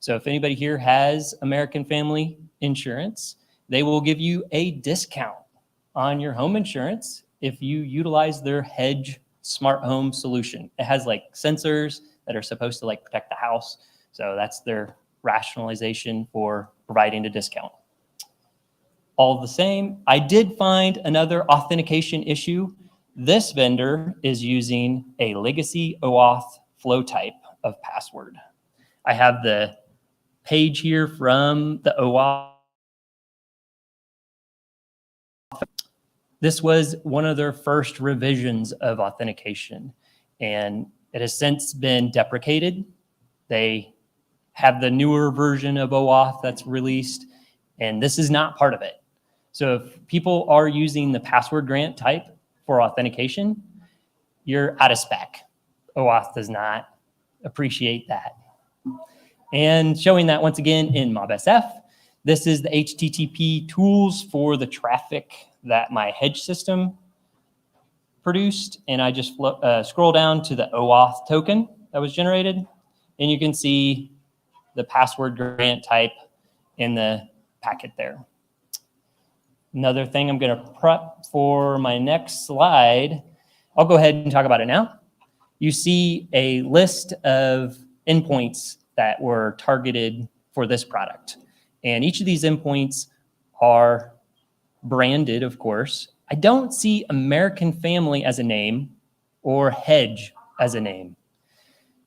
So if anybody here has American Family Insurance, they will give you a discount on your home insurance if you utilize their Hedge smart home solution. It has like sensors that are supposed to like protect the house. So that's their rationalization for providing a discount. All the same, I did find another authentication issue. This vendor is using a legacy OAuth flow type of password. I have the page here from the OAuth. This was one of their first revisions of authentication, and it has since been deprecated. They have the newer version of OAuth that's released, and this is not part of it. So if people are using the password grant type for authentication, you're out of spec. OAuth does not appreciate that. And showing that once again in MobSF, this is the HTTP tools for the traffic that my Hedge system produced. And I just scroll down to the OAuth token that was generated. And you can see the password grant type in the packet there. Another thing I'm going to prep for my next slide, I'll go ahead and talk about it now. You see a list of endpoints that were targeted for this product. And each of these endpoints are branded, of course. I don't see American Family as a name or Hedge as a name.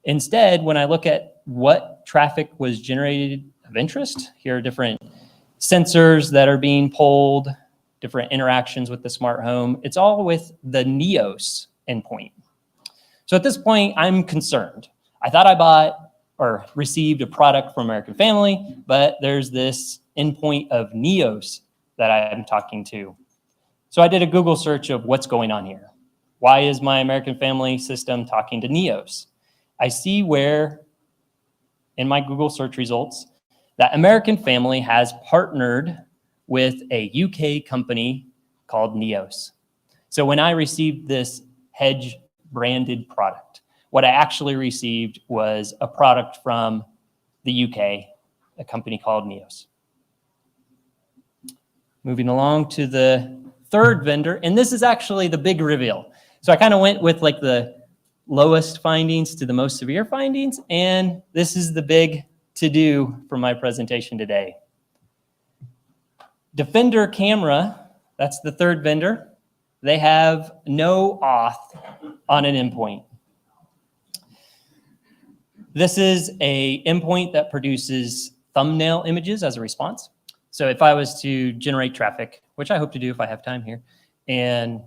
Instead, when I look at what traffic was generated of interest, here are different sensors that are being pulled, different interactions with the smart home. It's all with the Neos endpoint. So at this point, I'm concerned. I thought I bought or received a product from American Family, but there's this endpoint of Neos that I'm talking to. So I did a Google search of what's going on here. Why is my American Family system talking to Neos? I see where in my Google search results that American Family has partnered with a UK company called Neos. So when I received this Hedge branded product, what I actually received was a product from the UK, a company called Neos. Moving along to the third vendor, and this is actually the big reveal. So I kind of went with like the lowest findings to the most severe findings, and this is the big to-do for my presentation today. Defender Camera, that's the third vendor. They have no auth on an endpoint. This is an endpoint that produces thumbnail images as a response. So if I was to generate traffic, which I hope to do if I have time here, and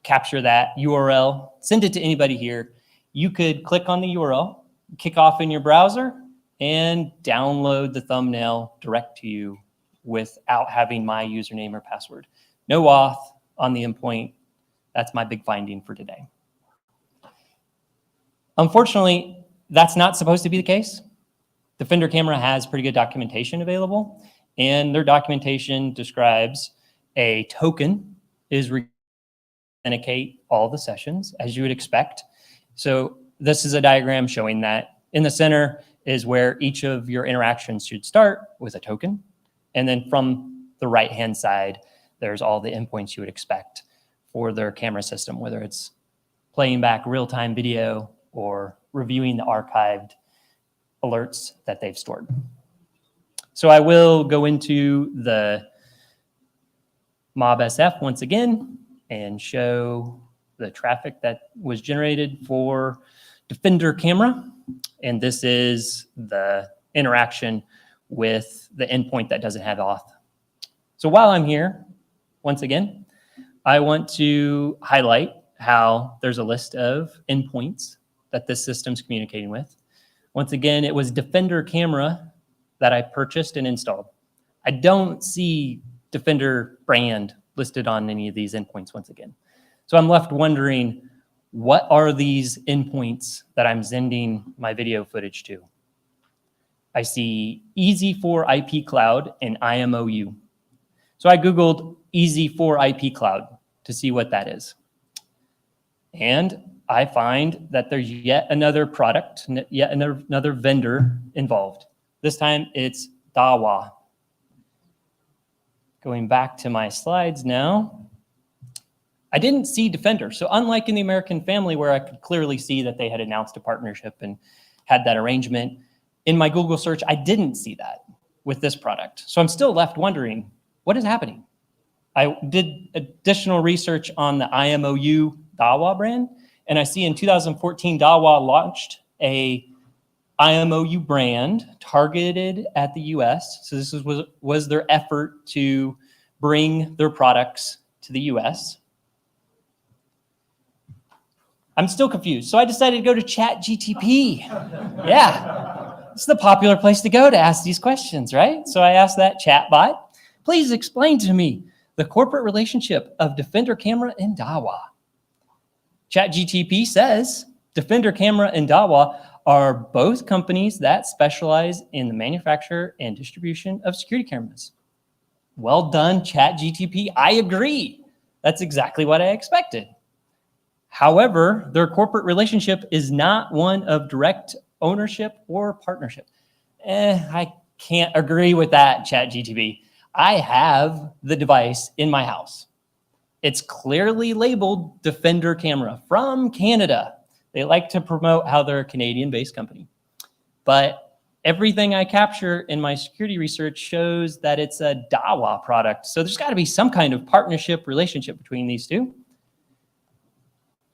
capture that URL, send it to anybody here, you could click on the URL, kick off in your browser, and download the thumbnail direct to you without having my username or password. No auth on the endpoint. That's my big finding for today. Unfortunately, that's not supposed to be the case. Defender Camera has pretty good documentation available, and their documentation describes a token is authenticate all the sessions as you would expect. So this is a diagram showing that in the center is where each of your interactions should start with a token. And then from the right-hand side, there's all the endpoints you would expect for their camera system, whether it's playing back real-time video or reviewing the archived alerts that they've stored. So I will go into the MobSF once again and show the traffic that was generated for Defender Camera. And this is the interaction with the endpoint that doesn't have auth. So while I'm here, once again, I want to highlight how there's a list of endpoints that this system's communicating with. Once again, it was Defender Camera that I purchased and installed. I don't see Defender brand listed on any of these endpoints once again. So I'm left wondering, what are these endpoints that I'm sending my video footage to? I see EZ4 IP Cloud and IMOU. So I Googled EZ4 IP Cloud to see what that is. And I find that there's yet another product, yet another vendor involved. This time it's Dahua. Going back to my slides now, I didn't see Defender. So unlike in the American Family, where I could clearly see that they had announced a partnership and had that arrangement, in my Google search, I didn't see that with this product. So I'm still left wondering, what is happening? I did additional research on the IMOU Dahua brand, and I see in 2014, Dahua launched a IMOU brand targeted at the US. So this was their effort to bring their products to the US. I'm still confused. So I decided to go to ChatGTP. Yeah, it's the popular place to go to ask these questions, right? So I asked that chatbot, please explain to me the corporate relationship of Defender camera and Dahua. ChatGTP says Defender camera and Dahua are both companies that specialize in the manufacture and distribution of security cameras. Well done, ChatGTP. I agree. That's exactly what I expected. However, their corporate relationship is not one of direct ownership or partnership. I can't agree with that, ChatGTP. I have the device in my house. It's clearly labeled Defender camera from Canada. They like to promote how they're a Canadian-based company. But everything I capture in my security research shows that it's a Dahua product. So there's got to be some kind of partnership relationship between these two.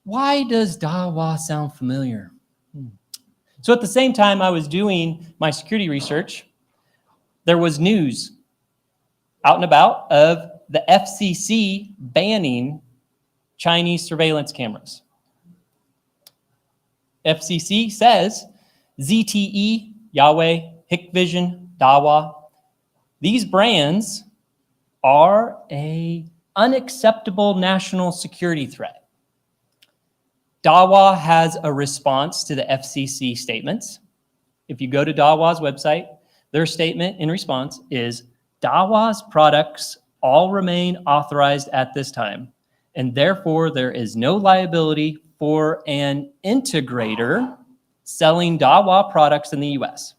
Why does Dahua sound familiar? So at the same time I was doing my security research, there was news out and about of the FCC banning Chinese surveillance cameras. FCC says ZTE, Huawei, Hikvision, Dahua, these brands are an unacceptable national security threat. Dahua has a response to the FCC statements. If you go to Dahua's website, their statement in response is, Dahua's products all remain authorized at this time, and therefore there is no liability for an integrator selling Dahua products in the US.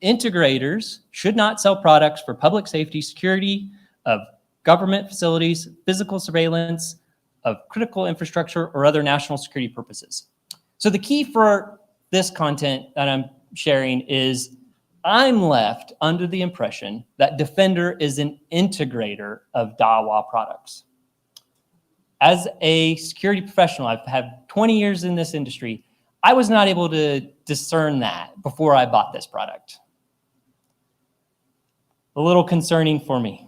Integrators should not sell products for public safety, security of government facilities, physical surveillance of critical infrastructure, or other national security purposes. So the key for this content that I'm sharing is I'm left under the impression that Defender is an integrator of Dahua products. As a security professional, I've had 20 years in this industry. I was not able to discern that before I bought this product. A little concerning for me.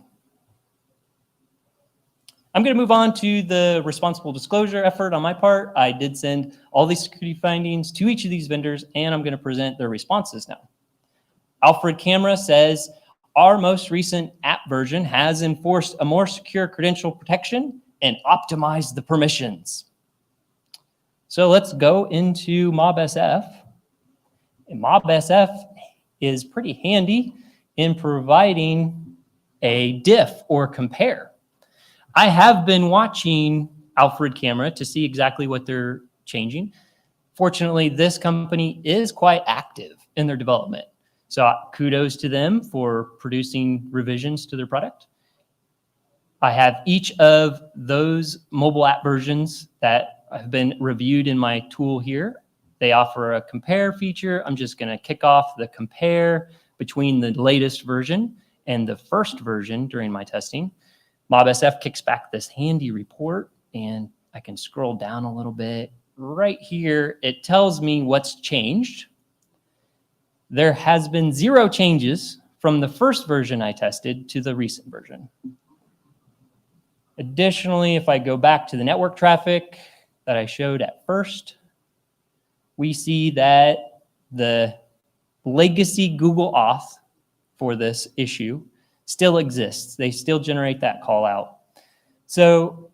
I'm going to move on to the responsible disclosure effort on my part. I did send all these security findings to each of these vendors, and I'm going to present their responses now. Alfred Camera says, our most recent app version has enforced a more secure credential protection and optimized the permissions. So let's go into MobSF. And MobSF is pretty handy in providing a diff or compare. I have been watching Alfred Camera to see exactly what they're changing. Fortunately, this company is quite active in their development. So kudos to them for producing revisions to their product. I have each of those mobile app versions that have been reviewed in my tool here. They offer a compare feature. I'm just going to kick off the compare between the latest version and the first version during my testing. MobSF kicks back this handy report, and I can scroll down a little bit. Right here, it tells me what's changed. There has been 0 changes from the first version I tested to the recent version. Additionally, if I go back to the network traffic that I showed at first, we see that the legacy Google Auth for this issue still exists. They still generate that call out. So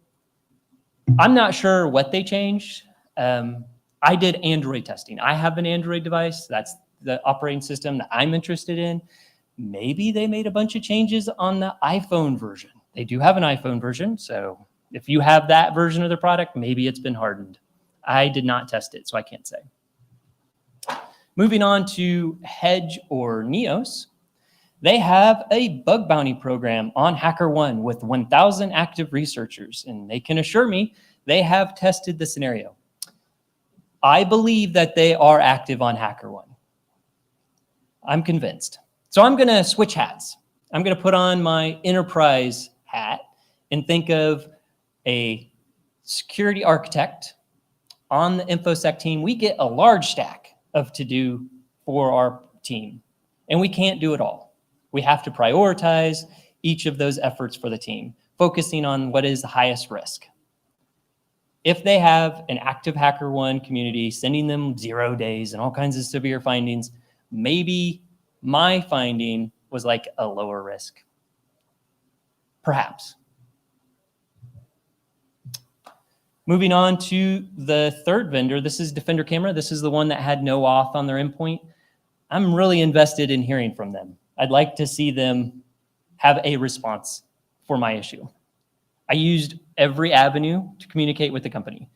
I'm not sure what they changed. I did Android testing. I have an Android device. That's the operating system that I'm interested in. Maybe they made a bunch of changes on the iPhone version. They do have an iPhone version. So if you have that version of the product, maybe it's been hardened. I did not test it, so I can't say. Moving on to Hedge or Neos, they have a bug bounty program on HackerOne with 1,000 active researchers, and they can assure me they have tested the scenario. I believe that they are active on HackerOne. I'm convinced. So I'm going to switch hats. I'm going to put on my enterprise hat and think of a security architect on the InfoSec team. We get a large stack of to-do for our team, and we can't do it all. We have to prioritize each of those efforts for the team, focusing on what is the highest risk. If they have an active HackerOne community, sending them 0 days and all kinds of severe findings, maybe my finding was like a lower risk. Perhaps. Moving on to the third vendor, this is Defender Camera. This is the one that had no auth on their endpoint. I'm really invested in hearing from them. I'd like to see them have a response for my issue. I used every avenue to communicate with the company.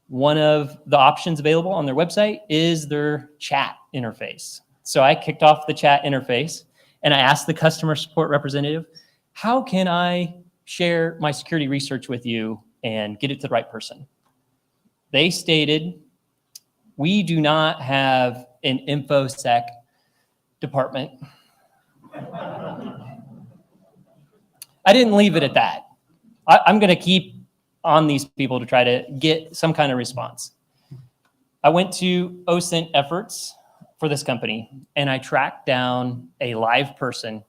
One of the options available on their website is their chat interface. So I kicked off the chat interface and I asked the customer support representative, how can I share my security research with you and get it to the right person? They stated, we do not have an InfoSec department. I didn't leave it at that. I'm going to keep on these people to try to get some kind of response. I went to OSINT efforts for this company, and I tracked down a live person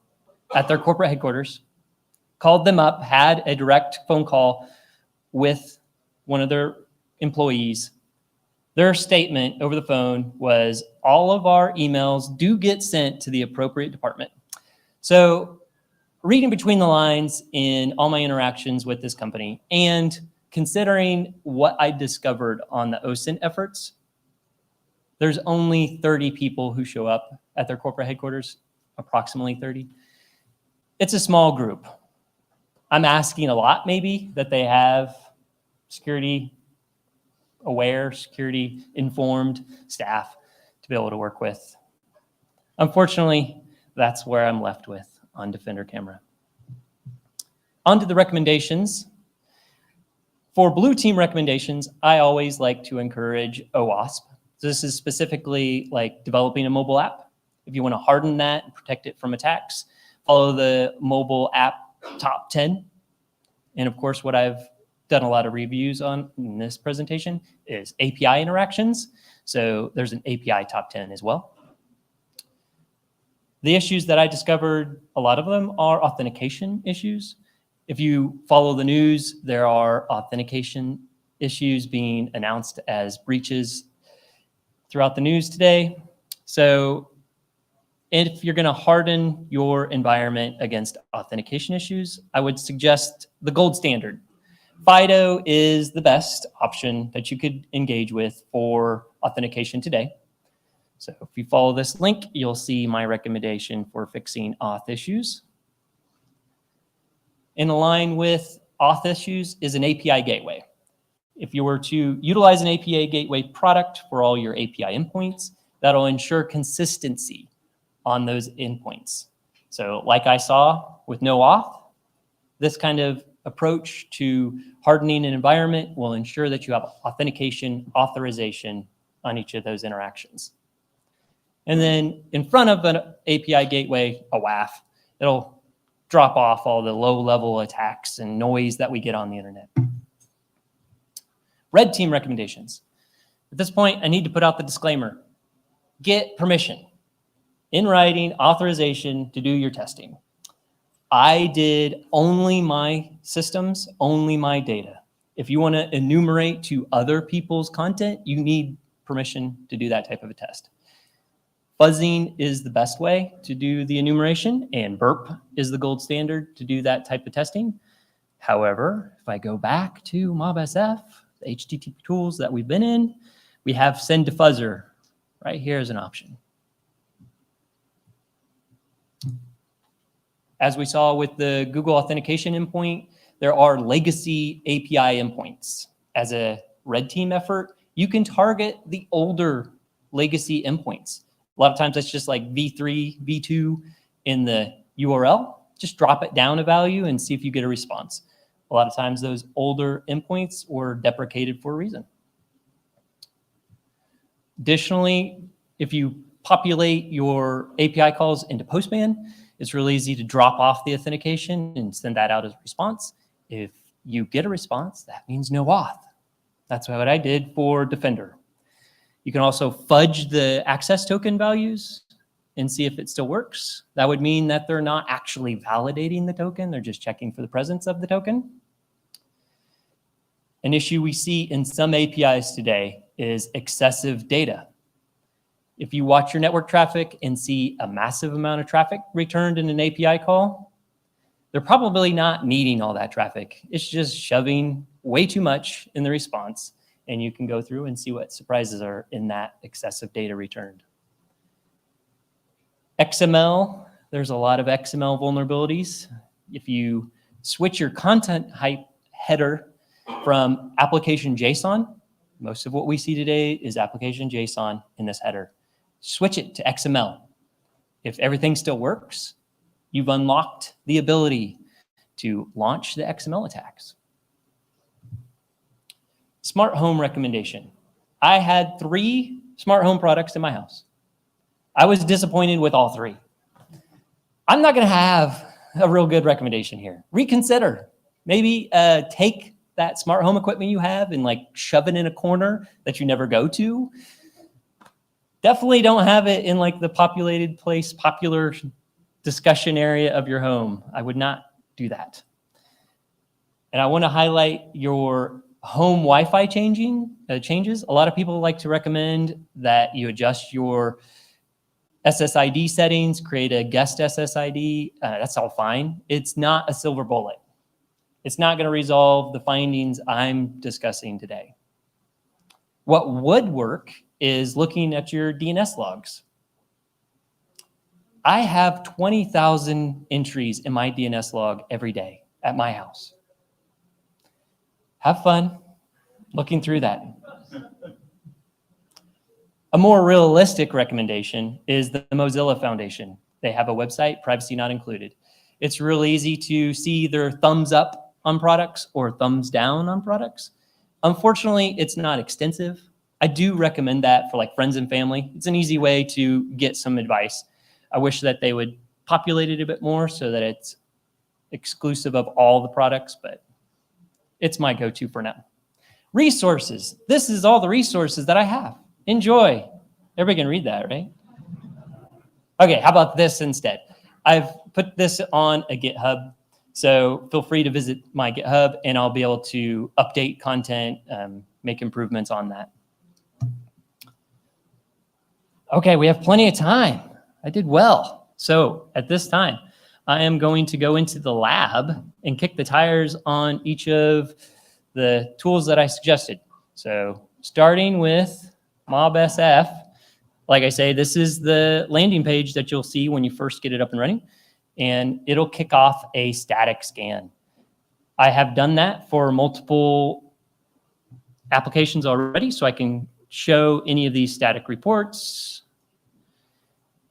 at their corporate headquarters, called them up, had a direct phone call with one of their employees. Their statement over the phone was, all of our emails do get sent to the appropriate department. So reading between the lines in all my interactions with this company and considering what I discovered on the OSINT efforts, there's only 30 people who show up at their corporate headquarters, approximately 30. It's a small group. I'm asking a lot, maybe, that they have security aware, security informed staff to be able to work with. Unfortunately, that's where I'm left with on Defender Camera. On to the recommendations. For blue team recommendations, I always like to encourage OWASP. So this is specifically like developing a mobile app. If you want to harden that and protect it from attacks, follow the mobile app top 10. And of course, what I've done a lot of reviews on in this presentation is API interactions. So there's an API top 10 as well. The issues that I discovered, a lot of them are authentication issues. If you follow the news, there are authentication issues being announced as breaches throughout the news today. So if you're going to harden your environment against authentication issues, I would suggest the gold standard. FIDO is the best option that you could engage with for authentication today. So if you follow this link, you'll see my recommendation for fixing auth issues. In line with auth issues is an API gateway. If you were to utilize an API gateway product for all your API endpoints, that'll ensure consistency on those endpoints. So like I saw with no auth, this kind of approach to hardening an environment will ensure that you have authentication, authorization on each of those interactions. And then in front of an API gateway, a WAF, it'll drop off all the low-level attacks and noise that we get on the internet. Red team recommendations. At this point, I need to put out the disclaimer. Get permission, in writing, authorization to do your testing. I did only my systems, only my data. If you want to enumerate to other people's content, you need permission to do that type of a test. Fuzzing is the best way to do the enumeration, and burp is the gold standard to do that type of testing. However, if I go back to MobSF, the HTTP tools that we've been in, we have send to fuzzer right here as an option. As we saw with the Google authentication endpoint, there are legacy API endpoints. As a red team effort, you can target the older legacy endpoints. A lot of times that's just like v3, v2 in the URL. Just drop it down a value and see if you get a response. A lot of times those older endpoints were deprecated for a reason. Additionally, if you populate your API calls into Postman, it's really easy to drop off the authentication and send that out as a response. If you get a response, that means no auth. That's what I did for Defender. You can also fudge the access token values and see if it still works. That would mean that they're not actually validating the token. They're just checking for the presence of the token. An issue we see in some APIs today is excessive data. If you watch your network traffic and see a massive amount of traffic returned in an API call, they're probably not needing all that traffic. It's just shoving way too much in the response, and you can go through and see what surprises are in that excessive data returned. XML, there's a lot of XML vulnerabilities. If you switch your content type header from application JSON, most of what we see today is application JSON in this header. Switch it to XML. If everything still works, you've unlocked the ability to launch the XML attacks. Smart home recommendation. I had 3 smart home products in my house. I was disappointed with all 3. I'm not going to have a real good recommendation here. Reconsider. Maybe take that smart home equipment you have and like shove it in a corner that you never go to. Definitely don't have it in like the populated place, popular discussion area of your home. I would not do that. And I want to highlight your home Wi-Fi changes. A lot of people like to recommend that you adjust your SSID settings, create a guest SSID. That's all fine. It's not a silver bullet. It's not going to resolve the findings I'm discussing today. What would work is looking at your DNS logs. I have 20,000 entries in my DNS log every day at my house. Have fun looking through that. A more realistic recommendation is the Mozilla Foundation. They have a website, privacy not included. It's real easy to see their thumbs up on products or thumbs down on products. Unfortunately, it's not extensive. I do recommend that for like friends and family. It's an easy way to get some advice. I wish that they would populate it a bit more so that it's exclusive of all the products, but it's my go-to for now. Resources. This is all the resources that I have. Enjoy. Everybody can read that, right? Okay, how about this instead? I've put this on a GitHub, so feel free to visit my GitHub and I'll be able to update content, make improvements on that. Okay, we have plenty of time. I did well. So at this time, I am going to go into the lab and kick the tires on each of the tools that I suggested. So starting with MobSF, like I say, this is the landing page that you'll see when you first get it up and running, and it'll kick off a static scan. I have done that for multiple applications already, so I can show any of these static reports.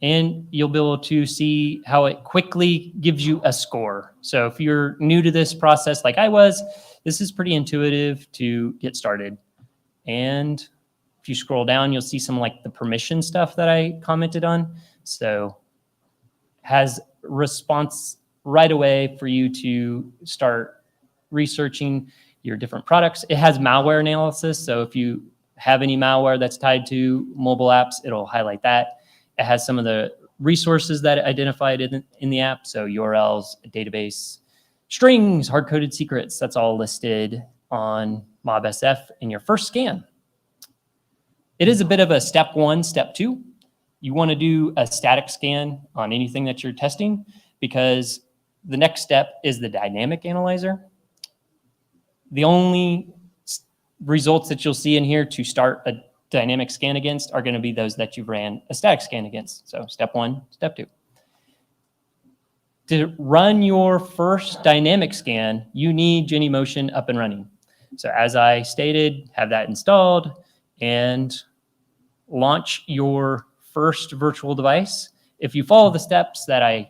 And you'll be able to see how it quickly gives you a score. So if you're new to this process like I was, this is pretty intuitive to get started. And if you scroll down, you'll see some like the permission stuff that I commented on. So has response right away for you to start researching your different products. It has malware analysis. So if you have any malware that's tied to mobile apps, it'll highlight that. It has some of the resources that it identified in the app. So URLs, database, strings, hard-coded secrets, that's all listed on MobSF in your first scan. It is a bit of a step 1, step 2. You want to do a static scan on anything that you're testing because the next step is the dynamic analyzer. The only results that you'll see in here to start a dynamic scan against are going to be those that you ran a static scan against. So step 1, step 2. To run your first dynamic scan, you need Genymotion up and running. So as I stated, have that installed and launch your first virtual device. If you follow the steps that I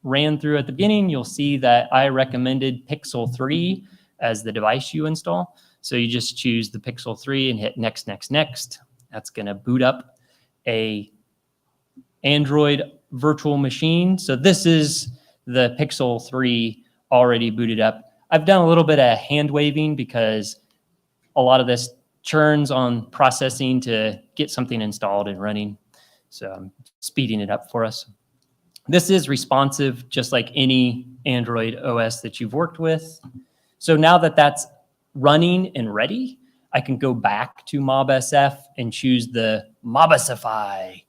ran through at the beginning, you'll see that I recommended Pixel 3 as the device you install. So you just choose the Pixel 3 and hit next, next, next. That's going to boot up a Android virtual machine. So this is the Pixel 3 already booted up. I've done a little bit of hand waving because a lot of this churns on processing to get something installed and running. So I'm speeding it up for us. This is responsive, just like any Android OS that you've worked with. So now that that's running and ready, I can go back to MobSF and choose the Mobisify.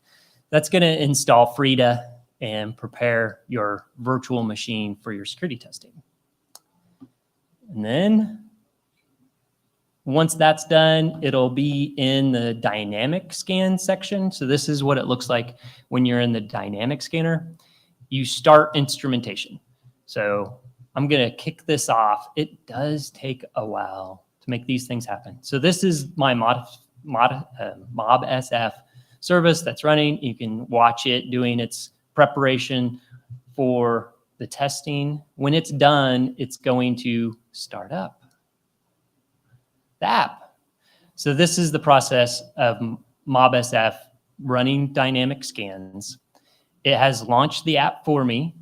That's going to install Frida and prepare your virtual machine for your security testing. And then once that's done, it'll be in the dynamic scan section. So this is what it looks like when you're in the dynamic scanner. You start instrumentation. So I'm going to kick this off. It does take a while to make these things happen. So this is my MobSF service that's running. You can watch it doing its preparation for the testing. When it's done, it's going to start up the app. So this is the process of MobSF running dynamic scans. It has launched the app for me.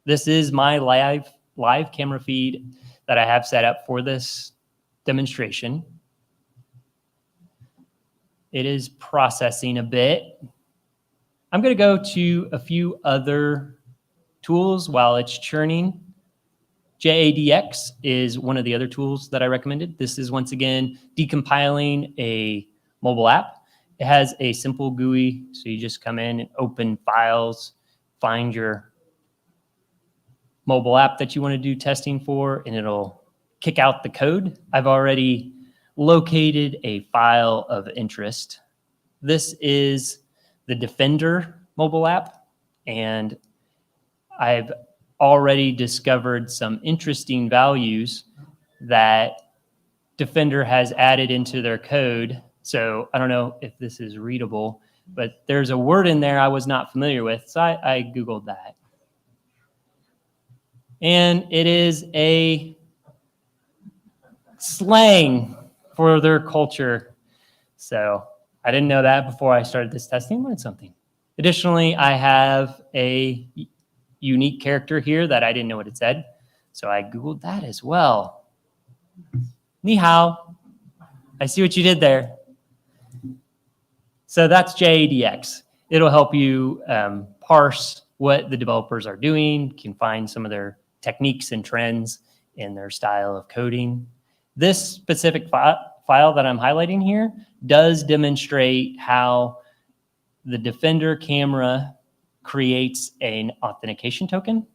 This is my live camera feed that I have set up for this demonstration. It is processing a bit. I'm going to go to a few other tools while it's churning. JADX is one of the other tools that I recommended. This is, once again, decompiling a mobile app. It has a simple GUI, so you just come in and open files, find your mobile app that you want to do testing for, and it'll kick out the code. I've already located a file of interest. This is the Defender mobile app, and I've already discovered some interesting values that Defender has added into their code. So I don't know if this is readable, but there's a word in there I was not familiar with, so I Googled that. And it is a slang for their culture. So I didn't know that before I started this testing. Learned something. Additionally, I have a unique character here that I didn't know what it said. So I Googled that as well. Ni hao. I see what you did there. So that's JADX. It'll help you parse what the developers are doing. You can find some of their techniques and trends in their style of coding. This specific file that I'm highlighting here does demonstrate how the Defender camera creates an authentication token.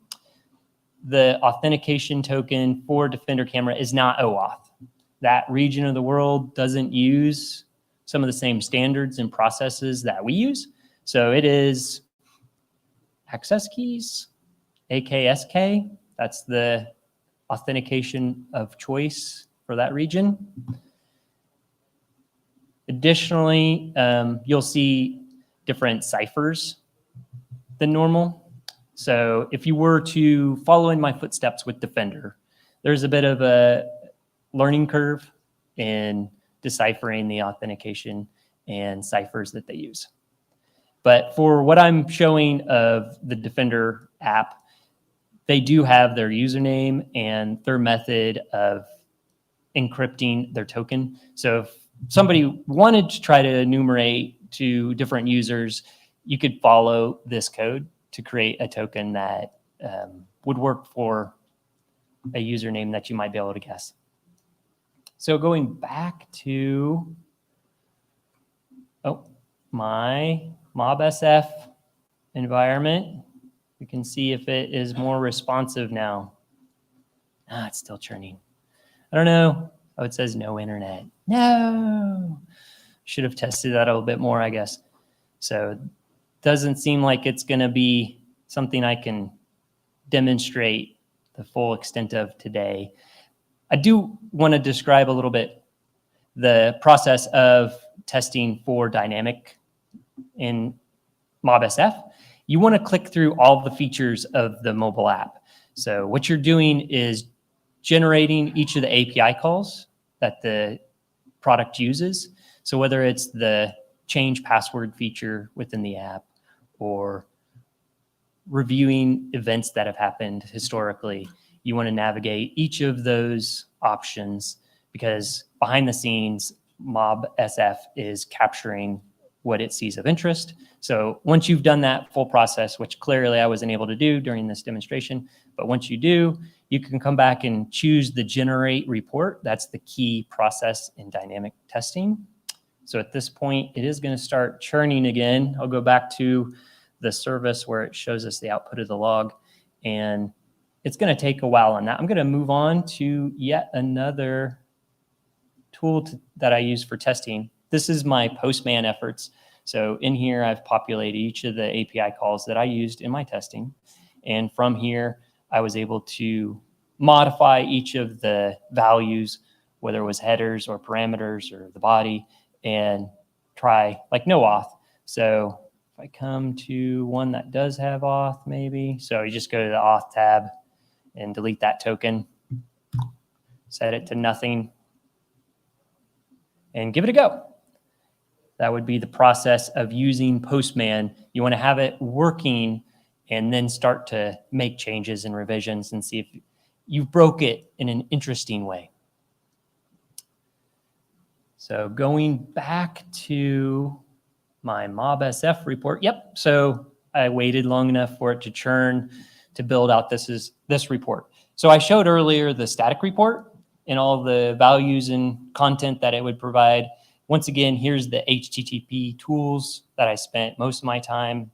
The authentication token for Defender camera is not OAuth. That region of the world doesn't use some of the same standards and processes that we use. So it is access keys, AKSK. That's the authentication of choice for that region. Additionally, you'll see different ciphers than normal. So if you were to follow in my footsteps with Defender, there's a bit of a learning curve in deciphering the authentication and ciphers that they use. But for what I'm showing of the Defender app, they do have their username and their method of encrypting their token. So if somebody wanted to try to enumerate to different users, you could follow this code to create a token that would work for a username that you might be able to guess. So going back to my MobSF environment, we can see if it is more responsive now. It's still churning. I don't know. Oh, it says no internet. No. Should have tested that a little bit more, I guess. So it doesn't seem like it's going to be something I can demonstrate the full extent of today. I do want to describe a little bit the process of testing for dynamic in MobSF, you want to click through all the features of the mobile app. So what you're doing is generating each of the API calls that the product uses. So whether it's the change password feature within the app or reviewing events that have happened historically, you want to navigate each of those options because behind the scenes, MobSF is capturing what it sees of interest. So once you've done that full process, which clearly I wasn't able to do during this demonstration, but once you do, you can come back and choose the generate report. That's the key process in dynamic testing. So at this point, it is going to start churning again. I'll go back to the service where it shows us the output of the log, and it's going to take a while on that. I'm going to move on to yet another tool that I use for testing. This is my Postman efforts. So in here, I've populated each of the API calls that I used in my testing. And from here, I was able to modify each of the values, whether it was headers or parameters or the body, and try like no auth. So if I come to one that does have auth maybe, so you just go to the auth tab and delete that token, set it to nothing, and give it a go. That would be the process of using Postman. You want to have it working and then start to make changes and revisions and see if you broke it in an interesting way. So going back to my MobSF report. Yep. So I waited long enough for it to churn to build out this report. So I showed earlier the static report and all the values and content that it would provide. Once again, here's the HTTP tools that I spent most of my time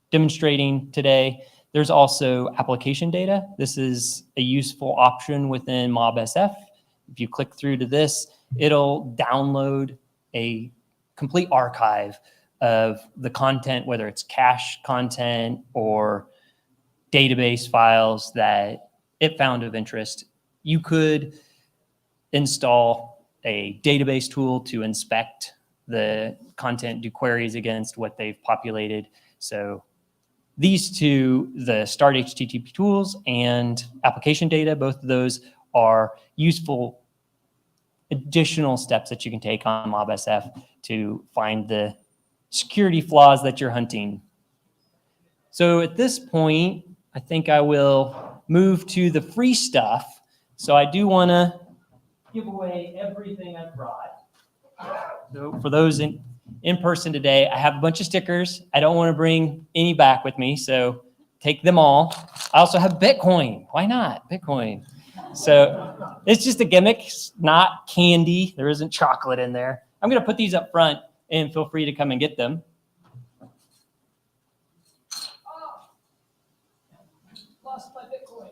demonstrating today. There's also application data. This is a useful option within MobSF. If you click through to this, it'll download a complete archive of the content, whether it's cache content or database files that it found of interest. You could install a database tool to inspect the content, do queries against what they've populated. So these two, the start HTTP tools and application data, both of those are useful additional steps that you can take on MobSF to find the security flaws that you're hunting. So at this point, I think I will move to the free stuff. So I do want to give away everything I've brought. So for those in person today, I have a bunch of stickers. I don't want to bring any back with me, so take them all. I also have Bitcoin. Why not? Bitcoin. So it's just a gimmick, it's not candy. There isn't chocolate in there. I'm going to put these up front and feel free to come and get them. Oh, lost my Bitcoin.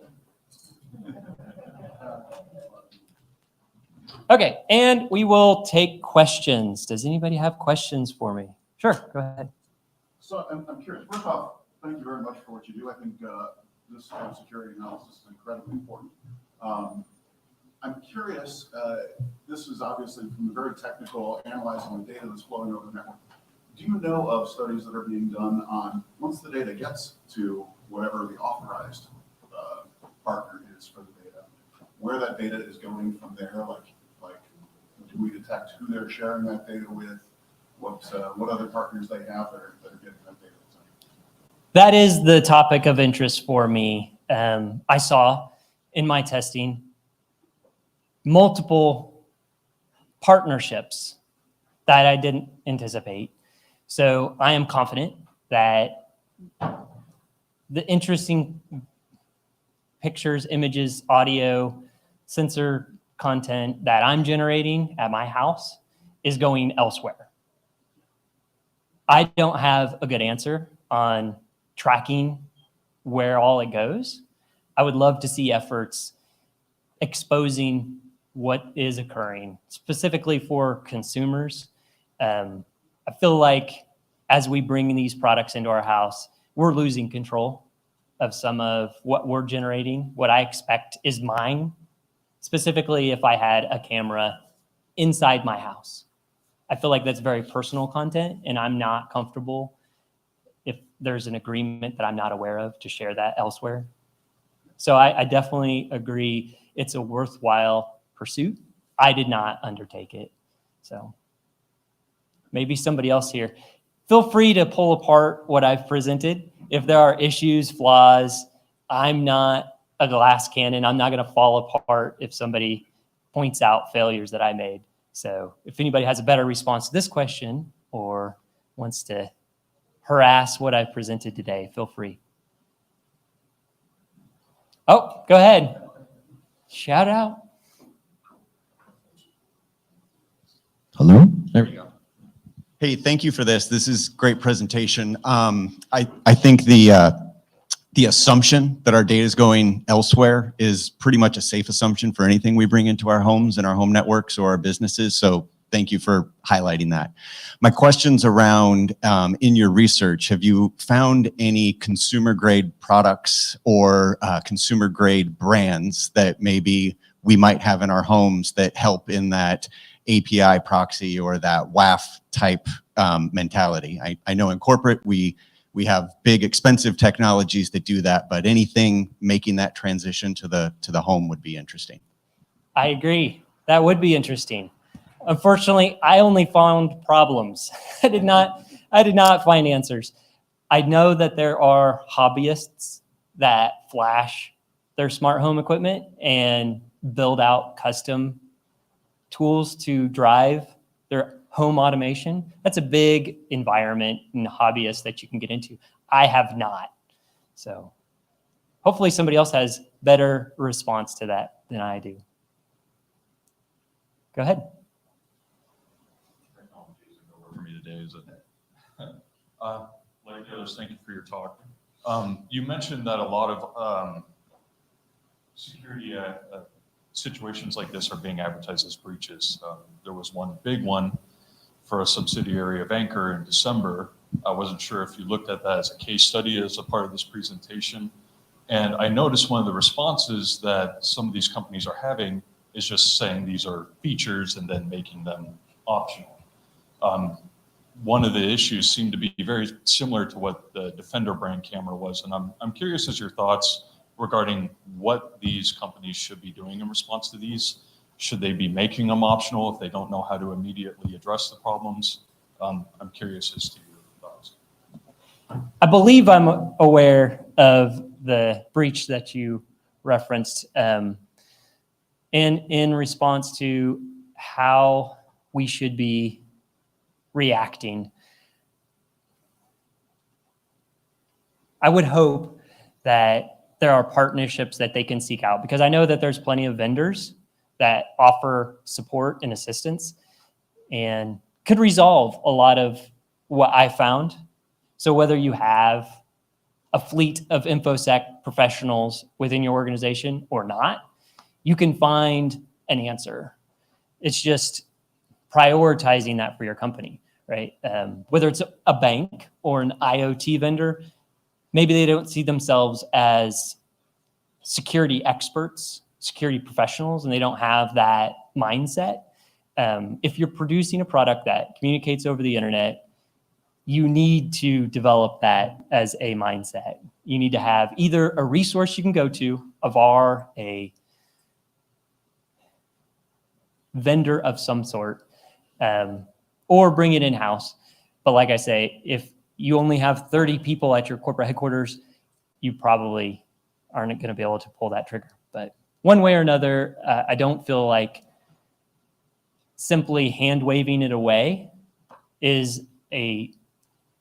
Okay, and we will take questions. Does anybody have questions for me? Sure, go ahead. So I'm curious. First off, thank you very much for what you do. I think this kind of security analysis is incredibly important. I'm curious, this is obviously from the very technical, analyzing the data that's flowing over the network. Do you know of studies that are being done on, once the data gets to whatever the authorized partner is for the data, where that data is going from there? Like, do we detect who they're sharing that data with? What other partners they have that are getting that data? That is the topic of interest for me. I saw in my testing multiple partnerships that I didn't anticipate. So I am confident that the interesting pictures, images, audio, sensor content that I'm generating at my house is going elsewhere. I don't have a good answer on tracking where all it goes. I would love to see efforts exposing what is occurring, specifically for consumers. I feel like as we bring these products into our house, we're losing control of some of what we're generating. What I expect is mine. Specifically, if I had a camera inside my house. I feel like that's very personal content, and I'm not comfortable if there's an agreement that I'm not aware of to share that elsewhere. So I definitely agree it's a worthwhile pursuit. I did not undertake it. So maybe somebody else here. Feel free to pull apart what I've presented. If there are issues, flaws, I'm not a glass cannon. I'm not going to fall apart if somebody points out failures that I made. So if anybody has a better response to this question or wants to harass what I've presented today, feel free. Oh, go ahead. Shout out. Hello? There we go. Hey, thank you for this. This is great presentation. I think the assumption that our data is going elsewhere is pretty much a safe assumption for anything we bring into our homes and our home networks or our businesses. So thank you for highlighting that. My question's around, in your research, have you found any consumer grade products or consumer grade brands that maybe we might have in our homes that help in that API proxy or that WAF type mentality? I know in corporate, we have big expensive technologies that do that, but anything making that transition to the home would be interesting. I agree. That would be interesting. Unfortunately, I only found problems. I did not find answers. I know that there are hobbyists that flash their smart home equipment and build out custom tools to drive their home automation. That's a big environment and hobbyist that you can get into. I have not. So hopefully somebody else has better response to that than I do. Go ahead. For me today is like others, thank you for your talk. You mentioned that a lot of security situations like this are being advertised as breaches. There was one big one for a subsidiary of Anchor in December. I wasn't sure if you looked at that as a case study as a part of this presentation. And I noticed one of the responses that some of these companies are having is just saying these are features and then making them optional. One of the issues seemed to be very similar to what the Defender brand camera was. And I'm curious as your thoughts regarding what these companies should be doing in response to these. Should they be making them optional if they don't know how to immediately address the problems? I'm curious as to your thoughts. I believe I'm aware of the breach that you referenced, and in response to how we should be reacting. I would hope that there are partnerships that they can seek out, because I know that there's plenty of vendors that offer support and assistance and could resolve a lot of what I found. So whether you have a fleet of InfoSec professionals within your organization or not, you can find an answer. It's just prioritizing that for your company, right? Whether it's a bank or an IoT vendor, maybe they don't see themselves as security experts, security professionals, and they don't have that mindset. If you're producing a product that communicates over the internet, you need to develop that as a mindset. You need to have either a resource you can go to, a VAR, a vendor of some sort, or bring it in-house. But like I say, if you only have 30 people at your corporate headquarters, you probably aren't going to be able to pull that trigger. But one way or another, I don't feel like simply hand waving it away is a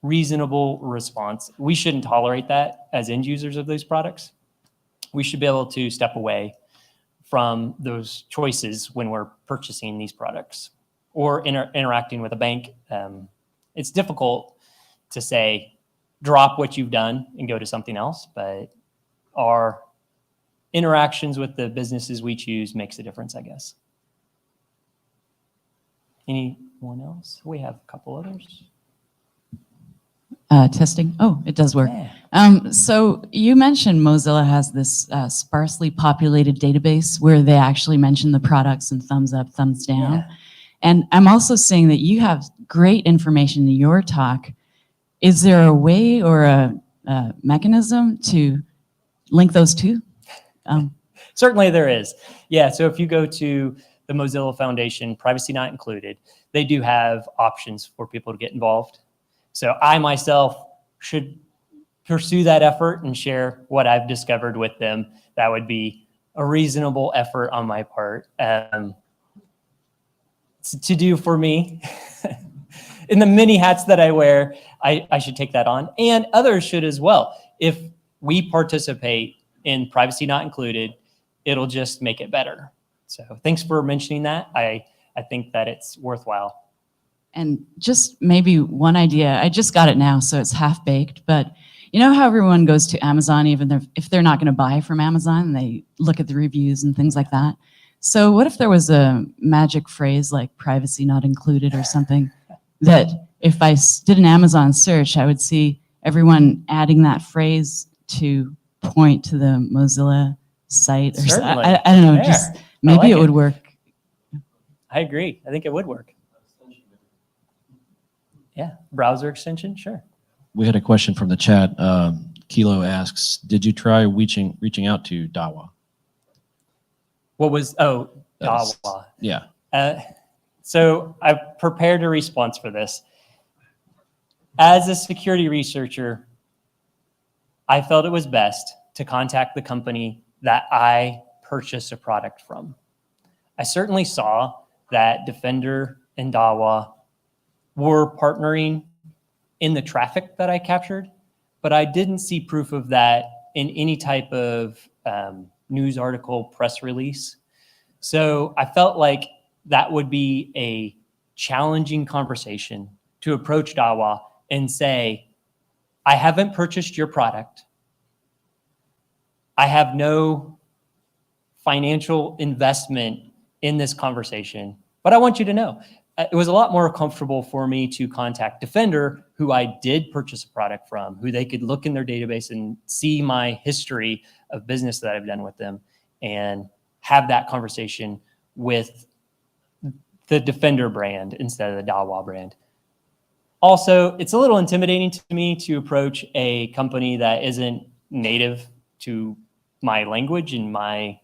reasonable response. We shouldn't tolerate that as end users of those products. We should be able to step away from those choices when we're purchasing these products or interacting with a bank. It's difficult to say, drop what you've done and go to something else, but our interactions with the businesses we choose makes a difference, I guess. Anyone else? We have a couple others. Testing. Oh, it does work. Yeah. So you mentioned Mozilla has this sparsely populated database where they actually mention the products and thumbs up, thumbs down. Yeah. And I'm also seeing that you have great information in your talk. Is there a way or a mechanism to link those two? Certainly there is. Yeah, so if you go to the Mozilla Foundation, privacy not included, they do have options for people to get involved. So I myself should pursue that effort and share what I've discovered with them. That would be a reasonable effort on my part to do for me. In the many hats that I wear, I should take that on, and others should as well. If we participate in privacy not included, it'll just make it better. So thanks for mentioning that. I think that it's worthwhile. And just maybe one idea, I just got it now, so it's half baked, but you know how everyone goes to Amazon, even if they're not going to buy from Amazon, they look at the reviews and things like that. So what if there was a magic phrase like privacy not included or something that if I did an Amazon search, I would see everyone adding that phrase to point to the Mozilla site or Certainly. I don't know, There. just maybe like it would work. I agree. I think it would work. Yeah, browser extension, sure. We had a question from the chat. Kilo asks, did you try reaching out to Dawa? What was, That's- Dawa. Yeah. So I've prepared a response for this. As a security researcher, I felt it was best to contact the company that I purchased a product from. I certainly saw that Defender and Dawa were partnering in the traffic that I captured, but I didn't see proof of that in any type of news article, press release. So I felt like that would be a challenging conversation to approach Dawa and say, I haven't purchased your product. I have no financial investment in this conversation, but I want you to know. It was a lot more comfortable for me to contact Defender, who I did purchase a product from, who they could look in their database and see my history of business that I've done with them and have that conversation with the Defender brand instead of the Dawa brand. Also, it's a little intimidating to me to approach a company that isn't native to my language and my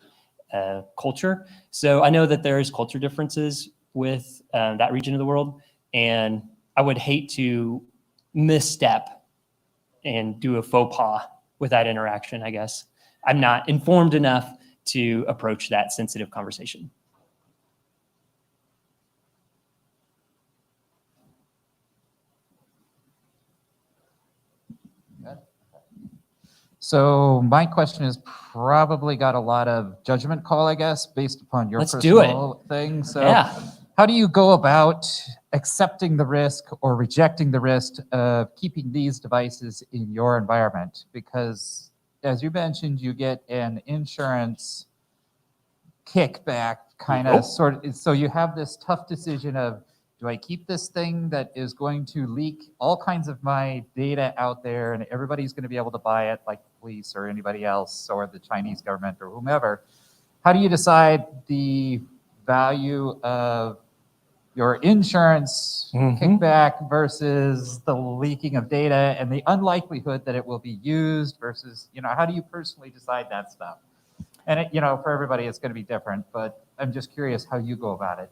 culture. So I know that there is culture differences with that region of the world, and I would hate to misstep and do a faux pas with that interaction, I guess. I'm not informed enough to approach that sensitive conversation. So my question is probably got a lot of judgment call, I guess, based upon your Let's do it. personal thing. So Yeah. how do you go about accepting the risk or rejecting the risk of keeping these devices in your environment? Because as you mentioned, you get an insurance kickback kind of sort of, so you have this tough decision of, do I keep this thing that is going to leak all kinds of my data out there and everybody's going to be able to buy it, like the police or anybody else or the Chinese government or whomever? How do you decide the value of your insurance kickback versus the leaking of data and the unlikelihood that it will be used versus, how do you personally decide that stuff? And for everybody, it's going to be different, but I'm just curious how you go about it.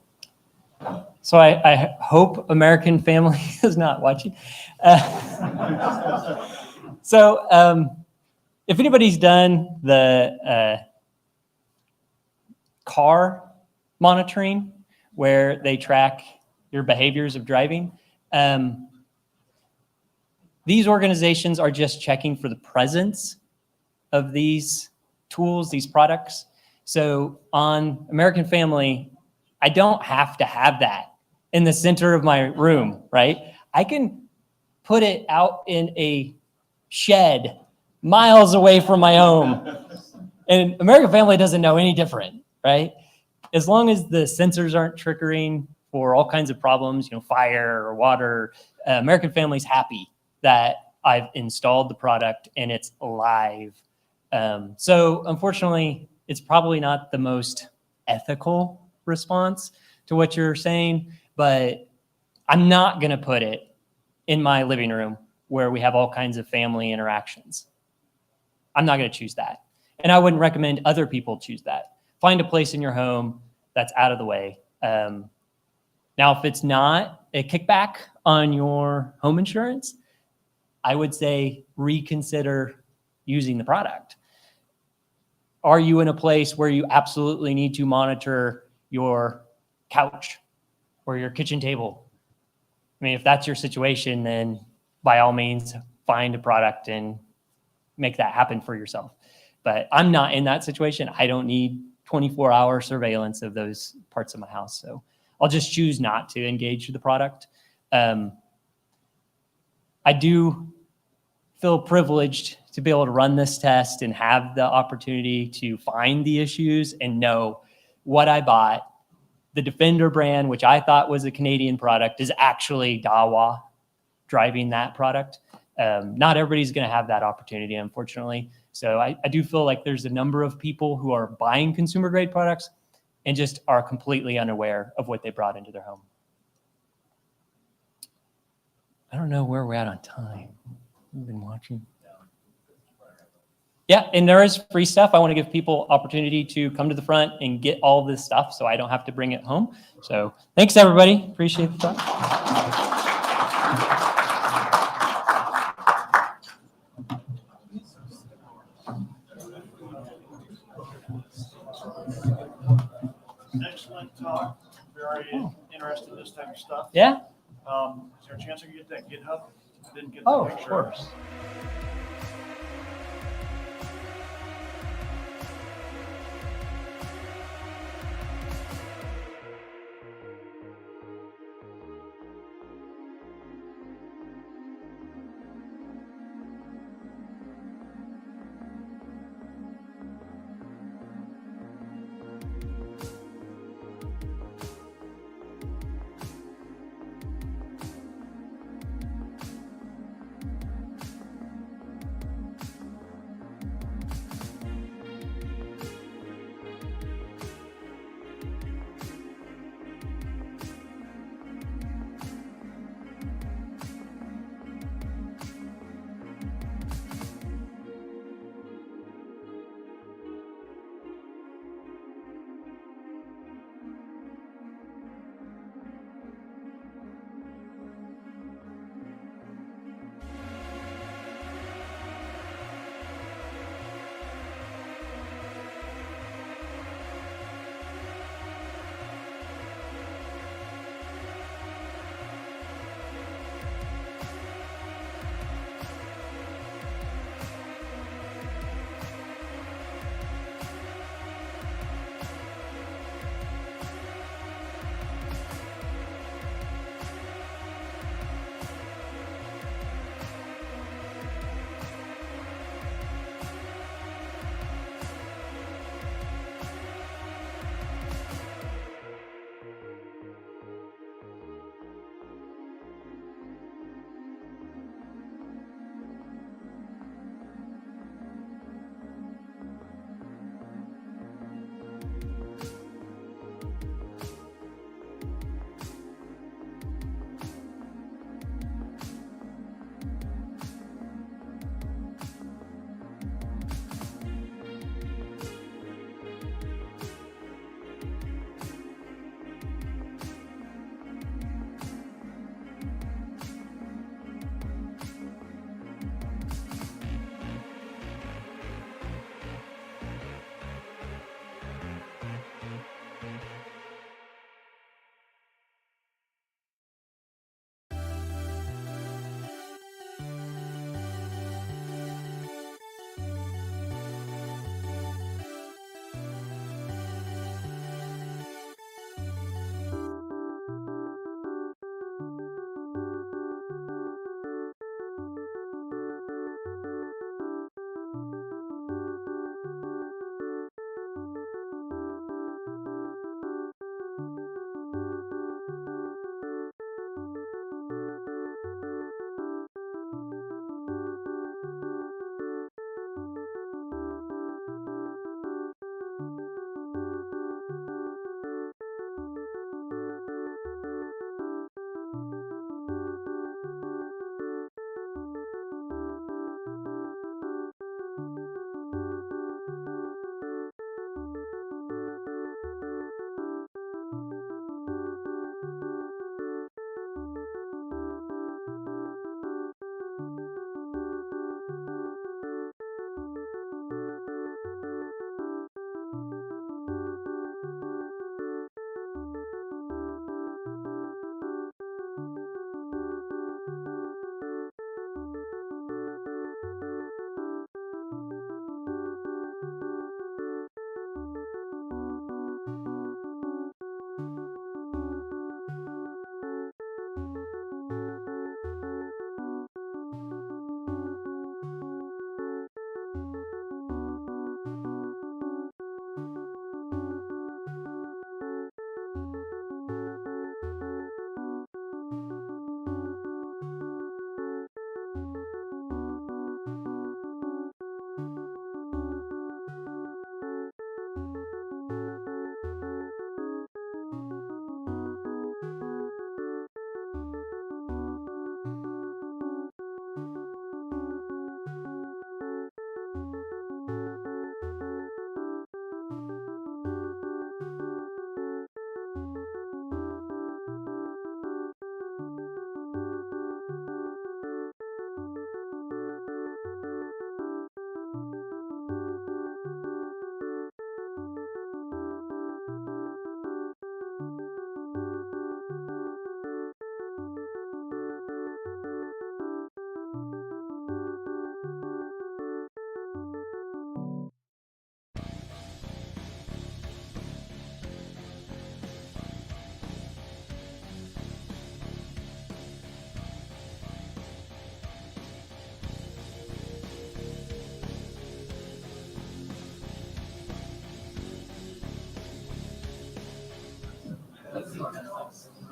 So I hope American Family is not watching. So if anybody's done the car monitoring where they track your behaviors of driving, these organizations are just checking for the presence of these tools, these products. So on American Family, I don't have to have that in the center of my room, right? I can put it out in a shed miles away from my home. And American Family doesn't know any different, right? As long as the sensors aren't triggering for all kinds of problems, fire or water, American Family's happy that I've installed the product and it's live. So unfortunately, it's probably not the most ethical response to what you're saying, but I'm not going to put it in my living room where we have all kinds of family interactions. I'm not going to choose that. And I wouldn't recommend other people choose that. Find a place in your home that's out of the way. Now, if it's not a kickback on your home insurance, I would say reconsider using the product. Are you in a place where you absolutely need to monitor your couch or your kitchen table? I mean, if that's your situation, then by all means, find a product and make that happen for yourself. But I'm not in that situation. I don't need 24-hour surveillance of those parts of my house. So I'll just choose not to engage the product. I do feel privileged to be able to run this test and have the opportunity to find the issues and know what I bought. The Defender brand, which I thought was a Canadian product, is actually Dawa driving that product. Not everybody's going to have that opportunity, unfortunately. So I do feel like there's a number of people who are buying consumer grade products and just are completely unaware of what they brought into their home. I don't know where we're at on time. We've been watching. Yeah, and there is free stuff. I want to give people opportunity to come to the front and get all this stuff so I don't have to bring it home. So thanks, everybody. Appreciate the talk. Excellent talk. Very interested in this type of stuff. Yeah? Is there a chance I can get that GitHub? I didn't get the Oh, of picture. course.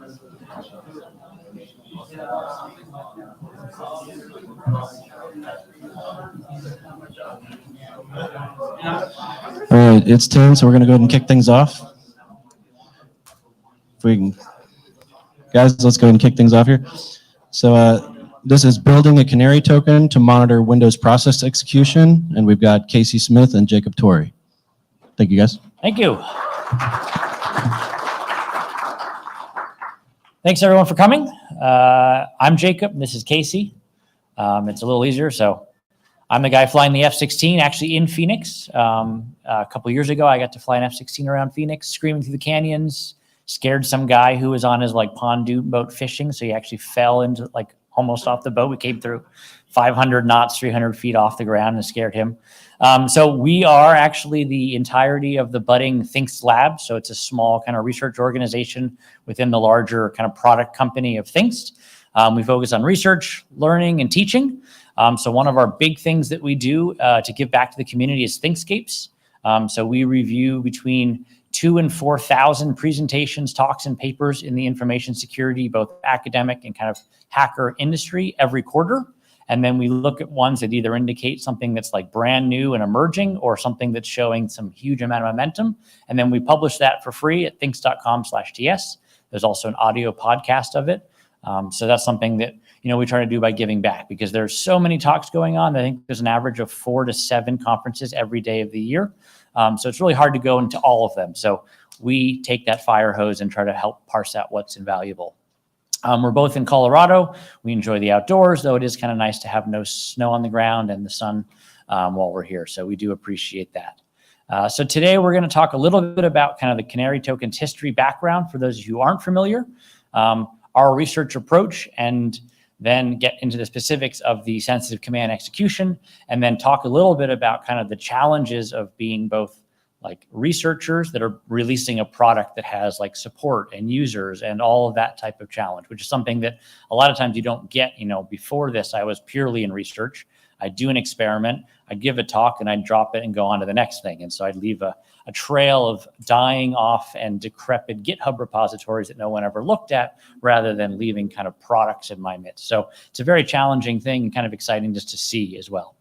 All right, it's 10, so we're going to go ahead and kick things off. If we can, guys, let's go ahead and kick things off here. So this is building a canary token to monitor Windows process execution, and we've got Casey Smith and Jacob Torrey. Thank you, guys. Thank you. Thanks everyone for coming. I'm Jacob, and this is Casey. It's a little easier, so I'm the guy flying the F-16 actually in Phoenix. A couple years ago, I got to fly an F-16 around Phoenix, screaming through the canyons, scared some guy who was on his like pontoon boat fishing. So he actually fell into like almost off the boat. We came through 500 knots, 300 feet off the ground and scared him. So we are actually the entirety of the budding Thinks Lab. So it's a small kind of research organization within the larger kind of product company of Thinks. We focus on research, learning, and teaching. So one of our big things that we do to give back to the community is Thinkscapes. So we review between 2,000 and 4,000 presentations, talks, and papers in the information security, both academic and kind of hacker industry every quarter. And then we look at ones that either indicate something that's like brand new and emerging or something that's showing some huge amount of momentum. And then we publish that for free at thinks.com/TS. There's also an audio podcast of it. So that's something that, you know, we try to do by giving back because there's so many talks going on. I think there's an average of 4 to 7 conferences every day of the year. So it's really hard to go into all of them. So we take that fire hose and try to help parse out what's invaluable. We're both in Colorado. We enjoy the outdoors, though it is kind of nice to have no snow on the ground and the sun while we're here. So we do appreciate that. So today we're going to talk a little bit about kind of the Canary Tokens history background for those of you who aren't familiar, our research approach, and then get into the specifics of the sensitive command execution, and then talk a little bit about kind of the challenges of being both like researchers that are releasing a product that has like support and users and all of that type of challenge, which is something that a lot of times you don't get. You know, before this, I was purely in research. I'd do an experiment, I'd give a talk, and I'd drop it and go on to the next thing. And so I'd leave a trail of dying off and decrepit GitHub repositories that no one ever looked at, rather than leaving kind of products in my midst. So it's a very challenging thing and kind of exciting just to see as well.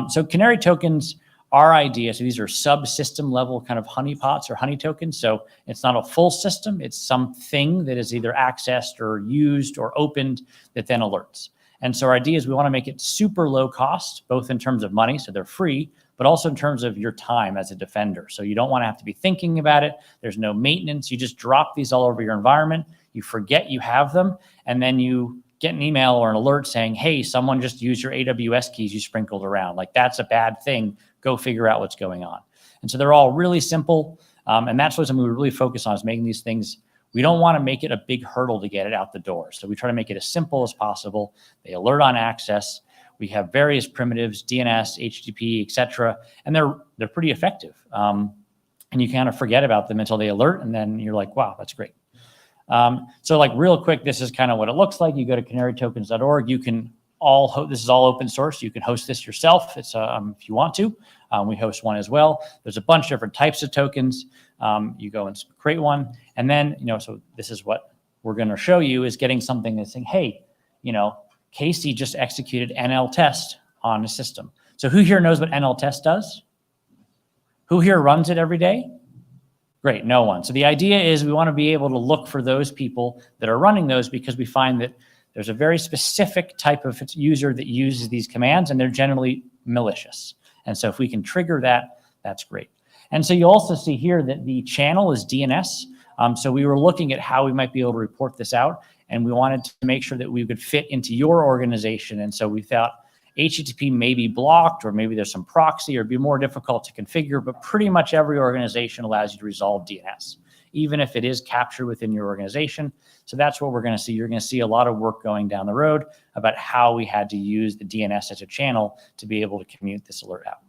So Canary Tokens, our idea, so these are subsystem level kind of honeypots or honey tokens. So it's not a full system, it's something that is either accessed or used or opened that then alerts. And so our idea is we want to make it super low cost, both in terms of money, so they're free, but also in terms of your time as a defender. So you don't want to have to be thinking about it. There's no maintenance. You just drop these all over your environment. You forget you have them, and then you get an email or an alert saying, hey, someone just used your AWS keys you sprinkled around. Like, that's a bad thing. Go figure out what's going on. And so they're all really simple. And that's what something we really focus on, is making these things. We don't want to make it a big hurdle to get it out the door. So we try to make it as simple as possible. They alert on access. We have various primitives, DNS, HTTP, et cetera, and they're pretty effective. And you kind of forget about them until they alert, and then you're like, wow, that's great. So like real quick, this is kind of what it looks like. You go to canarytokens.org. You can this is all open source. You can host this yourself. It's if you want to. We host one as well. There's a bunch of different types of tokens. You go and create one, and then, you know, so this is what we're going to show you, is getting something that's saying, hey, you know, Casey just executed NL test on a system. So who here knows what NL test does? Who here runs it every day? Great, no one. So the idea is we want to be able to look for those people that are running those, because we find that there's a very specific type of user that uses these commands, and they're generally malicious. And so if we can trigger that, that's great. And so you also see here that the channel is DNS. So we were looking at how we might be able to report this out, and we wanted to make sure that we could fit into your organization. And so we thought HTTP may be blocked, or maybe there's some proxy, or be more difficult to configure, but pretty much every organization allows you to resolve DNS, even if it is captured within your organization. So that's what we're going to see. You're going to see a lot of work going down the road about how we had to use the DNS as a channel to be able to commute this alert out.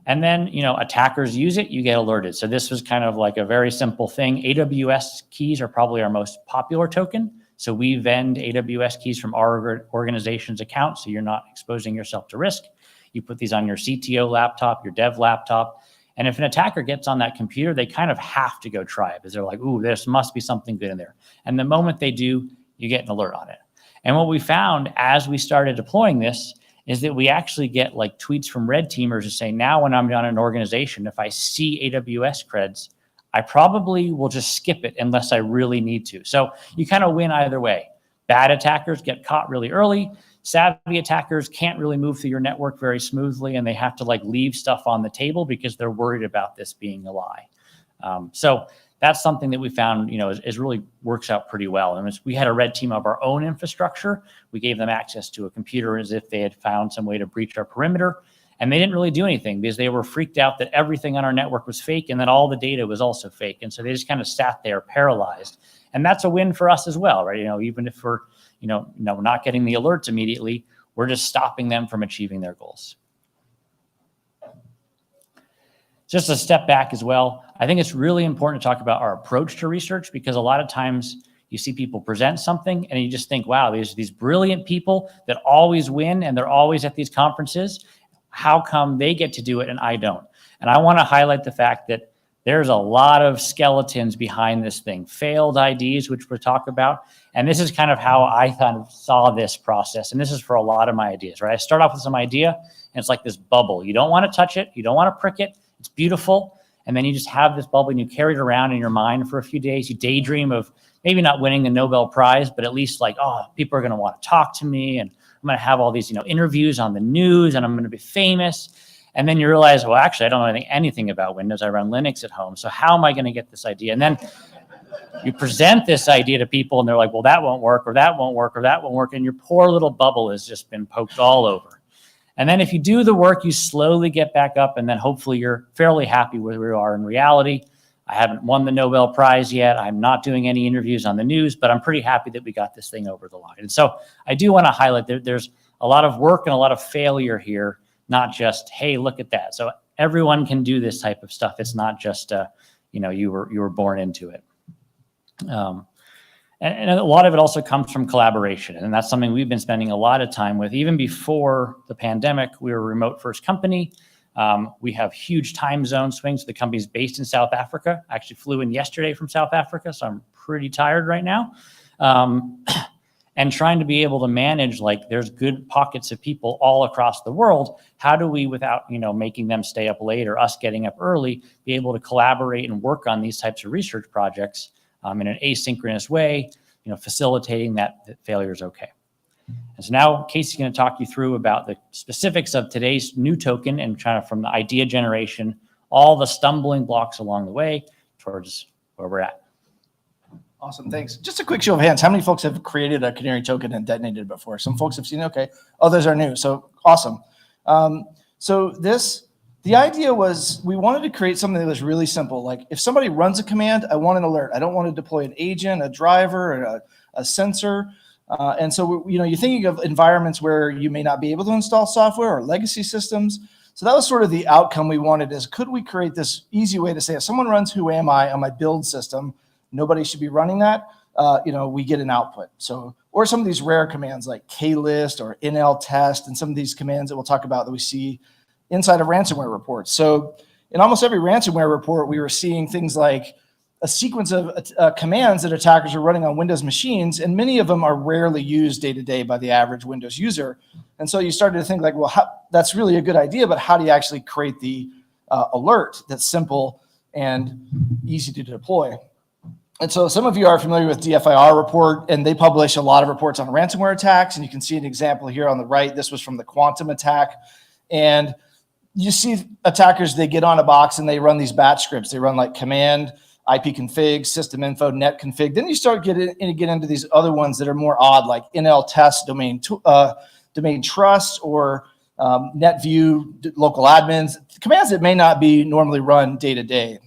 And then, you know, attackers use it, you get alerted. So this was kind of like a very simple thing. AWS keys are probably our most popular token. So we vend AWS keys from our organization's account, so you're not exposing yourself to risk. You put these on your CTO laptop, your dev laptop, And if an attacker gets on that computer, they kind of have to go try it because they're like, ooh, there must be something good in there. And the moment they do, you get an alert on it. And what we found as we started deploying this is that we actually get like tweets from red teamers who say, now when I'm on an organization, if I see AWS creds, I probably will just skip it unless I really need to. So you kind of win either way. Bad attackers get caught really early. Savvy attackers can't really move through your network very smoothly, and they have to like leave stuff on the table because they're worried about this being a lie. So that's something that we found, is really works out pretty well. And we had a red team of our own infrastructure. We gave them access to a computer as if they had found some way to breach our perimeter. And they didn't really do anything because they were freaked out that everything on our network was fake and that all the data was also fake. And so they just kind of sat there paralyzed. And that's a win for us as well, right? Even if we're, not getting the alerts immediately, we're just stopping them from achieving their goals. Just a step back as well. I think it's really important to talk about our approach to research because a lot of times you see people present something and you just think, wow, these brilliant people that always win and they're always at these conferences. How come they get to do it and I don't? And I want to highlight the fact that there's a lot of skeletons behind this thing, failed IDs, which we'll talk about. And this is kind of how I kind of saw this process. And this is for a lot of my ideas, right? I start off with some idea and it's like this bubble. You don't want to touch it. You don't want to prick it. It's beautiful. And then you just have this bubble and you carry it around in your mind for a few days. You daydream of maybe not winning the Nobel Prize, but at least like, oh, people are going to want to talk to me. And I'm going to have all these, interviews on the news and I'm going to be famous. And then you realize, well, actually, I don't know anything about Windows. I run Linux at home. So how am I going to get this idea? And then you present this idea to people and they're like, well, that won't work, or that won't work, or that won't work. And your poor little bubble has just been poked all over. And then if you do the work, you slowly get back up and then hopefully you're fairly happy where you are in reality. I haven't won the Nobel Prize yet. I'm not doing any interviews on the news, but I'm pretty happy that we got this thing over the line. And so I do want to highlight that there's a lot of work and a lot of failure here, not just, hey, look at that. So everyone can do this type of stuff. It's not just, you were born into it. And a lot of it also comes from collaboration. And that's something we've been spending a lot of time with. Even before the pandemic, we were a remote first company. We have huge time zone swings. The company's based in South Africa. I actually flew in yesterday from South Africa, so I'm pretty tired right now. And trying to be able to manage, like, there's good pockets of people all across the world. How do we, without, making them stay up late or us getting up early, be able to collaborate and work on these types of research projects in an asynchronous way, facilitating that failure is okay. And so now Casey's going to talk you through about the specifics of today's new token and kind of from the idea generation, all the stumbling blocks along the way towards where we're at. Awesome, thanks. Just a quick show of hands. How many folks have created a Canary token and detonated it before? Some folks have seen it. Okay. Others are new. So awesome. The idea was we wanted to create something that was really simple. Like if somebody runs a command, I want an alert. I don't want to deploy an agent, a driver, or a sensor. And so, you're thinking of environments where you may not be able to install software or legacy systems. So that was sort of the outcome we wanted is could we create this easy way to say if someone runs who am I on my build system, nobody should be running that, we get an output. So, or some of these rare commands like klist or nltest and some of these commands that we'll talk about that we see inside of ransomware reports. So in almost every ransomware report, we were seeing things like a sequence of commands that attackers are running on Windows machines, and many of them are rarely used day to day by the average Windows user. And so you started to think like, well, that's really a good idea, but how do you actually create the alert that's simple and easy to deploy? And so some of you are familiar with DFIR report, and they publish a lot of reports on ransomware attacks. And you can see an example here on the right. This was from the Quantum attack. And you see attackers, they get on a box and they run these batch scripts. They run like command, ipconfig, system info, net config. Then you start get into these other ones that are more odd, like nltest, domain trust, or netview, local admins, commands that may not be normally run day to day.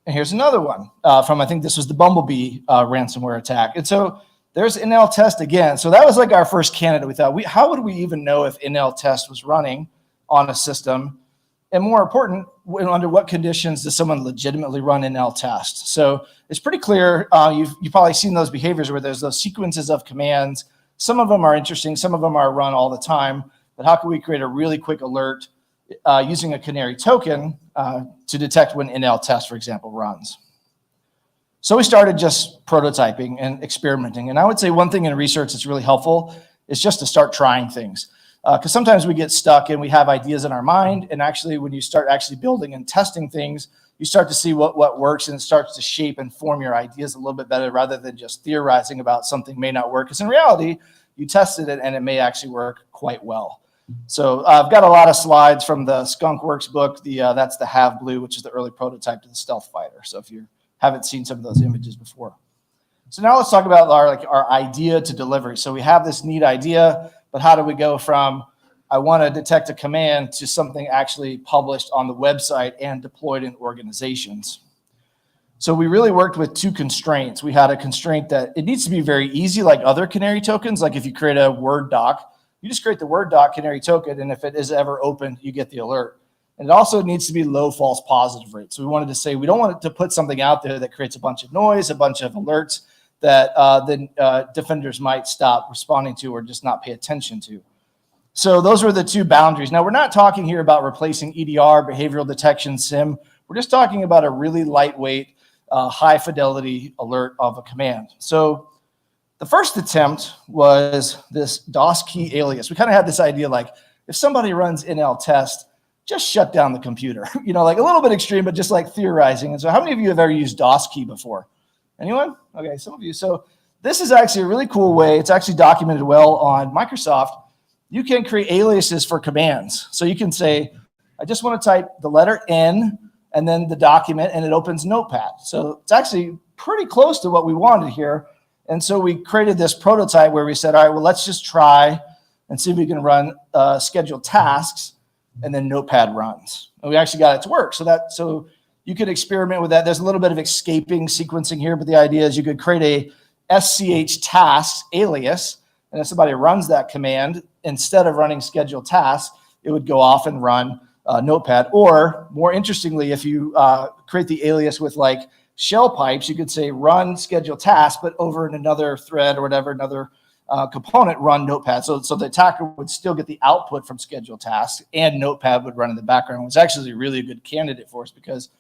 And here's another one from, I think this was the Bumblebee ransomware attack. And so there's nltest again. So that was like our first candidate. We thought, how would we even know if nltest was running on a system? And more important, under what conditions does someone legitimately run nltest? So it's pretty clear. You've probably seen those behaviors where there's those sequences of commands. Some of them are interesting. Some of them are run all the time. But how can we create a really quick alert using a canary token to detect when NL test, for example, runs. So we started just prototyping and experimenting. And I would say one thing in research that's really helpful is just to start trying things. Because sometimes we get stuck and we have ideas in our mind. And actually, when you start actually building and testing things, you start to see what works, and it starts to shape and form your ideas a little bit better rather than just theorizing about something may not work. Because in reality, you tested it and it may actually work quite well. So I've got a lot of slides from the Skunk Works book. That's the Have Blue, which is the early prototype to the Stealth Fighter. So if you haven't seen some of those images before. So now let's talk about our idea to delivery. So we have this neat idea, but how do we go from I want to detect a command to something actually published on the website and deployed in organizations? So we really worked with two constraints. We had a constraint that it needs to be very easy, like other canary tokens. Like if you create a Word doc, you just create the Word doc canary token, and if it is ever opened, you get the alert. And it also needs to be low false positive rate. So we wanted to say we don't want it to put something out there that creates a bunch of noise, a bunch of alerts that then defenders might stop responding to or just not pay attention to. So those were the two boundaries. Now, we're not talking here about replacing EDR, behavioral detection, SIM. We're just talking about a really lightweight, high fidelity alert of a command. So the first attempt was this DOS key alias. We kind of had this idea like if somebody runs NL test, just shut down the computer. Like a little bit extreme, but just like theorizing. And so how many of you have ever used DOS key before? Anyone? Okay, some of you. So this is actually a really cool way. It's actually documented well on Microsoft. You can create aliases for commands. So you can say, I just want to type the letter N and then the document, and it opens Notepad. So it's actually pretty close to what we wanted here. And so we created this prototype where we said, all right, well, let's just try and see if we can run scheduled tasks, and then Notepad runs. And we actually got it to work. So you could experiment with that. There's a little bit of escaping sequencing here, but the idea is you could create a SCH tasks alias, and if somebody runs that command, instead of running scheduled tasks, it would go off and run Notepad. Or more interestingly, if you create the alias with like shell pipes, you could say run scheduled tasks, but over in another thread or whatever, another component, run Notepad. So the attacker would still get the output from scheduled tasks, and Notepad would run in the background. It was actually really a good candidate for us because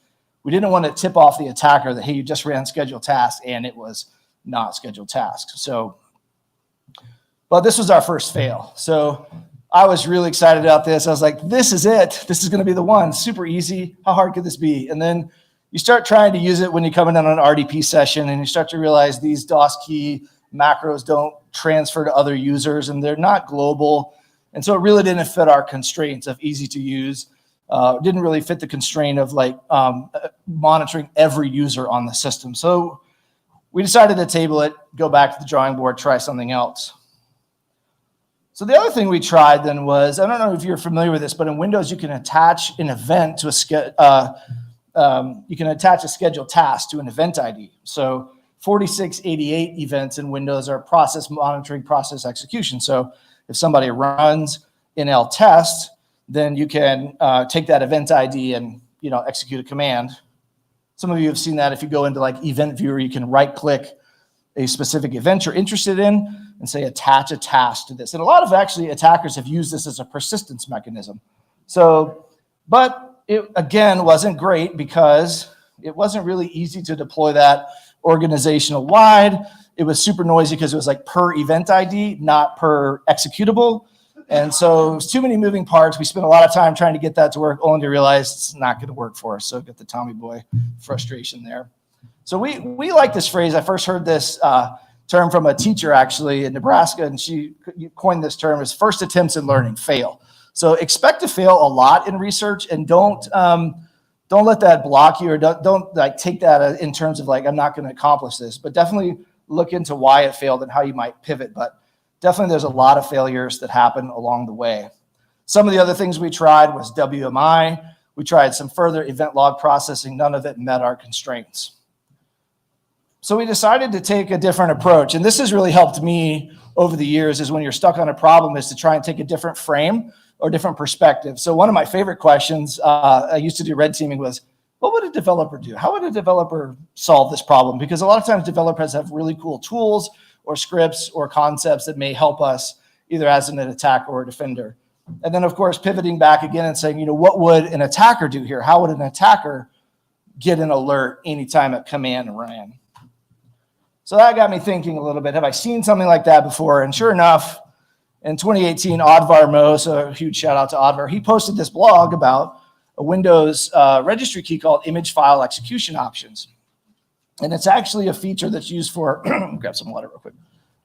we didn't want to tip off the attacker that, hey, you just ran scheduled tasks and it was not scheduled tasks. But this was our first fail. So I was really excited about this. I was like, this is it. This is going to be the one. Super easy. How hard could this be? And then you start trying to use it when you come in on an RDP session, and you start to realize these DOS key macros don't transfer to other users, and they're not global. And so it really didn't fit our constraints of easy to use. It didn't really fit the constraint of like monitoring every user on the system. So we decided to table it, go back to the drawing board, try something else. So the other thing we tried then was, I don't know if you're familiar with this, but in Windows, you can attach an event to you can attach a scheduled task to an event ID. So 4688 events in Windows are process monitoring, process execution. So if somebody runs NL test, then you can take that event ID and execute a command. Some of you have seen that. If you go into like Event Viewer, you can right-click a specific event you're interested in and say attach a task to this. And a lot of actually attackers have used this as a persistence mechanism. So, but it again wasn't great because it wasn't really easy to deploy that organizational wide. It was super noisy because it was like per event ID, not per executable. And so it was too many moving parts. We spent a lot of time trying to get that to work, only to realize it's not going to work for us. So get the Tommy boy frustration there. So we like this phrase. I first heard this term from a teacher actually in Nebraska, and she coined this term as first attempts in learning, fail. So expect to fail a lot in research, and don't let that block you, or don't like take that in terms of like, I'm not going to accomplish this, but definitely look into why it failed and how you might pivot. But definitely there's a lot of failures that happen along the way. Some of the other things we tried was WMI. We tried some further event log processing. None of it met our constraints. So we decided to take a different approach. And this has really helped me over the years, is when you're stuck on a problem, is to try and take a different frame or different perspective. So one of my favorite questions I used to do red teaming was, what would a developer do? How would a developer solve this problem? Because a lot of times developers have really cool tools or scripts or concepts that may help us either as an attacker or a defender. And then, of course, pivoting back again and saying, what would an attacker do here? How would an attacker get an alert anytime a command ran? So that got me thinking a little bit. Have I seen something like that before? And sure enough, in 2018, Odvar Mo, so a huge shout out to Odvar, he posted this blog about a Windows registry key called image file execution options. And it's actually a feature that's used for, grab some water real quick.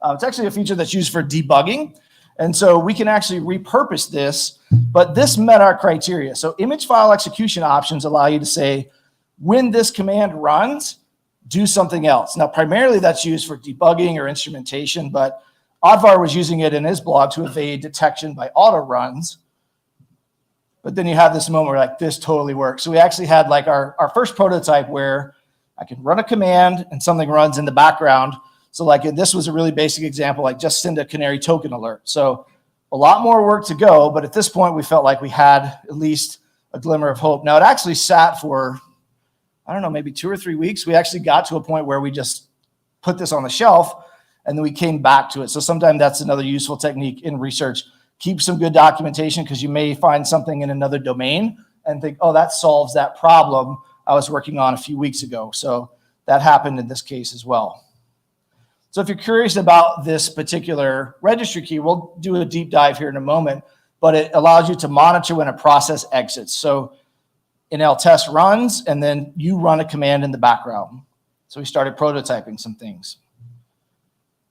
It's actually a feature that's used for debugging. And so we can actually repurpose this, but this met our criteria. So image file execution options allow you to say, when this command runs, do something else. Now, primarily that's used for debugging or instrumentation, but Odvar was using it in his blog to evade detection by auto runs. But then you have this moment where like, this totally works. So we actually had like our first prototype where I can run a command and something runs in the background. So like this was a really basic example, like just send a canary token alert. So a lot more work to go, but at this point we felt like we had at least a glimmer of hope. Now it actually sat for, I don't know, maybe 2 or 3 weeks. We actually got to a point where we just put this on the shelf and then we came back to it. So sometimes that's another useful technique in research. Keep some good documentation because you may find something in another domain and think, oh, that solves that problem I was working on a few weeks ago. So that happened in this case as well. So if you're curious about this particular registry key, we'll do a deep dive here in a moment, but it allows you to monitor when a process exits. So inl test runs, and then you run a command in the background. So we started prototyping some things.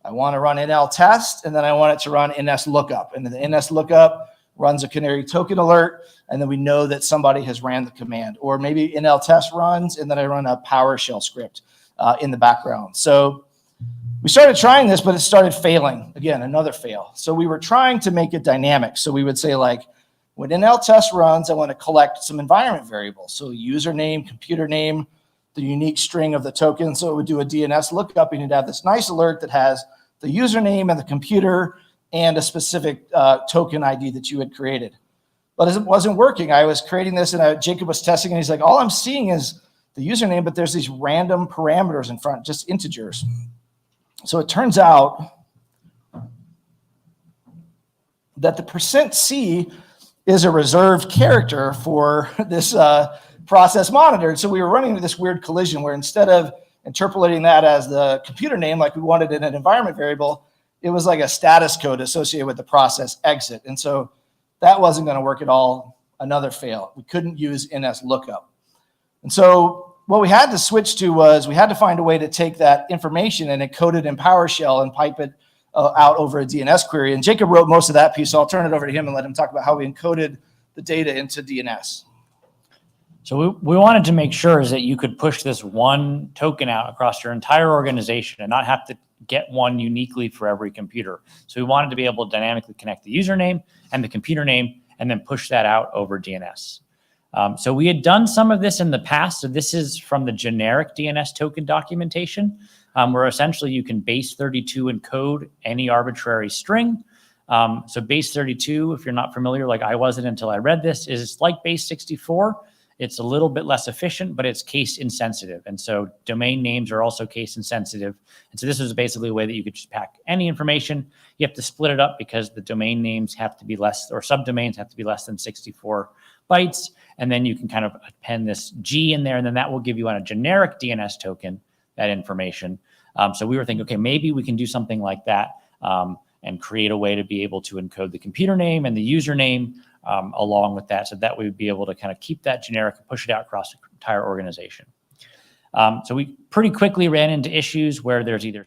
I want to run inl test, and then I want it to run ns lookup. And then the ns lookup runs a canary token alert, and then we know that somebody has ran the command. Or maybe inl test runs, and then I run a PowerShell script in the background. So we started trying this, but it started failing. Again, another fail. So we were trying to make it dynamic. So we would say like, when inl test runs, I want to collect some environment variables. So username, computer name, the unique string of the token. So it would do a DNS lookup, and you'd have this nice alert that has the username and the computer and a specific token ID that you had created. But as it wasn't working, I was creating this, and Jacob was testing, and he's like, all I'm seeing is the username, but there's these random parameters in front, just integers. So it turns out that the %C is a reserved character for this process monitored. So we were running into this weird collision where instead of interpolating that as the computer name like we wanted in an environment variable, it was like a status code associated with the process exit. And so that wasn't going to work at all. Another fail. We couldn't use ns lookup. And so what we had to switch to was we had to find a way to take that information and encode it in PowerShell and pipe it out over a DNS query. And Jacob wrote most of that piece, so I'll turn it over to him and let him talk about how we encoded the data into DNS. So we wanted to make sure is that you could push this one token out across your entire organization and not have to get one uniquely for every computer. So we wanted to be able to dynamically connect the username and the computer name and then push that out over DNS. So we had done some of this in the past. So this is from the generic DNS token documentation, where essentially you can base 32 encode any arbitrary string. So base 32, if you're not familiar, like I wasn't until I read this, is like base 64. It's a little bit less efficient, but it's case insensitive. And so domain names are also case insensitive. And so this is basically a way that you could just pack any information. You have to split it up because the domain names have to be less, or subdomains have to be less than 64 bytes. And then you can kind of append this G in there, and then that will give you on a generic DNS token that information. So we were thinking, okay, maybe we can do something like that and create a way to be able to encode the computer name and the username along with that, so that we would be able to kind of keep that generic and push it out across the entire organization. So we pretty quickly ran into issues where there's either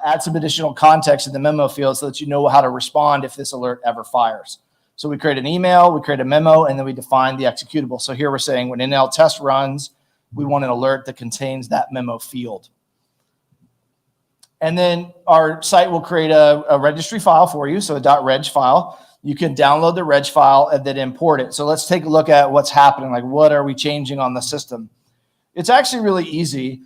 add some additional context in the memo field so that you know how to respond if this alert ever fires. So we create an email, we create a memo, and then we define the executable. So here we're saying when NL test runs, we want an alert that contains that memo field. And then our site will create a registry file for you, so a .reg file. You can download the reg file and then import it. So let's take a look at what's happening, like what are we changing on the system. It's actually really easy.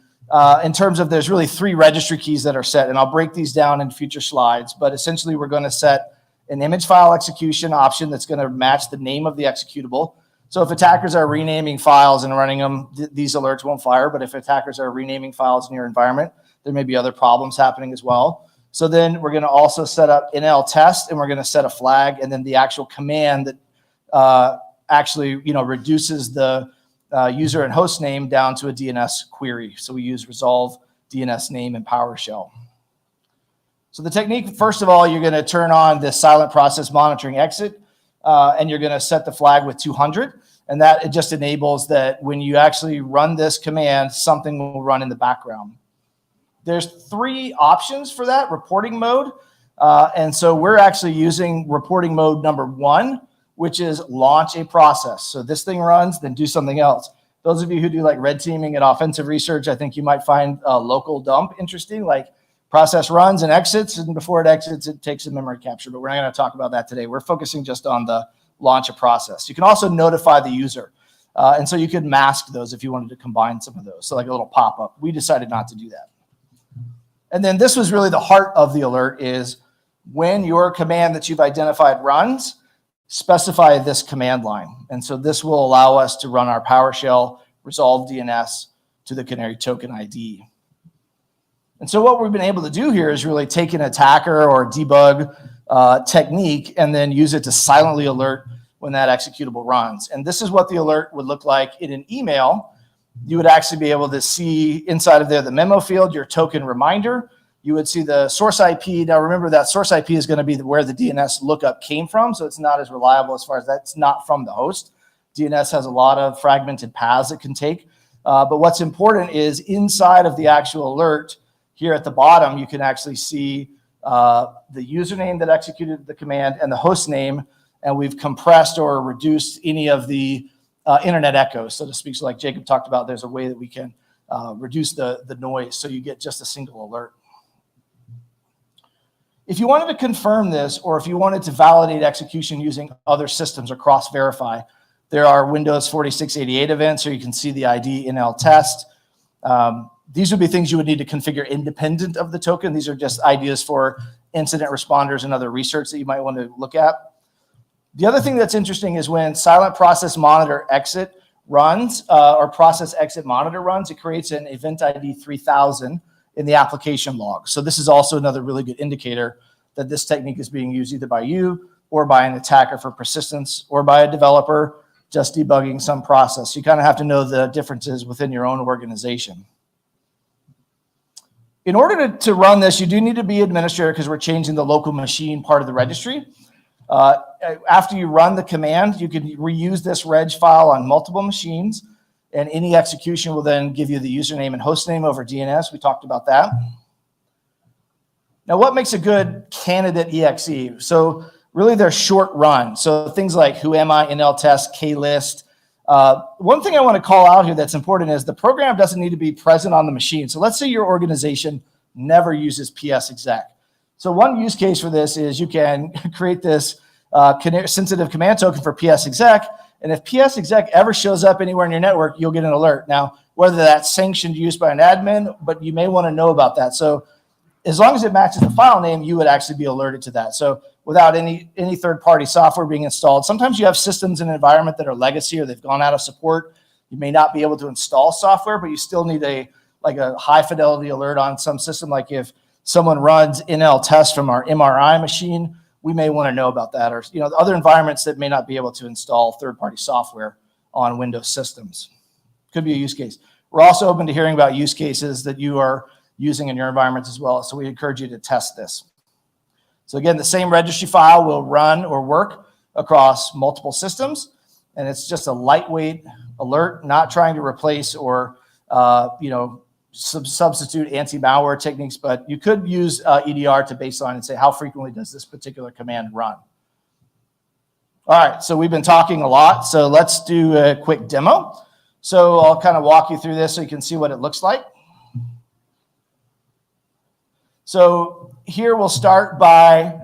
In terms of there's really 3 registry keys that are set, and I'll break these down in future slides, but essentially we're going to set an image file execution option that's going to match the name of the executable. So if attackers are renaming files and running them, these alerts won't fire, but if attackers are renaming files in your environment, there may be other problems happening as well. So then we're going to also set up NL test, and we're going to set a flag, and then the actual command that actually reduces the user and host name down to a DNS query. So we use resolve DNS name in PowerShell. So the technique, first of all, you're going to turn on the silent process monitoring exit, and you're going to set the flag with 200. And that it just enables that when you actually run this command, something will run in the background. There's 3 options for that reporting mode. And so we're actually using reporting mode number 1, which is launch a process. So this thing runs, then do something else. Those of you who do like red teaming and offensive research, I think you might find a local dump interesting, like process runs and exits, and before it exits, it takes a memory capture, but we're not going to talk about that today. We're focusing just on the launch a process. You can also notify the user. And so you could mask those if you wanted to combine some of those. So like a little pop-up. We decided not to do that. And then this was really the heart of the alert is when your command that you've identified runs, specify this command line. And so this will allow us to run our PowerShell resolve DNS to the canary token ID. And so what we've been able to do here is really take an attacker or debug technique and then use it to silently alert when that executable runs. And this is what the alert would look like in an email. You would actually be able to see inside of there the memo field, your token reminder. You would see the source IP. Now remember that source IP is going to be where the DNS lookup came from, so it's not as reliable as far as that's not from the host. DNS has a lot of fragmented paths it can take. But what's important is inside of the actual alert, here at the bottom, you can actually see the username that executed the command and the host name, and we've compressed or reduced any of the internet echoes, so to speak. So like Jacob talked about, there's a way that we can reduce the noise so you get just a single alert. If you wanted to confirm this, or if you wanted to validate execution using other systems or cross-verify, there are Windows 4688 events, or you can see the ID NL test. These would be things you would need to configure independent of the token. These are just ideas for incident responders and other research that you might want to look at. The other thing that's interesting is when silent process monitor exit runs or process exit monitor runs, it creates an event ID 3000 in the application log. So this is also another really good indicator that this technique is being used either by you or by an attacker for persistence or by a developer just debugging some process. You kind of have to know the differences within your own organization. In order to run this, you do need to be administrator because we're changing the local machine part of the registry. After you run the command, you can reuse this reg file on multiple machines, and any execution will then give you the username and host name over DNS. We talked about that. Now, what makes a good candidate EXE? So really they're short run. So things like who am I, NL test, K-list. One thing I want to call out here that's important is the program doesn't need to be present on the machine. So let's say your organization never uses PS exec. So one use case for this is you can create this sensitive command token for PS exec. And if PS exec ever shows up anywhere in your network, you'll get an alert. Now, whether that's sanctioned use by an admin, but you may want to know about that. So as long as it matches the file name, you would actually be alerted to that. So without any third-party software being installed, sometimes you have systems in an environment that are legacy or they've gone out of support. You may not be able to install software, but you still need a high-fidelity alert on some system. Like if someone runs NL test from our MRI machine, we may want to know about that, or other environments that may not be able to install third-party software on Windows systems. Could be a use case. We're also open to hearing about use cases that you are using in your environments as well, so we encourage you to test this. So again, the same registry file will run or work across multiple systems, and it's just a lightweight alert, not trying to replace or substitute anti-malware techniques, but you could use EDR to baseline and say, how frequently does this particular command run? All right, so we've been talking a lot, so let's do a quick demo. So I'll kind of walk you through this so you can see what it looks like. So here we'll start by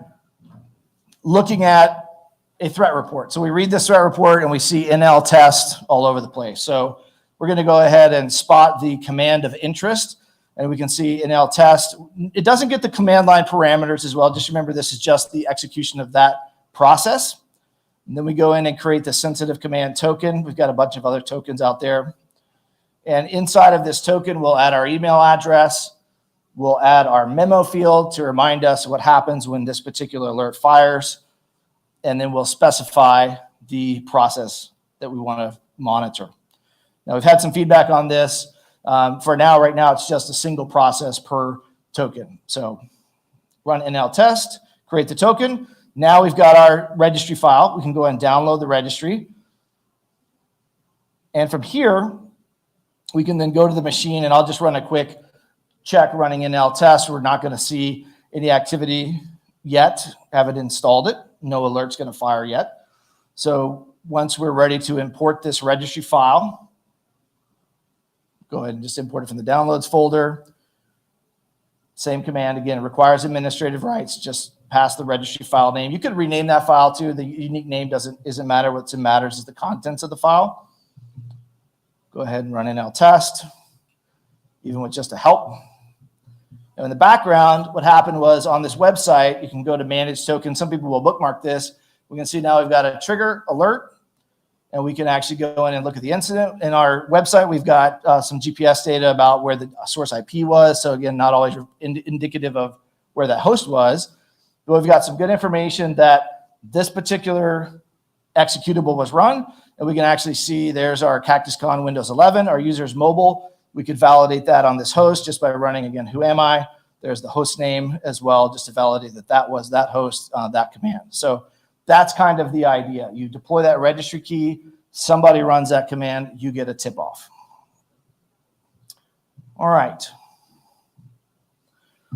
looking at a threat report. So we read this threat report and we see NL test all over the place. So we're going to go ahead and spot the command of interest, and we can see NL test. It doesn't get the command line parameters as well. Just remember, this is just the execution of that process. And then we go in and create the sensitive command token. We've got a bunch of other tokens out there. And inside of this token, we'll add our email address. We'll add our memo field to remind us what happens when this particular alert fires. And then we'll specify the process that we want to monitor. Now, we've had some feedback on this. For now, right now, it's just a single process per token. So run NL test, create the token. Now we've got our registry file. We can go and download the registry. And from here, we can then go to the machine, and I'll just run a quick check running NL test. We're not going to see any activity yet. Haven't installed it. No alert's going to fire yet. So once we're ready to import this registry file, go ahead and just import it from the downloads folder. Same command again, requires administrative rights. Just pass the registry file name. You could rename that file too. The unique name isn't matter. What matters is the contents of the file. Go ahead and run NL test, even with just a help. Now in the background, what happened was on this website, you can go to manage token. Some people will bookmark this. We can see now we've got a trigger alert, and we can actually go in and look at the incident. In our website, we've got some GPS data about where the source IP was. So again, not always indicative of where that host was. But we've got some good information that this particular executable was run, and we can actually see there's our CactusCon Windows 11, our user's mobile. We could validate that on this host just by running, again, who am I? There's the host name as well, just to validate that that was that host, that command. So that's kind of the idea. You deploy that registry key, somebody runs that command, you get a tip off. All right.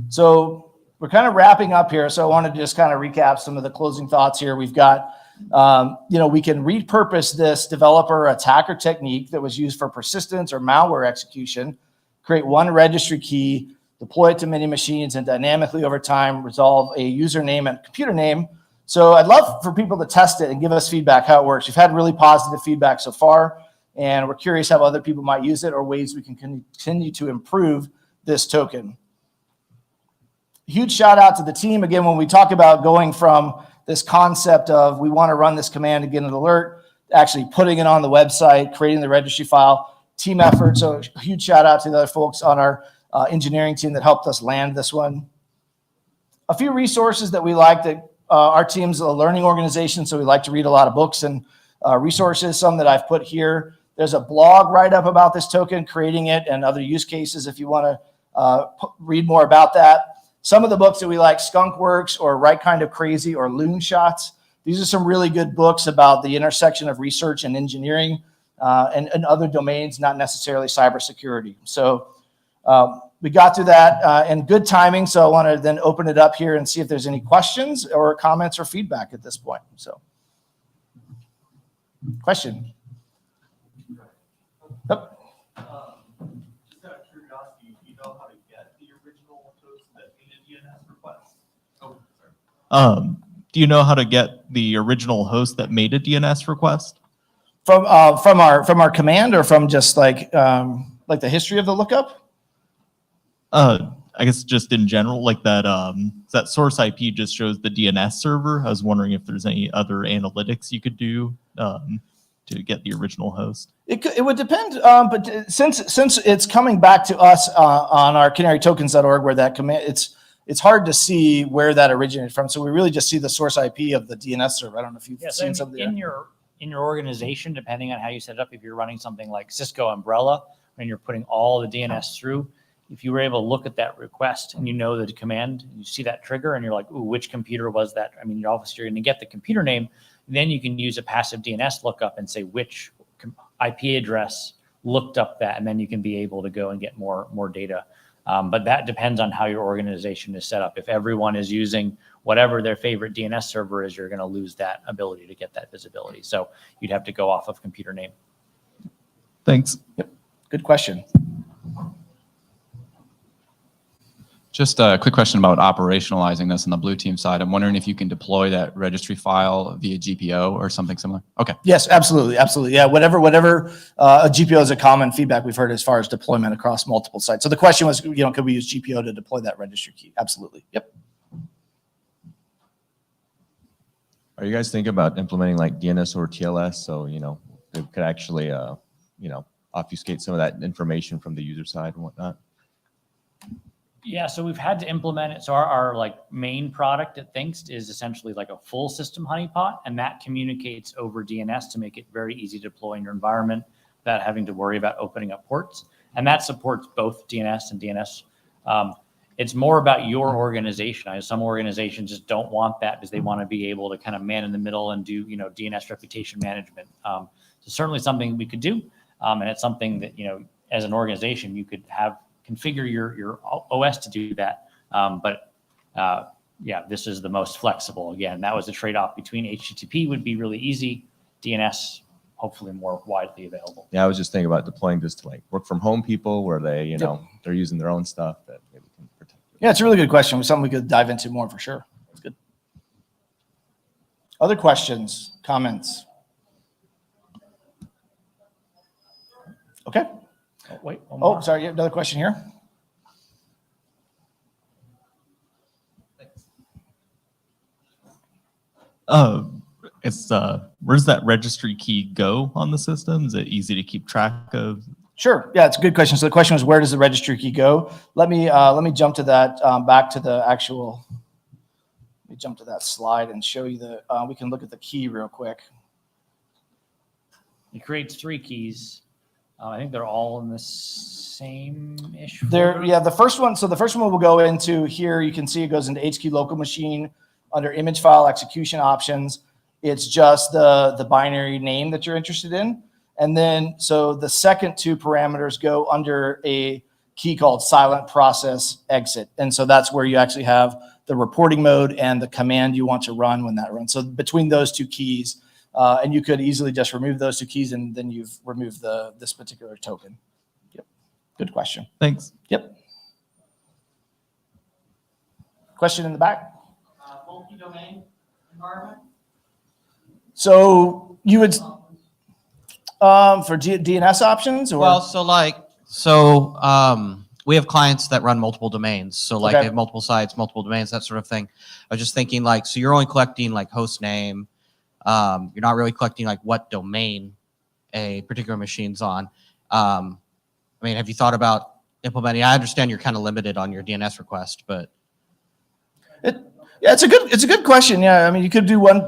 So we're kind of wrapping up here. So I wanted to just kind of recap some of the closing thoughts here. We've got, we can repurpose this developer attacker technique that was used for persistence or malware execution, create one registry key, deploy it to many machines, and dynamically over time resolve a username and computer name. So I'd love for people to test it and give us feedback how it works. We've had really positive feedback so far, and we're curious how other people might use it or ways we can continue to improve this token. Huge shout out to the team. Again, when we talk about going from this concept of we want to run this command to get an alert, actually putting it on the website, creating the registry file, team effort. So huge shout out to the other folks on our engineering team that helped us land this one. A few resources that we like that our team's a learning organization, so we like to read a lot of books and resources, some that I've put here. There's a blog write-up about this token, creating it, and other use cases if you want to read more about that. Some of the books that we like, Skunk Works or Right Kind of Crazy or Loon Shots. These are some really good books about the intersection of research and engineering and other domains, not necessarily cybersecurity. So we got through that in good timing. So I want to then open it up here and see if there's any questions or comments or feedback at this point. So question. Yep. Just out of curiosity, do you know how to get the original host that made a DNS request? Oh, sorry. Do you know how to get the original host that made a DNS request? From our command, or from just like the history of the lookup? I guess just in general, like that source IP just shows the DNS server. I was wondering if there's any other analytics you could do to get the original host. It would depend, but since it's coming back to us on our canarytokens.org, where that command, it's hard to see where that originated from. So we really just see the source IP of the DNS server. I don't know if you've seen something in your organization, depending on how you set it up. If you're running something like Cisco Umbrella and you're putting all the DNS through, if you were able to look at that request and you know the command, you see that trigger and you're like, ooh, which computer was that? I mean, obviously you're going to get the computer name. Then you can use a passive DNS lookup and say which IP address looked up that, and then you can be able to go and get more data. But that depends on how your organization is set up. If everyone is using whatever their favorite DNS server is, you're going to lose that ability to get that visibility. So you'd have to go off of computer name. Thanks. Good question. Just a quick question about operationalizing this on the blue team side. I'm wondering if you can deploy that registry file via GPO or something similar. Okay. Yes, absolutely. Absolutely. Yeah. Whatever, a GPO is a common feedback we've heard as far as deployment across multiple sites. So the question was, could we use GPO to deploy that registry key? Absolutely. Yep. Are you guys thinking about implementing like DNS or TLS? So, it could actually, obfuscate some of that information from the user side and whatnot. Yeah, so we've had to implement it. So our like main product at Thinkst is essentially like a full system honeypot, and that communicates over DNS to make it very easy to deploy in your environment without having to worry about opening up ports. And that supports both DNS and DNS. It's more about your organization. Some organizations just don't want that because they want to be able to kind of man in the middle and do, DNS reputation management. So certainly something we could do. And it's something that, as an organization, you could configure your OS to do that. Yeah, this is the most flexible. Again, that was a trade-off between HTTP would be really easy, DNS hopefully more widely available. Yeah, I was just thinking about deploying this to like work from home people where they, they're using their own stuff that maybe can protect. Yeah, it's a really good question. It's something we could dive into more for sure. That's good. Other questions, comments? Okay. Oh, wait, one more. Oh, sorry. Another question here. Where's that registry key go on the system? Is it easy to keep track of? Sure. Yeah, it's a good question. So the question was, where does the registry key go? Let me jump to that, back to the actual, let me jump to that slide and show you we can look at the key real quick. It creates 3 keys. I think they're all in the same-ish. Yeah, the first one will go into here. You can see it goes into HQ local machine under image file execution options. It's just the binary name that you're interested in. And then, so the second 2 parameters go under a key called silent process exit. And so that's where you actually have the reporting mode and the command you want to run when that runs. So between those 2 keys, and you could easily just remove those 2 keys and then you've removed this particular token. Yep. Good question. Thanks. Yep. Question in the back? Multi-domain environment? So you would, for DNS options or? Well, we have clients that run multiple domains. So like Okay. they have multiple sites, multiple domains, that sort of thing. I was just thinking so you're only collecting like host name. You're not really collecting like what domain a particular machine's on. Have you thought about implementing? I understand you're kind of limited on your DNS request, but Yeah, it's a good question. Yeah, you could do one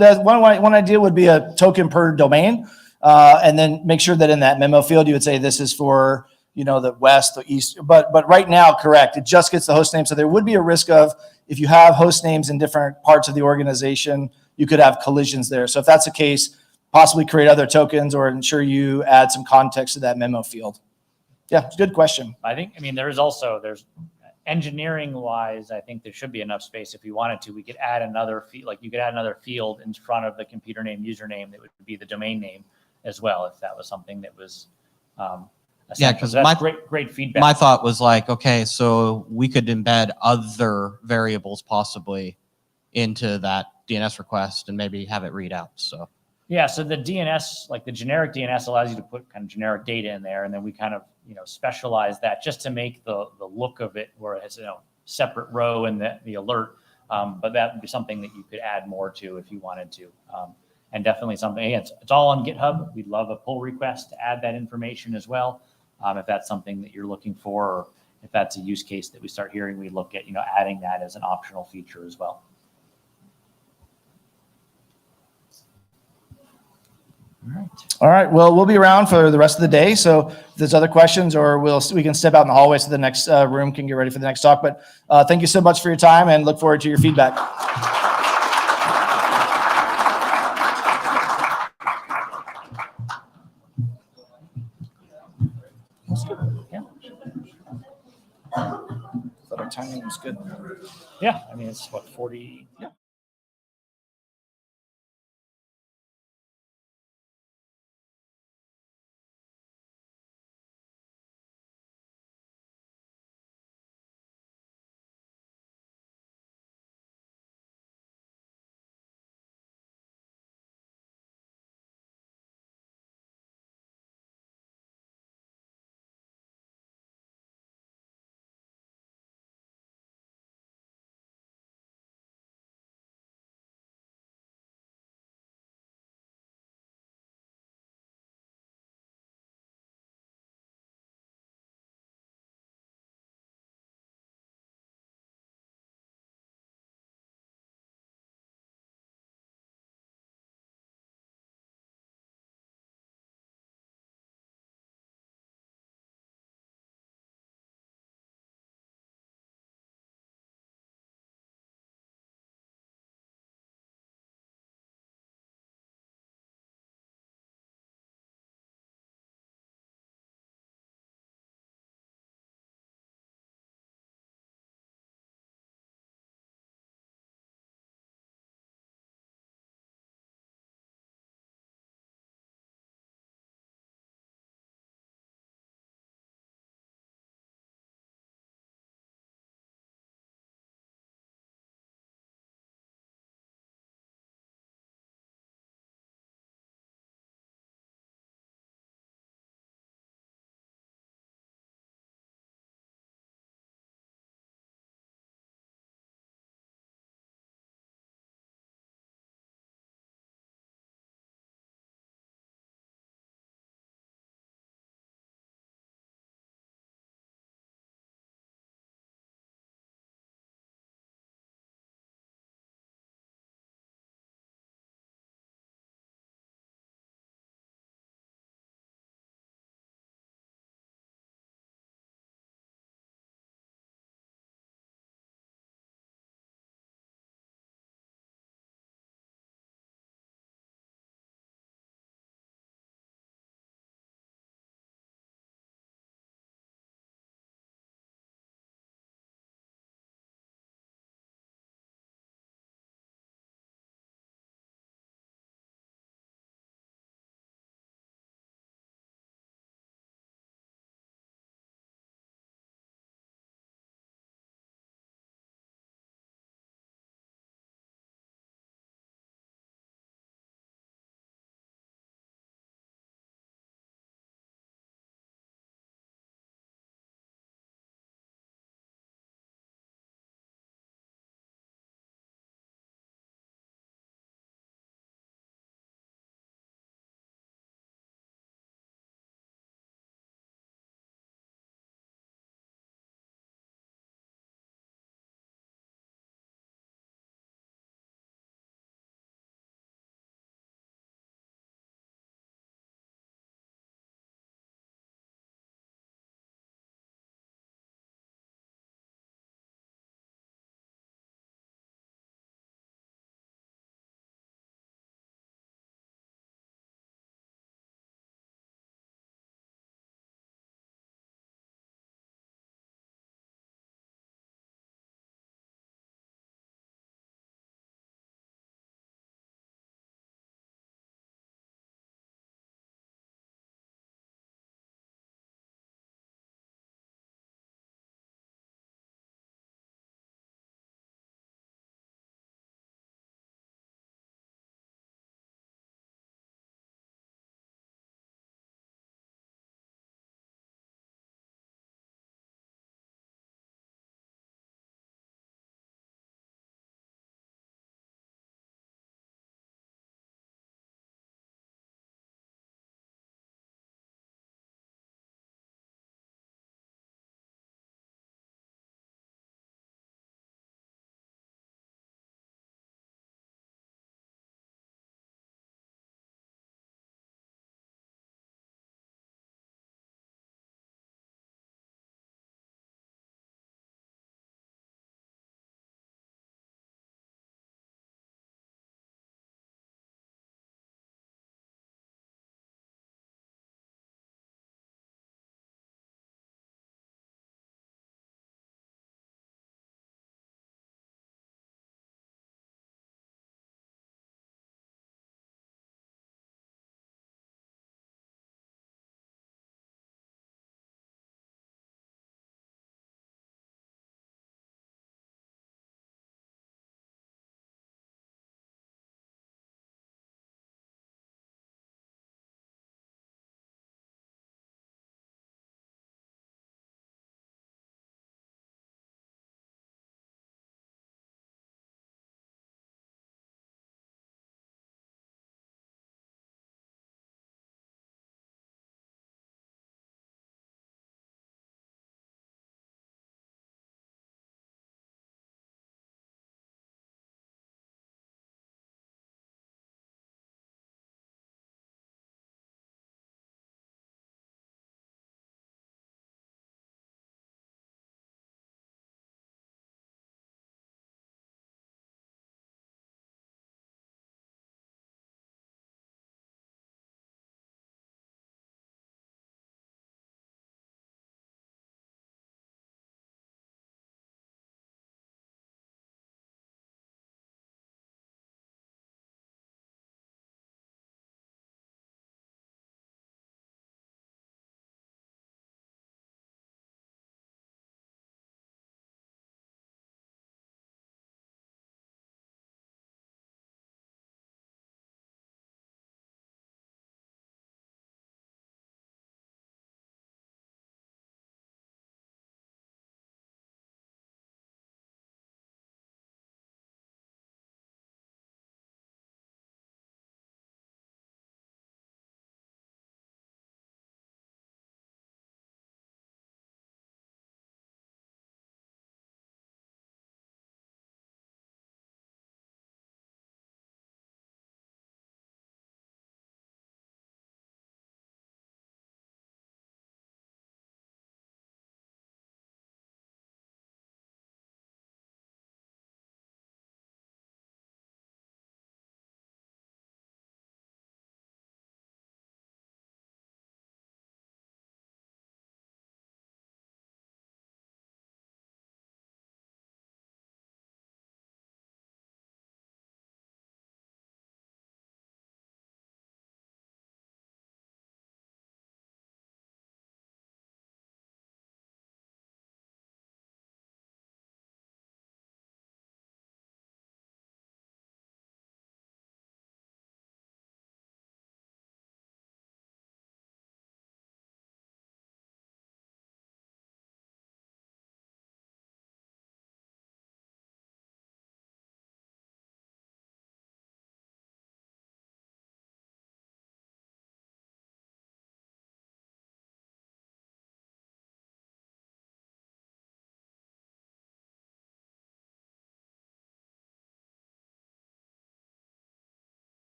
idea would be a token per domain, and then make sure that in that memo field you would say this is for the west, the east. But right now, correct, it just gets the host name. So there would be a risk of if you have host names in different parts of the organization, you could have collisions there. So if that's the case, possibly create other tokens or ensure you add some context to that memo field. Yeah, it's a good question. I think, there's engineering wise, I think there should be enough space if you wanted to. We could add another field, like you could add another field in front of the computer name username that would be the domain name as well, if that was something that was yeah, because that's great feedback. My thought was okay, so we could embed other variables possibly into that DNS request and maybe have it read out. So yeah, so the DNS, like the generic DNS, allows you to put kind of generic data in there, and then we kind of specialize that just to make the look of it where it has separate row in the alert. But that would be something that you could add more to if you wanted to. And definitely something. Again, it's all on GitHub. We'd love a pull request to add that information as well. If that's something that you're looking for, or if that's a use case that we start hearing, we look at adding that as an optional feature as well. All right. Well, we'll be around for the rest of the day. So if there's other questions, or we can step out in the hallway so the next room can get ready for the next talk. But thank you so much for your time and look forward to your feedback. timing was good. Yeah, I mean, it's what, 40, Yeah.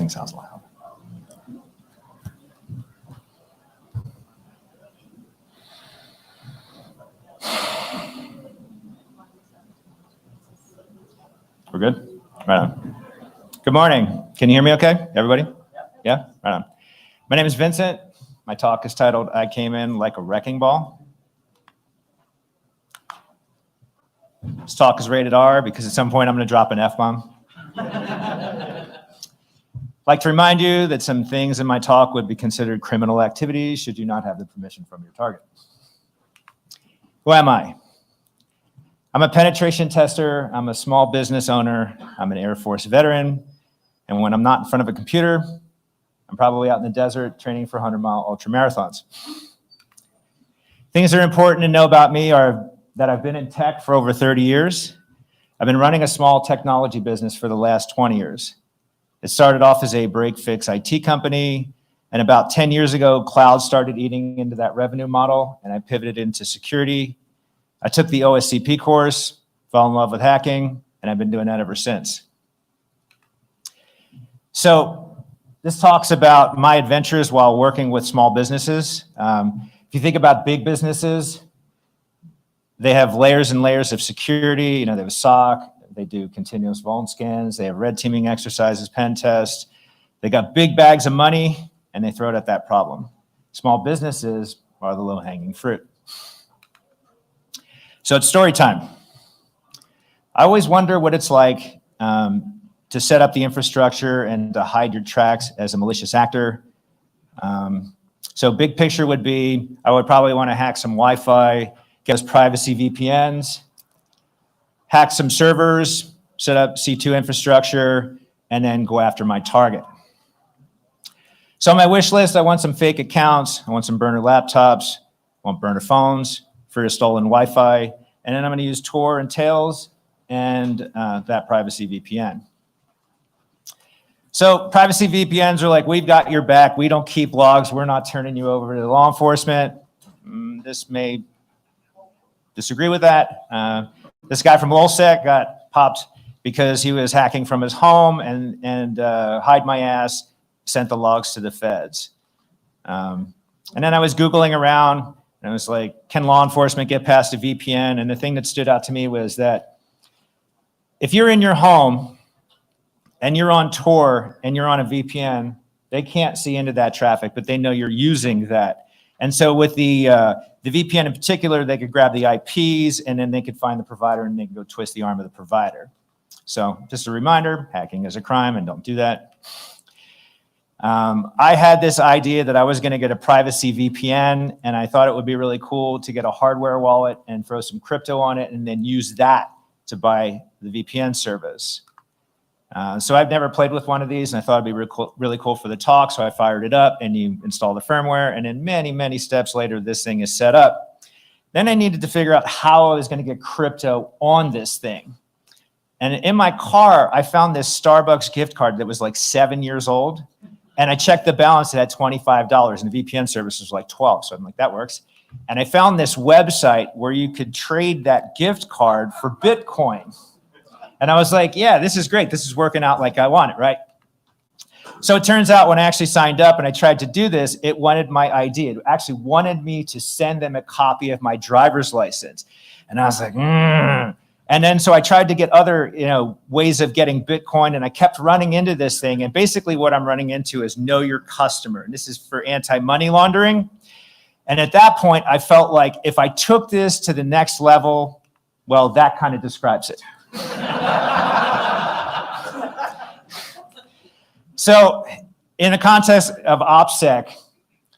thing sounds loud. We're good? Right on. Good morning. Can you hear me okay, everybody? Yeah? Right on. My name is Vincent. My talk is titled, I Came In Like a Wrecking Ball. This talk is rated R because at some point I'm going to drop an F-bomb. I'd like to remind you that some things in my talk would be considered criminal activities should you not have the permission from your target. Who am I? I'm a penetration tester, I'm a small business owner, I'm an Air Force veteran, and when I'm not in front of a computer, I'm probably out in the desert training for 100-mile ultramarathons. Things that are important to know about me are that I've been in tech for over 30 years. I've been running a small technology business for the last 20 years. It started off as a break-fix IT company, and about 10 years ago, cloud started eating into that revenue model, and I pivoted into security. I took the OSCP course, fell in love with hacking, and I've been doing that ever since. So this talks about my adventures while working with small businesses. If you think about big businesses, they have layers and layers of security. You know, they have a SOC, they do continuous vuln scans, they have red teaming exercises, pen tests. They got big bags of money, and they throw it at that problem. Small businesses are the low-hanging fruit. So it's story time. I always wonder what it's like to set up the infrastructure and to hide your tracks as a malicious actor. So big picture would be, I would probably want to hack some Wi-Fi, get us privacy VPNs, hack some servers, set up C2 infrastructure, and then go after my target. So on my wish list, I want some fake accounts, I want some burner laptops, I want burner phones for stolen Wi-Fi, and then I'm going to use Tor and Tails and that privacy VPN. So privacy VPNs are like, we've got your back, we don't keep logs, we're not turning you over to law enforcement. This may disagree with that. This guy from InfoSec got popped because he was hacking from his home and hide my ass, sent the logs to the feds. And then I was Googling around, and I was like, can law enforcement get past a VPN? And the thing that stood out to me was that if you're in your home and you're on Tor and you're on a VPN, they can't see into that traffic, but they know you're using that. And so with the VPN in particular, they could grab the IPs and then they could find the provider and they could go twist the arm of the provider. So just a reminder, hacking is a crime and don't do that. I had this idea that I was going to get a privacy VPN, and I thought it would be really cool to get a hardware wallet and throw some crypto on it and then use that to buy the VPN service. So I've never played with one of these, and I thought it'd be really cool for the talk, so I fired it up, and you install the firmware, and then many, many steps later, this thing is set up. Then I needed to figure out how I was going to get crypto on this thing. And in my car, I found this Starbucks gift card that was like 7 years old. And I checked the balance, it had $25, and the VPN service was like 12. So I'm like, that works. And I found this website where you could trade that gift card for Bitcoin. And I was like, yeah, this is great. This is working out like I want it, right? So it turns out when I actually signed up and I tried to do this, it wanted my ID. It actually wanted me to send them a copy of my driver's license. And I was like, And then so I tried to get other, ways of getting Bitcoin, and I kept running into this thing. And basically what I'm running into is know your customer. And this is for anti-money laundering. And at that point, I felt like if I took this to the next level, well, that kind of describes it. So in the context of OPSEC,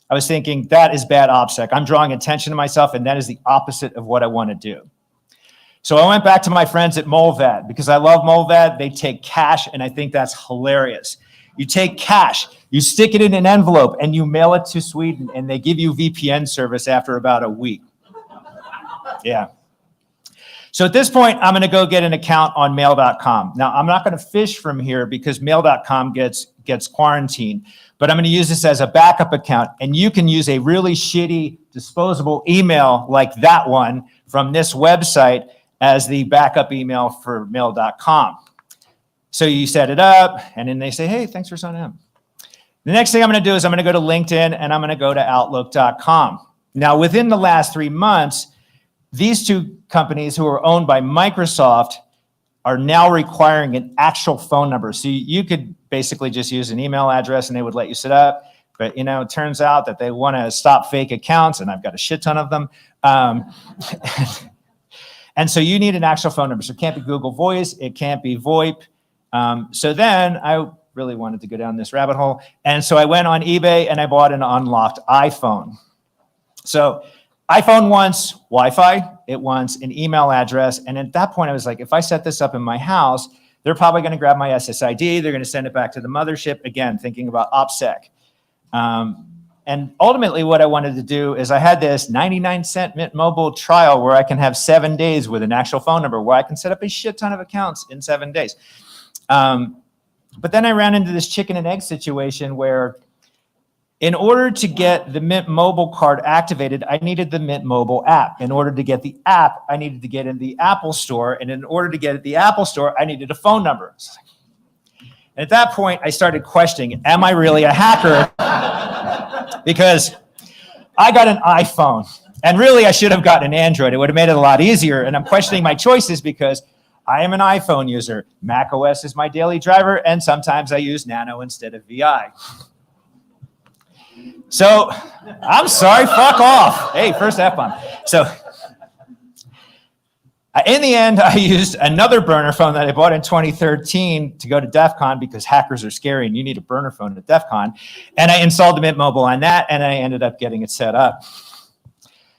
I was thinking that is bad OPSEC. I'm drawing attention to myself, and that is the opposite of what I want to do. So I went back to my friends at Molvad because I love Molvad. They take cash, and I think that's hilarious. You take cash, you stick it in an envelope, and you mail it to Sweden, and they give you VPN service after about a week. Yeah. So at this point, I'm going to go get an account on mail.com. Now, I'm not going to fish from here because mail.com gets quarantined, but I'm going to use this as a backup account, and you can use a really shitty disposable email like that one from this website as the backup email for mail.com. So you set it up, and then they say, hey, thanks for signing up. The next thing I'm going to do is I'm going to go to LinkedIn, and I'm going to go to Outlook.com. Now, within the last 3 months, these two companies who are owned by Microsoft are now requiring an actual phone number. So you could basically just use an email address and they would let you set up. But, you know, it turns out that they want to stop fake accounts, and I've got a shit ton of them. And so you need an actual phone number. So it can't be Google Voice. It can't be VoIP. So then I really wanted to go down this rabbit hole. And so I went on eBay and I bought an unlocked iPhone. So iPhone wants Wi-Fi, it wants an email address. And at that point, I was like, if I set this up in my house, they're probably going to grab my SSID. They're going to send it back to the mothership. Again, thinking about OPSEC. And ultimately, what I wanted to do is I had this 99-cent Mint Mobile trial where I can have 7 days with an actual phone number where I can set up a shit ton of accounts in 7 days. But then I ran into this chicken and egg situation where in order to get the Mint Mobile card activated, I needed the Mint Mobile app. In order to get the app, I needed to get in the Apple Store. And in order to get at the Apple Store, I needed a phone number. And at that point, I started questioning, am I really a hacker? Because I got an iPhone. And really, I should have gotten an Android. It would have made it a lot easier. And I'm questioning my choices because I am an iPhone user. Mac OS is my daily driver. And sometimes I use Nano instead of VI. So, I'm sorry, fuck off. Hey, first F-bomb. So, in the end, I used another burner phone that I bought in 2013 to go to DEF CON because hackers are scary and you need a burner phone at DEF CON. And I installed the Mint Mobile on that and I ended up getting it set up.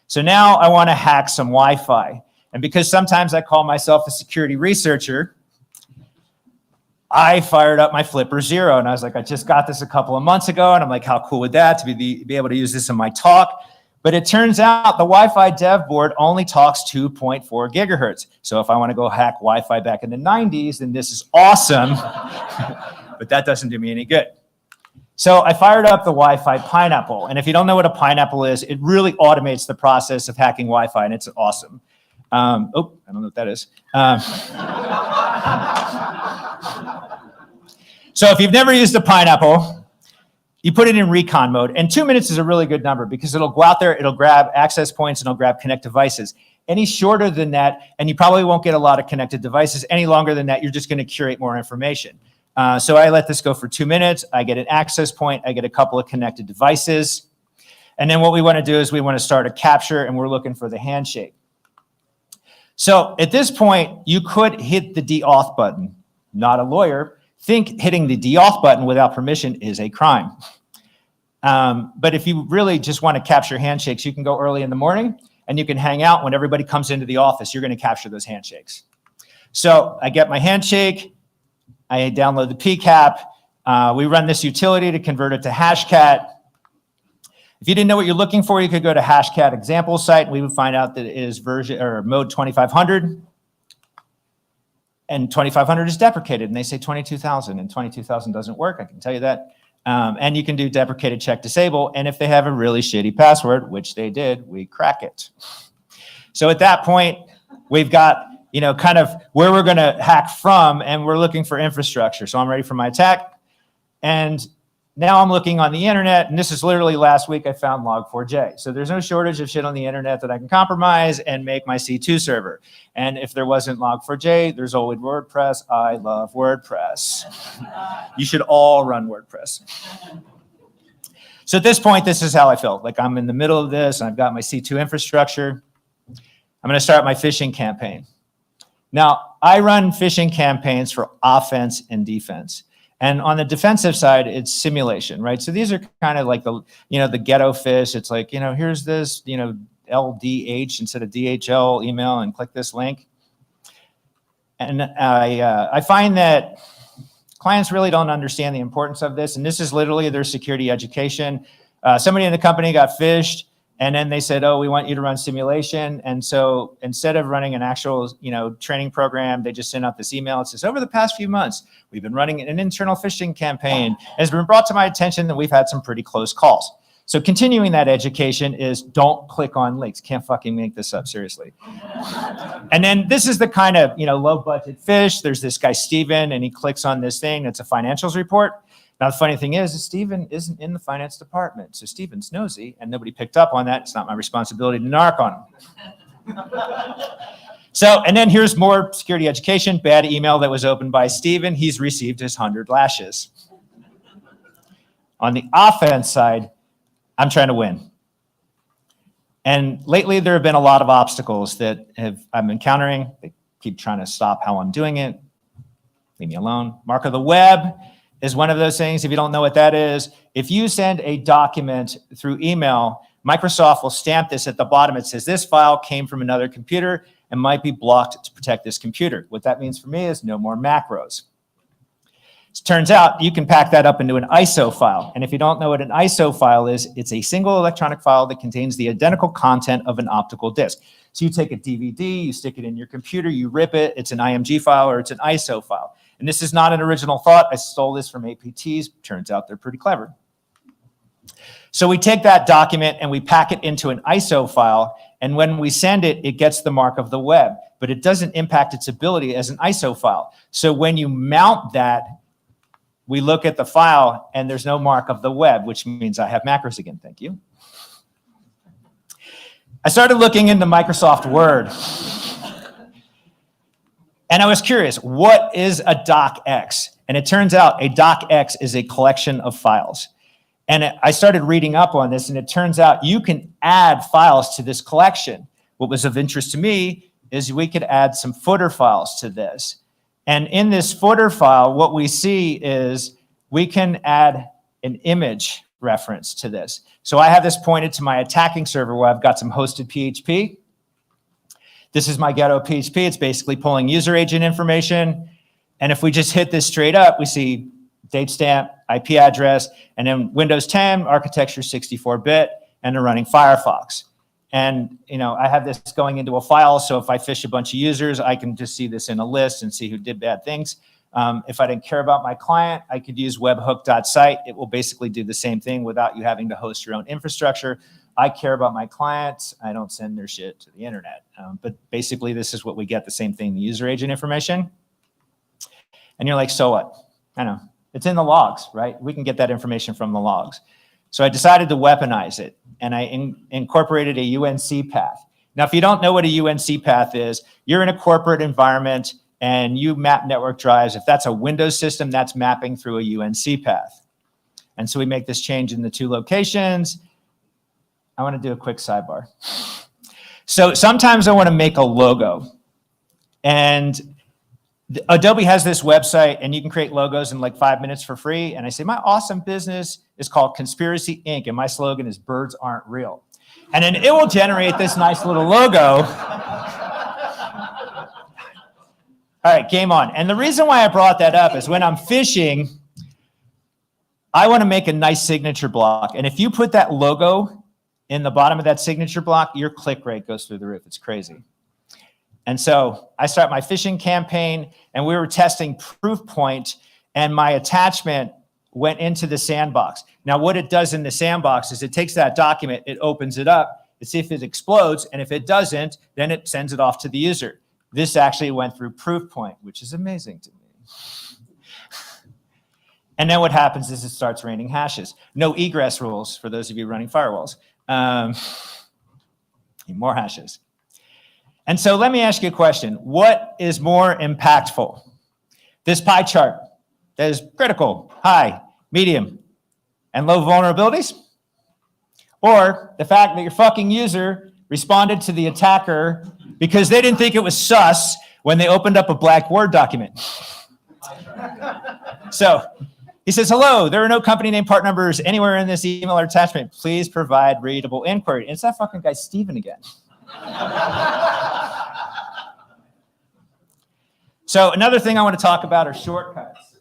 So now I want to hack some Wi-Fi. And because sometimes I call myself a security researcher, I fired up my Flipper Zero and I was like, I just got this a couple of months ago. And I'm like, how cool would that to be able to use this in my talk? But it turns out the Wi-Fi dev board only talks 2.4 gigahertz. So if I want to go hack Wi-Fi back in the 90s, then this is awesome. But that doesn't do me any good. So I fired up the Wi-Fi Pineapple. And if you don't know what a pineapple is, it really automates the process of hacking Wi-Fi, and it's awesome. I don't know what that is. So if you've never used a pineapple, you put it in recon mode. And 2 minutes is a really good number because it'll go out there, it'll grab access points, and it'll grab connect devices. Any shorter than that, and you probably won't get a lot of connected devices. Any longer than that, you're just going to curate more information. So I let this go for 2 minutes. I get an access point. I get a couple of connected devices. And then what we want to do is we want to start a capture, and we're looking for the handshake. So at this point, you could hit the deauth button. Not a lawyer. Think hitting the deauth button without permission is a crime. But if you really just want to capture handshakes, you can go early in the morning and you can hang out when everybody comes into the office. You're going to capture those handshakes. So I get my handshake. I download the PCAP. We run this utility to convert it to Hashcat. If you didn't know what you're looking for, you could go to Hashcat example site and we would find out that it is version or mode 2500. And 2500 is deprecated, and they say 22,000, and 22,000 doesn't work. I can tell you that. And you can do deprecated check disable, and if they have a really shitty password, which they did, we crack it. So at that point, we've got, you know, kind of where we're going to hack from, and we're looking for infrastructure. So I'm ready for my attack, and now I'm looking on the internet, and this is literally last week I found Log4j. So there's no shortage of shit on the internet that I can compromise and make my C2 server. And if there wasn't Log4j, there's always WordPress. I love WordPress. You should all run WordPress. So at this point, this is how I felt. Like I'm in the middle of this, and I've got my C2 infrastructure. I'm going to start my phishing campaign. Now, I run phishing campaigns for offense and defense. And on the defensive side, it's simulation, right? So these are kind of like the, you know, the ghetto fish. It's like, you know, here's this, you know, LDH instead of DHL email and click this link. And I find that clients really don't understand the importance of this. And this is literally their security education. Somebody in the company got phished. And then they said, oh, we want you to run simulation. And so instead of running an actual, you know, training program, they just sent out this email. It says, over the past few months, we've been running an internal phishing campaign. And it's been brought to my attention that we've had some pretty close calls. So continuing that education is don't click on links. Can't fucking make this up, seriously. And then this is the kind of, low budget fish. There's this guy, Steven, and he clicks on this thing. It's a financials report. Now, the funny thing is Steven isn't in the finance department. So Steven's nosy and nobody picked up on that. It's not my responsibility to narc on him. So, and then here's more security education, bad email that was opened by Steven. He's received his 100 lashes. On the offense side, I'm trying to win. And lately there have been a lot of obstacles that I'm encountering. They keep trying to stop how I'm doing it. Leave me alone. Mark of the web is one of those things. If you don't know what that is, if you send a document through email, Microsoft will stamp this at the bottom. It says this file came from another computer and might be blocked to protect this computer. What that means for me is no more macros. It turns out you can pack that up into an ISO file. And if you don't know what an ISO file is, it's a single electronic file that contains the identical content of an optical disk. So you take a DVD, you stick it in your computer, you rip it, it's an IMG file or it's an ISO file. And this is not an original thought. I stole this from APTs. Turns out they're pretty clever. So we take that document and we pack it into an ISO file. And when we send it, it gets the mark of the web, but it doesn't impact its ability as an ISO file. So when you mount that, we look at the file and there's no mark of the web, which means I have macros again. Thank you. I started looking into Microsoft Word. And I was curious, what is a docx? And it turns out a docx is a collection of files. And I started reading up on this, and it turns out you can add files to this collection. What was of interest to me is we could add some footer files to this. And in this footer file, what we see is we can add an image reference to this. So I have this pointed to my attacking server where I've got some hosted PHP. This is my ghetto PHP. It's basically pulling user agent information. And if we just hit this straight up, we see date stamp, IP address, and then Windows 10, architecture 64-bit, and they're running Firefox. And I have this going into a file, so if I fish a bunch of users, I can just see this in a list and see who did bad things. If I didn't care about my client, I could use webhook.site. It will basically do the same thing without you having to host your own infrastructure. I care about my clients. I don't send their shit to the internet. But basically, this is what we get, the same thing, the user agent information. And you're like, so what? I know. It's in the logs, right? We can get that information from the logs. So I decided to weaponize it, and I incorporated a UNC path. Now, if you don't know what a UNC path is, you're in a corporate environment, and you map network drives. If that's a Windows system, that's mapping through a UNC path. And so we make this change in the two locations. I want to do a quick sidebar. So sometimes I want to make a logo. And Adobe has this website, and you can create logos in like 5 minutes for free. And I say, my awesome business is called Conspiracy Inc. And my slogan is birds aren't real. And then it will generate this nice little logo. All right, game on. And the reason why I brought that up is when I'm fishing, I want to make a nice signature block. And if you put that logo in the bottom of that signature block, your click rate goes through the roof. It's crazy. And so I start my phishing campaign, and we were testing Proofpoint, and my attachment went into the sandbox. Now, what it does in the sandbox is it takes that document, it opens it up, to see if it explodes, and if it doesn't, then it sends it off to the user. This actually went through Proofpoint, which is amazing to me. And then what happens is it starts raining hashes. No egress rules for those of you running firewalls. More hashes. And so let me ask you a question. What is more impactful? This pie chart that is critical, high, medium, and low vulnerabilities? Or the fact that your fucking user responded to the attacker because they didn't think it was sus when they opened up a black Word document? So he says, hello, there are no company name part numbers anywhere in this email or attachment. Please provide readable inquiry. And it's that fucking guy, Steven, again. So another thing I want to talk about are shortcuts.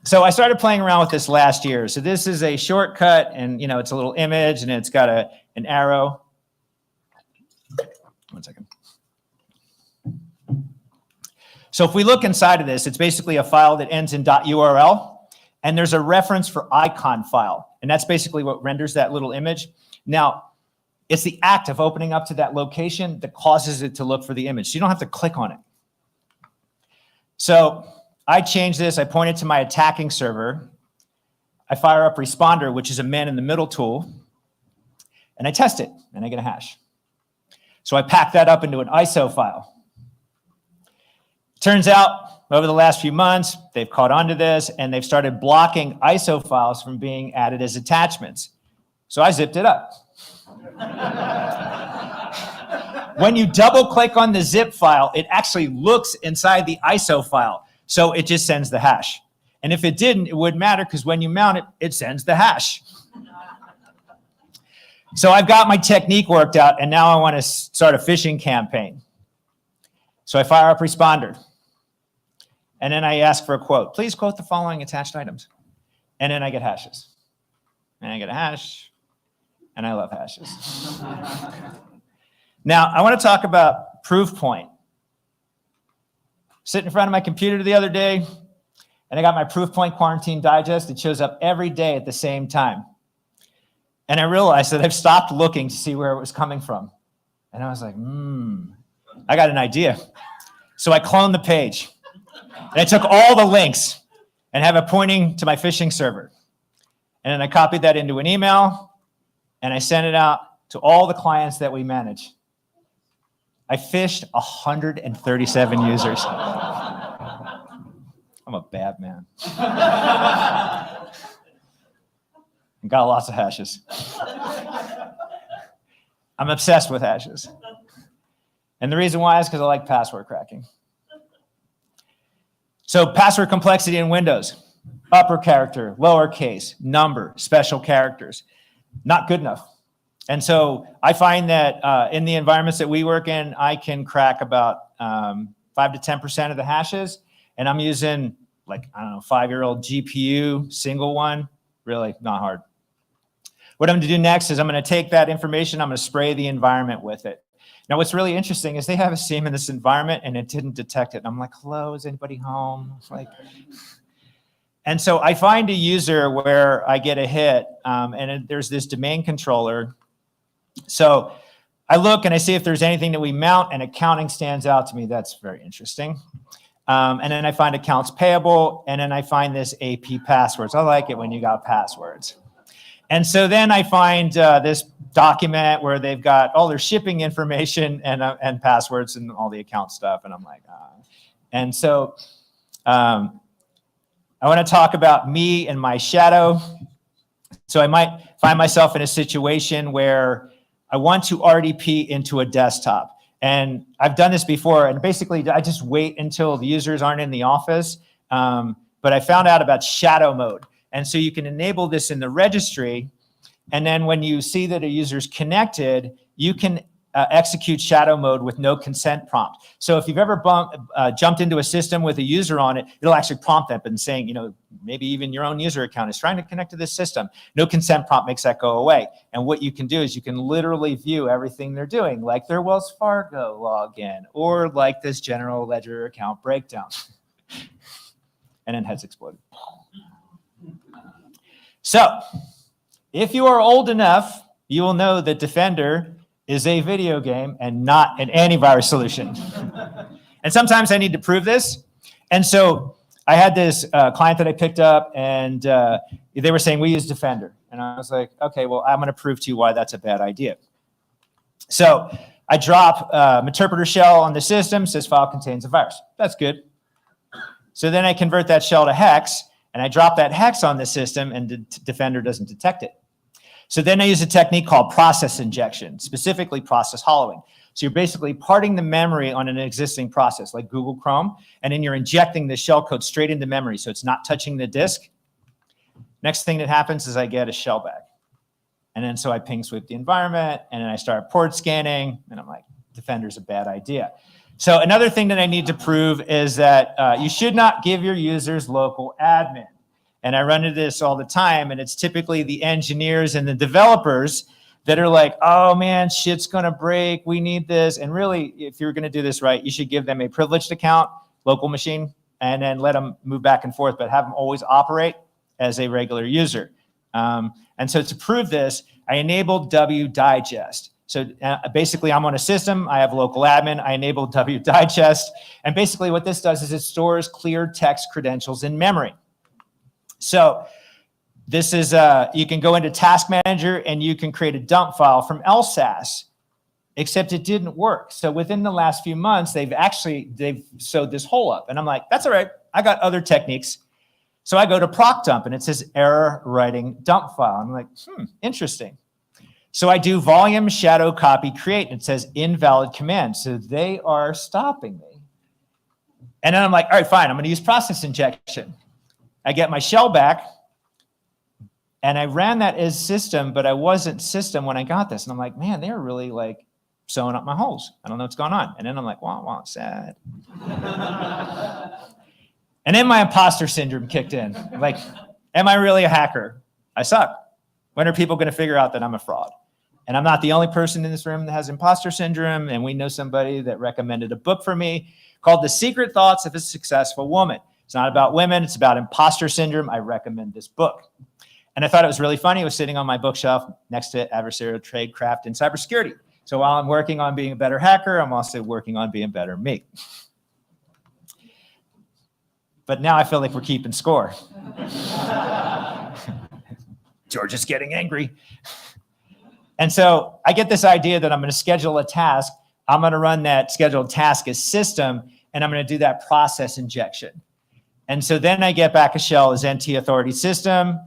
So I started playing around with this last year. So this is a shortcut, and it's a little image, and it's got an arrow. One second. So if we look inside of this, it's basically a file that ends in .url. and there's a reference for icon file. And that's basically what renders that little image. Now, it's the act of opening up to that location that causes it to look for the image. So you don't have to click on it. So I change this. I point it to my attacking server. I fire up responder, which is a man in the middle tool, and I test it, and I get a hash. So I pack that up into an ISO file. Turns out, over the last few months, they've caught on to this, and they've started blocking ISO files from being added as attachments. So I zipped it up. When you double click on the zip file, it actually looks inside the ISO file. So it just sends the hash. And if it didn't, it wouldn't matter because when you mount it, it sends the hash. So I've got my technique worked out, and now I want to start a phishing campaign. So I fire up responder. And then I ask for a quote. Please quote the following attached items. And then I get hashes. And I get a hash. And I love hashes. Now, I want to talk about proof point. Sitting in front of my computer the other day, and I got my proof point quarantine digest. It shows up every day at the same time. And I realized that I've stopped looking to see where it was coming from. And I was like, I got an idea. So I cloned the page. And I took all the links and have it pointing to my phishing server. And then I copied that into an email, and I sent it out to all the clients that we manage. I fished 137 users. I'm a bad man. And got lots of hashes. I'm obsessed with hashes. And the reason why is because I like password cracking. So password complexity in Windows, upper character, lowercase, number, special characters, not good enough. And so I find that in the environments that we work in, I can crack about 5 to 10% of the hashes. And I'm using 5-year-old GPU, single one, really not hard. What I'm going to do next is I'm going to take that information, I'm going to spray the environment with it. Now, what's really interesting is they have a SIEM in this environment and it didn't detect it. And I'm like, hello, is anybody home? And so I find a user where I get a hit there's this domain controller. So I look and I see if there's anything that we mount and accounting stands out to me. That's very interesting. And then I find accounts payable, and then I find this AP passwords. I like it when you got passwords. And so then I find this document where they've got all their shipping information and passwords and all the account stuff. And I'm like, And so I want to talk about me and my shadow. So I might find myself in a situation where I want to RDP into a desktop. And I've done this before, and basically I just wait until the users aren't in the office. But I found out about shadow mode. And so you can enable this in the registry. And then when you see that a user's connected, you can execute shadow mode with no consent prompt. So if you've ever jumped into a system with a user on it, it'll actually prompt them and saying, maybe even your own user account is trying to connect to this system. No consent prompt makes that go away. And what you can do is you can literally view everything they're doing, like their Wells Fargo login, or like this general ledger account breakdown. And then heads exploded. So if you are old enough, you will know that Defender is a video game and not an antivirus solution. And sometimes I need to prove this. And so I had this client that I picked up, and they were saying, we use Defender. And I was like, okay, well, I'm going to prove to you why that's a bad idea. So I drop interpreter shell on the system, says file contains a virus. That's good. So then I convert that shell to hex, and I drop that hex on the system, and Defender doesn't detect it. So then I use a technique called process injection, specifically process hollowing. So you're basically parting the memory on an existing process like Google Chrome, and then you're injecting the shellcode straight into memory so it's not touching the disk. Next thing that happens is I get a shell back. And then so I ping sweep the environment, and then I start port scanning, and I'm like, Defender's a bad idea. So another thing that I need to prove is that you should not give your users local admin. And I run into this all the time, and it's typically the engineers and the developers that are like, oh man, shit's gonna break, we need this. And really, if you're gonna do this right, you should give them a privileged account, local machine, and then let them move back and forth, but have them always operate as a regular user. And so to prove this, I enabled W digest. So basically I'm on a system, I have local admin, I enabled W digest. And basically what this does is it stores clear text credentials in memory. So this is, you can go into Task Manager and you can create a dump file from LSASS, except it didn't work. So within the last few months, they've sewed this hole up. And I'm like, that's all right, I got other techniques. So I go to proc dump and it says error writing dump file. I'm like, interesting. So I do volume shadow copy create and it says invalid command. So they are stopping me. And then I'm like, all right, fine, I'm gonna use process injection. I get my shell back and I ran that as system, but I wasn't system when I got this. And I'm like, man, they're really like sewing up my holes. I don't know what's going on. And then I'm like, wow, sad. And then my imposter syndrome kicked in. Like, am I really a hacker? I suck. When are people going to figure out that I'm a fraud? And I'm not the only person in this room that has imposter syndrome. And we know somebody that recommended a book for me called The Secret Thoughts of a Successful Woman. It's not about women. It's about imposter syndrome. I recommend this book. And I thought it was really funny. It was sitting on my bookshelf next to Adversarial Tradecraft and Cybersecurity. So while I'm working on being a better hacker, I'm also working on being better me. But now I feel like we're keeping score. George is getting angry. And so I get this idea that I'm going to schedule a task. I'm going to run that scheduled task as system, and I'm going to do that process injection. And so then I get back a shell as NT authority system.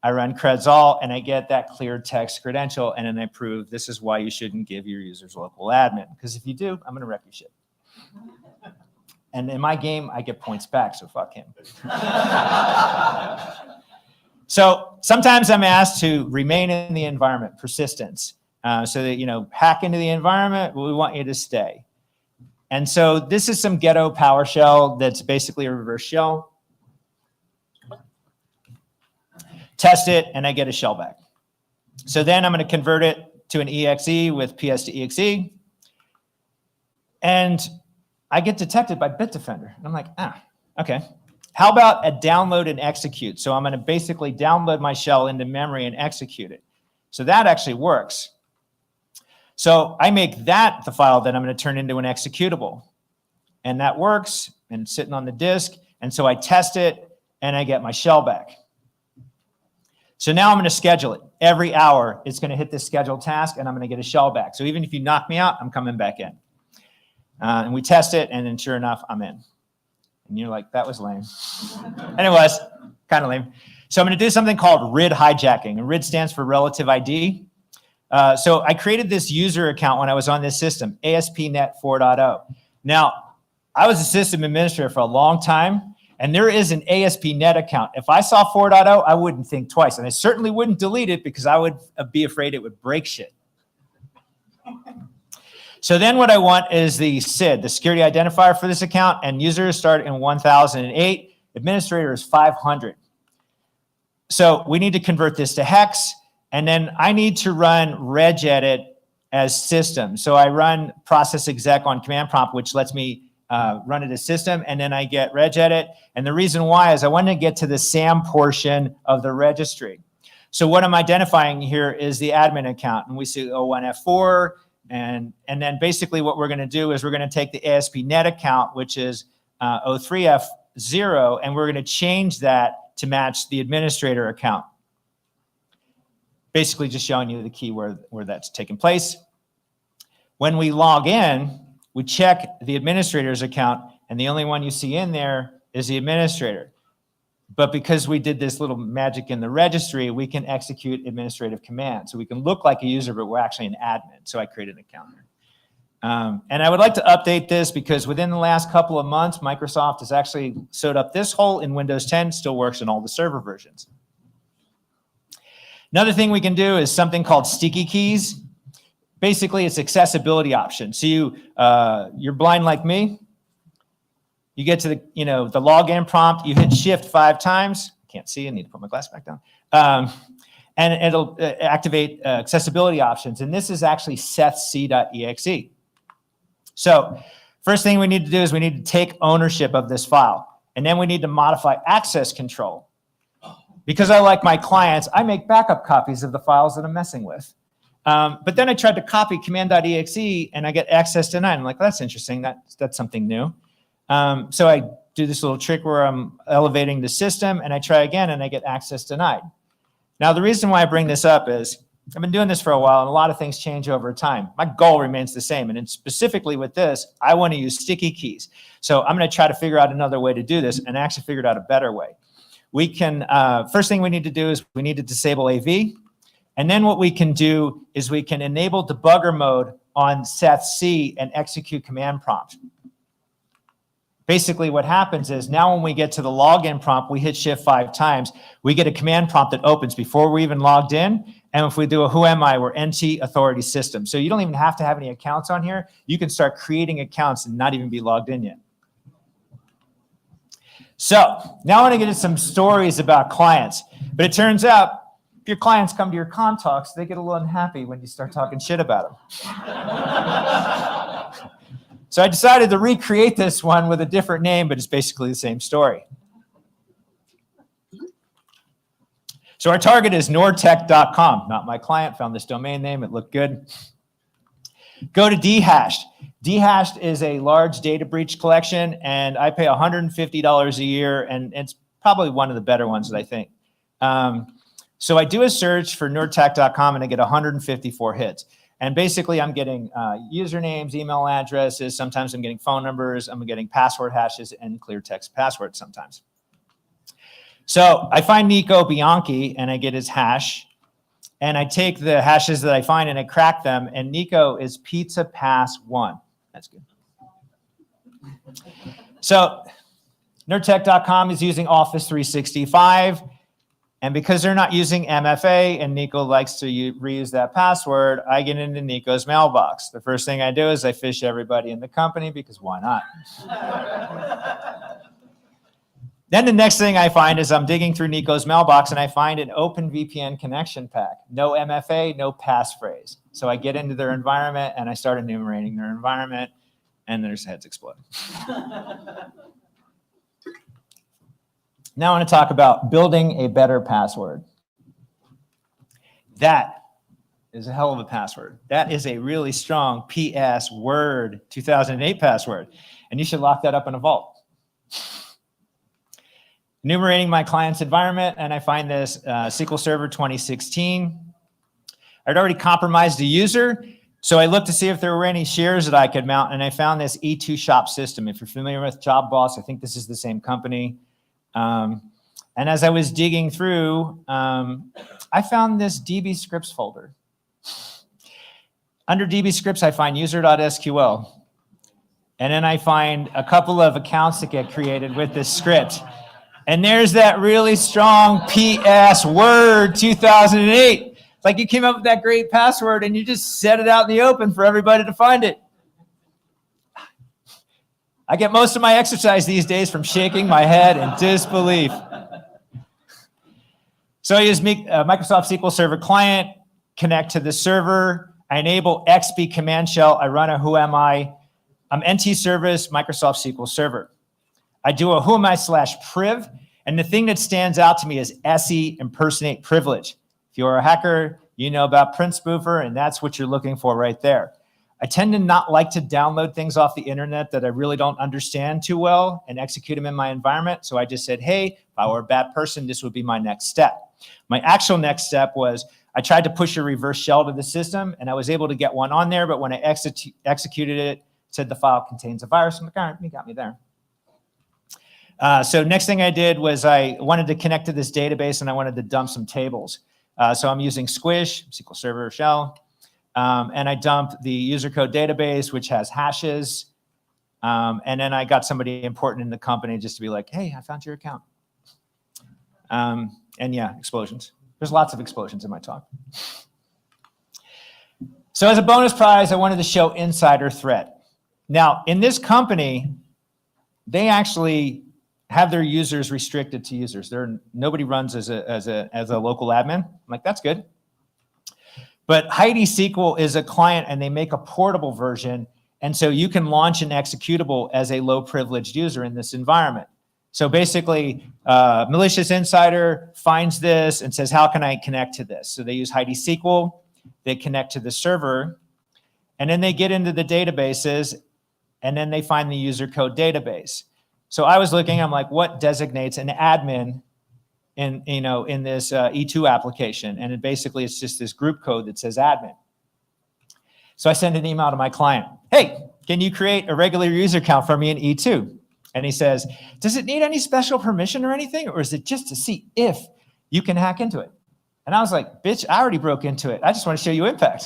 I run creds all, and I get that clear text credential, and then I prove this is why you shouldn't give your users local admin. Because if you do, I'm going to wreck your shit. And in my game, I get points back, so fuck him. So sometimes I'm asked to remain in the environment, persistence. So that, hack into the environment, we want you to stay. And so this is some ghetto PowerShell that's basically a reverse shell. Test it, and I get a shell back. So then I'm going to convert it to an exe with PS to exe. And I get detected by Bitdefender. And I'm like, okay. How about a download and execute? So I'm going to basically download my shell into memory and execute it. So that actually works. So I make that the file that I'm going to turn into an executable. And that works, and it's sitting on the disk. And so I test it, and I get my shell back. So now I'm going to schedule it. Every hour, it's going to hit this scheduled task, and I'm going to get a shell back. So even if you knock me out, I'm coming back in. And we test it, and then sure enough, I'm in. And you're like, that was lame. And it was kind of lame. So I'm going to do something called RID hijacking. And RID stands for relative ID. So I created this user account when I was on this system, ASP.NET 4.0. Now, I was a system administrator for a long time, and there is an ASP.NET account. If I saw 4.0, I wouldn't think twice. And I certainly wouldn't delete it because I would be afraid it would break shit. So then what I want is the SID, the security identifier for this account, and users start in 1008, administrator is 500. So we need to convert this to hex, and then I need to run regedit as system. So I run process exec on command prompt, which lets me run it as system, and then I get regedit. And the reason why is I want to get to the SAM portion of the registry. So what I'm identifying here is the admin account, and we see O1F4, and then basically what we're going to do is we're going to take the ASP.NET account, which is O3F0, and we're going to change that to match the administrator account. Basically just showing you the key where that's taking place. When we log in, we check the administrator's account, and the only one you see in there is the administrator. But because we did this little magic in the registry, we can execute administrative commands. So we can look like a user, but we're actually an admin. So I created an account there. And I would like to update this because within the last couple of months, Microsoft has actually sewed up this hole in Windows 10, still works in all the server versions. Another thing we can do is something called sticky keys. Basically, it's accessibility option. So you're blind like me. You get to the login prompt, you hit shift 5 times. Can't see, I need to put my glass back down. And it'll activate accessibility options. And this is actually sethc.exe. So first thing we need to do is we need to take ownership of this file. And then we need to modify access control. because I like my clients, I make backup copies of the files that I'm messing with. But then I tried to copy command.exe and I get access denied. I'm like, well, that's interesting. That's something new. So I do this little trick where I'm elevating the system and I try again and I get access denied. Now, the reason why I bring this up is I've been doing this for a while and a lot of things change over time. My goal remains the same. And specifically with this, I want to use sticky keys. So I'm going to try to figure out another way to do this, and I actually figured out a better way. We can, first thing we need to do is we need to disable AV. And then what we can do is we can enable debugger mode on Seth-C and execute command prompt. Basically what happens is now when we get to the login prompt, we hit shift 5 times, we get a command prompt that opens before we're even logged in. And if we do a who am I, we're NT authority system. So you don't even have to have any accounts on here. You can start creating accounts and not even be logged in yet. So now I want to get into some stories about clients. But it turns out if your clients come to your con talks, they get a little unhappy when you start talking shit about them. So I decided to recreate this one with a different name, but it's basically the same story. So our target is nordtech.com. Not my client, found this domain name, it looked good. Go to Dhashed. Dhashed is a large data breach collection, and I pay $150 a year, and it's probably one of the better ones that I think. So I do a search for nordtech.com, and I get 154 hits. And basically, I'm getting usernames, email addresses. Sometimes I'm getting phone numbers. I'm getting password hashes and clear text passwords sometimes. So I find Nico Bianchi, and I get his hash. And I take the hashes that I find, and I crack them. And Nico is Pizza Pass 1. That's good. So nerdtech.com is using Office 365. And because they're not using MFA and Nico likes to reuse that password, I get into Nico's mailbox. The first thing I do is I fish everybody in the company because why not? Then the next thing I find is I'm digging through Nico's mailbox and I find an open VPN connection pack. No MFA, no passphrase. So I get into their environment and I start enumerating their environment and their heads explode. Now I want to talk about building a better password. That is a hell of a password. That is a really strong PS Word 2008 password. And you should lock that up in a vault. Enumerating my client's environment, and I find this SQL Server 2016. I'd already compromised the user, so I looked to see if there were any shares that I could mount, and I found this E2 shop system. If you're familiar with Job Boss, I think this is the same company. And as I was digging through, I found this DB scripts folder. Under DB scripts, I find user.sql. And then I find a couple of accounts that get created with this script. And there's that really strong PS Word 2008. It's like you came up with that great password and you just set it out in the open for everybody to find it. I get most of my exercise these days from shaking my head in disbelief. So I use Microsoft SQL Server Client, connect to the server. I enable XB command shell. I run a who am I. I'm NT service, Microsoft SQL Server. I do a who am I /priv. And the thing that stands out to me is SE impersonate privilege. If you're a hacker, you know about print spoofer, and that's what you're looking for right there. I tend to not like to download things off the internet that I really don't understand too well and execute them in my environment. So I just said, hey, if I were a bad person, this would be my next step. My actual next step was I tried to push a reverse shell to the system, and I was able to get one on there. But when I executed it, it said the file contains a virus. I'm like, all right, you got me there. So next thing I did was I wanted to connect to this database, and I wanted to dump some tables. So I'm using Squish, SQL Server shell. And I dumped the user code database, which has hashes. And then I got somebody important in the company just to be like, hey, I found your account. And yeah, explosions. There's lots of explosions in my talk. So as a bonus prize, I wanted to show insider threat. Now, in this company, they actually have their users restricted to users. Nobody runs as a local admin. I'm like, that's good. But Heidi SQL is a client, and they make a portable version. And so you can launch an executable as a low privileged user in this environment. So basically, malicious insider finds this and says, how can I connect to this? So they use Heidi SQL, they connect to the server, and then they get into the databases, and then they find the user code database. So I was looking, I'm like, what designates an admin in this E2 application? And basically it's just this group code that says admin. So I send an email to my client. Hey, can you create a regular user account for me in E2? And he says, does it need any special permission or anything? Or is it just to see if you can hack into it? And I was like, bitch, I already broke into it. I just want to show you impact,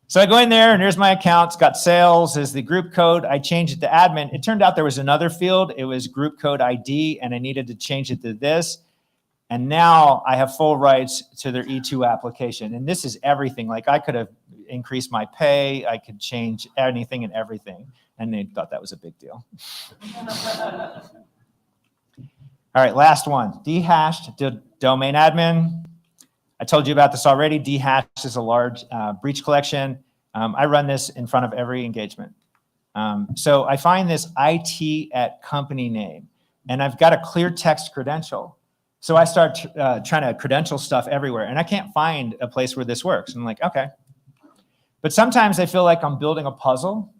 So I go in there and here's my account. It's got sales as the group code. I changed it to admin. It turned out there was another field. It was group code ID, and I needed to change it to this. And now I have full rights to their E2 application. And this is everything. Like I could have increased my pay. I could change anything and everything. And they thought that was a big deal. All right, last one. Dehashed domain admin. I told you about this already. Dehashed is a large breach collection. I run this in front of every engagement. So I find this IT at company name, and I've got a clear text credential. So I start trying to credential stuff everywhere, and I can't find a place where this works. I'm like, okay. But sometimes I feel like I'm building a puzzle,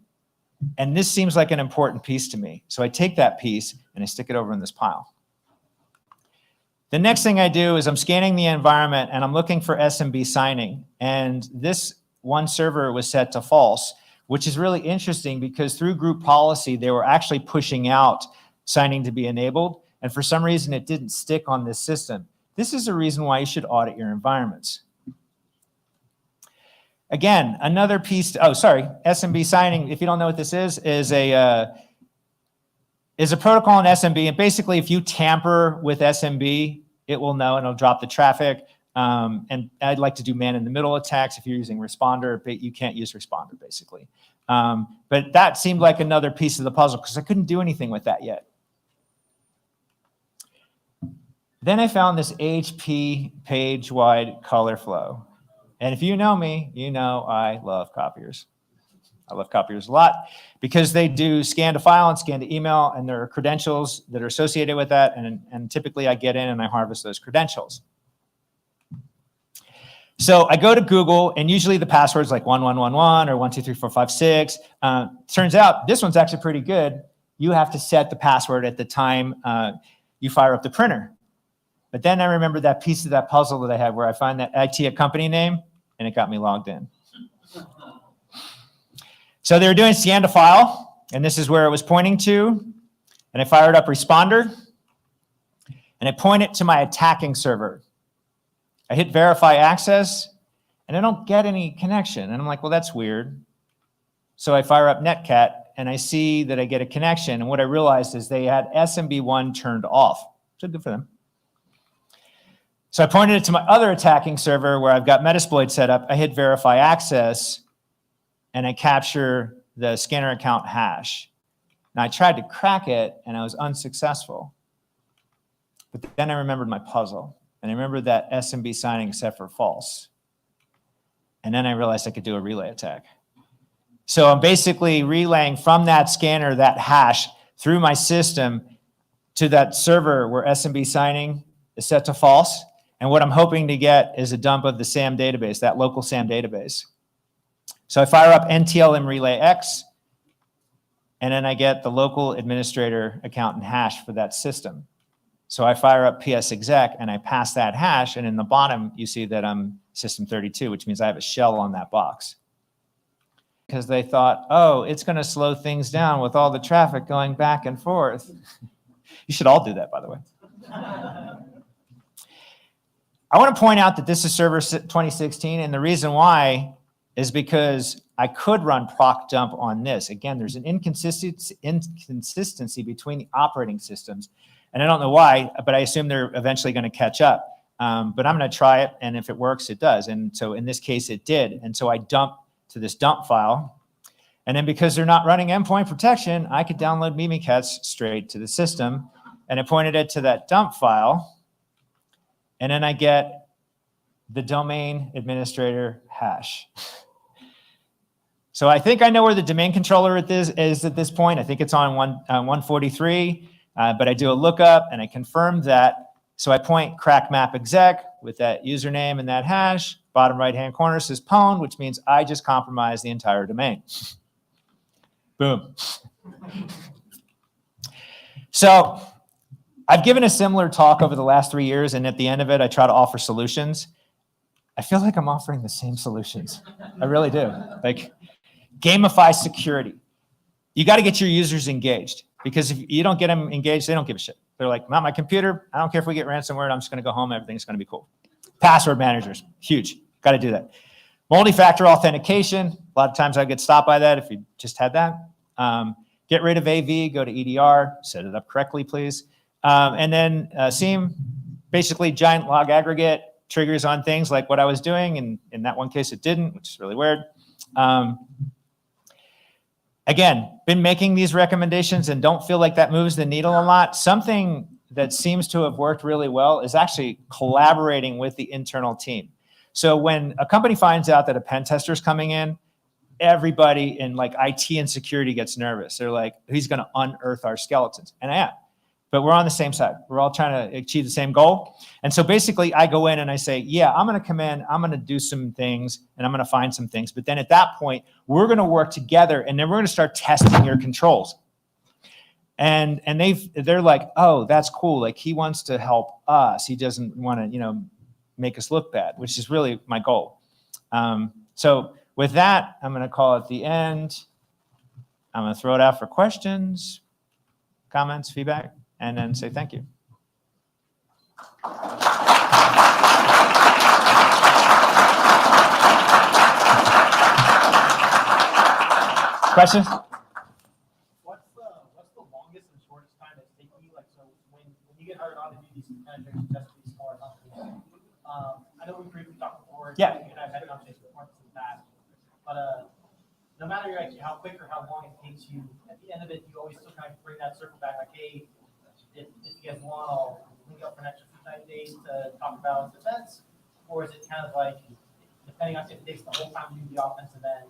and this seems like an important piece to me. So I take that piece and I stick it over in this pile. The next thing I do is I'm scanning the environment and I'm looking for SMB signing. And this one server was set to false, which is really interesting because through group policy, they were actually pushing out signing to be enabled. And for some reason, it didn't stick on this system. This is a reason why you should audit your environments. Again, another piece, SMB signing, if you don't know what this is a protocol in SMB. And basically, if you tamper with SMB, it will know and it'll drop the traffic. And I'd like to do man-in-the-middle attacks if you're using responder, but you can't use responder, basically. But that seemed like another piece of the puzzle because I couldn't do anything with that yet. Then I found this HP page-wide color flow. And if you know me, you know I love copiers. I love copiers a lot because they do scan to file and scan to email, and there are credentials that are associated with that. And typically I get in and I harvest those credentials. So I go to Google, and usually the password's like 1111 or 123456. Turns out this one's actually pretty good. You have to set the password at the time you fire up the printer. But then I remember that piece of that puzzle that I had where I find that IT at company name, and it got me logged in. So they were doing scan to file, and this is where it was pointing to. And I fired up responder, and I point it to my attacking server. I hit verify access, and I don't get any connection. And I'm like, well, that's weird. So I fire up netcat, and I see that I get a connection. And what I realized is they had SMB1 turned off. So good for them. So I pointed it to my other attacking server where I've got Metasploit set up. I hit verify access, and I capture the scanner account hash. Now I tried to crack it, and I was unsuccessful. But then I remembered my puzzle, and I remembered that SMB signing except for false. And then I realized I could do a relay attack. So I'm basically relaying from that scanner that hash through my system to that server where SMB signing is set to false. And what I'm hoping to get is a dump of the SAM database, that local SAM database. So I fire up NTLM relay X, and then I get the local administrator account and hash for that system. So I fire up PS exec, and I pass that hash, and in the bottom, you see that I'm system 32, which means I have a shell on that box. Because they thought, oh, it's going to slow things down with all the traffic going back and forth. You should all do that, by the way. I want to point out that this is server 2016, and the reason why is because I could run proc dump on this. Again, there's an inconsistency between the operating systems, and I don't know why, but I assume they're eventually going to catch up. But I'm going to try it, and if it works, it does. And so in this case, it did. And so I dump to this dump file, and then because they're not running endpoint protection, I could download Mimikatz straight to the system, and I pointed it to that dump file. And then I get the domain administrator hash. So I think I know where the domain controller is at this point. I think it's on 143, but I do a lookup and I confirm that. So I point crack map exec with that username and that hash. Bottom right-hand corner says pwn, which means I just compromised the entire domain. Boom. So I've given a similar talk over the last 3 years, and at the end of it, I try to offer solutions. I feel like I'm offering the same solutions. I really do. Like, gamify security. You got to get your users engaged, because if you don't get them engaged, they don't give a shit. They're like, not my computer. I don't care if we get ransomware. I'm just going to go home. Everything's going to be cool. Password managers, huge. Got to do that. Multi-factor authentication. A lot of times I get stopped by that if you just had that. Get rid of AV, go to EDR, set it up correctly, please. And then SIEM, basically giant log aggregate, triggers on things like what I was doing. And in that one case, it didn't, which is really weird. Again, been making these recommendations and don't feel like that moves the needle a lot. Something that seems to have worked really well is actually collaborating with the internal team. So when a company finds out that a pen tester is coming in, everybody in like IT and security gets nervous. They're like, he's going to unearth our skeletons. And I am. But we're on the same side. We're all trying to achieve the same goal. And so basically I go in and I say, yeah, I'm going to come in, I'm going to do some things, and I'm going to find some things. But then at that point, we're going to work together, and then we're going to start testing your controls. And they're like, oh, that's cool. Like, he wants to help us. He doesn't want to, make us look bad, which is really my goal. So with that, I'm going to call it the end. I'm going to throw it out for questions, comments, feedback, and then say thank you. Questions? What's the longest and shortest time it's taken you? Like, so when you get hired on to do these penetrations tests for these smaller companies, I know we briefly talked before. Yeah. You and I've had conversations with Marcus in the past, but no matter how quick or how long it takes you, at the end of it, you always still kind of bring that circle back, like, hey, if you guys want, I'll link up for an extra 9 days to talk about defense, or is it kind of like, depending on if it takes the whole time to do the offensive end,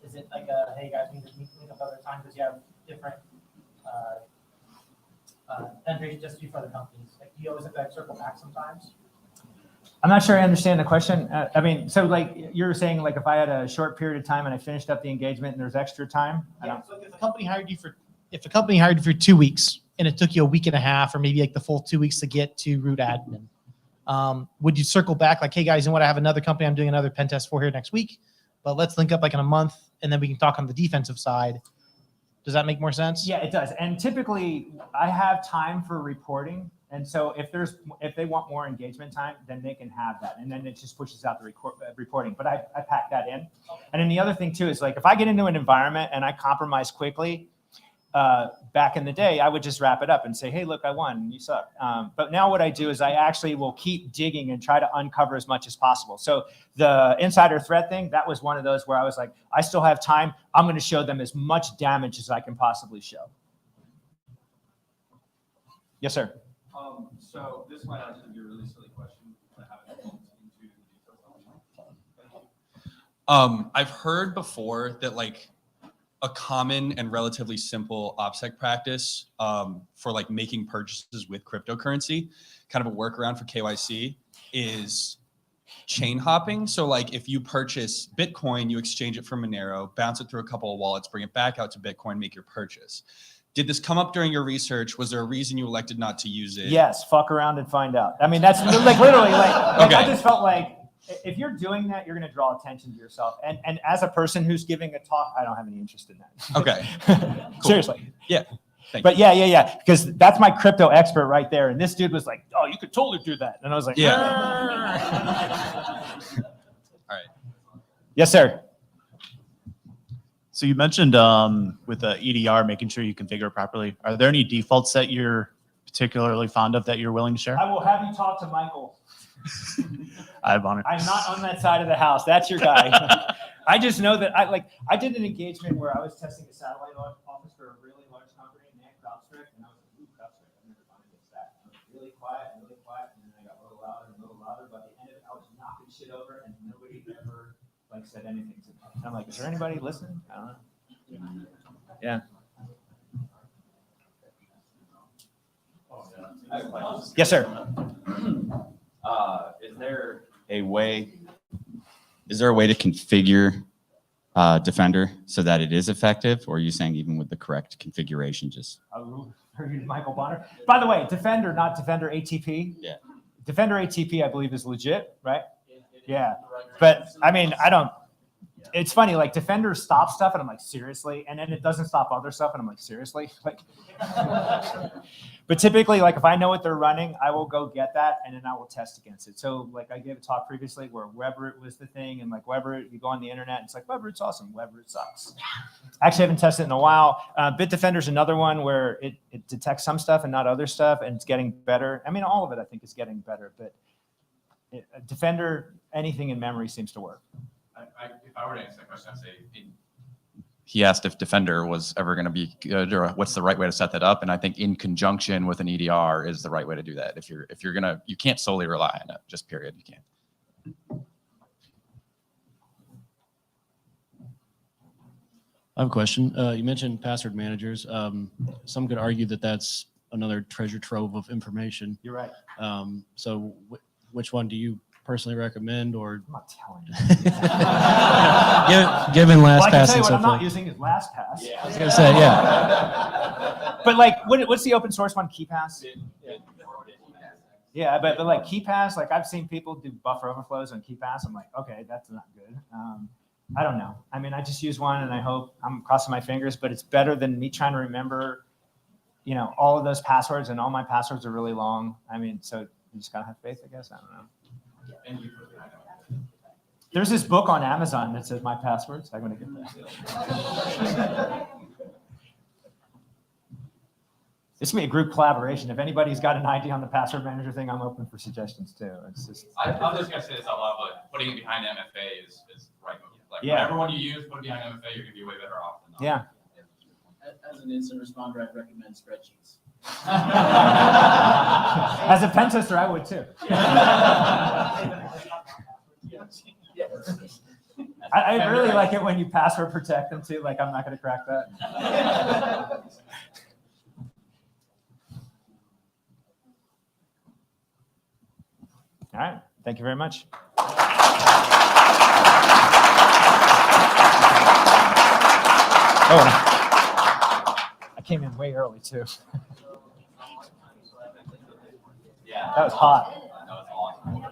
is it like a, hey guys, we need to link up other time because you have different penetration just to do for other companies? Like, do you always have to circle back sometimes? I'm not sure I understand the question. I mean, so like you're saying, like if I had a short period of time and I finished up the engagement and there's extra time? Yeah, so if a company hired you for 2 weeks and it took you a week and a half or maybe like the full 2 weeks to get to root admin, would you circle back like, hey guys, you know what, I have another company I'm doing another pen test for here next week, but let's link up like in a month and then we can talk on the defensive side. Does that make more sense? Yeah, it does. And typically I have time for reporting. And so if they want more engagement time, then they can have that. And then it just pushes out the reporting. But I pack that in. And then the other thing too is, like, if I get into an environment and I compromise quickly, back in the day, I would just wrap it up and say, hey, look, I won, you suck. But now what I do is I actually will keep digging and try to uncover as much as possible. So the insider threat thing, that was one of those where I was like, I still have time. I'm going to show them as much damage as I can possibly show. Yes, sir. So this might actually be a really silly question, but I haven't looked into the details. I've heard before that like a common and relatively simple OPSEC practice for like making purchases with cryptocurrency, kind of a workaround for KYC, is chain hopping. So like if you purchase Bitcoin, you exchange it for Monero, bounce it through a couple of wallets, bring it back out to Bitcoin, make your purchase. Did this come up during your research? Was there a reason you elected not to use it? Yes, fuck around and find out. I mean, that's like literally like Okay. I just felt like if you're doing that, you're going to draw attention to yourself. And as a person who's giving a talk, I don't have any interest in that. Okay. Cool. Seriously. Yeah. Thank But yeah. Because that's my crypto expert right there. And this dude was like, oh, you could totally do that. And I was like, Yeah. All right. Yes, sir. So you mentioned with the EDR, making sure you configure it properly. Are there any defaults that you're particularly fond of that you're willing to share? I will have you talk to Michael. I have honor. I'm not on that side of the house. That's your guy. I just know that I did an engagement where I was testing a satellite office for a really large company, and they had CrowdStrike, and I was like, ooh, CrowdStrike, I've never gone against that. I was really quiet, and then I got a little louder and a little louder. By the end of it, I was knocking shit over, and nobody ever like said anything to me. And I'm like, is there anybody listening? I don't know. Yeah. Yes, sir. Is there a way? Is there a way to configure Defender so that it is effective, or are you saying even with the correct configuration, just? Michael Bonner. By the way, Defender, not Defender ATP. Yeah. Defender ATP, I believe, is legit, right? Yeah. But I mean, I don't. It's funny, like Defender stops stuff, and I'm like, seriously, and then it doesn't stop other stuff, and I'm like, seriously, like. But typically, like if I know what they're running, I will go get that, and then I will test against it. So like I gave a talk previously where Weber was the thing, and like Weber, you go on the internet, and it's like Weber, it's awesome. Weber, it sucks. Actually, I haven't tested it in a while. Bitdefender's another one where it detects some stuff and not other stuff, and it's getting better. I mean, all of it I think is getting better, but Defender, anything in memory seems to work. If I were to answer that question, I'd say He asked if Defender was ever going to be good, or what's the right way to set that up. And I think in conjunction with an EDR is the right way to do that. If you're gonna, you can't solely rely on it. Just period. You can't. I have a question. You mentioned password managers. Some could argue that that's another treasure trove of information. You're right. So which one do you personally recommend, or? I'm not telling you. Given Well, I can LastPass tell you and what so I'm not forth. using is LastPass. I was gonna say, yeah. But like, what's the open source one? KeyPass. Yeah, but like KeyPass, like I've seen people do buffer overflows on KeyPass. I'm like, okay, that's not good. I don't know. I mean, I just use one, and I hope, I'm crossing my fingers, but it's better than me trying to remember, you know, all of those passwords, and all my passwords are really long. I mean, so you just gotta have faith, I guess. I don't know. There's this book on Amazon that says my passwords. I'm gonna get that. This will be a group collaboration. If anybody's got an idea on the password manager thing, I'm open for suggestions too. It's just. I'm just gonna say this out loud, but putting it behind MFA is the right move. Like Yeah. whatever one you use, put it behind MFA, you're gonna be way better off than not. Yeah. As an instant responder, I'd recommend spreadsheets. As a pen tester, I would too. I really like it when you password protect them too. Like, I'm not going to crack that. All right. Thank you very much. Oh, I came in way early too. Yeah. That was hot. That was awesome.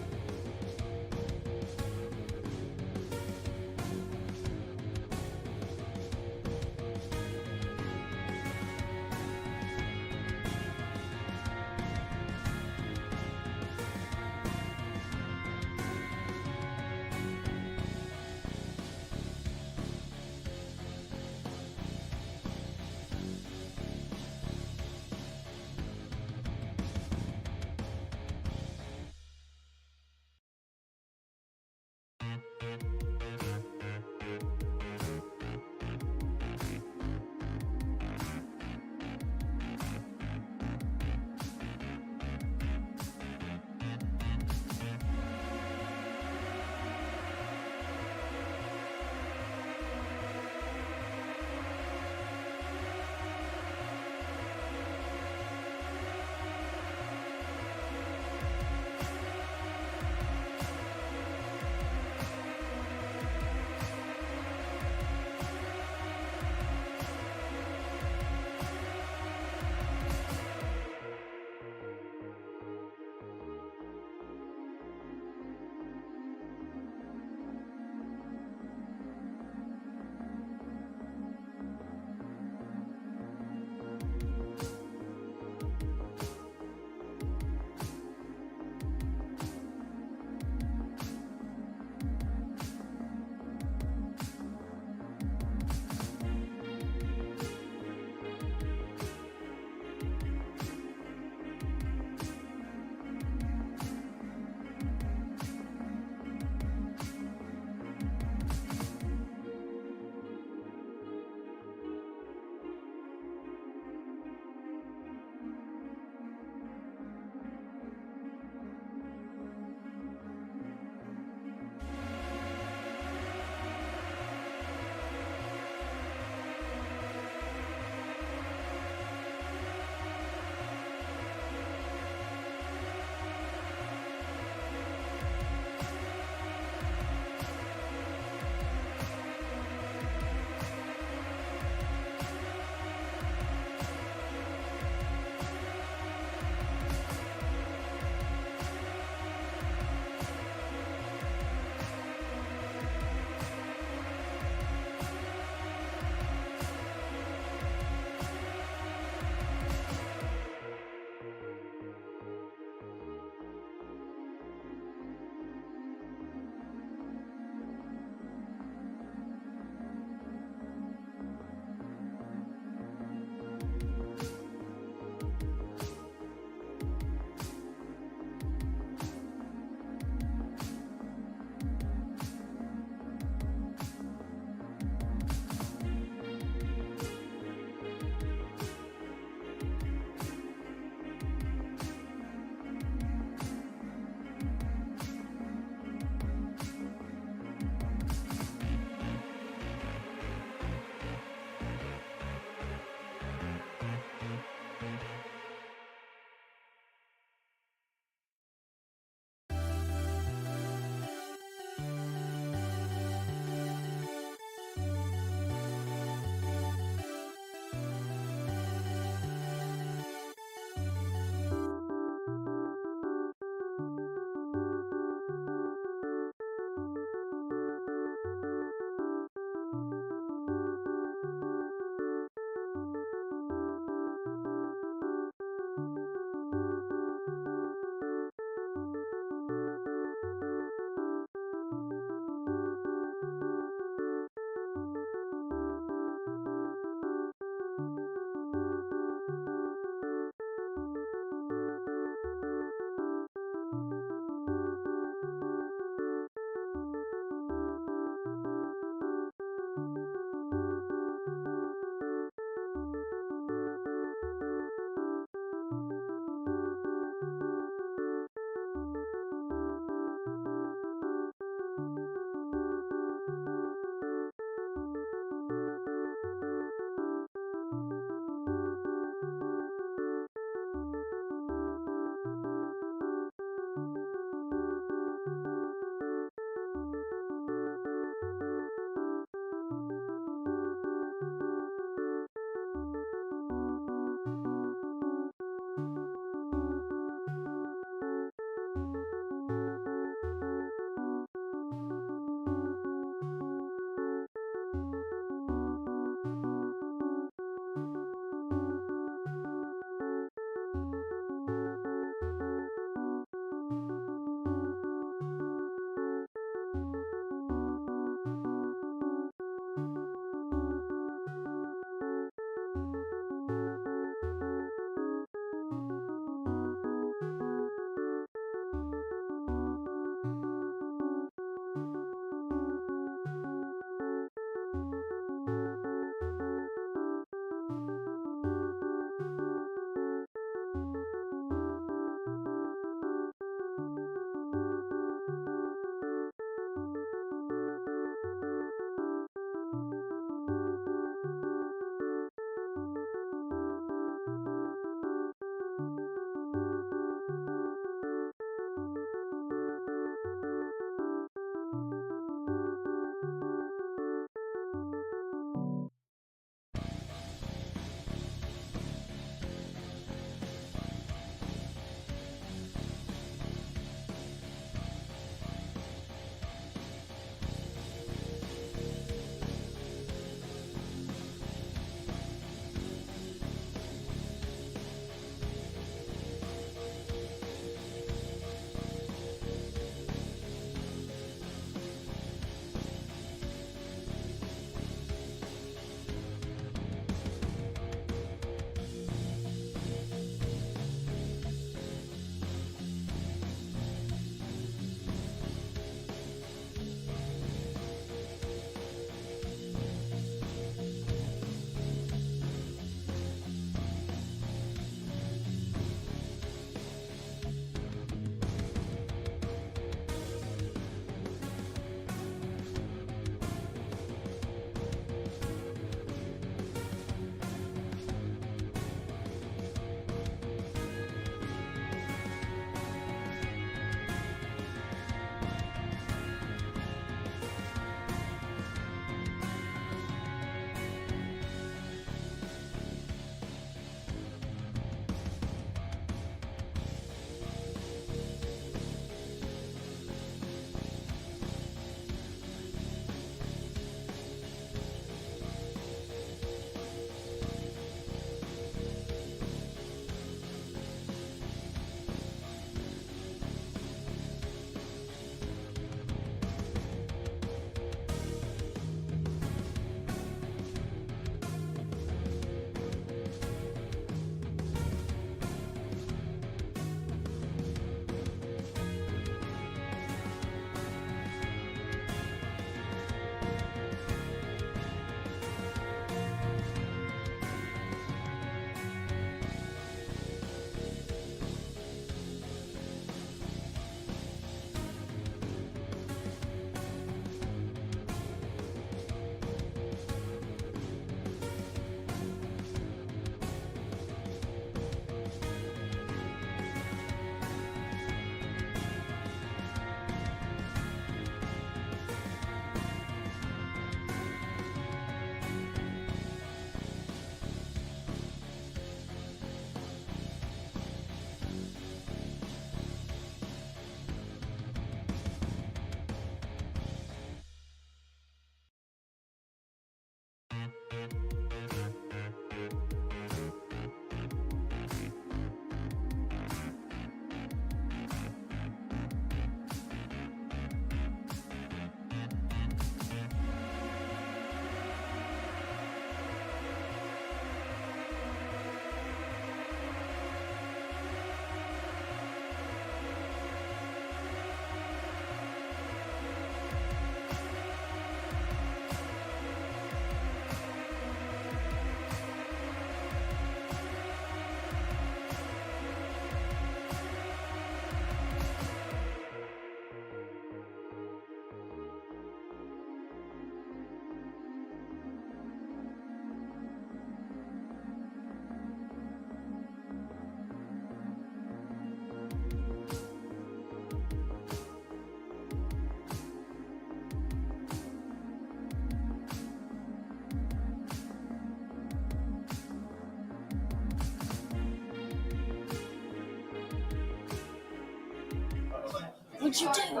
What'd you do?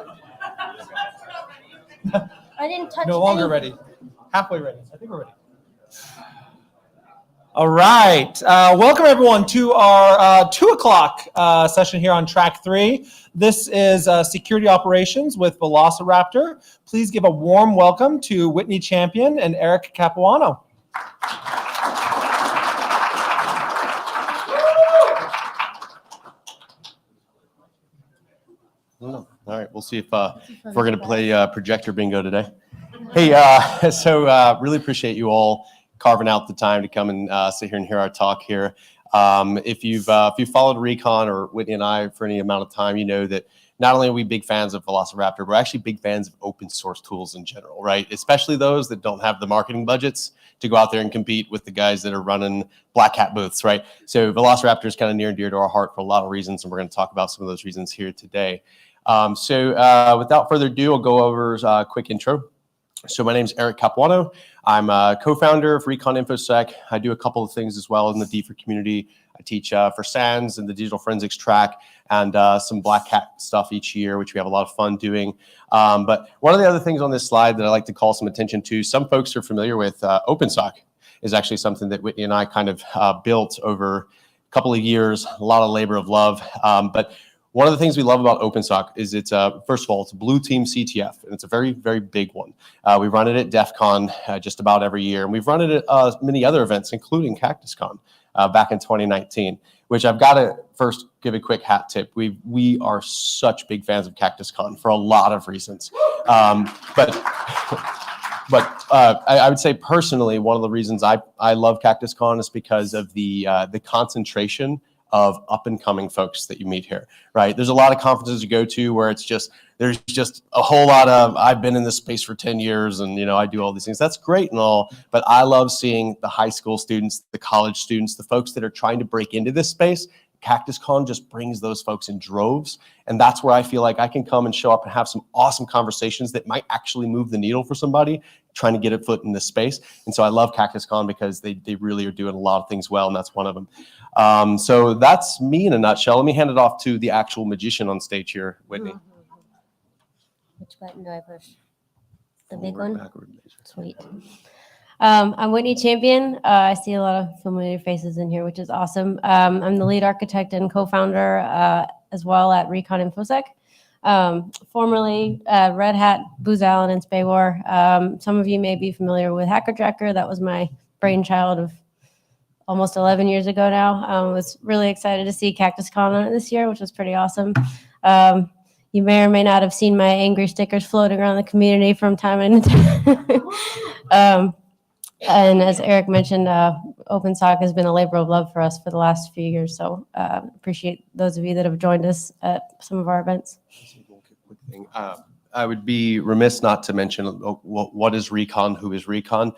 I didn't touch No longer anything. ready. Halfway ready. I think we're ready. All right. Welcome everyone to our 2 o'clock session here on track 3. This is security operations with Velociraptor. Please give a warm welcome to Whitney Champion and Eric Capuano. All right, we'll see if we're going to play projector bingo today. Hey, really appreciate you all carving out the time to come and sit here and hear our talk here. If you've followed Recon or Whitney and I for any amount of time, you know that not only are we big fans of Velociraptor, we're actually big fans of open source tools in general, right? Especially those that don't have the marketing budgets to go out there and compete with the guys that are running black hat booths, right? So Velociraptor is kind of near and dear to our heart for a lot of reasons, and we're going to talk about some of those reasons here today. Without further ado, I'll go over a quick intro. So my name is Eric Capuano. I'm a co-founder of Recon InfoSec. I do a couple of things as well in the DFR community. I teach for SANS and the digital forensics track and some black hat stuff each year, which we have a lot of fun doing. But one of the other things on this slide that I like to call some attention to, some folks are familiar with OpenSoc is actually something that Whitney and I kind of built over a couple of years, a lot of labor of love. But one of the things we love about OpenSoc is it's, first of all, it's a blue team CTF, and it's a very, very big one. We run it at DEF CON just about every year, and we've run it at many other events, including CactusCon back in 2019, which I've got to first give a quick hat tip. We are such big fans of CactusCon for a lot of reasons. But I would say personally, one of the reasons I love CactusCon is because of the concentration of up and coming folks that you meet here, right? There's a lot of conferences you go to where there's just a whole lot of, I've been in this space for 10 years and, I do all these things. That's great and all, but I love seeing the high school students, the college students, the folks that are trying to break into this space. CactusCon just brings those folks in droves. And that's where I feel like I can come and show up and have some awesome conversations that might actually move the needle for somebody trying to get a foot in this space. And so I love CactusCon because they really are doing a lot of things well, and that's one of them. So that's me in a nutshell. Let me hand it off to the actual magician on stage here, Whitney. Which button do I push? The big one? Sweet. I'm Whitney Champion. I see a lot of familiar faces in here, which is awesome. I'm the lead architect and co-founder as well at Recon InfoSec. Formerly Red Hat, Booz Allen, and Spaywar. Some of you may be familiar with HackerJacker. That was my brainchild of almost 11 years ago now. I was really excited to see CactusCon on it this year, which was pretty awesome. You may or may not have seen my angry stickers floating around the community from time to time. And as Eric mentioned, OpenSoc has been a labor of love for us for the last few years. So appreciate those of you that have joined us at some of our events. I would be remiss not to mention what is Recon, who is Recon.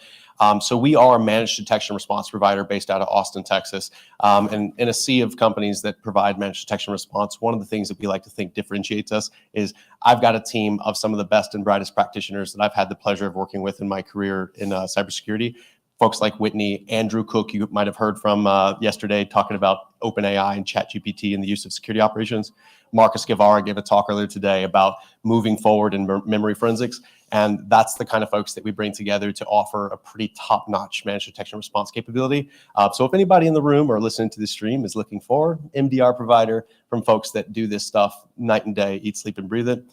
So we are a managed detection response provider based out of Austin, Texas. And in a sea of companies that provide managed detection response, one of the things that we like to think differentiates us is I've got a team of some of the best and brightest practitioners that I've had the pleasure of working with in my career in cybersecurity. Folks like Whitney, Andrew Cook, you might have heard from yesterday talking about OpenAI and ChatGPT and the use of security operations. Marcus Guevara gave a talk earlier today about moving forward in memory forensics. And that's the kind of folks that we bring together to offer a pretty top-notch managed detection response capability. So if anybody in the room or listening to the stream is looking for MDR provider from folks that do this stuff night and day, eat, sleep, and breathe it,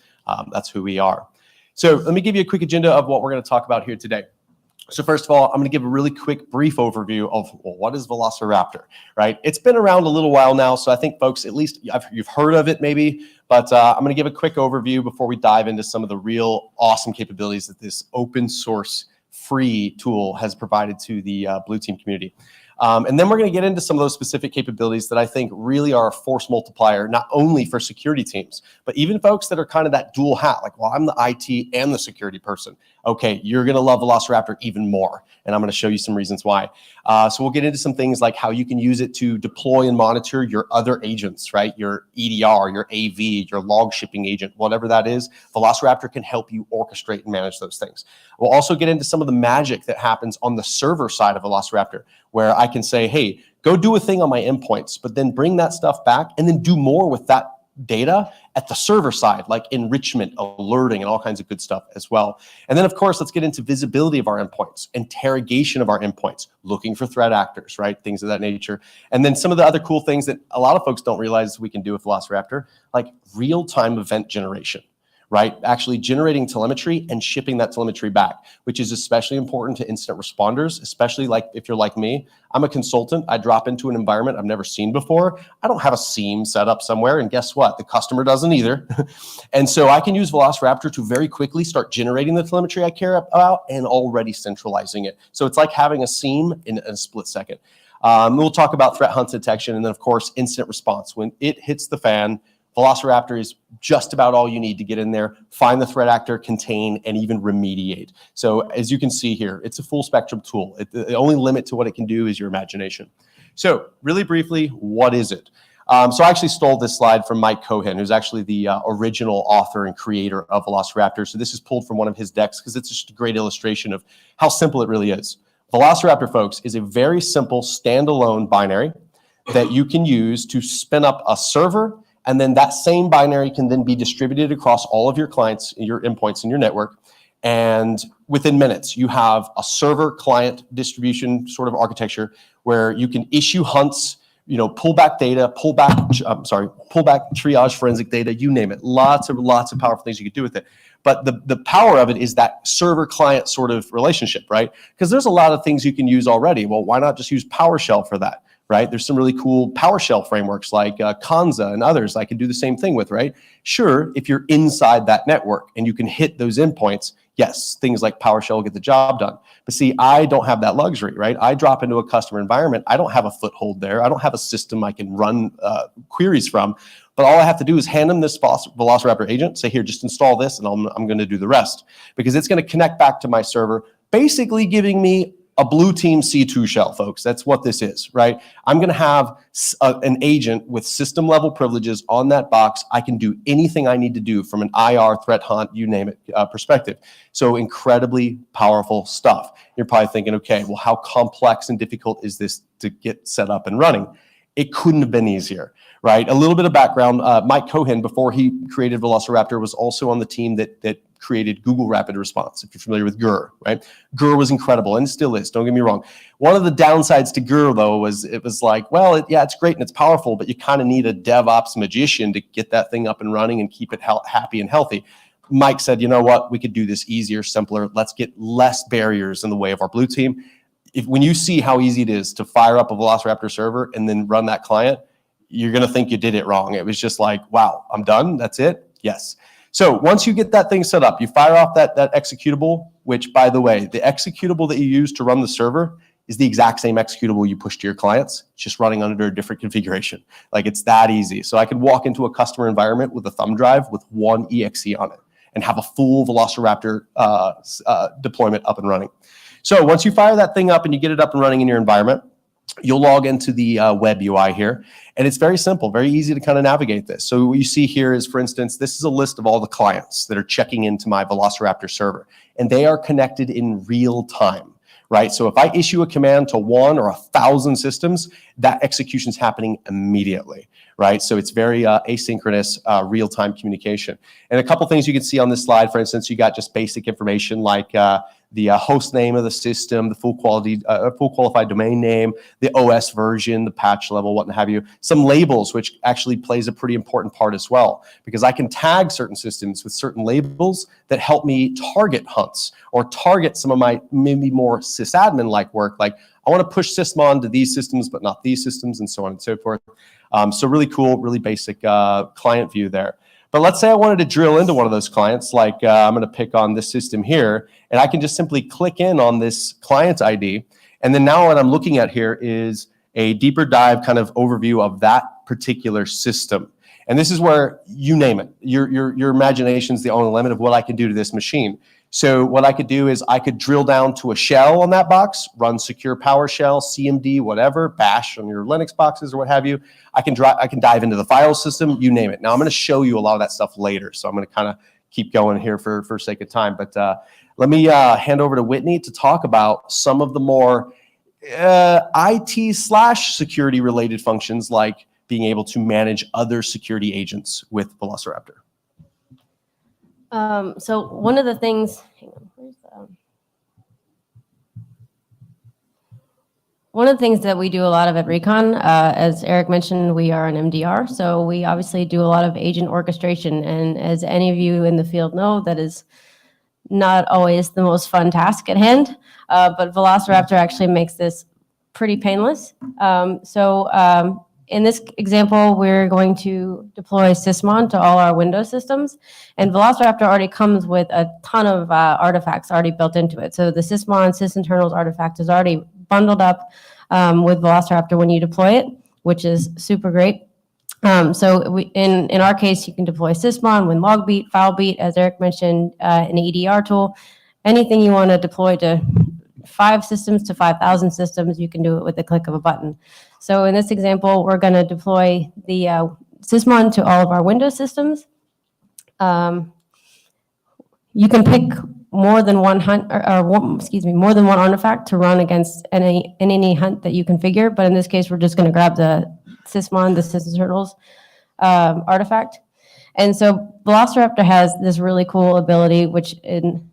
that's who we are. So let me give you a quick agenda of what we're going to talk about here today. So first of all, I'm going to give a really quick, brief overview of what is Velociraptor, right? It's been around a little while now, so I think folks, at least you've heard of it maybe, but I'm going to give a quick overview before we dive into some of the real awesome capabilities that this open source free tool has provided to the Blue Team community. And then we're going to get into some of those specific capabilities that I think really are a force multiplier, not only for security teams, but even folks that are kind of that dual hat, like, well, I'm the IT and the security person. Okay, you're going to love Velociraptor even more. And I'm going to show you some reasons why. So we'll get into some things like how you can use it to deploy and monitor your other agents, right? Your EDR, your AV, your log shipping agent, whatever that is. Velociraptor can help you orchestrate and manage those things. We'll also get into some of the magic that happens on the server side of Velociraptor, where I can say, hey, go do a thing on my endpoints, but then bring that stuff back and then do more with that data at the server side, like enrichment, alerting, and all kinds of good stuff as well. And then, of course, let's get into visibility of our endpoints, interrogation of our endpoints, looking for threat actors, right? Things of that nature. And then some of the other cool things that a lot of folks don't realize we can do with Velociraptor, like real-time event generation, right? Actually generating telemetry and shipping that telemetry back, which is especially important to incident responders, especially like if you're like me. I'm a consultant. I drop into an environment I've never seen before. I don't have a SIEM set up somewhere, and guess what? The customer doesn't either. And so I can use Velociraptor to very quickly start generating the telemetry I care about and already centralizing it. So it's like having a SIEM in a split second. We'll talk about threat hunt detection, and then of course, incident response. When it hits the fan, Velociraptor is just about all you need to get in there, find the threat actor, contain, and even remediate. So as you can see here, it's a full spectrum tool. The only limit to what it can do is your imagination. So really briefly, what is it? So I actually stole this slide from Mike Cohen, who's actually the original author and creator of Velociraptor. So this is pulled from one of his decks because it's just a great illustration of how simple it really is. Velociraptor, folks, is a very simple standalone binary that you can use to spin up a server, and then that same binary can then be distributed across all of your clients, your endpoints in your network. And within minutes, you have a server client distribution sort of architecture where you can issue hunts, pull back data, pull back triage forensic data, you name it. Lots of powerful things you could do with it. But the power of it is that server client sort of relationship, right? Because there's a lot of things you can use already. Well, why not just use PowerShell for that? Right? There's some really cool PowerShell frameworks like Kanza and others I can do the same thing with, right? Sure, if you're inside that network and you can hit those endpoints, yes, things like PowerShell get the job done. But see, I don't have that luxury, right? I drop into a customer environment. I don't have a foothold there. I don't have a system I can run queries from. But all I have to do is hand them this Velociraptor agent, say, here, just install this, and I'm going to do the rest. Because it's going to connect back to my server, basically giving me a blue team C2 shell, folks. That's what this is, right? I'm going to have an agent with system level privileges on that box. I can do anything I need to do from an IR, threat hunt, you name it, perspective. So incredibly powerful stuff. You're probably thinking, okay, well, how complex and difficult is this to get set up and running? It couldn't have been easier, right? A little bit of background. Mike Cohen, before he created Velociraptor, was also on the team that created Google Rapid Response, if you're familiar with GUR, right? GUR was incredible and still is, don't get me wrong. One of the downsides to GUR, though, was it was like, well, yeah, it's great and it's powerful, but you kind of need a DevOps magician to get that thing up and running and keep it happy and healthy. Mike said, you know what, we could do this easier, simpler. Let's get less barriers in the way of our blue team. When you see how easy it is to fire up a Velociraptor server and then run that client, you're going to think you did it wrong. It was just like, wow, I'm done. That's it. Yes. So once you get that thing set up, you fire off that executable, which, by the way, the executable that you use to run the server is the exact same executable you push to your clients, just running under a different configuration. Like, it's that easy. So I could walk into a customer environment with a thumb drive with one EXE on it and have a full Velociraptor deployment up and running. So once you fire that thing up and you get it up and running in your environment, you'll log into the web UI here. And it's very simple, very easy to kind of navigate this. So what you see here is, for instance, this is a list of all the clients that are checking into my Velociraptor server. And they are connected in real time, right? So if I issue a command to 1 or 1,000 systems, that execution is happening immediately, right? So it's very asynchronous, real-time communication. And a couple things you can see on this slide, for instance, you got just basic information like the host name of the system, the full qualified domain name, the OS version, the patch level, what have you. Some labels, which actually plays a pretty important part as well, because I can tag certain systems with certain labels that help me target hunts or target some of my maybe more sysadmin-like work, like I want to push sysmon to these systems, but not these systems, and so on and so forth. So really cool, really basic client view there. But let's say I wanted to drill into one of those clients, like I'm going to pick on this system here, and I can just simply click in on this client ID. And then now what I'm looking at here is a deeper dive kind of overview of that particular system. And this is where, you name it, your imagination is the only limit of what I can do to this machine. So what I could do is I could drill down to a shell on that box, run secure PowerShell, CMD, whatever, bash on your Linux boxes or what have you. I can dive into the file system, you name it. Now I'm going to show you a lot of that stuff later, so I'm going to kind of keep going here for sake of time. But let me hand over to Whitney to talk about some of the more IT/security related functions like being able to manage other security agents with Velociraptor? So one of the things, hang on, where's the, one of the things that we do a lot of at Recon, as Eric mentioned, we are an MDR, so we obviously do a lot of agent orchestration. And as any of you in the field know, that is not always the most fun task at hand, but Velociraptor actually makes this pretty painless. In this example, we're going to deploy Sysmon to all our Windows systems, and Velociraptor already comes with a ton of artifacts already built into it. So the Sysmon sysinternals artifact is already bundled up with Velociraptor when you deploy it, which is super great. In our case, you can deploy Sysmon, WinLogBeat, FileBeat, as Eric mentioned, an EDR tool. Anything you want to deploy to 5 systems to 5,000 systems, you can do it with the click of a button. So in this example, we're going to deploy the Sysmon to all of our Windows systems. You can pick more than one hunt, more than one artifact to run against any hunt that you configure. But in this case, we're just going to grab the Sysmon, the sysinternals artifact. And so Velociraptor has this really cool ability, which in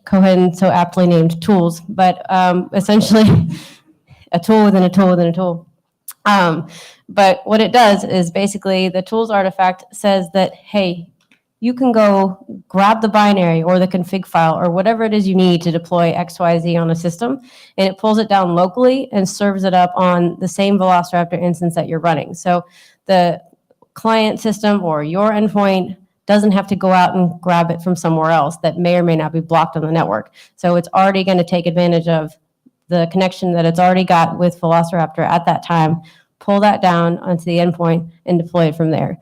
Cohen so aptly named tools, but essentially a tool within a tool within a tool. But what it does is basically the tools artifact says that, hey, you can go grab the binary or the config file or whatever it is you need to deploy XYZ on a system, and it pulls it down locally and serves it up on the same Velociraptor instance that you're running. So the client system or your endpoint doesn't have to go out and grab it from somewhere else that may or may not be blocked on the network. So it's already going to take advantage of the connection that it's already got with Velociraptor at that time, pull that down onto the endpoint and deploy it from there.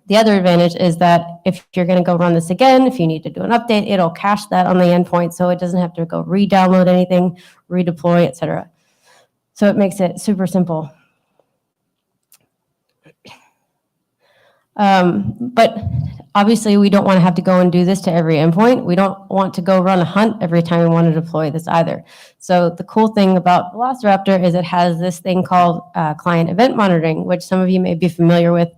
The other advantage is that if you're going to go run this again, if you need to do an update, it'll cache that on the endpoint so it doesn't have to go re-download anything, redeploy, etc. So it makes it super simple. But obviously, we don't want to have to go and do this to every endpoint. We don't want to go run a hunt every time we want to deploy this either. So the cool thing about Velociraptor is it has this thing called client event monitoring, which some of you may be familiar with.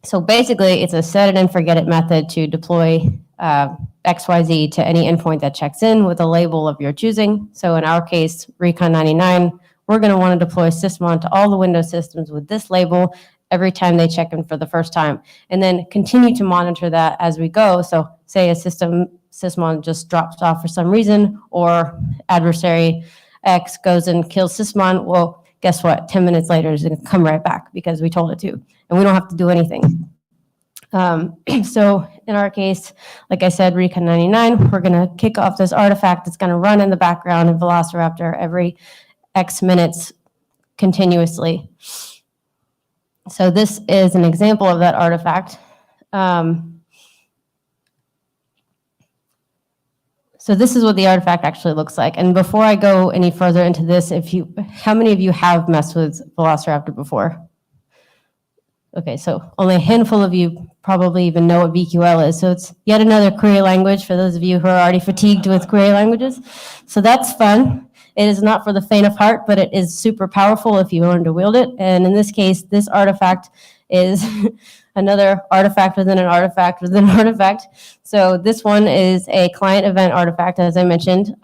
So basically, it's a set it and forget it method to deploy XYZ to any endpoint that checks in with a label of your choosing. So in our case, Recon 99, we're going to want to deploy Sysmon to all the Windows systems with this label every time they check in for the first time, and then continue to monitor that as we go. So say a Sysmon just drops off for some reason, or adversary X goes and kills Sysmon. Well, guess what? 10 minutes later, it's going to come right back because we told it to, and we don't have to do anything. So in our case, like I said, Recon 99, we're going to kick off this artifact that's going to run in the background in Velociraptor every X minutes continuously. So this is an example of that artifact. So this is what the artifact actually looks like. And before I go any further into this, how many of you have messed with Velociraptor before? Okay, so only a handful of you probably even know what VQL is. So it's yet another query language for those of you who are already fatigued with query languages. So that's fun. It is not for the faint of heart, but it is super powerful if you learn to wield it. And in this case, this artifact is another artifact within an artifact within an artifact. So this one is a client event artifact, as I mentioned.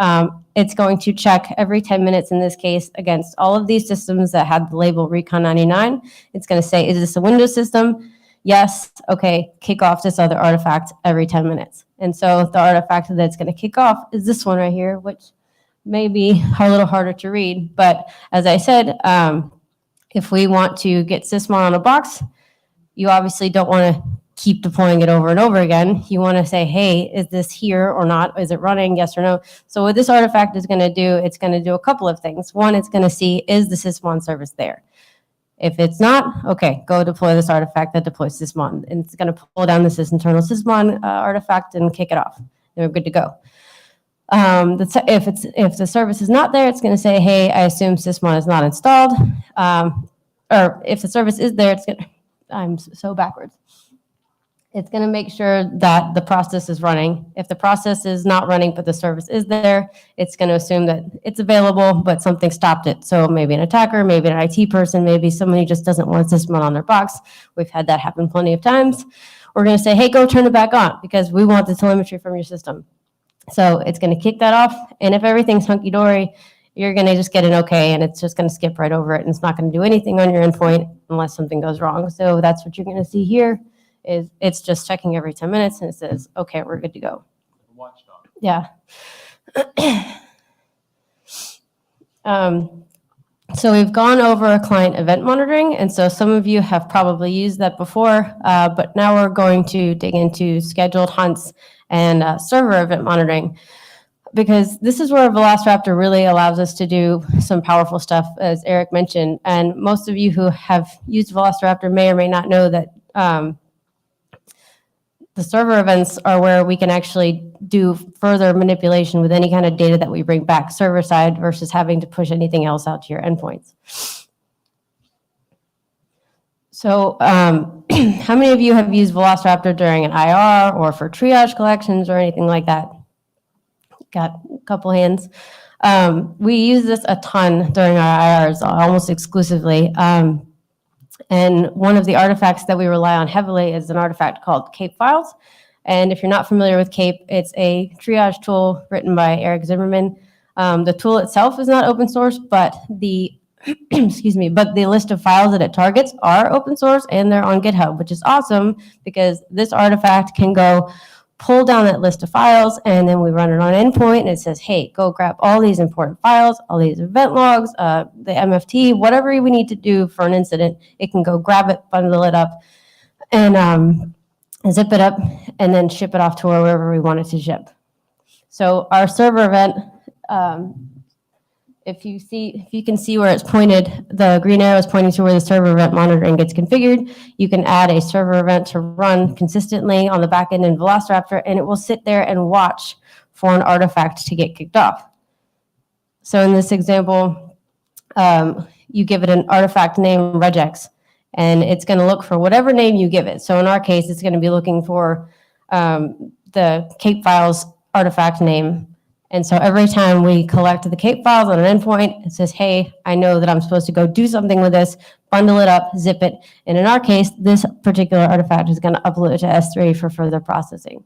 It's going to check every 10 minutes in this case against all of these systems that have the label Recon 99. It's going to say, is this a Windows system? Yes. Okay, kick off this other artifact every 10 minutes. And so the artifact that's going to kick off is this one right here, which may be a little harder to read. But as I said, if we want to get Sysmon on a box, you obviously don't want to keep deploying it over and over again. You want to say, hey, is this here or not? Is it running? Yes or no? So what this artifact is going to do, it's going to do a couple of things. One, it's going to see, is the Sysmon service there? If it's not, okay, go deploy this artifact that deploys Sysmon. And it's going to pull down this internal Sysmon artifact and kick it off. And we're good to go. If the service is not there, it's going to say, hey, I assume Sysmon is not installed. Or if the service is there, it's going to, I'm so backwards. It's going to make sure that the process is running. If the process is not running, but the service is there, it's going to assume that it's available, but something stopped it. So maybe an attacker, maybe an IT person, maybe somebody just doesn't want a system on their box. We've had that happen plenty of times. We're going to say, hey, go turn it back on because we want the telemetry from your system. So it's going to kick that off. And if everything's hunky-dory, you're going to just get an okay, and it's just going to skip right over it. And it's not going to do anything on your endpoint unless something goes wrong. So that's what you're going to see here. Is it's just checking every 10 minutes and it says, okay, we're good to go. Watchdog. Yeah. So we've gone over client event monitoring. And so some of you have probably used that before, but now we're going to dig into scheduled hunts and server event monitoring, because this is where Velociraptor really allows us to do some powerful stuff, as Eric mentioned. And most of you who have used Velociraptor may or may not know that the server events are where we can actually do further manipulation with any kind of data that we bring back server side versus having to push anything else out to your endpoints. So how many of you have used Velociraptor during an IR or for triage collections or anything like that? Got a couple hands. We use this a ton during our IRs, almost exclusively. And one of the artifacts that we rely on heavily is an artifact called CAPE files. And if you're not familiar with CAPE, it's a triage tool written by Eric Zimmerman. The tool itself is not open source, but the excuse me, but the list of files that it targets are open source and they're on GitHub, which is awesome because this artifact can go pull down that list of files, and then we run it on endpoint, and it says, hey, go grab all these important files, all these event logs, the MFT, whatever we need to do for an incident, it can go grab it, bundle it up, and zip it up, and then ship it off to wherever we want it to ship. So our server event, if you can see where it's pointed, the green arrow is pointing to where the server event monitoring gets configured. You can add a server event to run consistently on the back end in Velociraptor, and it will sit there and watch for an artifact to get kicked off. So in this example, you give it an artifact name regex, and it's going to look for whatever name you give it. So in our case, it's going to be looking for the CAPE files artifact name. And so every time we collect the CAPE files on an endpoint, it says, hey, I know that I'm supposed to go do something with this, bundle it up, zip it. And in our case, this particular artifact is going to upload it to S3 for further processing.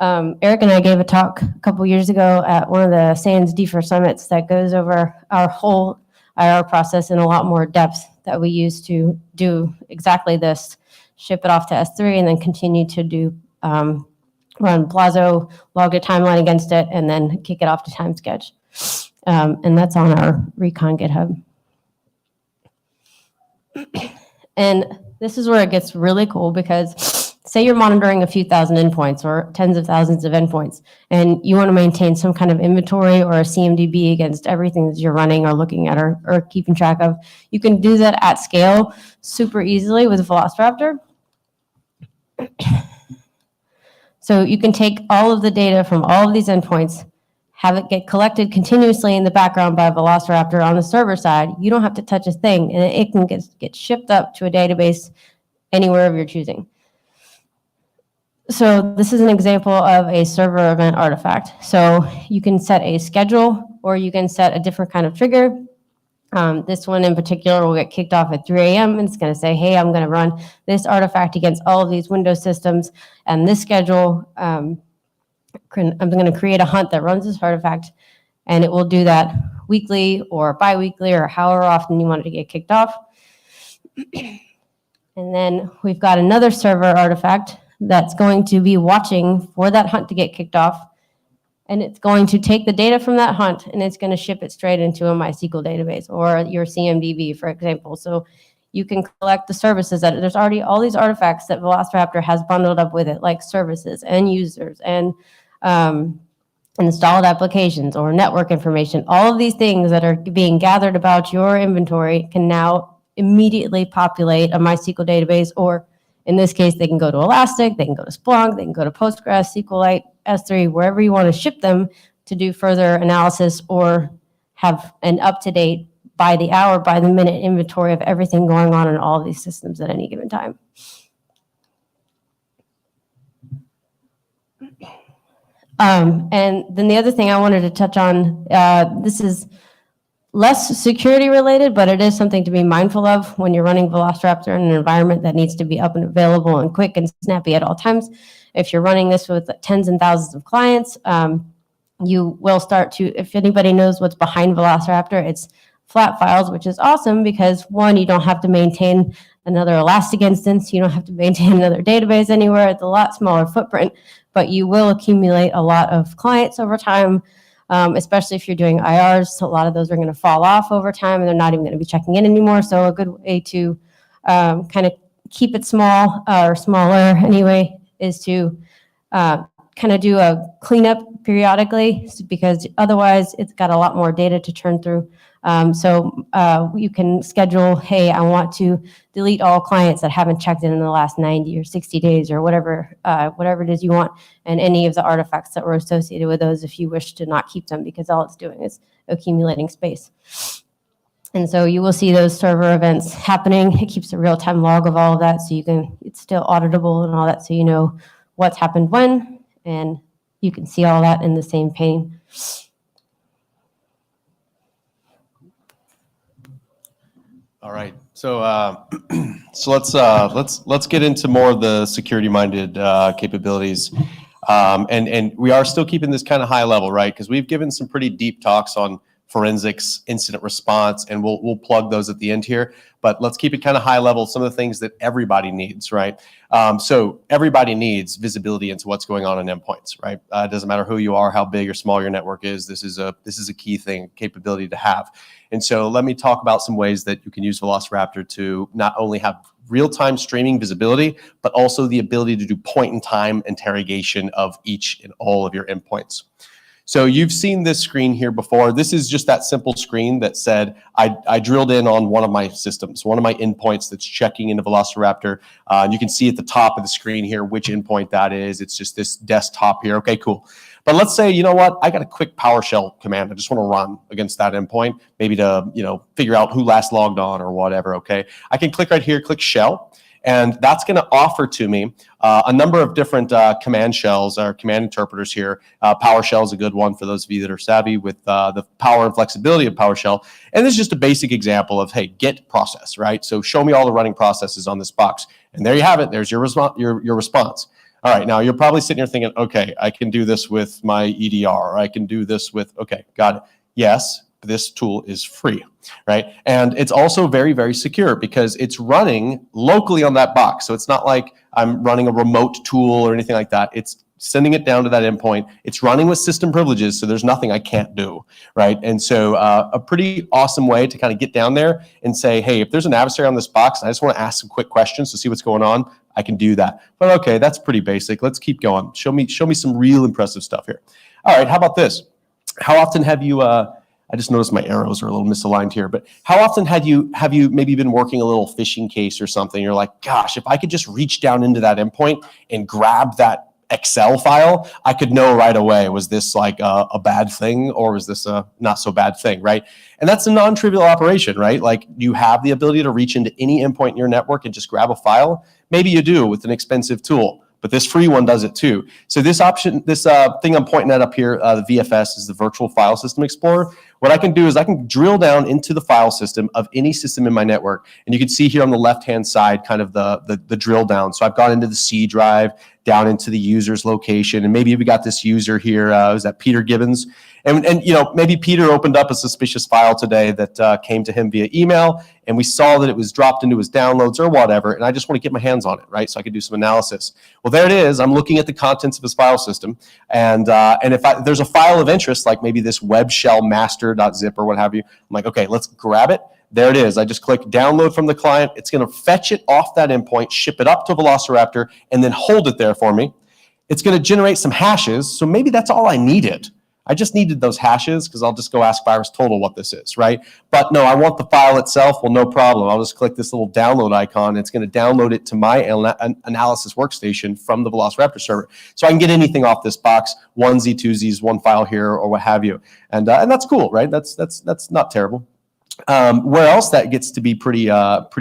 Eric and I gave a talk a couple years ago at one of the SANS D4 summits that goes over our whole IR process in a lot more depth that we use to do exactly this, ship it off to S3, and then continue to do run Blazo, log a timeline against it, and then kick it off to TimeSketch. And that's on our Recon GitHub. And this is where it gets really cool because say you're monitoring a few thousand endpoints or tens of thousands of endpoints, and you want to maintain some kind of inventory or a CMDB against everything that you're running or looking at or keeping track of. You can do that at scale super easily with Velociraptor. So you can take all of the data from all of these endpoints, have it get collected continuously in the background by Velociraptor on the server side. You don't have to touch a thing, and it can get shipped up to a database anywhere of your choosing. So this is an example of a server event artifact. So you can set a schedule, or you can set a different kind of trigger. This one in particular will get kicked off at 3 a.m. and it's going to say, hey, I'm going to run this artifact against all of these Windows systems and this schedule. I'm going to create a hunt that runs this artifact, and it will do that weekly or bi-weekly or however often you want it to get kicked off. And then we've got another server artifact that's going to be watching for that hunt to get kicked off. And it's going to take the data from that hunt and it's going to ship it straight into a MySQL database or your CMDB, for example. So you can collect the services that there's already all these artifacts that Velociraptor has bundled up with it, like services and users and installed applications or network information. All of these things that are being gathered about your inventory can now immediately populate a MySQL database, or in this case, they can go to Elastic, they can go to Splunk, they can go to Postgres, SQLite, S3, wherever you want to ship them to do further analysis or have an up-to-date, by the hour, by the minute inventory of everything going on in all of these systems at any given time. And then the other thing I wanted to touch on, this is less security related, but it is something to be mindful of when you're running Velociraptor in an environment that needs to be up and available and quick and snappy at all times. If you're running this with tens and thousands of clients, you will start to, if anybody knows what's behind Velociraptor, it's flat files, which is awesome because one, you don't have to maintain another Elastic instance. You don't have to maintain another database anywhere. It's a lot smaller footprint, but you will accumulate a lot of clients over time. Especially if you're doing IRs, a lot of those are going to fall off over time and they're not even going to be checking in anymore. So a good way to kind of keep it small or smaller anyway is to kind of do a cleanup periodically because otherwise it's got a lot more data to churn through. So you can schedule, hey, I want to delete all clients that haven't checked in the last 90 or 60 days or whatever it is you want, and any of the artifacts that were associated with those if you wish to not keep them because all it's doing is accumulating space. And so you will see those server events happening. It keeps a real-time log of all of that so you can, it's still auditable and all that so you know what's happened when, and you can see all that in the same pane. All right, so let's get into more of the security-minded capabilities, and we are still keeping this kind of high level, right? Because we've given some pretty deep talks on forensics, incident response, and we'll plug those at the end here. But let's keep it kind of high level. Some of the things that everybody needs, right? So everybody needs visibility into what's going on endpoints, right? It doesn't matter who you are, how big or small your network is. This is a key thing, capability to have. And so let me talk about some ways that you can use Velociraptor to not only have real-time streaming visibility, but also the ability to do point-in-time interrogation of each and all of your endpoints. So you've seen this screen here before. This is just that simple screen that said, I drilled in on one of my systems, one of my endpoints that's checking into Velociraptor. And you can see at the top of the screen here which endpoint that is. It's just this desktop here. Okay, cool. But let's say, you know what, I got a quick PowerShell command. I just want to run against that endpoint, maybe to, figure out who last logged on or whatever, okay? I can click right here, click shell. And that's going to offer to me a number of different command shells or command interpreters here. PowerShell is a good one for those of you that are savvy with the power and flexibility of PowerShell. And this is just a basic example of, hey, get process, right? So show me all the running processes on this box. And there you have it. There's your response. All right, now you're probably sitting here thinking, okay, I can do this with my EDR. Or I can do this with, okay, got it. Yes, this tool is free, right? And it's also very, very secure because it's running locally on that box. So it's not like I'm running a remote tool or anything like that. It's sending it down to that endpoint. It's running with system privileges, so there's nothing I can't do, right? And so a pretty awesome way to kind of get down there and say, hey, if there's an adversary on this box, and I just want to ask some quick questions to see what's going on, I can do that. But okay, that's pretty basic. Let's keep going. Show me some real impressive stuff here. All right, how about this? How often have you I just noticed my arrows are a little misaligned here, but how often have you maybe been working a little phishing case or something? You're like, gosh, if I could just reach down into that endpoint and grab that Excel file, I could know right away, was this like a bad thing or was this a not so bad thing, right? And that's a non-trivial operation, right? Like you have the ability to reach into any endpoint in your network and just grab a file. Maybe you do with an expensive tool, but this free one does it too. So this option, this thing I'm pointing at up here, the VFS is the Virtual File System Explorer. What I can do is I can drill down into the file system of any system in my network. And you can see here on the left-hand side kind of the drill down. So I've gone into the C drive, down into the user's location. And maybe we got this user here, was that Peter Gibbons? And maybe Peter opened up a suspicious file today that came to him via email, and we saw that it was dropped into his downloads or whatever, and I just want to get my hands on it, right? So I can do some analysis. Well, there it is. I'm looking at the contents of his file system, and if there's a file of interest, like maybe this web shell master.zip or what have you, I'm like, okay, let's grab it. There it is. I just click download from the client. It's going to fetch it off that endpoint, ship it up to Velociraptor, and then hold it there for me. It's going to generate some hashes, so maybe that's all I needed. I just needed those hashes because I'll just go ask VirusTotal what this is, right? But no, I want the file itself. Well, no problem. I'll just click this little download icon. It's going to download it to my analysis workstation from the Velociraptor server. So I can get anything off this box, onesie, twosies, one file here, or what have you. And that's cool, right? That's not terrible. Where else that gets to be pretty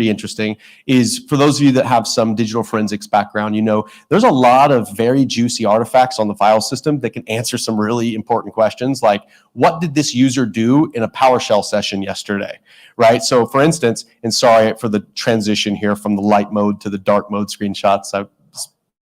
interesting is for those of you that have some digital forensics background, you know, there's a lot of very juicy artifacts on the file system that can answer some really important questions like, what did this user do in a PowerShell session yesterday, right? So for instance, and sorry for the transition here from the light mode to the dark mode screenshots, I'm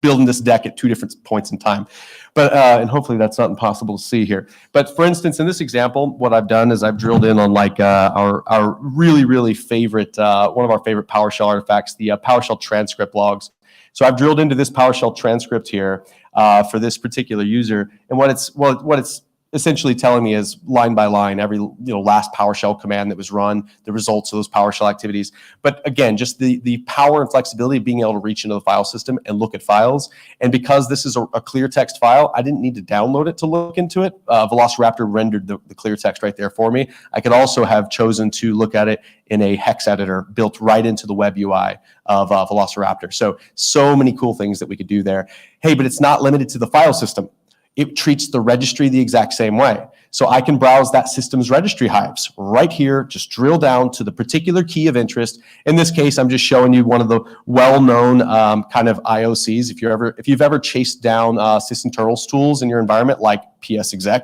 building this deck at 2 different points in time. But, and hopefully that's not impossible to see here. But for instance, in this example, what I've done is I've drilled in on like our really, really favorite, one of our favorite PowerShell artifacts, the PowerShell transcript logs. So I've drilled into this PowerShell transcript here for this particular user. And what it's essentially telling me is line by line, every last PowerShell command that was run, the results of those PowerShell activities. But again, just the power and flexibility of being able to reach into the file system and look at files. And because this is a clear text file, I didn't need to download it to look into it. Velociraptor rendered the clear text right there for me. I could also have chosen to look at it in a hex editor built right into the web UI of Velociraptor. So many cool things that we could do there. Hey, but it's not limited to the file system. It treats the registry the exact same way. So I can browse that system's registry hives right here, just drill down to the particular key of interest. In this case, I'm just showing you one of the well-known kind of IOCs. If you've ever chased down sysinternals tools in your environment like psexec,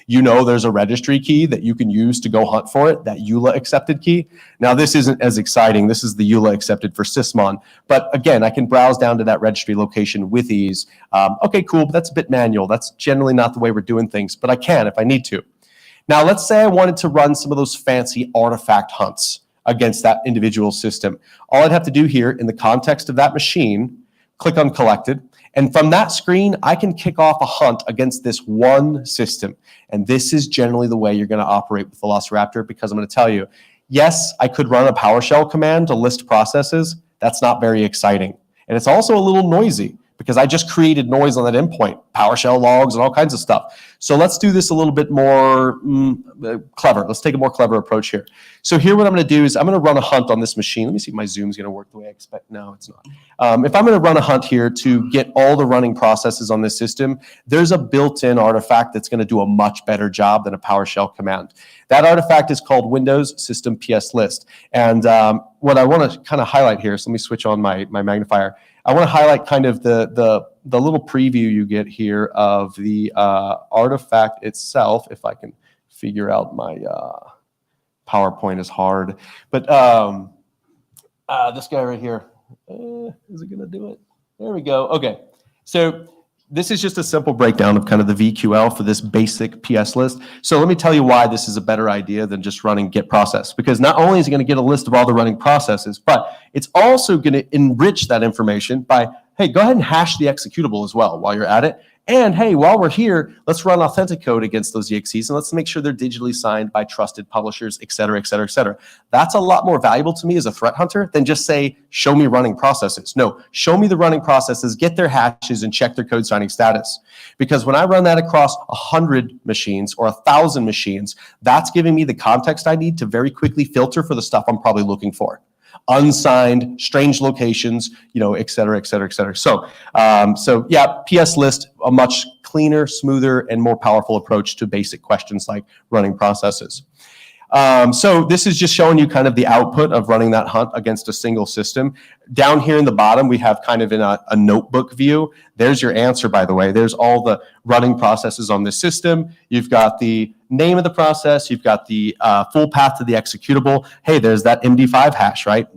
you know there's a registry key that you can use to go hunt for it, that EULA accepted key. Now this isn't as exciting. This is the EULA accepted for sysmon. But again, I can browse down to that registry location with ease. Okay, cool, but that's a bit manual. That's generally not the way we're doing things, but I can if I need to. Now let's say I wanted to run some of those fancy artifact hunts against that individual system. All I'd have to do here in the context of that machine, click on collected. And from that screen, I can kick off a hunt against this one system. And this is generally the way you're going to operate with Velociraptor, because I'm going to tell you, yes, I could run a PowerShell command to list processes. That's not very exciting. And it's also a little noisy because I just created noise on that endpoint, PowerShell logs and all kinds of stuff. So let's do this a little bit more clever. Let's take a more clever approach here. So here what I'm going to do is I'm going to run a hunt on this machine. Let me see if my Zoom's going to work the way I expect. No, it's not. If I'm going to run a hunt here to get all the running processes on this system, there's a built-in artifact that's going to do a much better job than a PowerShell command. That artifact is called Windows System PS List. And what I want to kind of highlight here, so let me switch on my magnifier. I want to highlight kind of the little preview you get here of the artifact itself, if I can figure out my PowerPoint is hard. But this guy right here, is it going to do it? There we go. Okay. So this is just a simple breakdown of kind of the VQL for this basic PS list. So let me tell you why this is a better idea than just running get process, because not only is it going to get a list of all the running processes, but it's also going to enrich that information by, hey, go ahead and hash the executable as well while you're at it. And hey, while we're here, let's run authentic code against those EXEs and let's make sure they're digitally signed by trusted publishers, et cetera, et cetera, et cetera. That's a lot more valuable to me as a threat hunter than just say, show me running processes. No, show me the running processes, get their hashes and check their code signing status. Because when I run that across 100 machines or 1,000 machines, that's giving me the context I need to very quickly filter for the stuff I'm probably looking for. Unsigned, strange locations, et cetera, et cetera, et cetera. So yeah, PS list, a much cleaner, smoother, and more powerful approach to basic questions like running processes. So this is just showing you kind of the output of running that hunt against a single system. Down here in the bottom, we have kind of in a notebook view. There's your answer, by the way. There's all the running processes on this system. You've got the name of the process. You've got the full path to the executable. Hey, there's that MD5 hash, right?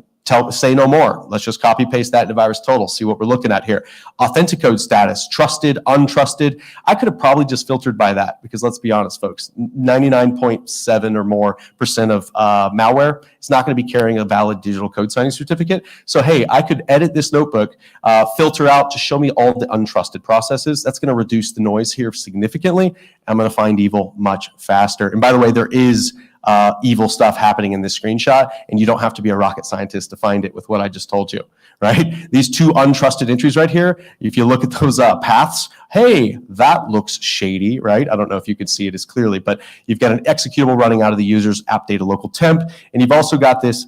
Say no more. Let's just copy paste that into virus total. See what we're looking at here. Authentic code status, trusted, untrusted. I could have probably just filtered by that because let's be honest, folks, 99.7 or more % of malware is not going to be carrying a valid digital code signing certificate. So, hey, I could edit this notebook, filter out to show me all the untrusted processes. That's going to reduce the noise here significantly. I'm going to find evil much faster. And by the way, there is evil stuff happening in this screenshot, and you don't have to be a rocket scientist to find it with what I just told you, right? These two untrusted entries right here, if you look at those paths, hey, that looks shady, right? I don't know if you can see it as clearly, but you've got an executable running out of the user's app data local temp, and you've also got this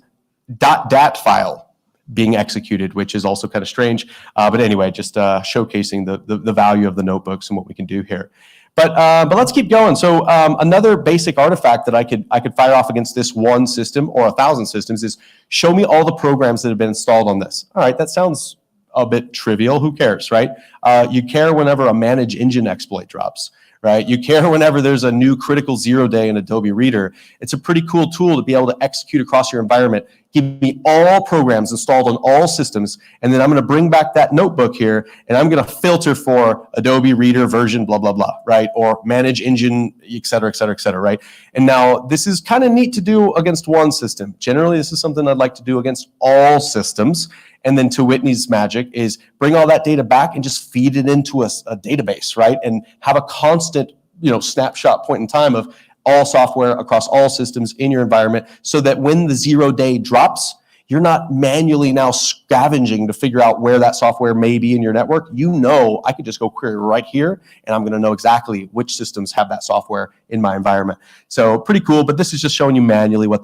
.dat file being executed, which is also kind of strange. But anyway, just showcasing the value of the notebooks and what we can do here. But let's keep going. So another basic artifact that I could fire off against this one system or 1,000 systems is show me all the programs that have been installed on this. All right, that sounds a bit trivial. Who cares, right? You care whenever a manage engine exploit drops, right? You care whenever there's a new critical zero day in Adobe Reader. It's a pretty cool tool to be able to execute across your environment. Give me all programs installed on all systems, and then I'm going to bring back that notebook here, and I'm going to filter for Adobe Reader version blah, blah, blah, right? Or manage engine, et cetera, right? And now this is kind of neat to do against one system. Generally, this is something I'd like to do against all systems. And then to Whitney's magic is bring all that data back and just feed it into a database, right? And have a constant, snapshot point in time of all software across all systems in your environment, so that when the 0 day drops, you're not manually now scavenging to figure out where that software may be in your network. I could just go query right here, and I'm going to know exactly which systems have that software in my environment. So pretty cool, but this is just showing you manually what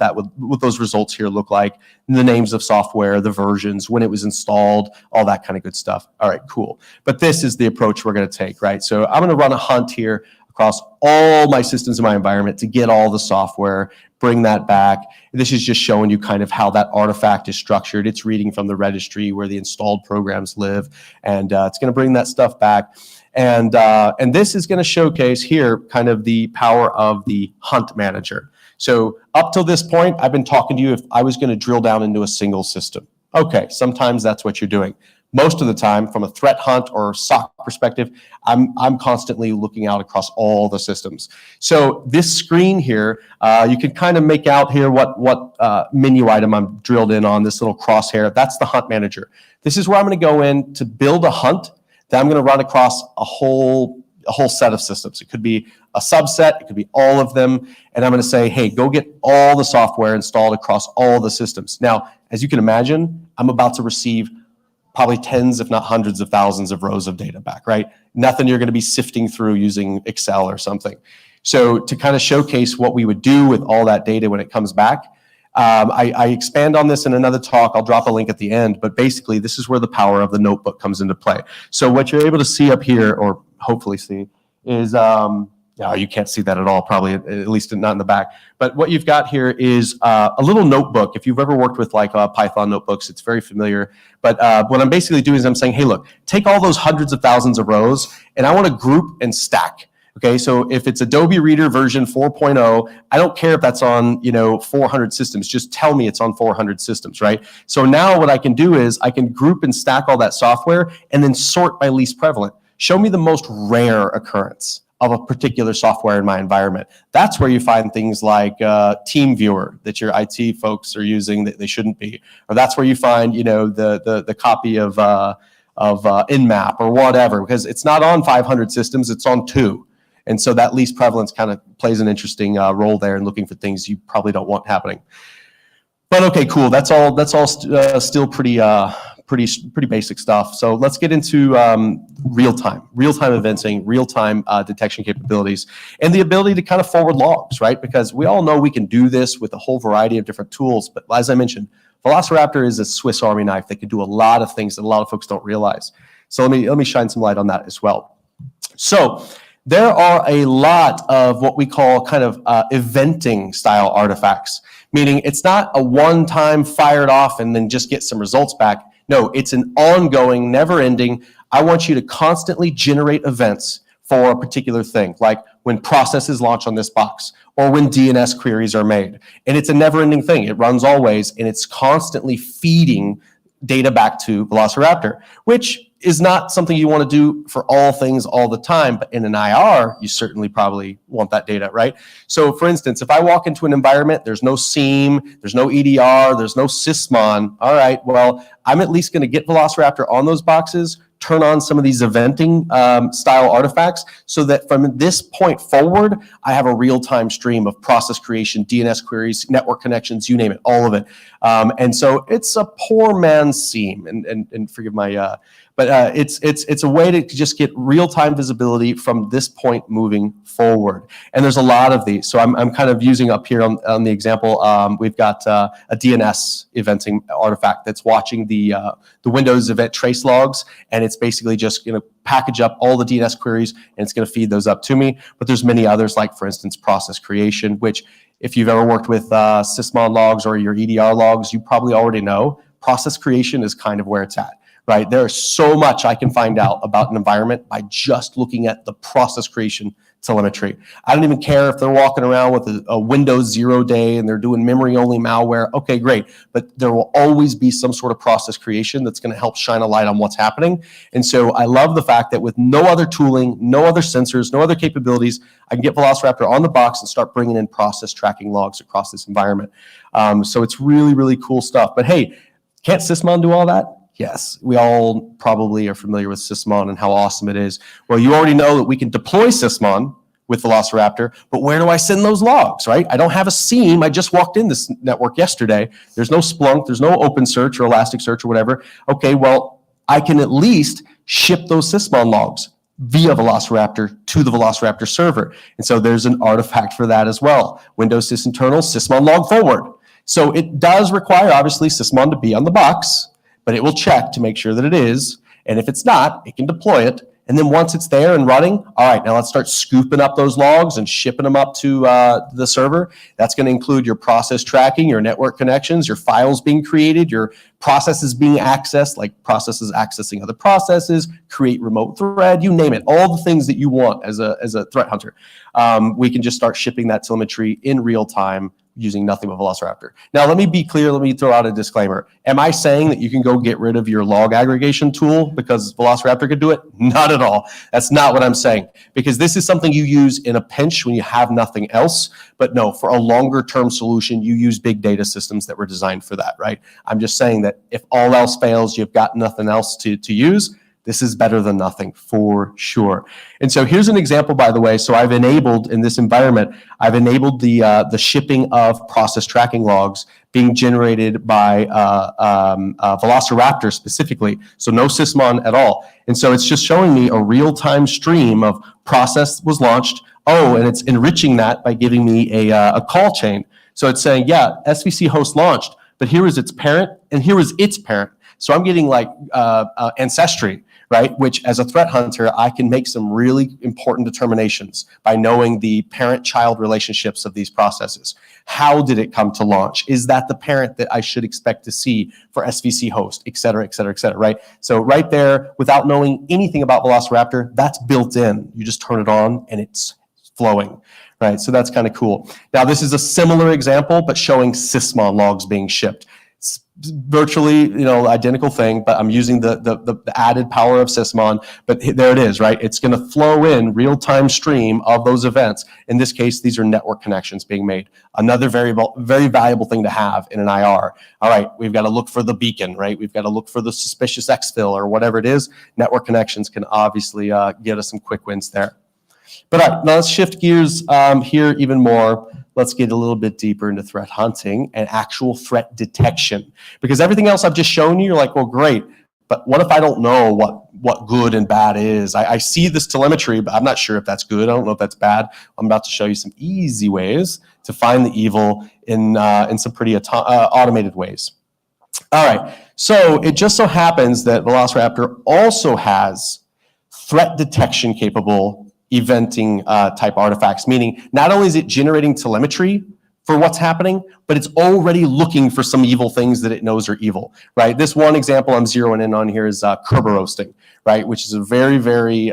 those results here look like, the names of software, the versions, when it was installed, all that kind of good stuff. All right, cool. But this is the approach we're going to take, right? So I'm going to run a hunt here across all my systems in my environment to get all the software, bring that back. This is just showing you kind of how that artifact is structured. It's reading from the registry where the installed programs live, and it's going to bring that stuff back. And this is going to showcase here kind of the power of the hunt manager. So up till this point, I've been talking to you if I was going to drill down into a single system. Okay, sometimes that's what you're doing. Most of the time, from a threat hunt or SOC perspective, I'm constantly looking out across all the systems. So this screen here, you can kind of make out here what menu item I'm drilled in on, this little crosshair. That's the hunt manager. This is where I'm going to go in to build a hunt that I'm going to run across a whole set of systems. It could be a subset, it could be all of them, and I'm going to say, hey, go get all the software installed across all the systems. Now, as you can imagine, I'm about to receive probably tens, if not hundreds of thousands of rows of data back, right? Nothing you're going to be sifting through using Excel or something. So to kind of showcase what we would do with all that data when it comes back, I expand on this in another talk. I'll drop a link at the end, but basically this is where the power of the notebook comes into play. So what you're able to see up here, or hopefully see, is you can't see that at all, probably, at least not in the back. But what you've got here is a little notebook. If you've ever worked with Python notebooks, it's very familiar. But what I'm basically doing is I'm saying, hey, look, take all those hundreds of thousands of rows, and I want to group and stack. Okay, so if it's Adobe Reader version 4.0, I don't care if that's on 400 systems. Just tell me it's on 400 systems, right? So now what I can do is I can group and stack all that software and then sort by least prevalent. Show me the most rare occurrence of a particular software in my environment. That's where you find things like TeamViewer that your IT folks are using that they shouldn't be, or that's where you find the copy of Nmap or whatever, because it's not on 500 systems, it's on 2. And so that least prevalence kind of plays an interesting role there in looking for things you probably don't want happening. But okay, cool. That's all still pretty basic stuff. So let's get into real-time eventing, real-time detection capabilities, and the ability to kind of forward logs, right? Because we all know we can do this with a whole variety of different tools. But as I mentioned, Velociraptor is a Swiss Army knife that can do a lot of things that a lot of folks don't realize. So let me shine some light on that as well. So there are a lot of what we call kind of eventing style artifacts, meaning it's not a one-time fired off and then just get some results back. No, it's an ongoing, never-ending. I want you to constantly generate events for a particular thing, like when processes launch on this box or when DNS queries are made. And it's a never-ending thing. It runs always, and it's constantly feeding data back to Velociraptor, which is not something you want to do for all things all the time, but in an IR, you certainly probably want that data, right? So for instance, if I walk into an environment, there's no SIEM, there's no EDR, there's no sysmon, all right, well, I'm at least going to get Velociraptor on those boxes, turn on some of these eventing style artifacts so that from this point forward, I have a real-time stream of process creation, DNS queries, network connections, you name it, all of it. And so it's a poor man's SIEM, and forgive my, but it's a way to just get real-time visibility from this point moving forward. And there's a lot of these. So I'm kind of using up here on the example, we've got a DNS eventing artifact that's watching the Windows event trace logs, and it's it's basically just going to package up all the DNS queries and it's going to feed those up to me. But there's many others, like for instance, process creation, which if you've ever worked with sysmon logs or your EDR logs, you probably already know process creation is kind of where it's at. Right? There's so much I can find out about an environment by just looking at the process creation telemetry. I don't even care if they're walking around with a Windows 0 day and they're doing memory-only malware. Okay, great. But there will always be some sort of process creation that's going to help shine a light on what's happening. And so I love the fact that with no other tooling, no other sensors, no other capabilities, I can get Velociraptor on the box and start bringing in process tracking logs across this environment. So it's really, really cool stuff. But hey, can't Sysmon do all that? Yes, we all probably are familiar with Sysmon and how awesome it is. Well, you already know that we can deploy Sysmon with Velociraptor, but where do I send those logs, right? I don't have a SIEM. I just walked in this network yesterday. There's no Splunk, there's no OpenSearch or Elasticsearch or whatever. Okay, well, I can at least ship those Sysmon logs via Velociraptor to the Velociraptor server. And so there's an artifact for that as well. Windows sysinternal, Sysmon log forward. So it does require, obviously, Sysmon to be on the box, but it will check to make sure that it is. And if it's not, it can deploy it. And then once it's there and running, all right, now let's start scooping up those logs and shipping them up to the server. That's going to include your process tracking, your network connections, your files being created, your processes being accessed, like processes accessing other processes, create remote thread, you name it, all the things that you want as a threat hunter. We can just start shipping that telemetry in real time using nothing but Velociraptor. Now, let me be clear. Let me throw out a disclaimer. Am I saying that you can go get rid of your log aggregation tool because Velociraptor could do it? Not at all. That's not what I'm saying, because this is something you use in a pinch when you have nothing else. But no, for a longer term solution, you use big data systems that were designed for that, right? I'm just saying that if all else fails, you've got nothing else to use. This is better than nothing for sure. And so here's an example, by the way. So I've enabled in this environment, I've enabled the shipping of process tracking logs being generated by Velociraptor specifically. So no Sysmon at all. And so it's just showing me a real-time stream of process was launched. Oh, and it's enriching that by giving me a call chain. So it's saying, yeah, SVC host launched, but here is its parent and here is its parent. So I'm getting like ancestry, right? Which as a threat hunter, I can make some really important determinations by knowing the parent-child relationships of these processes. How did it come to launch? Is that the parent that I should expect to see for SVC host, et cetera, et cetera, et cetera, right? So right there, without knowing anything about Velociraptor, that's built in. You just turn it on and it's flowing, right? So that's kind of cool. Now, this is a similar example, but showing Sysmon logs being shipped. Virtually, identical thing, but I'm using the added power of Sysmon. But there it is, right? It's going to flow in real-time stream of those events. In this case, these are network connections being made. Another very valuable thing to have in an IR. All right, we've got to look for the beacon, right? We've got to look for the suspicious exfil or whatever it is. Network connections can obviously get us some quick wins there. But all right, now let's shift gears here even more. Let's get a little bit deeper into threat hunting and actual threat detection. Because everything else I've just shown you, you're like, well, great. But what if I don't know what good and bad is? I see this telemetry, but I'm not sure if that's good. I don't know if that's bad. I'm about to show you some easy ways to find the evil in some pretty automated ways. All right, so it just so happens that Velociraptor also has threat detection capable eventing type artifacts, meaning not only is it generating telemetry for what's happening, but it's already looking for some evil things that it knows are evil, right? This one example I'm zeroing in on here is Kerberoasting, right? Which is a very, very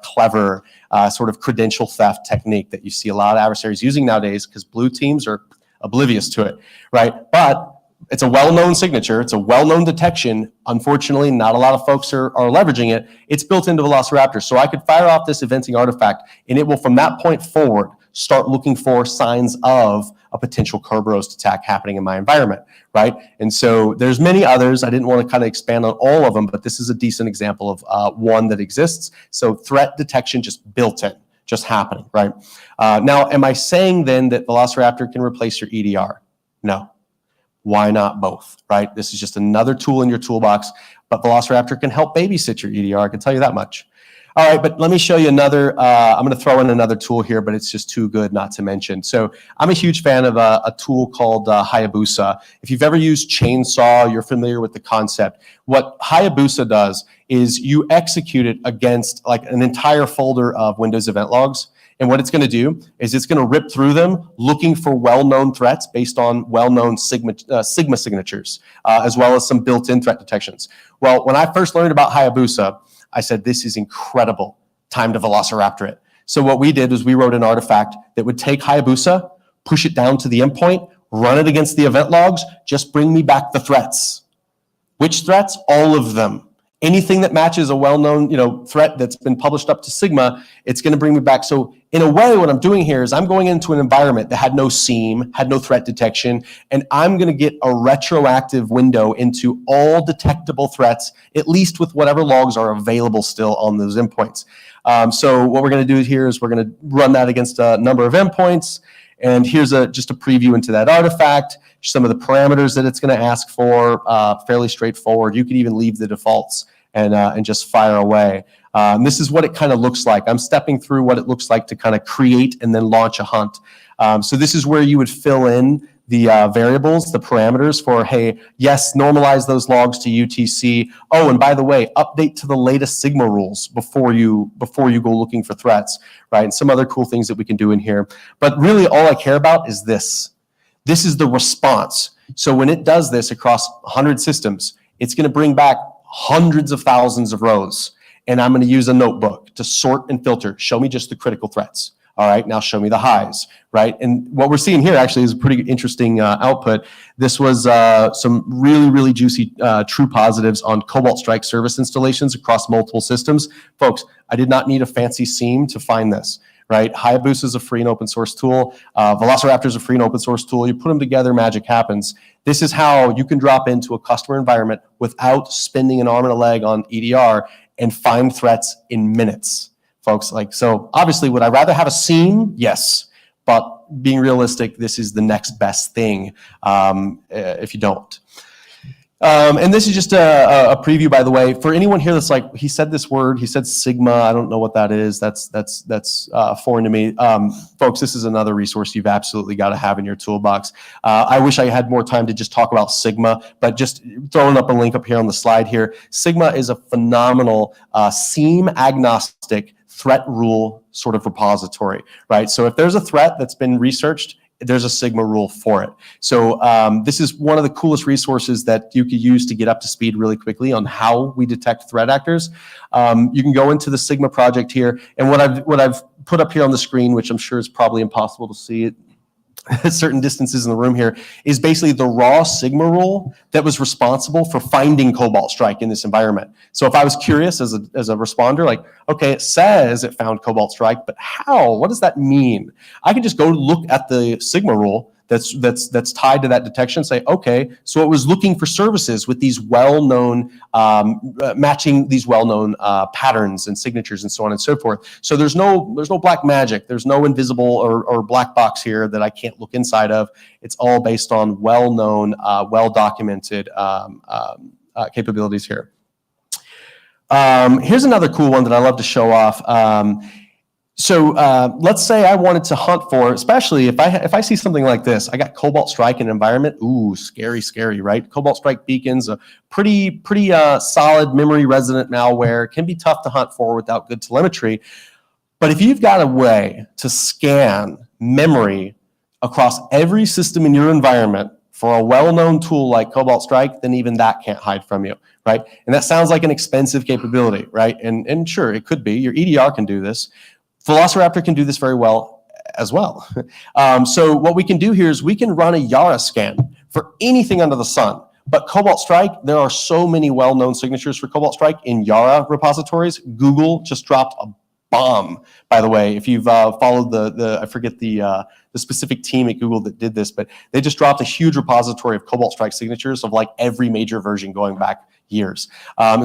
clever sort of credential theft technique that you see a lot of adversaries using nowadays because blue teams are oblivious to it, right? But it's a well-known signature. It's a well-known detection. Unfortunately, not a lot of folks are leveraging it. It's built into Velociraptor. So I could fire off this eventing artifact, and it will, from that point forward, start looking for signs of a potential Kerberoast attack happening in my environment, right? And so there's many others. I didn't want to kind of expand on all of them, but this is a decent example of one that exists. So threat detection just built in, just happening, right? Now, am I saying then that Velociraptor can replace your EDR? No. Why not both, right? This is just another tool in your toolbox, but Velociraptor can help babysit your EDR, I can tell you that much. All right, but let me show you another, I'm gonna throw in another tool here, but it's just too good not to mention. So I'm a huge fan of a tool called Hayabusa. If you've ever used Chainsaw, you're familiar with the concept. What Hayabusa does is you execute it against like an entire folder of Windows event logs. And what it's going to do is it's going to rip through them looking for well-known threats based on well-known Sigma signatures, as well as some built-in threat detections. Well, when I first learned about Hayabusa, I said, this is incredible. Time to Velociraptor it. So what we did was we wrote an artifact that would take Hayabusa, push it down to the endpoint, run it against the event logs, just bring me back the threats. Which threats? All of them. Anything that matches a well-known, threat that's been published up to Sigma, it's going to bring me back. So in a way, what I'm doing here is I'm going into an environment that had no SIEM, had no threat detection, and I'm going to get a retroactive window into all detectable threats, at least with whatever logs are available still on those endpoints. So what we're going to do here is we're going to run that against a number of endpoints. And here's just a preview into that artifact, some of the parameters that it's going to ask for, fairly straightforward. You can even leave the defaults and just fire away. This is what it kind of looks like. I'm stepping through what it looks like to kind of create and then launch a hunt. So this is where you would fill in the variables, the parameters for, hey, yes, normalize those logs to UTC. Oh, and by the way, update to the latest Sigma rules before you go looking for threats, right? And some other cool things that we can do in here. But really all I care about is this. This is the response. So when it does this across 100 systems, it's going to bring back hundreds of thousands of rows. And I'm going to use a notebook to sort and filter. Show me just the critical threats. All right, now show me the highs, right? And what we're seeing here actually is a pretty interesting output. This was some really, really juicy true positives on Cobalt Strike service installations across multiple systems. Folks, I did not need a fancy SIEM to find this, right? Hayabusa is a free and open source tool. Velociraptor is a free and open source tool. You put them together, magic happens. This is how you can drop into a customer environment without spending an arm and a leg on EDR and find threats in minutes. Folks, so obviously, would I rather have a SIEM? Yes. But being realistic, this is the next best thing if you don't. And this is just a preview, by the way. For anyone here that's like, he said this word, he said Sigma, I don't know what that is. That's foreign to me. Folks, this is another resource you've absolutely got to have in your toolbox. I wish I had more time to just talk about Sigma, but just throwing up a link up here on the slide here. Sigma is a phenomenal SIEM agnostic threat rule sort of repository, right? So if there's a threat that's been researched, there's a Sigma rule for it. So this is one of the coolest resources that you could use to get up to speed really quickly on how we detect threat actors. You can go into the Sigma project here, and what I've put up here on the screen, which I'm sure is probably impossible to see it at certain distances in the room here, is basically the raw Sigma rule that was responsible for finding Cobalt Strike in this environment. So if I was curious as a responder, like, okay, it says it found Cobalt Strike, but how? What does that mean? I can just go look at the Sigma rule that's tied to that detection and say, okay, so it was looking for services with these well-known, matching these well-known patterns and signatures and so on and so forth. So there's no black magic. There's no invisible or black box here that I can't look inside of. It's all based on well-known, well-documented capabilities here. Here's another cool one that I love to show off. So let's say I wanted to hunt for, especially if I see something like this, I got Cobalt Strike in an environment. Ooh, scary, scary, right? Cobalt Strike beacons, a pretty solid memory resident malware, can be tough to hunt for without good telemetry. But if you've got a way to scan memory across every system in your environment for a well-known tool like Cobalt Strike, then even that can't hide from you, right? And that sounds like an expensive capability, right? And sure, it could be. Your EDR can do this. Velociraptor can do this very well as well. So what we can do here is we can run a Yara scan for anything under the sun. But Cobalt Strike, there are so many well-known signatures for Cobalt Strike in Yara repositories. Google just dropped a bomb, by the way. If you've followed I forget the specific team at Google that did this, but they just dropped a huge repository of Cobalt Strike signatures of like every major version going back years.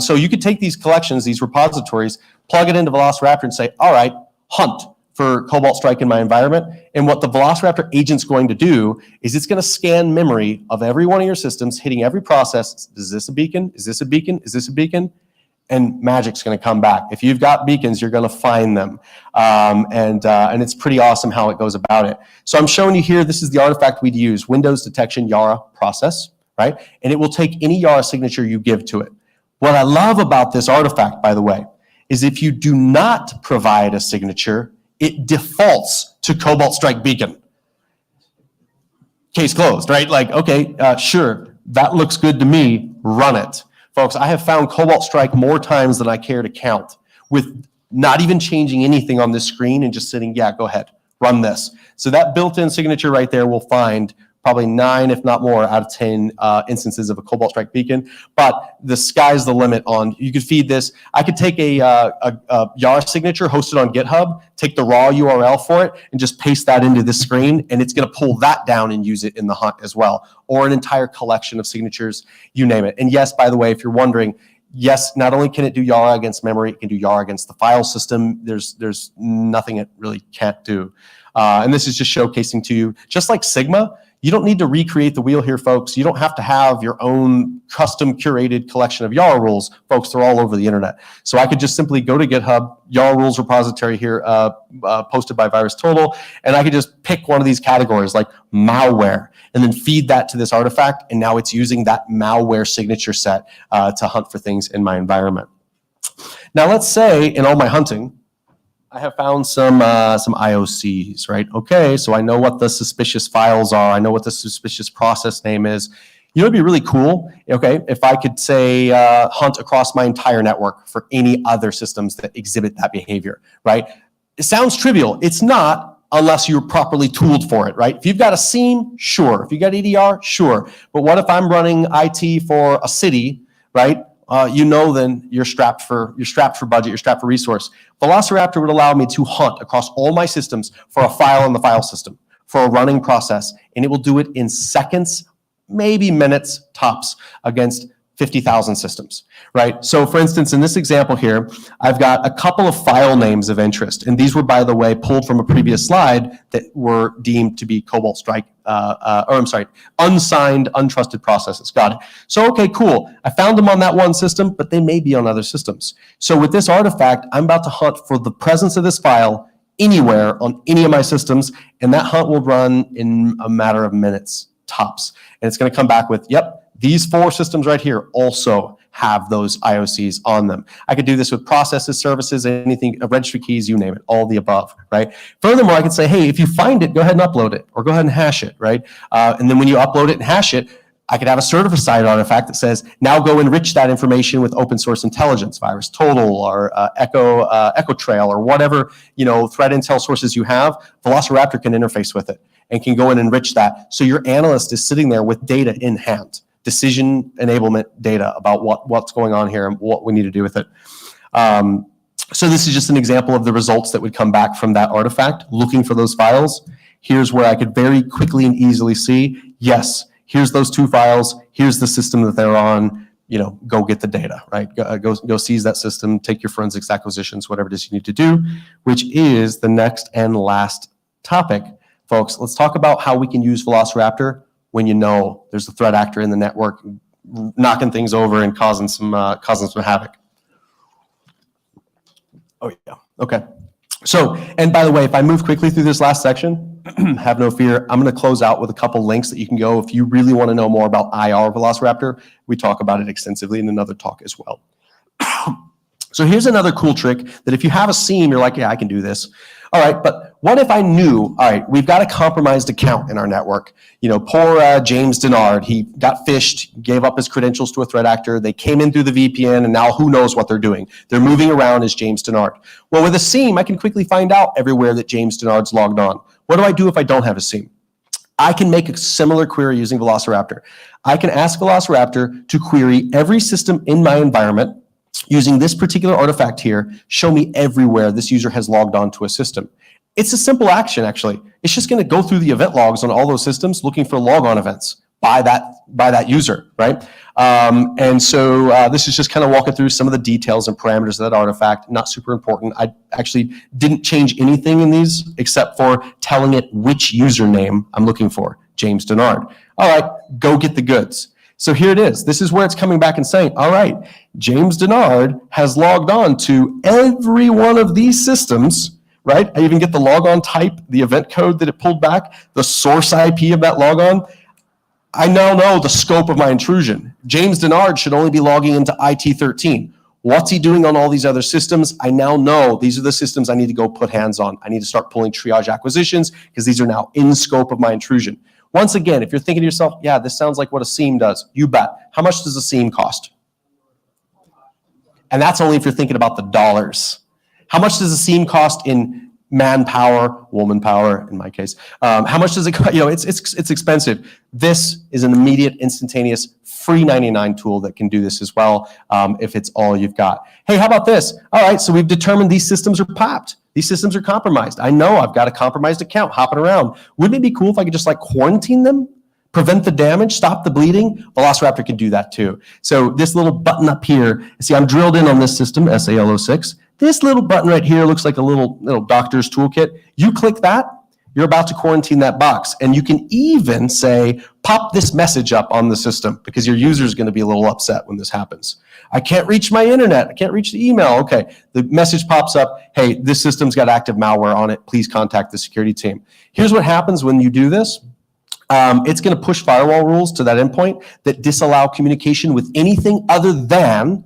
So you could take these collections, these repositories, plug it into Velociraptor and say, all right, hunt for Cobalt Strike in my environment. And what the Velociraptor agent's going to do is it's going to scan memory of every one of your systems, hitting every process. Is this a beacon? Is this a beacon? Is this a beacon? and magic's going to come back. If you've got beacons, you're going to find them. And it's pretty awesome how it goes about it. So I'm showing you here, this is the artifact we'd use, Windows Detection Yara Process, right? And it will take any Yara signature you give to it. What I love about this artifact, by the way, is if you do not provide a signature, it defaults to Cobalt Strike Beacon. Case closed, right? Like, okay, sure, that looks good to me, run it. Folks, I have found Cobalt Strike more times than I care to count with not even changing anything on this screen and just sitting, yeah, go ahead, run this. So that built-in signature right there will find probably 9, if not more, out of 10 instances of a Cobalt Strike Beacon. But the sky's the limit on, you could feed this. I could take a Yara signature hosted on GitHub, take the raw URL for it, and just paste that into this screen, and it's going to pull that down and use it in the hunt as well, or an entire collection of signatures, you name it. And yes, by the way, if you're wondering, yes, not only can it do Yara against memory, it can do Yara against the file system. There's nothing it really can't do. And this is just showcasing to you, just like Sigma, you don't need to recreate the wheel here, folks. You don't have to have your own custom curated collection of Yara rules. Folks, they're all over the internet. So I could just simply go to GitHub, Yara rules repository here, posted by VirusTotal, and I could just pick one of these categories like malware, and then feed that to this artifact, and now it's using that malware signature set to hunt for things in my environment. Now let's say in all my hunting, I have found some IOCs, right? Okay, so I know what the suspicious files are. I know what the suspicious process name is. You know, it'd be really cool, okay, if I could say hunt across my entire network for any other systems that exhibit that behavior, right? It sounds trivial. It's not unless you're properly tooled for it, right? If you've got a SIEM, sure. If you got EDR, sure. But what if I'm running IT for a city, right? You know, then you're strapped for budget, you're strapped for resource. Velociraptor would allow me to hunt across all my systems for a file in the file system, for a running process, and it will do it in seconds, maybe minutes tops, against 50,000 systems, right? So for instance, in this example here, I've got a couple of file names of interest, and these were, by the way, pulled from a previous slide that were deemed to be Cobalt Strike, unsigned, untrusted processes. Got it. So, okay, cool. I found them on that one system, but they may be on other systems. So with this artifact, I'm about to hunt for the presence of this file anywhere on any of my systems, and that hunt will run in a matter of minutes tops. And it's going to come back with, yep, these 4 systems right here also have those IOCs on them. I could do this with processes, services, anything, registry keys, you name it, all the above, right? Furthermore, I could say, hey, if you find it, go ahead and upload it, or go ahead and hash it, right? And then when you upload it and hash it, I could have a server-side artifact that says, now go enrich that information with open source intelligence, VirusTotal, or Echo Trail, or whatever, you know, threat intel sources you have. Velociraptor can interface with it and can go and enrich that. So your analyst is sitting there with data in hand, decision enablement data about what's going on here and what we need to do with it. So this is just an example of the results that would come back from that artifact, looking for those files. Here's where I could very quickly and easily see, yes, here's those 2 files, here's the system that they're on, you know, go get the data, right? Go seize that system, take your forensics acquisitions, whatever it is you need to do, which is the next and last topic. Folks, let's talk about how we can use Velociraptor when you know there's a threat actor in the network knocking things over and causing some havoc. Oh yeah, okay. So, and by the way, if I move quickly through this last section, have no fear, I'm going to close out with a couple links that you can go if you really want to know more about IR Velociraptor. We talk about it extensively in another talk as well. So here's another cool trick that if you have a SIEM, you're like, yeah, I can do this. All right, but what if I knew, all right, we've got a compromised account in our network. You know, poor James Denard, he got phished, gave up his credentials to a threat actor. They came in through the VPN, and now who knows what they're doing. They're moving around as James Denard. Well, with a SIEM, I can quickly find out everywhere that James Denard's logged on. What do I do if I don't have a SIEM? I can make a similar query using Velociraptor. I can ask Velociraptor to query every system in my environment using this particular artifact here, show me everywhere this user has logged on to a system. It's a simple action, actually. It's just going to go through the event logs on all those systems looking for logon events by that user, right? And so this is just kind of walking through some of the details and parameters of that artifact. Not super important. I actually didn't change anything in these except for telling it which username I'm looking for, James Denard. All right, go get the goods. So here it is. This is where it's coming back and saying, all right, James Denard has logged on to every one of these systems, right? I even get the logon type, the event code that it pulled back, the source IP of that logon. I now know the scope of my intrusion. James Denard should only be logging into IT13. What's he doing on all these other systems? I now know these are the systems I need to go put hands on. I need to start pulling triage acquisitions because these are now in scope of my intrusion. Once again, if you're thinking to yourself, yeah, this sounds like what a SIEM does, you bet. How much does a SIEM cost? And that's only if you're thinking about the dollars. How much does a SIEM cost in manpower, woman power in my case? How much does it cost? It's expensive. This is an immediate, instantaneous, free 99 tool that can do this as well if it's all you've got. Hey, how about this? All right, so we've determined these systems are popped. These systems are compromised. I know I've got a compromised account hopping around. Wouldn't it be cool if I could just quarantine them? Prevent the damage, stop the bleeding? Velociraptor can do that too. So this little button up here, see I'm drilled in on this system, SAL06. This little button right here looks like a little doctor's toolkit. You click that, you're about to quarantine that box. And you can even say, pop this message up on the system because your user is going to be a little upset when this happens. I can't reach my internet. I can't reach the email. Okay, the message pops up. Hey, this system's got active malware on it. Please contact the security team. Here's what happens when you do this. It's going to push firewall rules to that endpoint that disallow communication with anything other than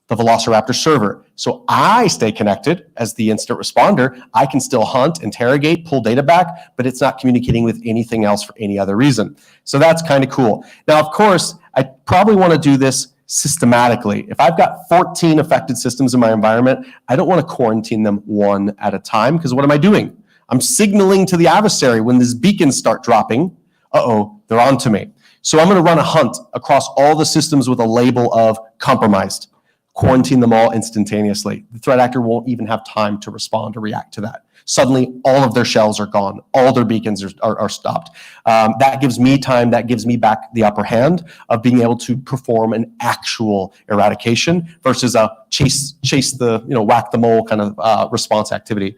the Velociraptor server. So I stay connected as the incident responder. I can still hunt, interrogate, pull data back, but it's not communicating with anything else for any other reason. So that's kind of cool. Now, of course, I probably want to do this systematically. If I've got 14 affected systems in my environment, I don't want to quarantine them one at a time because what am I doing? I'm signaling to the adversary when these beacons start dropping. Uh-oh, they're on to me. So I'm going to run a hunt across all the systems with a label of compromised. Quarantine them all instantaneously. The threat actor won't even have time to respond or react to that. Suddenly, all of their shells are gone. All their beacons are stopped. That gives me time. That gives me back the upper hand of being able to perform an actual eradication versus a chase the, whack the mole kind of response activity.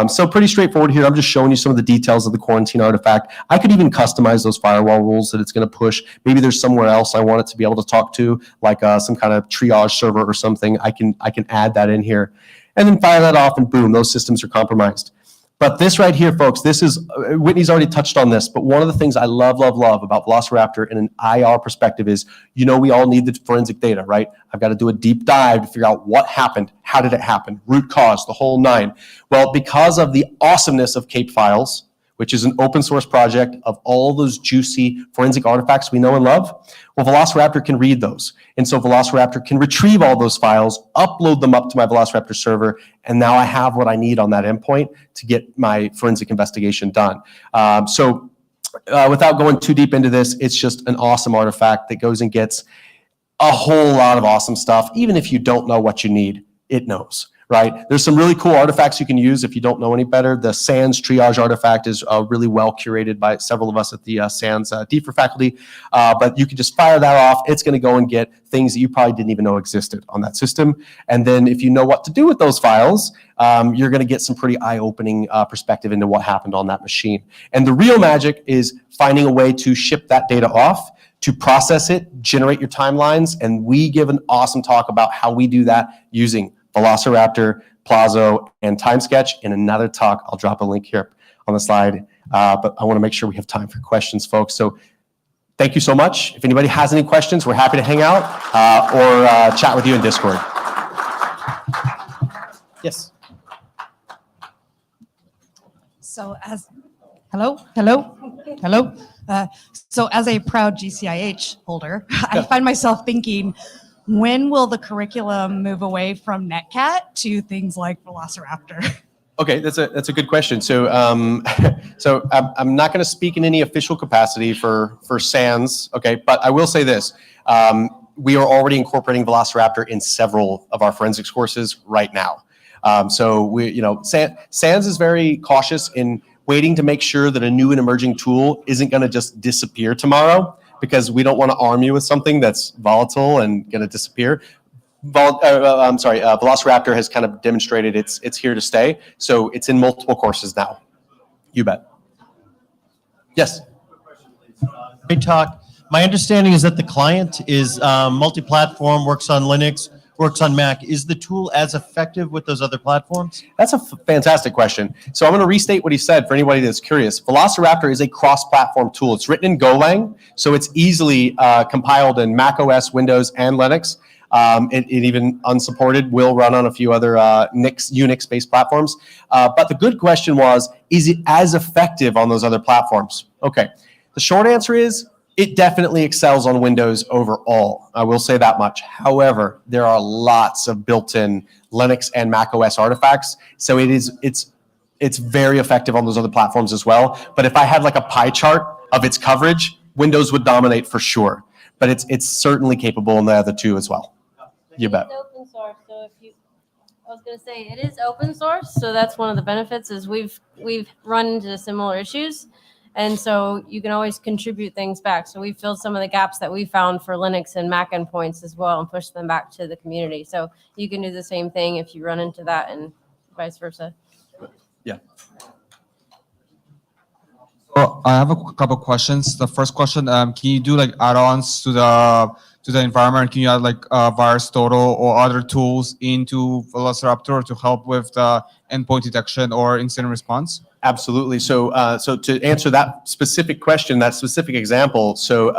So pretty straightforward here. I'm just showing you some of the details of the quarantine artifact. I could even customize those firewall rules that it's going to push. Maybe there's somewhere else I want it to be able to talk to, like some kind of triage server or something. I can add that in here and then fire that off and boom, those systems are compromised. But this right here, folks, this is, Whitney's already touched on this, but one of the things I love about Velociraptor in an IR perspective is, we all need the forensic data, right? I've got to do a deep dive to figure out what happened, how did it happen, root cause, the whole nine. Well, because of the awesomeness of Cape Files, which is an open source project of all those juicy forensic artifacts we know and love, well, Velociraptor can read those. And so Velociraptor can retrieve all those files, upload them up to my Velociraptor server, and now I have what I need on that endpoint to get my forensic investigation done. Without going too deep into this, it's just an awesome artifact that goes and gets a whole lot of awesome stuff. Even if you don't know what you need, it knows. Right? There's some really cool artifacts you can use if you don't know any better. The SANS triage artifact is really well curated by several of us at the SANS DFR faculty, but you can just fire that off. It's going to go and get things that you probably didn't even know existed on that system. And then if you know what to do with those files, you're going to get some pretty eye-opening perspective into what happened on that machine. And the real magic is finding a way to ship that data off, to process it, generate your timelines, and we give an awesome talk about how we do that using Velociraptor, Plazo, and TimeSketch in another talk. I'll drop a link here on the slide, but I want to make sure we have time for questions, folks. So thank you so much. If anybody has any questions, we're happy to hang out or chat with you in Discord. Yes. So hello. So as a proud GCIH holder, I find myself thinking, when will the curriculum move away from Netcat to things like Velociraptor? Okay, that's a good question. So I'm not going to speak in any official capacity for SANS, okay, but I will say this. We are already incorporating Velociraptor in several of our forensics courses right now. SANS is very cautious in waiting to make sure that a new and emerging tool isn't going to just disappear tomorrow, because we don't want to arm you with something that's volatile and going to disappear. Velociraptor has kind of demonstrated it's here to stay, so it's in multiple courses now. You bet. Yes. Great talk. My understanding is that the client is multi-platform, works on Linux, works on Mac. Is the tool as effective with those other platforms? That's a fantastic question. So I'm going to restate what he said for anybody that's curious. Velociraptor is a cross-platform tool. It's written in Golang, so it's easily compiled in Mac OS, Windows, and Linux. It even unsupported will run on a few other Unix-based platforms. But the good question was, is it as effective on those other platforms? Okay. The short answer is, it definitely excels on Windows overall. I will say that much. However, there are lots of built-in Linux and Mac OS artifacts, so it's very effective on those other platforms as well. But if I had like a pie chart of its coverage, Windows would dominate for sure. But it's certainly capable in the other two as well. You bet. It's open source, so I was going to say it is open source, so that's one of the benefits is we've run into similar issues. And so you can always contribute things back. So we filled some of the gaps that we found for Linux and Mac endpoints as well and pushed them back to the community. So you can do the same thing if you run into that and vice versa. Yeah. So I have a couple questions. The first question, can you do like add-ons to the environment? Can you add like VirusTotal or other tools into Velociraptor to help with the endpoint detection or incident response? Absolutely. So to answer that specific question, that specific example, so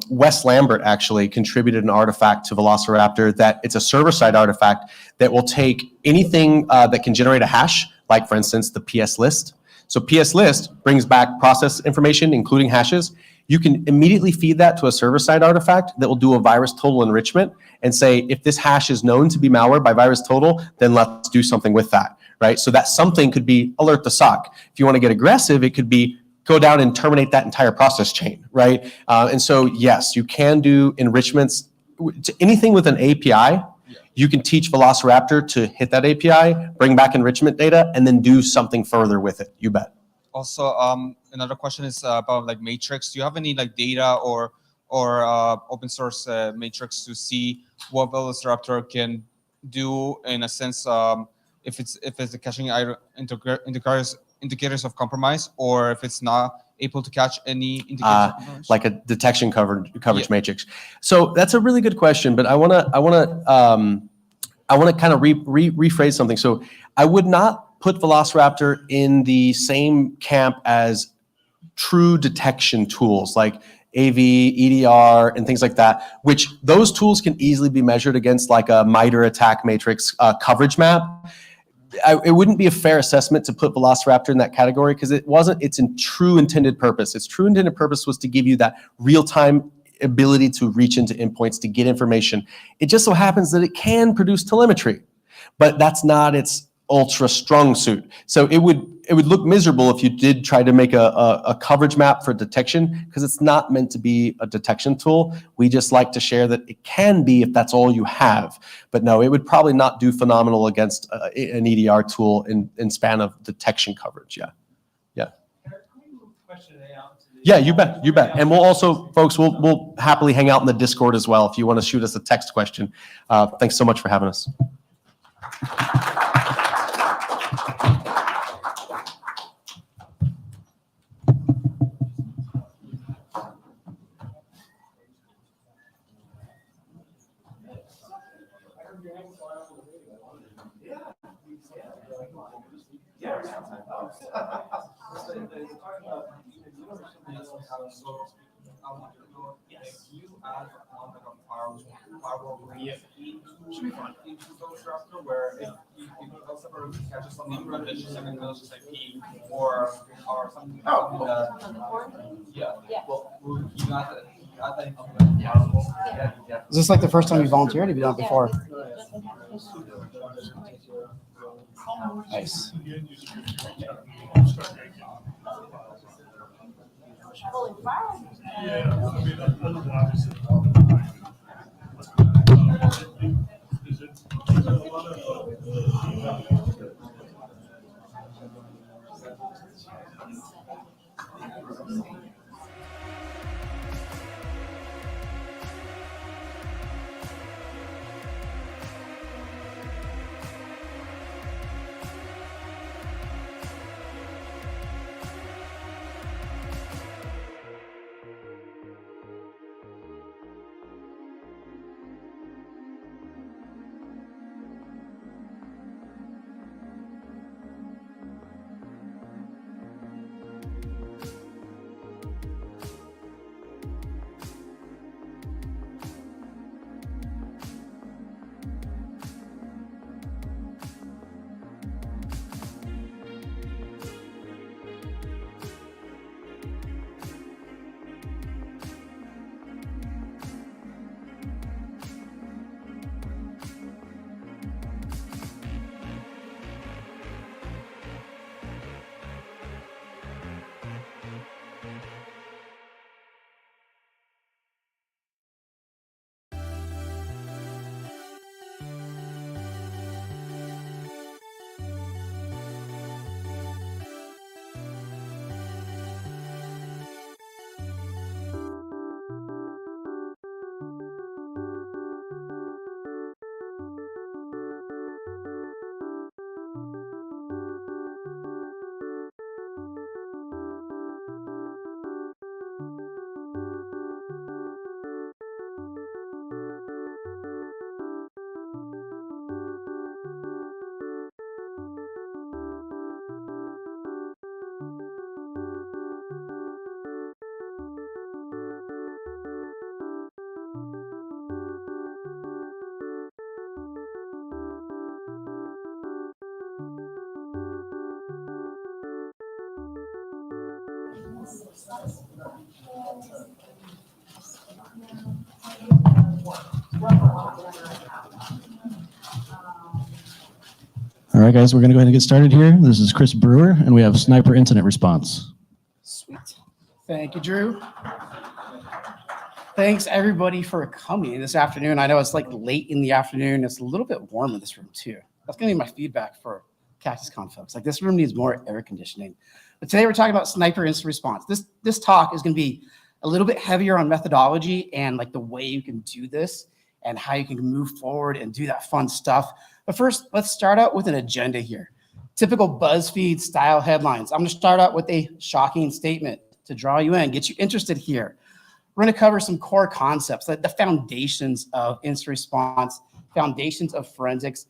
Wes Lambert actually contributed an artifact to Velociraptor that it's a server-side artifact that will take anything that can generate a hash, like for instance, the PS list. So PS list brings back process information, including hashes. You can immediately feed that to a server-side artifact that will do a VirusTotal enrichment and say, if this hash is known to be malware by VirusTotal, then let's do something with that. Right? So that something could be alert the SOC. If you want to get aggressive, it could be go down and terminate that entire process chain, right? And so, yes, you can do enrichments to anything with an API. You can teach Velociraptor to hit that API, bring back enrichment data, and then do something further with it. You bet. Also, another question is about like matrix. Do you have any like data or open source matrix to see what Velociraptor can do in a sense? If it's the caching indicators of compromise, or if it's not able to catch any indicators of compromise? Like a detection coverage matrix. So that's a really good question, but I want to kind of rephrase something. So I would not put Velociraptor in the same camp as true detection tools like AV, EDR, and things like that, which those tools can easily be measured against like a MITRE attack matrix coverage map. It wouldn't be a fair assessment to put Velociraptor in that category because it's in true intended purpose. Its true intended purpose was to give you that real-time ability to reach into endpoints to get information. It just so happens that it can produce telemetry, but that's not its ultra strong suit. So it would look miserable if you did try to make a coverage map for detection because it's not meant to be a detection tool. We just like to share that it can be if that's all you have. But no, it would probably not do phenomenal against an EDR tool in span of detection coverage. Yeah. Yeah. Yeah, you bet. You bet. And we'll also, folks, we'll happily hang out in the Discord as well if you want to shoot us a text question. Thanks so much for having us. Where if also catches something from the second malicious IP or something. Yeah. Well, you got that. Is this like the first time you volunteered? Have you done it before? Nice. All right, guys, we're going to go ahead and get started here. This is Chris Brewer, and we have sniper incident response. Sweet. Thank you, Drew. Thanks everybody for coming this afternoon. I know it's like late in the afternoon. It's a little bit warm in this room too. That's gonna be my feedback for CactusCon folks. Like this room needs more air conditioning. But today we're talking about sniper incident response. This talk is gonna be a little bit heavier on methodology and like the way you can do this and how you can move forward and do that fun stuff. But first, let's start out with an agenda here. Typical BuzzFeed style headlines. I'm gonna start out with a shocking statement to draw you in, get you interested here. We're going to cover some core concepts, like the foundations of incident response, foundations of forensics.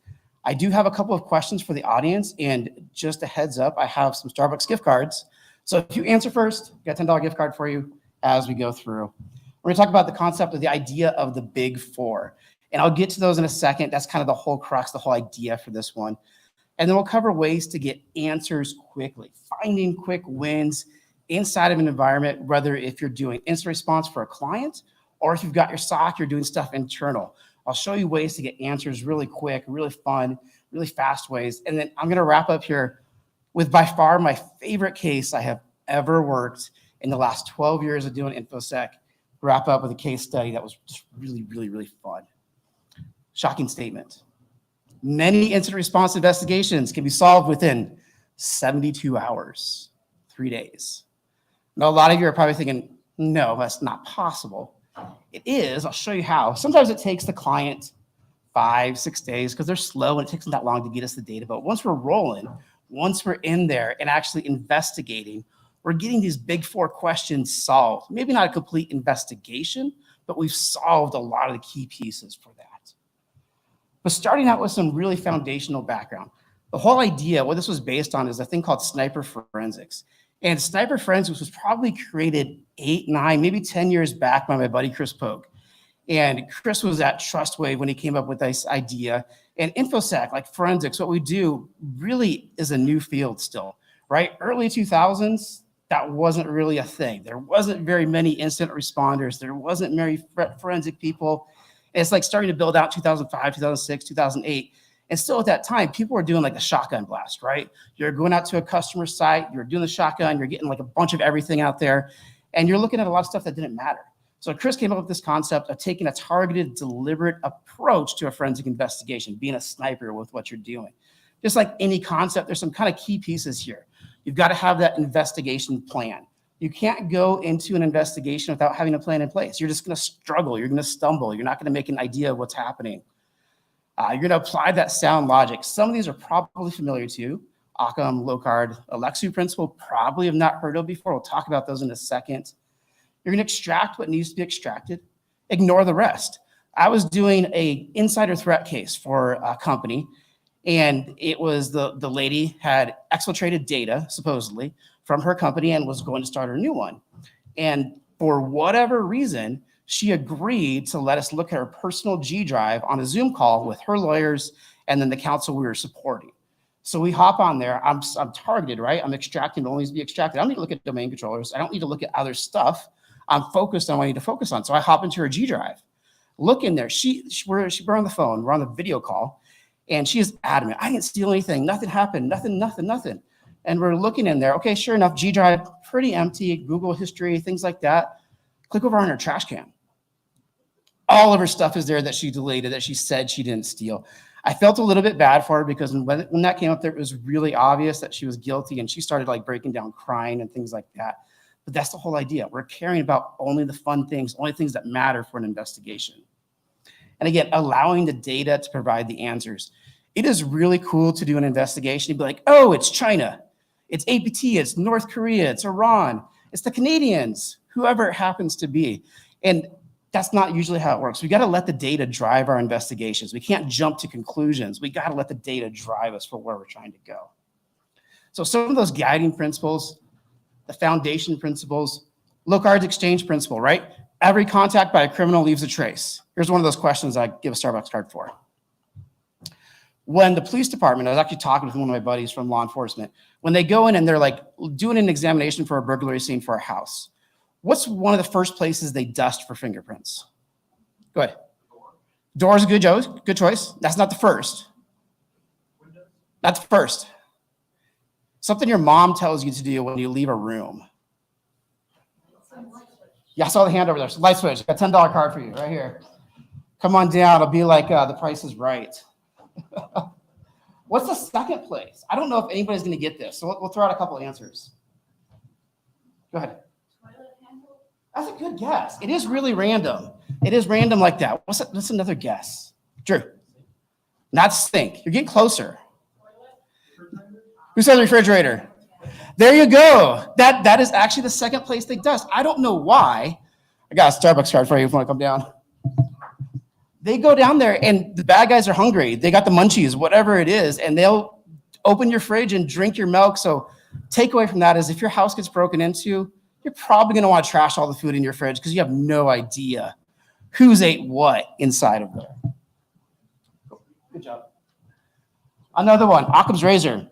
I do have a couple of questions for the audience, and just a heads up, I have some Starbucks gift cards. So if you answer first, got a $10 gift card for you as we go through. We're going to talk about the concept of the idea of the big four, and I'll get to those in a second. That's kind of the whole crux, the whole idea for this one. And then we'll cover ways to get answers quickly, finding quick wins inside of an environment, whether if you're doing incident response for a client or if you've got your SOC, you're doing stuff internal. I'll show you ways to get answers really quick, really fun, really fast ways. And then I'm going to wrap up here with by far my favorite case I have ever worked in the last 12 years of doing InfoSec. Wrap up with a case study that was just really, really, really fun. Shocking statement. Many incident response investigations can be solved within 72 hours, 3 days. Now, a lot of you are probably thinking, no, that's not possible. It is. I'll show you how. Sometimes it takes the client 5-6 days because they're slow and it takes them that long to get us the data. But once we're rolling, once we're in there and actually investigating, we're getting these big four questions solved. Maybe not a complete investigation, but we've solved a lot of the key pieces for that. But starting out with some really foundational background, the whole idea, what this was based on is a thing called sniper forensics. And sniper forensics was probably created 8, 9, maybe 10 years back by my buddy Chris Pogue. And Chris was at TrustWave when he came up with this idea. And InfoSec, like forensics, what we do really is a new field still, right? Early 2000s, that wasn't really a thing. There wasn't very many incident responders. There wasn't many forensic people. And it's like starting to build out 2005, 2006, 2008. And still at that time, people were doing like a shotgun blast, right? You're going out to a customer site, you're doing the shotgun, you're getting like a bunch of everything out there, and you're looking at a lot of stuff that didn't matter. So Chris came up with this concept of taking a targeted, deliberate approach to a forensic investigation, being a sniper with what you're doing. Just like any concept, there's some kind of key pieces here. You've got to have that investigation plan. You can't go into an investigation without having a plan in place. You're just going to struggle. You're going to stumble. You're not going to make an idea of what's happening. You're going to apply that sound logic. Some of these are probably familiar to you. Occam, Locard, Alexu principle, probably have not heard of before. We'll talk about those in a second. You're going to extract what needs to be extracted. Ignore the rest. I was doing an insider threat case for a company, and it was the lady had exfiltrated data, supposedly, from her company and was going to start a new one. And for whatever reason, she agreed to let us look at her personal G drive on a Zoom call with her lawyers and then the counsel we were supporting. So we hop on there. I'm targeted, right? I'm extracting what only needs to be extracted. I don't need to look at domain controllers. I don't need to look at other stuff. I'm focused on what I need to focus on. So I hop into her G drive, look in there. We're on the phone. We're on the video call, and she is adamant. I didn't steal anything. Nothing happened. Nothing. And we're looking in there. Okay, sure enough, G drive, pretty empty. Google history, things like that. Click over on her trash can. All of her stuff is there that she deleted, that she said she didn't steal. I felt a little bit bad for her because when that came up there, it was really obvious that she was guilty, and she started like breaking down, crying and things like that. But that's the whole idea. We're caring about only the fun things, only things that matter for an investigation. And again, allowing the data to provide the answers. It is really cool to do an investigation and be like, oh, it's China, it's APT, it's North Korea, it's Iran, it's the Canadians, whoever it happens to be. And that's not usually how it works. We got to let the data drive our investigations. We can't jump to conclusions. We got to let the data drive us for where we're trying to go. So some of those guiding principles, the foundation principles, Locard's exchange principle, right? Every contact by a criminal leaves a trace. Here's one of those questions I give a Starbucks card for. When the police department, I was actually talking with one of my buddies from law enforcement, When they go in and they're like doing an examination for a burglary scene for a house, what's one of the first places they dust for fingerprints? Go ahead. Door's a good choice. That's not the first. That's first. Something your mom tells you to do when you leave a room. Yeah, I saw the hand over there. So light switch. Got a $10 card for you right here. Come on down. It'll be like The Price is Right. What's the second place? I don't know if anybody's going to get this. So we'll throw out a couple of answers. Go ahead. That's a good guess. It is really random. It is random like that. What's another guess? Drew. Not sink. You're getting closer. Who said refrigerator? There you go. That is actually the second place they dust. I don't know why. I got a Starbucks card for you if you want to come down. They go down there and the bad guys are hungry. They got the munchies, whatever it is, and they'll open your fridge and drink your milk. So takeaway from that is if your house gets broken into, you're probably going to want to trash all the food in your fridge because you have no idea who's ate what inside of there. Good job. Another one, Occam's razor.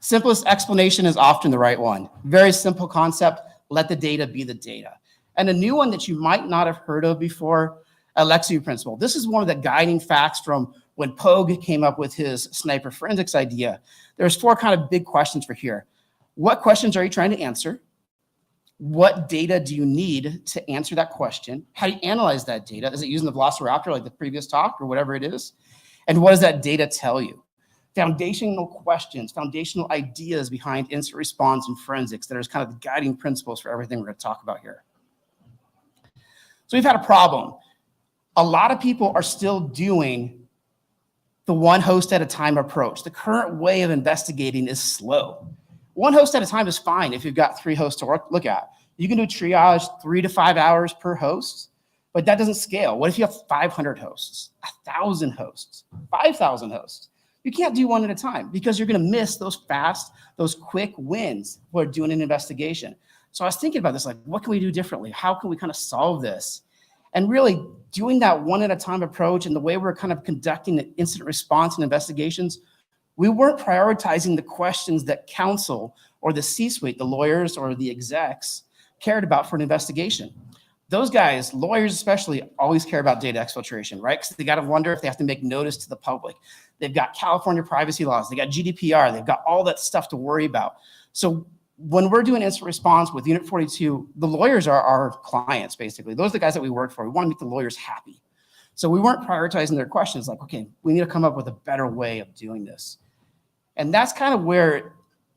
Simplest explanation is often the right one. Very simple concept. Let the data be the data. And a new one that you might not have heard of before, Alexei principle. This is one of the guiding facts from when Pogue came up with his sniper forensics idea. There's 4 kind of big questions for here. What questions are you trying to answer? What data do you need to answer that question? How do you analyze that data? Is it using the Velociraptor like the previous talk or whatever it is? And what does that data tell you? Foundational questions, foundational ideas behind incident response and forensics that are kind of the guiding principles for everything we're going to talk about here. So we've had a problem. A lot of people are still doing the one host at a time approach. The current way of investigating is slow. One host at a time is fine if you've got 3 hosts to look at. You can do triage 3 to 5 hours per host, but that doesn't scale. What if you have 500 hosts, 1,000 hosts, 5,000 hosts? You can't do one at a time because you're going to miss those fast, those quick wins for doing an investigation. So I was thinking about this, like, what can we do differently? How can we kind of solve this? And really doing that one at a time approach and the way we're kind of conducting the incident response and investigations, we weren't prioritizing the questions that counsel or the C-suite, the lawyers or the execs, cared about for an investigation. Those guys, lawyers especially, always care about data exfiltration, right? Because they got to wonder if they have to make notice to the public. They've got California privacy laws. They got GDPR. They've got all that stuff to worry about. So when we're doing incident response with Unit 42, the lawyers are our clients, basically. Those are the guys that we work for. We want to make the lawyers happy. So we weren't prioritizing their questions like, okay, we need to come up with a better way of doing this. And that's kind of where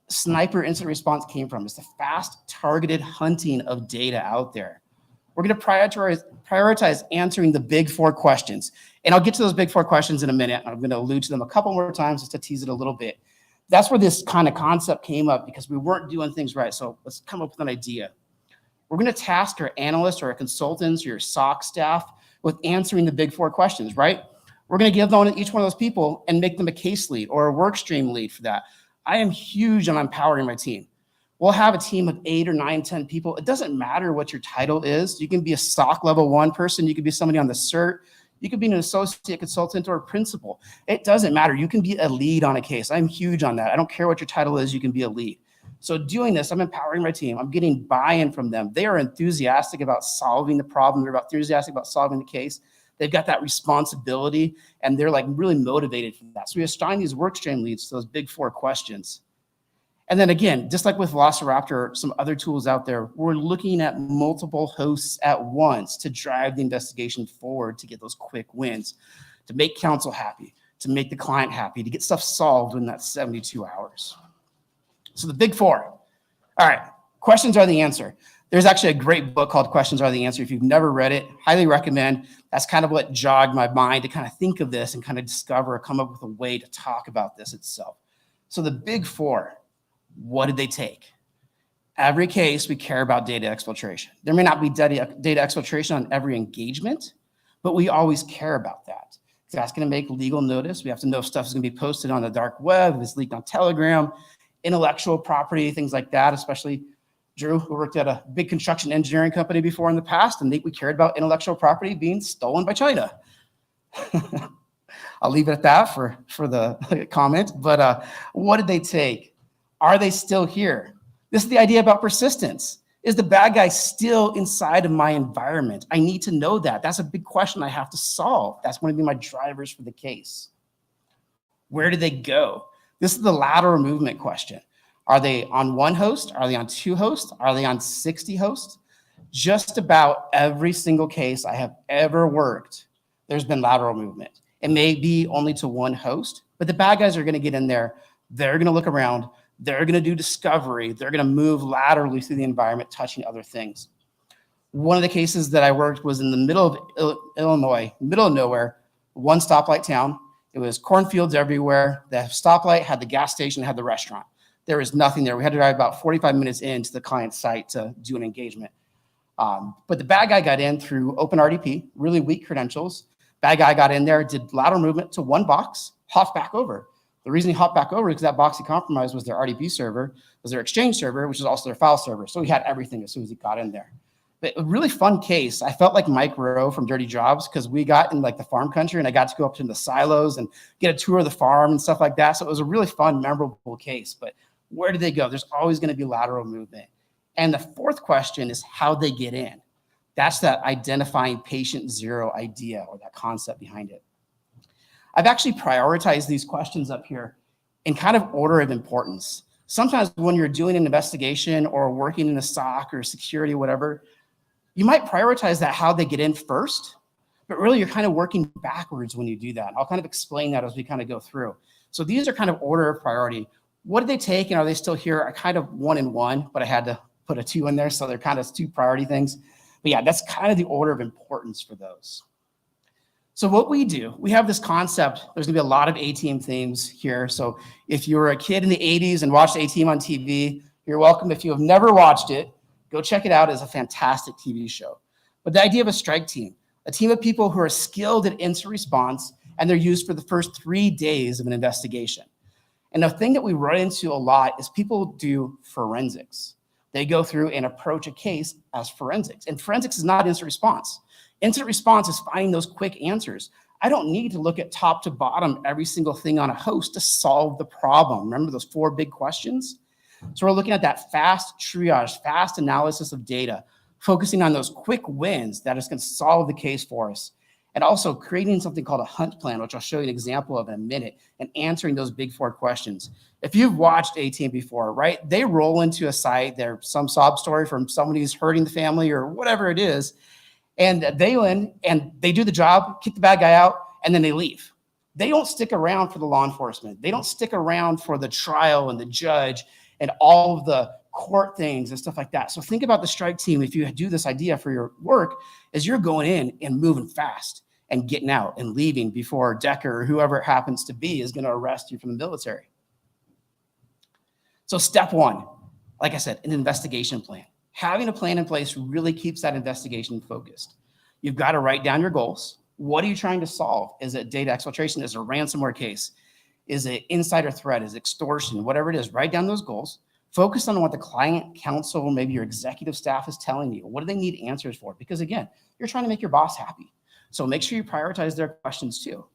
sniper incident response came from. It's the fast, targeted hunting of data out there. We're going to prioritize answering the big 4 questions. And I'll get to those big 4 questions in a minute. I'm going to allude to them a couple more times just to tease it a little bit. That's where this kind of concept came up because we weren't doing things right. So let's come up with an idea. We're going to task our analysts or our consultants or your SOC staff with answering the big 4 questions, right? We're going to give each one of those people and make them a case lead or a work stream lead for that. I am huge on empowering my team. We'll have a team of 8 or 9, 10 people. It doesn't matter what your title is. You can be a SOC level 1 person. You could be somebody on the CERT. You could be an associate consultant or a principal. It doesn't matter. You can be a lead on a case. I'm huge on that. I don't care what your title is. You can be a lead. So doing this, I'm empowering my team. I'm getting buy-in from them. They are enthusiastic about solving the problem. They're enthusiastic about solving the case. They've got that responsibility, and they're like really motivated for that. So we assign these work stream leads to those big 4 questions. And then again, just like with Velociraptor, some other tools out there, we're looking at multiple hosts at once to drive the investigation forward to get those quick wins, to make counsel happy, to make the client happy, to get stuff solved in that 72 hours. So the big 4. All right, questions are the answer. There's actually a great book called Questions Are the Answer. If you've never read it, highly recommend. That's kind of what jogged my mind to kind of think of this and kind of discover or come up with a way to talk about this itself. So the big 4. What did they take? Every case, we care about data exfiltration. There may not be data exfiltration on every engagement, but we always care about that. If that's going to make legal notice, we have to know if stuff is going to be posted on the dark web, if it's leaked on Telegram, intellectual property, things like that, especially Drew, who worked at a big construction engineering company before in the past, and we cared about intellectual property being stolen by China. I'll leave it at that for the comment, but what did they take? Are they still here? This is the idea about persistence. Is the bad guy still inside of my environment? I need to know that. That's a big question I have to solve. That's going to be my drivers for the case. Where do they go? This is the lateral movement question. Are they on one host? Are they on two hosts? Are they on 60 hosts? Just about every single case I have ever worked, there's been lateral movement. It may be only to one host, but the bad guys are going to get in there. They're going to look around. They're going to do discovery. They're going to move laterally through the environment, touching other things. One of the cases that I worked was in the middle of Illinois, middle of nowhere, one stoplight town. It was cornfields everywhere. The stoplight had the gas station, had the restaurant. There was nothing there. We had to drive about 45 minutes into the client's site to do an engagement. But the bad guy got in through open RDP, really weak credentials. Bad guy got in there, did lateral movement to one box, hopped back over. The reason he hopped back over is because that box he compromised was their RDP server, was their Exchange server, which is also their file server. So he had everything as soon as he got in there. But a really fun case. I felt like Mike Rowe from Dirty Jobs because we got in like the farm country and I got to go up to the silos and get a tour of the farm and stuff like that. So it was a really fun, memorable case. But where do they go? There's always going to be lateral movement. And the fourth question is how they get in. That's that identifying patient zero idea or that concept behind it. I've actually prioritized these questions up here in kind of order of importance. Sometimes when you're doing an investigation or working in a SOC or security, whatever, you might prioritize that how they get in first, but really you're kind of working backwards when you do that. I'll kind of explain that as we kind of go through. So these are kind of order of priority. What did they take and are they still here? I kind of 1 and 1, but I had to put a 2 in there. So they're kind of 2 priority things. But yeah, that's kind of the order of importance for those. So what we do, we have this concept. There's gonna be a lot of A-Team themes here. So if you were a kid in the 80s and watched A-Team on TV, you're welcome. If you have never watched it, go check it out. It's a fantastic TV show. But the idea of a strike team, a team of people who are skilled at instant response, and they're used for the first 3 days of an investigation. And the thing that we run into a lot is people do forensics. They go through and approach a case as forensics. And forensics is not instant response. Instant response is finding those quick answers. I don't need to look at top to bottom every single thing on a host to solve the problem. Remember those 4 big questions? So we're looking at that fast triage, fast analysis of data, focusing on those quick wins that is going to solve the case for us. And also creating something called a hunt plan, which I'll show you an example of in a minute, and answering those big 4 questions. If you've watched A-Team before, right, they roll into a site, there's some sob story from somebody who's hurting the family or whatever it is, and they win and they do the job, kick the bad guy out, and then they leave. They don't stick around for the law enforcement. They don't stick around for the trial and the judge and all of the court things and stuff like that. So think about the strike team. If you do this idea for your work, is you're going in and moving fast and getting out and leaving before Decker or whoever it happens to be is going to arrest you from the military. So step 1, like I said, an investigation plan. Having a plan in place really keeps that investigation focused. You've got to write down your goals. What are you trying to solve? Is it data exfiltration? Is it a ransomware case? Is it insider threat? Is it extortion? Whatever it is, write down those goals. Focus on what the client, counsel, maybe your executive staff is telling you. What do they need answers for? Because again, you're trying to make your boss happy. So make sure you prioritize their questions too.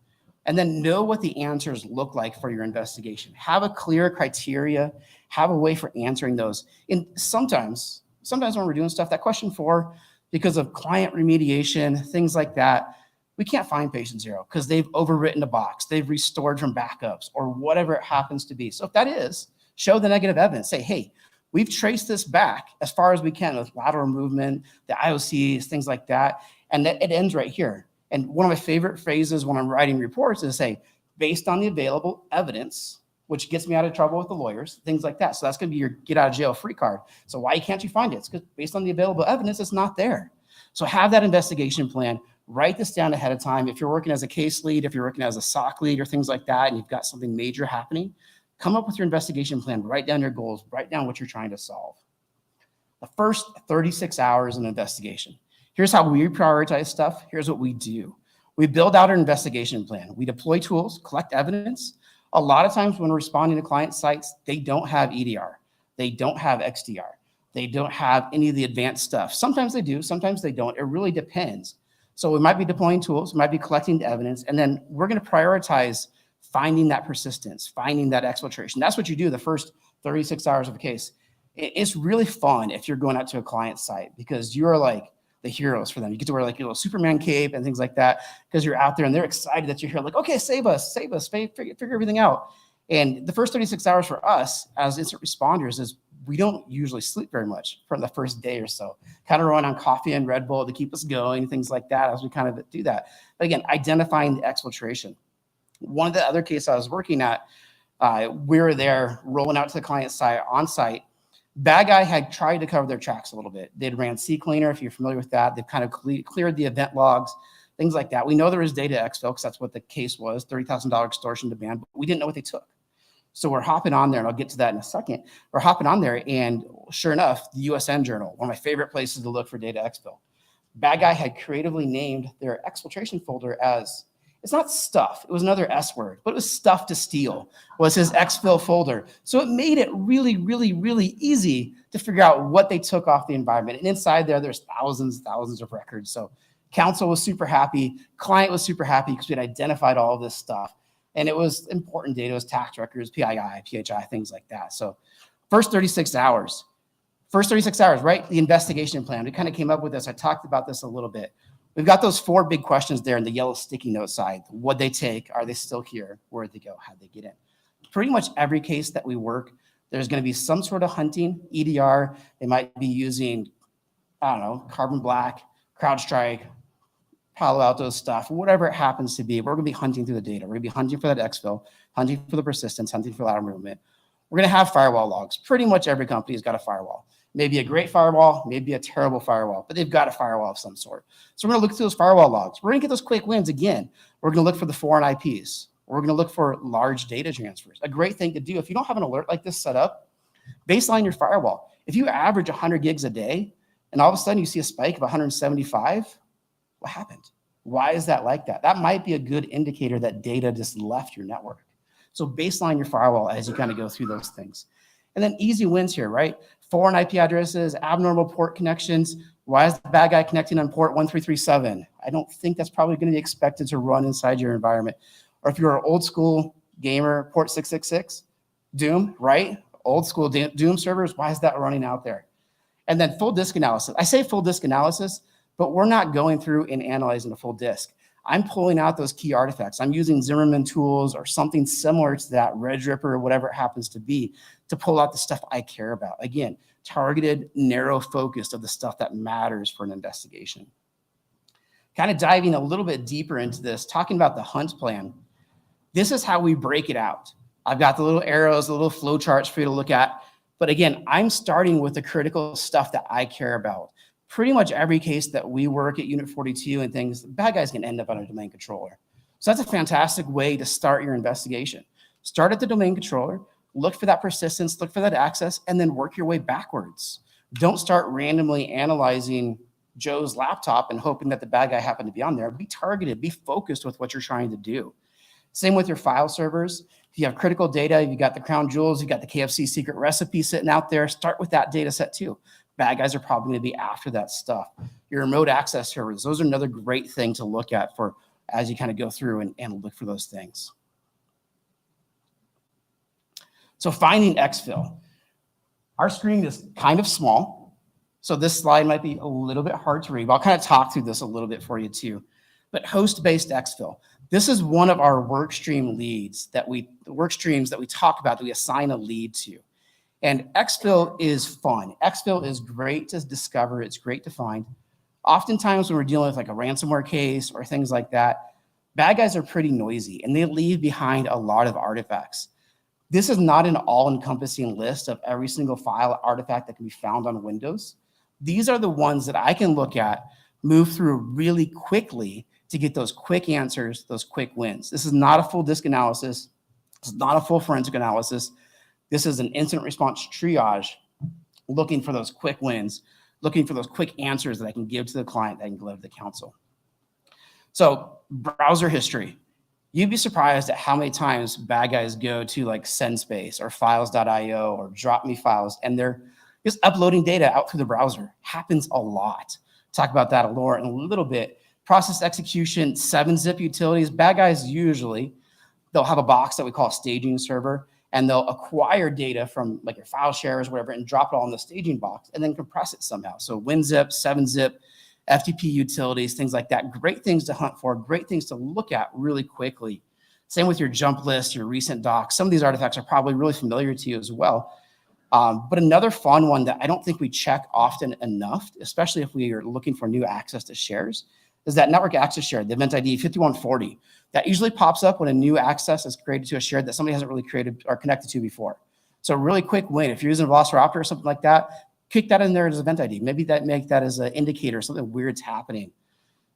And then know what the answers look like for your investigation. Have a clear criteria, have a way for answering those. And sometimes when we're doing stuff, that question 4, because of client remediation, things like that, we can't find patient zero because they've overwritten a box, they've restored from backups or whatever it happens to be. So if that is, show the negative evidence. Say, hey, we've traced this back as far as we can with lateral movement, the IOCs, things like that. And it ends right here. And one of my favorite phrases when I'm writing reports is say, based on the available evidence, which gets me out of trouble with the lawyers, things like that. So that's going to be your get out of jail free card. So why can't you find it? It's because based on the available evidence, it's not there. So have that investigation plan. Write this down ahead of time. If you're working as a case lead, if you're working as a SOC lead or things like that, and you've got something major happening, come up with your investigation plan. Write down your goals. Write down what you're trying to solve. The first 36 hours in investigation. Here's how we prioritize stuff. Here's what we do. We build out our investigation plan. We deploy tools, collect evidence. A lot of times when we're responding to client sites, they don't have EDR. They don't have XDR. They don't have any of the advanced stuff. Sometimes they do, sometimes they don't. It really depends. So we might be deploying tools, we might be collecting the evidence, and then we're going to prioritize finding that persistence, finding that exfiltration. That's what you do the first 36 hours of a case. It's really fun if you're going out to a client site because you're like the heroes for them. You get to wear like your little Superman cape and things like that because you're out there and they're excited that you're here. Like, okay, save us, figure everything out. And the first 36 hours for us as incident responders is we don't usually sleep very much for the first day or so. Kind of run on coffee and Red Bull to keep us going, things like that as we kind of do that. But again, identifying the exfiltration. One of the other cases I was working at, we were there rolling out to the client site on site. Bad guy had tried to cover their tracks a little bit. They'd ran CCleaner, if you're familiar with that. They've kind of cleared the event logs, things like that. We know there was data exfil because that's what the case was, $30,000 extortion demand, but we didn't know what they took. So we're hopping on there, and I'll get to that in a second. We're hopping on there, and sure enough, the USN Journal, one of my favorite places to look for data exfil. Bad guy had creatively named their exfiltration folder as, it's not stuff, it was another S word, but it was stuff to steal, was his exfil folder. So it made it really, really, really easy to figure out what they took off the environment. And inside there, there's thousands of records. So counsel was super happy, client was super happy because we had identified all of this stuff. And it was important data, it was tax records, PII, PHI, things like that. So first 36 hours, right? The investigation plan, we kind of came up with this. I talked about this a little bit. We've got those 4 big questions there in the yellow sticky note side. What'd they take? Are they still here? Where'd they go? How'd they get in? Pretty much every case that we work, there's going to be some sort of hunting, EDR. They might be using, I don't know, Carbon Black, CrowdStrike, Palo Alto stuff, whatever it happens to be. We're going to be hunting through the data. We're going to be hunting for that exfil, hunting for the persistence, hunting for lateral movement. We're going to have firewall logs. Pretty much every company has got a firewall. Maybe a great firewall, maybe a terrible firewall, but they've got a firewall of some sort. So we're going to look through those firewall logs. We're going to get those quick wins again. We're going to look for the foreign IPs. We're going to look for large data transfers. A great thing to do, if you don't have an alert like this set up, baseline your firewall. If you average 100 gigs a day and all of a sudden you see a spike of 175, what happened? Why is that like that? That might be a good indicator that data just left your network. So baseline your firewall as you kind of go through those things. And then easy wins here, right? Foreign IP addresses, abnormal port connections. Why is the bad guy connecting on port 1337? I don't think that's probably going to be expected to run inside your environment. Or if you're an old school gamer, port 666, Doom, right? Old school Doom servers, why is that running out there? And then full disk analysis. I say full disk analysis, but we're not going through and analyzing the full disk. I'm pulling out those key artifacts. I'm using Zimmerman tools or something similar to that, Redripper or whatever it happens to be, to pull out the stuff I care about. Again, targeted, narrow focus of the stuff that matters for an investigation. Kind of diving a little bit deeper into this, talking about the hunt plan. This is how we break it out. I've got the little arrows, the little flow charts for you to look at. But again, I'm starting with the critical stuff that I care about. Pretty much every case that we work at Unit 42 and things, bad guys can end up on a domain controller. So that's a fantastic way to start your investigation. Start at the domain controller, look for that persistence, look for that access, and then work your way backwards. Don't start randomly analyzing Joe's laptop and hoping that the bad guy happened to be on there. Be targeted, be focused with what you're trying to do. Same with your file servers. If you have critical data, you got the crown jewels, you got the KFC secret recipe sitting out there, start with that data set too. Bad guys are probably going to be after that stuff. Your remote access servers, those are another great thing to look at for as you kind of go through and look for those things. So finding exfil. Our screen is kind of small, so this slide might be a little bit hard to read, but I'll kind of talk through this a little bit for you too. But host-based exfil. This is one of our work stream leads the work streams that we talk about that we assign a lead to. And exfil is fun. Exfil is great to discover. It's great to find. Oftentimes when we're dealing with like a ransomware case or things like that, bad guys are pretty noisy and they leave behind a lot of artifacts. This is not an all-encompassing list of every single file artifact that can be found on Windows. These are the ones that I can look at, move through really quickly to get those quick answers, those quick wins. This is not a full disk analysis. It's not a full forensic analysis. This is an incident response triage, looking for those quick wins, looking for those quick answers that I can give to the client, that I can give to the counsel. So browser history. You'd be surprised at how many times bad guys go to like SendSpace or files.io or drop me files, and they're just uploading data out through the browser. Happens a lot. Talk about that a little bit. Process execution, 7-zip utilities. Bad guys usually, they'll have a box that we call a staging server, and they'll acquire data from like your file shares, whatever, and drop it all in the staging box and then compress it somehow. So WinZip, 7-zip, FTP utilities, things like that. Great things to hunt for, great things to look at really quickly. Same with your jump list, your recent docs. Some of these artifacts are probably really familiar to you as well. But another fun one that I don't think we check often enough, especially if we are looking for new access to shares, is that network access share, the event ID 5140. That usually pops up when a new access is created to a share that somebody hasn't really created or connected to before. So a really quick win. If you're using Velociraptor or something like that, kick that in there as event ID. Maybe make that as an indicator, something weird's happening.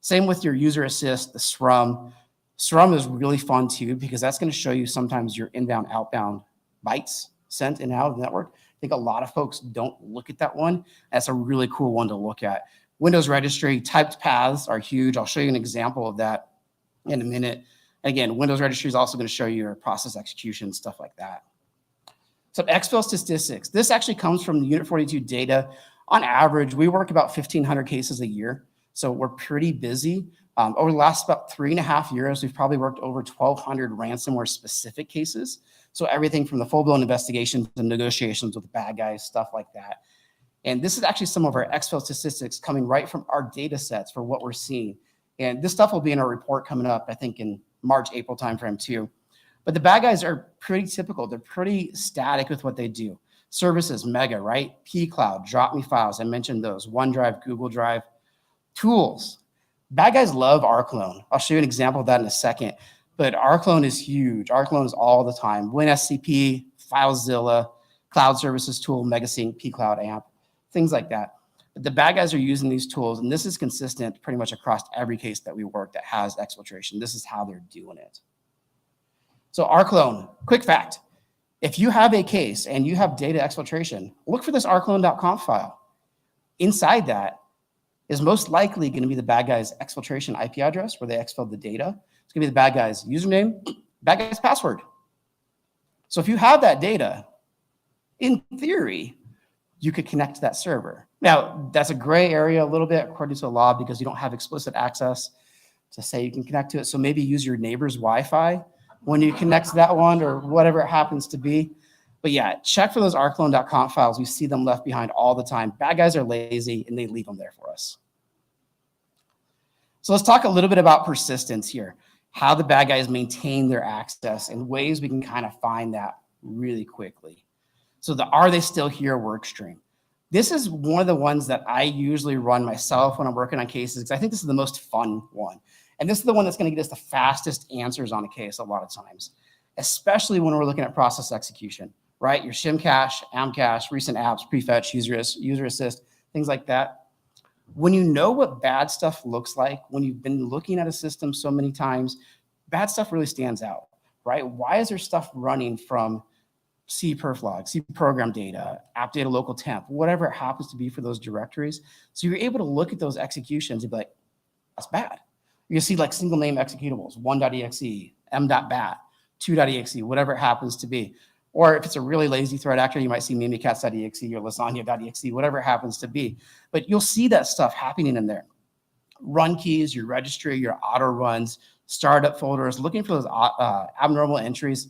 Same with your user assist, the SRUM. SRUM is really fun too, because that's going to show you sometimes your inbound, outbound bytes sent in and out of the network. I think a lot of folks don't look at that one. That's a really cool one to look at. Windows registry, typed paths are huge. I'll show you an example of that in a minute. Again, Windows registry is also going to show you your process execution, stuff like that. So exfil statistics. This actually comes from the Unit 42 data. On average, we work about 1,500 cases a year. So we're pretty busy. Over the last about 3.5 years, we've probably worked over 1,200 ransomware specific cases. So everything from the full-blown investigations to negotiations with bad guys, stuff like that. And this is actually some of our exfil statistics coming right from our data sets for what we're seeing. And this stuff will be in our report coming up, I think in March, April timeframe too. But the bad guys are pretty typical. They're pretty static with what they do. Services, mega, right? pCloud, drop me files. I mentioned those. OneDrive, Google Drive. Tools. Bad guys love rclone. I'll show you an example of that in a second. But rclone is huge. rclone is all the time. WinSCP, FileZilla, Cloud Services Tool, Megasync, pCloud AMP, things like that. But the bad guys are using these tools, and this is consistent pretty much across every case that we work that has exfiltration. This is how they're doing it. So rclone, quick fact. If you have a case and you have data exfiltration, look for this rclone.conf file. Inside that is most likely going to be the bad guy's exfiltration IP address where they exfilled the data. It's going to be the bad guy's username, bad guy's password. So if you have that data, in theory, you could connect to that server. Now, that's a gray area a little bit according to the law because you don't have explicit access to say you can connect to it. So maybe use your neighbor's Wi-Fi when you connect to that one or whatever it happens to be. But yeah, check for those rclone.conf files. We see them left behind all the time. Bad guys are lazy and they leave them there for us. So let's talk a little bit about persistence here, how the bad guys maintain their access and ways we can kind of find that really quickly. So the are they still here work stream. This is one of the ones that I usually run myself when I'm working on cases because I think this is the most fun one. And this is the one that's going to get us the fastest answers on a case a lot of times, especially when we're looking at process execution, right? Your shim cache, am cache, recent apps, prefetch, user assist, things like that. When you know what bad stuff looks like, when you've been looking at a system so many times, bad stuff really stands out, right? Why is there stuff running from C perf log, C program data, app data local temp, whatever it happens to be for those directories? So you're able to look at those executions and be like, that's bad. You see like single name executables, 1.exe, m.bat, 2.exe, whatever it happens to be. Or if it's a really lazy threat actor, you might see mimikatz.exe or lasagna.exe, whatever it happens to be. But you'll see that stuff happening in there. Run keys, your registry, your auto runs, startup folders, looking for those abnormal entries.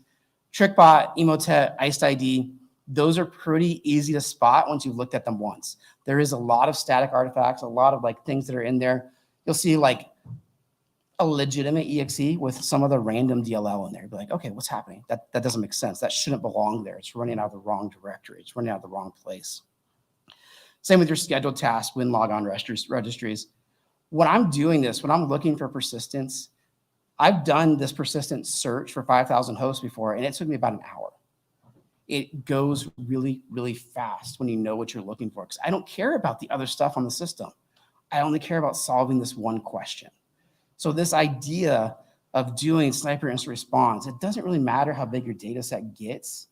TrickBot, Emotet, Iced ID, those are pretty easy to spot once you've looked at them once. There is a lot of static artifacts, a lot of like things that are in there. You'll see like a legitimate exe with some of the random DLL in there. Be like, okay, what's happening? That doesn't make sense. That shouldn't belong there. It's running out of the wrong directory. It's running out of the wrong place. Same with your scheduled tasks, win logon registries. When I'm doing this, when I'm looking for persistence, I've done this persistent search for 5,000 hosts before, and it took me about an hour. It goes really, really fast when you know what you're looking for, because I don't care about the other stuff on the system. I only care about solving this one question. So this idea of doing sniper instant response, it doesn't really matter how big your data set gets.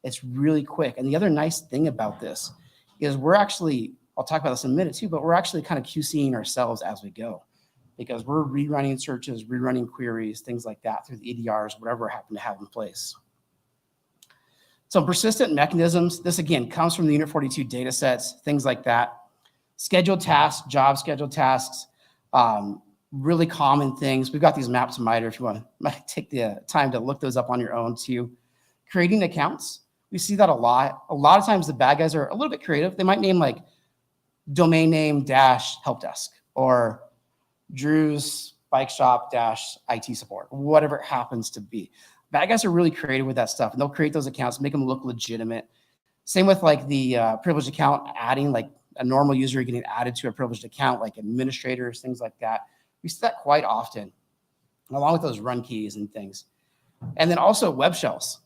It's really quick. And the other nice thing about this is we're actually, I'll talk about this in a minute too, but we're actually kind of QCing ourselves as we go, because we're rerunning searches, rerunning queries, things like that through the EDRs, whatever happen to have in place. So persistent mechanisms, this again comes from the Unit 42 data sets, things like that. Scheduled tasks, job scheduled tasks, really common things. We've got these maps to MITRE if you want to take the time to look those up on your own too. creating accounts. We see that a lot. A lot of times the bad guys are a little bit creative. They might name like domain name dash help desk or Drew's bike shop dash IT support, whatever it happens to be. Bad guys are really creative with that stuff, and they'll create those accounts, make them look legitimate. Same with like the privileged account, adding like a normal user getting added to a privileged account, like administrators, things like that. We see that quite often, along with those run keys and things. And then also web shells.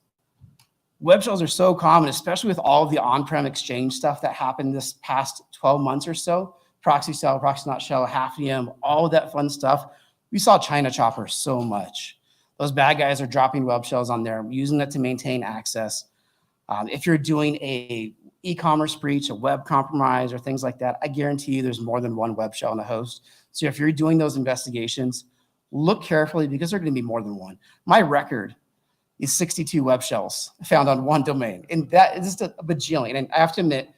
Web shells are so common, especially with all of the on-prem exchange stuff that happened this past 12 months or so. Proxy shell, proxy not shell, half VM, all of that fun stuff. We saw China Chopper so much. Those bad guys are dropping web shells on there, using it to maintain access. If you're doing a e-commerce breach, a web compromise, or things like that, I guarantee you there's more than one web shell in a host. So if you're doing those investigations, look carefully because there are going to be more than one. My record is 62 web shells found on one domain, and that is just a bajillion. And I have to admit,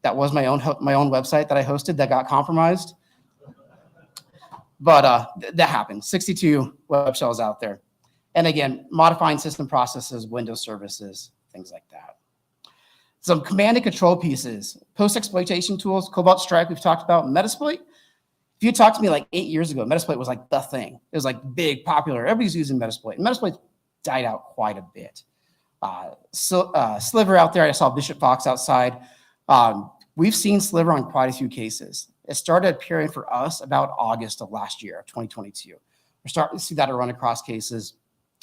that was my own website that I hosted that got compromised. But that happened. 62 web shells out there. And again, modifying system processes, Windows services, things like that. Some command and control pieces, post-exploitation tools, Cobalt Strike we've talked about, Metasploit. If you talked to me like 8 years ago, Metasploit was like the thing. It was like big, popular. Everybody's using Metasploit. And Metasploit died out quite a bit. Sliver out there, I saw Bishop Fox outside. We've seen Sliver on quite a few cases. It started appearing for us about August of last year, 2022. We're starting to see that run across cases.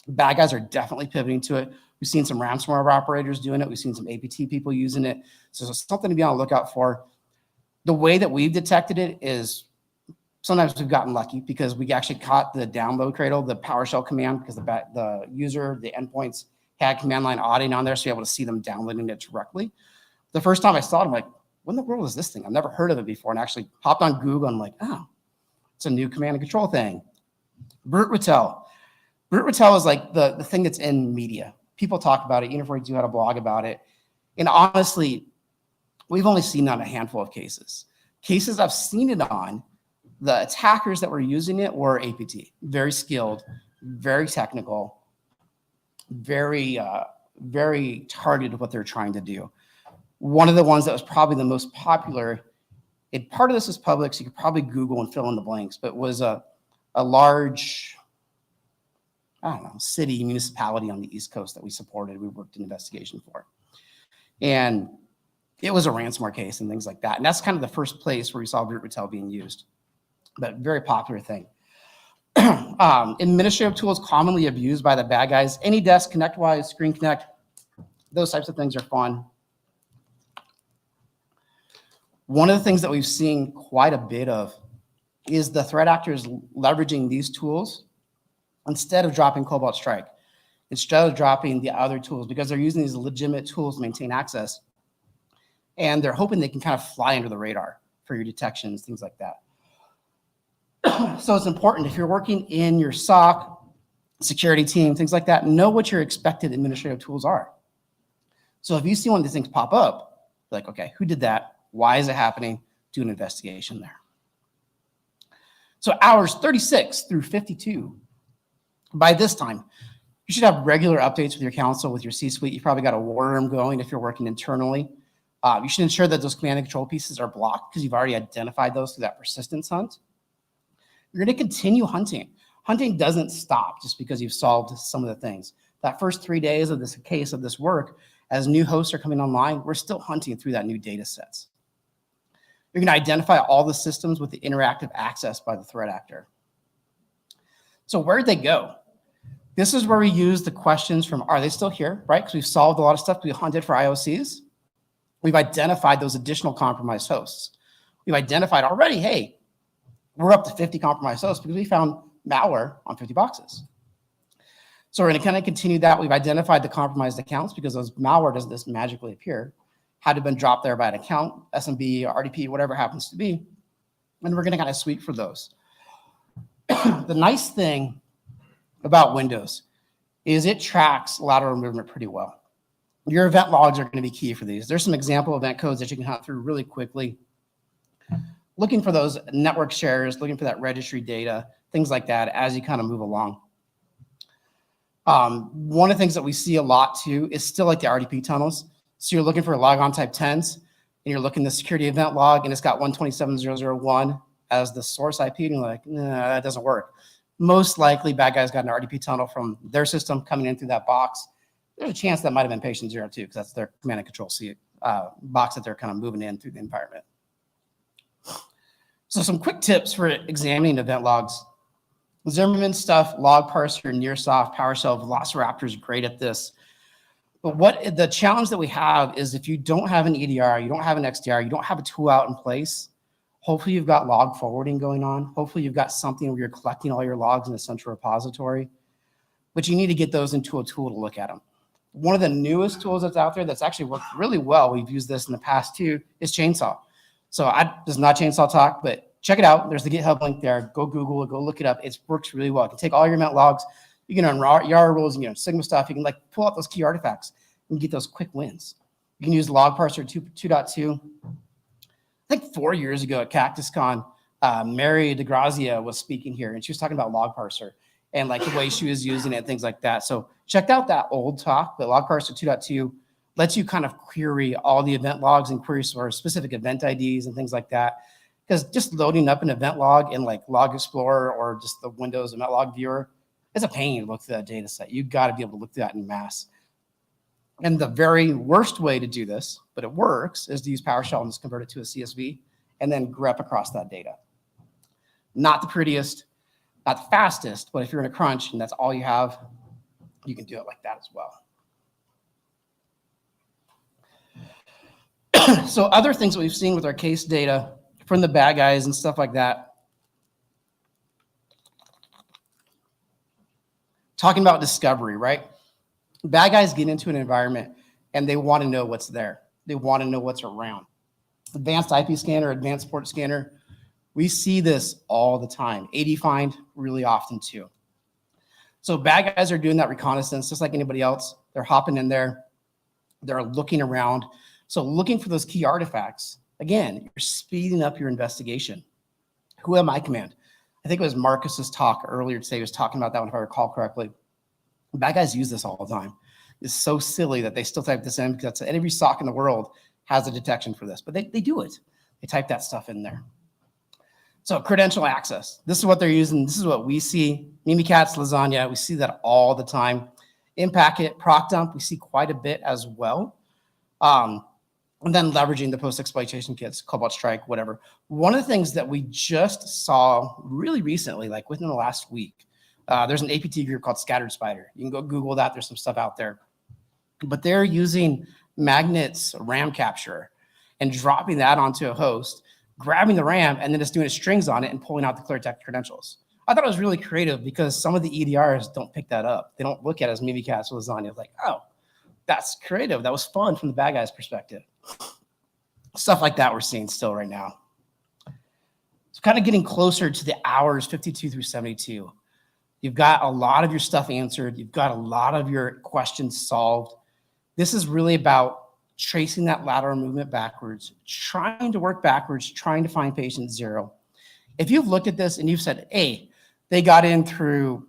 Bad guys are definitely pivoting to it. We've seen some ransomware operators doing it. We've seen some APT people using it. So it's something to be on the lookout for. The way that we've detected it is sometimes we've gotten lucky because we actually caught the download cradle, the PowerShell command, because the user, the endpoints had command line auditing on there, so you're able to see them downloading it directly. The first time I saw it, I'm like, what in the world is this thing? I've never heard of it before, and actually hopped on Google and I'm like, oh, it's a new command and control thing. Brute Retel. Brute Retel is like the thing that's in media. People talk about it. Unifor had a blog about it. And honestly, we've only seen it on a handful of cases. Cases I've seen it on, the attackers that were using it were APT. Very skilled, very technical, very targeted what they're trying to do. One of the ones that was probably the most popular, and part of this is public, so you could probably Google and fill in the blanks, but was a large, I don't know, city, municipality on the East Coast that we supported, we worked an investigation for. And it was a ransomware case and things like that. And that's kind of the first place where we saw Brute Retel being used, but very popular thing. Administrative tools commonly abused by the bad guys. AnyDesk, ConnectWise, Screen Connect, those types of things are fun. One of the things that we've seen quite a bit of is the threat actors leveraging these tools instead of dropping Cobalt Strike, instead of dropping the other tools, because they're using these legitimate tools to maintain access. And they're hoping they can kind of fly under the radar for your detections, things like that. So it's important if you're working in your SOC, security team, things like that, know what your expected administrative tools are. So if you see one of these things pop up, like, okay, who did that? Why is it happening? Do an investigation there. So hours 36 through 52. By this time, you should have regular updates with your council, with your C-suite. You've probably got a war room going if you're working internally. You should ensure that those command and control pieces are blocked because you've already identified those through that persistence hunt. You're going to continue hunting. Hunting doesn't stop just because you've solved some of the things. That first 3 days of this case of this work, as new hosts are coming online, we're still hunting through that new data sets. You're going to identify all the systems with the interactive access by the threat actor. So where'd they go? This is where we use the questions from, are they still here, right? Because we've solved a lot of stuff we hunted for IOCs. We've identified those additional compromised hosts. We've identified already, hey, we're up to 50 compromised hosts because we found malware on 50 boxes. So we're going to kind of continue that. We've identified the compromised accounts because those malware doesn't just magically appear. Had to have been dropped there by an account, SMB, RDP, whatever it happens to be. And we're going to kind of sweep for those. The nice thing about Windows is it tracks lateral movement pretty well. Your event logs are going to be key for these. There's some example event codes that you can hunt through really quickly. Looking for those network shares, looking for that registry data, things like that as you kind of move along. One of the things that we see a lot too is still like the RDP tunnels. So you're looking for logon type 10s and you're looking the security event log and it's got 127.0.0.1 as the source IP and you're like, nah, that doesn't work. Most likely bad guys got an RDP tunnel from their system coming in through that box. There's a chance that might've been patient 0 too, because that's their command and control box that they're kind of moving in through the environment. So some quick tips for examining event logs. Zimmerman stuff, log parser, Nearsoft, PowerShell, Velociraptor is great at this. But what the challenge that we have is if you don't have an EDR, you don't have an XDR, you don't have a tool out in place, hopefully you've got log forwarding going on. Hopefully you've got something where you're collecting all your logs in a central repository, but you need to get those into a tool to look at them. One of the newest tools that's out there that's actually worked really well, we've used this in the past too, is Chainsaw. So this is not Chainsaw talk, but check it out. There's the GitHub link there. Go Google it, go look it up. It works really well. You can take all your event logs, you can run YARA rules, Sigma stuff. You can like pull out those key artifacts and get those quick wins. You can use log parser 2.2. I think 4 years ago at CactusCon, Mary DeGrazia was speaking here and she was talking about log parser and like the way she was using it, things like that. So check out that old talk, but log parser 2.2 lets you kind of query all the event logs and query for specific event IDs and things like that. Because just loading up an event log in like Log Explorer or just the Windows event log viewer, it's a pain to look through that data set. You've got to be able to look through that in mass. And the very worst way to do this, but it works, is to use PowerShell and just convert it to a CSV and then grep across that data. Not the prettiest, not the fastest, but if you're in a crunch and that's all you have, you can do it like that as well. So other things that we've seen with our case data from the bad guys and stuff like that. Talking about discovery, right? Bad guys get into an environment and they want to know what's there. They want to know what's around. Advanced IP scanner, advanced port scanner. We see this all the time. AD find really often too. So bad guys are doing that reconnaissance just like anybody else. They're hopping in there. They're looking around. So looking for those key artifacts. Again, you're speeding up your investigation. Who am I command? I think it was Marcus's talk earlier today. He was talking about that one, if I recall correctly. Bad guys use this all the time. It's so silly that they still type this in because every SOC in the world has a detection for this, but they do it. They type that stuff in there. So credential access. This is what they're using. This is what we see. Mimikatz, Lasagna, we see that all the time. In-packet, proc dump, we see quite a bit as well. And then leveraging the post-exploitation kits, Cobalt Strike, whatever. One of the things that we just saw really recently, like within the last week, there's an APT group called Scattered Spider. You can go Google that. There's some stuff out there. But they're using Magnet's RAM capture and dropping that onto a host, grabbing the RAM, and then just doing strings on it and pulling out the clear tech credentials. I thought it was really creative because some of the EDRs don't pick that up. They don't look at it as Mimikatz or Lasagna. It's like, oh, that's creative. That was fun from the bad guy's perspective. Stuff like that we're seeing still right now. It's kind of getting closer to the hours 52 through 72. You've got a lot of your stuff answered. You've got a lot of your questions solved. This is really about tracing that lateral movement backwards, trying to work backwards, trying to find patient 0. If you've looked at this and you've said, hey, they got in through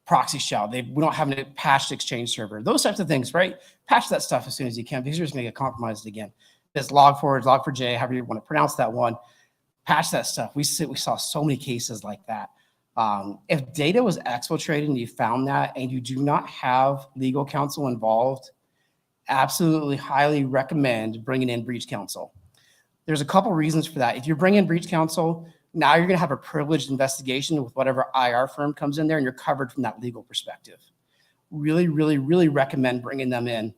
proxy shell, we don't have a patched exchange server, those types of things, right? Patch that stuff as soon as you can because you're just going to get compromised again. This log4j, log4j, however you want to pronounce that one, patch that stuff. We saw so many cases like that. If data was exfiltrated and you found that and you do not have legal counsel involved, absolutely highly recommend bringing in breach counsel. There's a couple reasons for that. If you bring in breach counsel, now you're going to have a privileged investigation with whatever IR firm comes in there and you're covered from that legal perspective. Really, really, really recommend bringing them in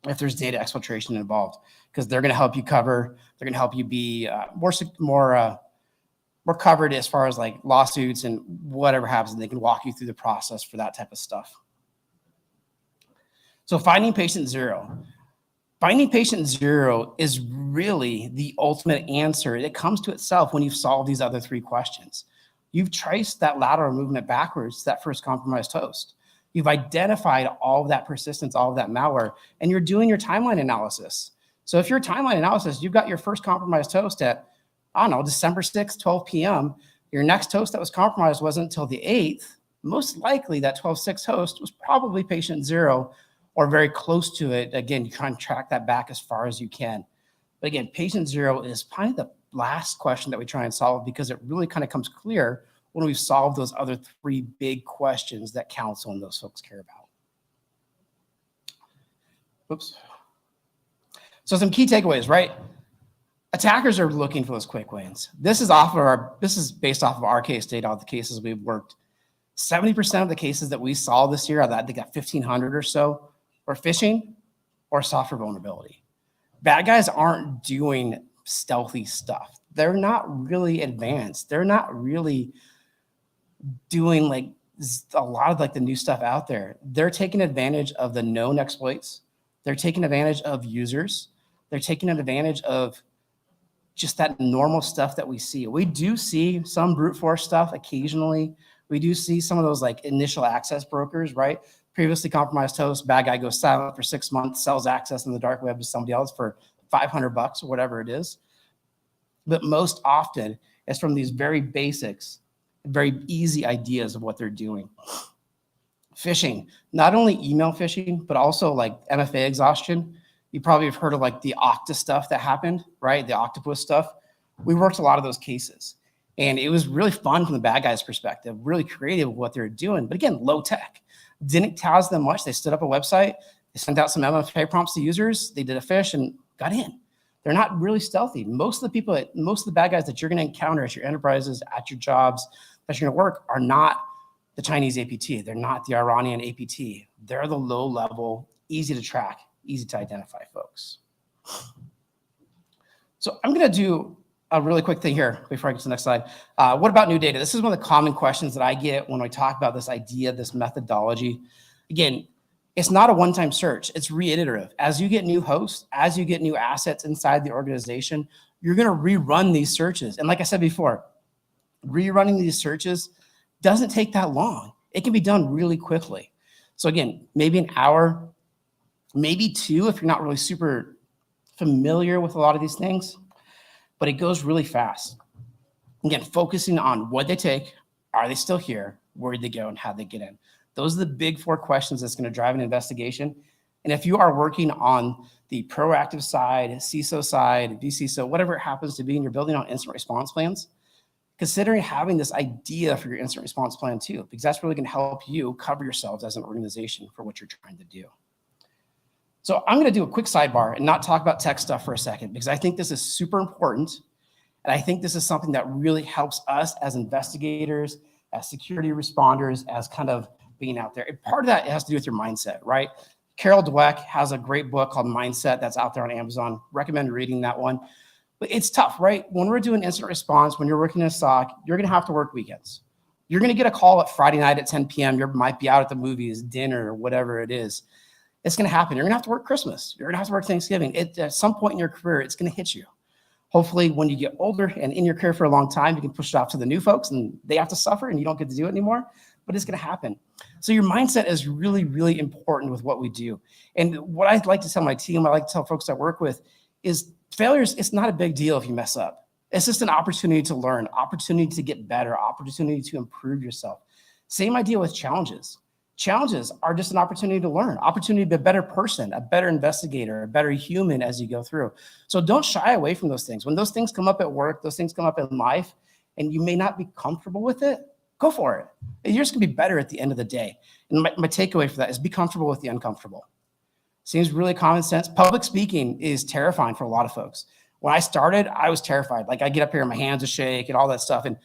if there's data exfiltration involved because they're going to help you cover, they're going to help you be more covered as far as like lawsuits and whatever happens, and they can walk you through the process for that type of stuff. So finding patient 0. Finding patient 0 is really the ultimate answer. It comes to itself when you've solved these other 3 questions. You've traced that lateral movement backwards to that first compromised host. You've identified all of that persistence, all of that malware, and you're doing your timeline analysis. So if your timeline analysis, you've got your first compromised host at, I don't know, December 6th, 12 p.m. Your next host that was compromised wasn't until the 8th. most likely that 12.6 host was probably patient 0 or very close to it. Again, you try and track that back as far as you can. But again, patient 0 is probably the last question that we try and solve because it really kind of comes clear when we've solved those other 3 big questions that counsel and those folks care about. Oops. So some key takeaways, right? Attackers are looking for those quick wins. This is based off of our case data, all the cases we've worked. 70% of the cases that we saw this year, I think got 1,500 or so, were phishing or software vulnerability. Bad guys aren't doing stealthy stuff. They're not really advanced. They're not really doing like a lot of like the new stuff out there. They're taking advantage of the known exploits. They're taking advantage of users. They're taking advantage of just that normal stuff that we see. We do see some brute force stuff occasionally. We do see some of those like initial access brokers, right? Previously compromised host, bad guy goes silent for 6 months, sells access in the dark web to somebody else for $500 or whatever it is. But most often it's from these very basics, very easy ideas of what they're doing. Phishing, not only email phishing, but also like MFA exhaustion. You probably have heard of like the Okta stuff that happened, right? The octopus stuff. We worked a lot of those cases. And it was really fun from the bad guys' perspective, really creative with what they were doing. But again, low tech. Didn't cost them much. They stood up a website. They sent out some MFA prompts to users. They did a phish and got in. They're not really stealthy. Most of the bad guys that you're going to encounter at your enterprises, at your jobs, that you're going to work are not the Chinese APT. They're not the Iranian APT. They're the low level, easy to track, easy to identify folks. So I'm going to do a really quick thing here before I get to the next slide. What about new data? This is one of the common questions that I get when I talk about this idea, this methodology. Again, it's not a one-time search. It's reiterative. As you get new hosts, as you get new assets inside the organization, you're going to rerun these searches. And like I said before, rerunning these searches doesn't take that long. It can be done really quickly. So again, maybe an hour, maybe 2 if you're not really super familiar with a lot of these things, but it goes really fast. Again, focusing on what they take, are they still here, where did they go, and how they get in. Those are the big 4 questions that's going to drive an investigation. And if you are working on the proactive side, CISO side, vCISO, whatever it happens to be, and you're building on incident response plans, considering having this idea for your incident response plan too, because that's really going to help you cover yourselves as an organization for what you're trying to do. So I'm going to do a quick sidebar and not talk about tech stuff for a second, because I think this is super important. And I think this is something that really helps us as investigators, as security responders, as kind of being out there. And part of that has to do with your mindset, right? Carol Dweck has a great book called Mindset that's out there on Amazon. Recommend reading that one. But it's tough, right? When we're doing incident response, when you're working in a SOC, you're going to have to work weekends. You're going to get a call at Friday night at 10 p.m. You might be out at the movies, dinner, or whatever it is. It's going to happen. You're going to have to work Christmas. You're going to have to work Thanksgiving. At some point in your career, it's going to hit you. Hopefully, when you get older and in your career for a long time, you can push it off to the new folks and they have to suffer and you don't get to do it anymore, but it's going to happen. So your mindset is really, really important with what we do. And what I'd like to tell my team, I like to tell folks I work with is failures, it's not a big deal if you mess up. It's just an opportunity to learn, opportunity to get better, opportunity to improve yourself. Same idea with challenges. Challenges are just an opportunity to learn, opportunity to be a better person, a better investigator, a better human as you go through. So don't shy away from those things. When those things come up at work, those things come up in life, and you may not be comfortable with it, go for it. You're just gonna be better at the end of the day. And my takeaway for that is be comfortable with the uncomfortable. Seems really common sense. Public speaking is terrifying for a lot of folks. When I started, I was terrified. Like I get up here and my hands would shake and all that stuff. And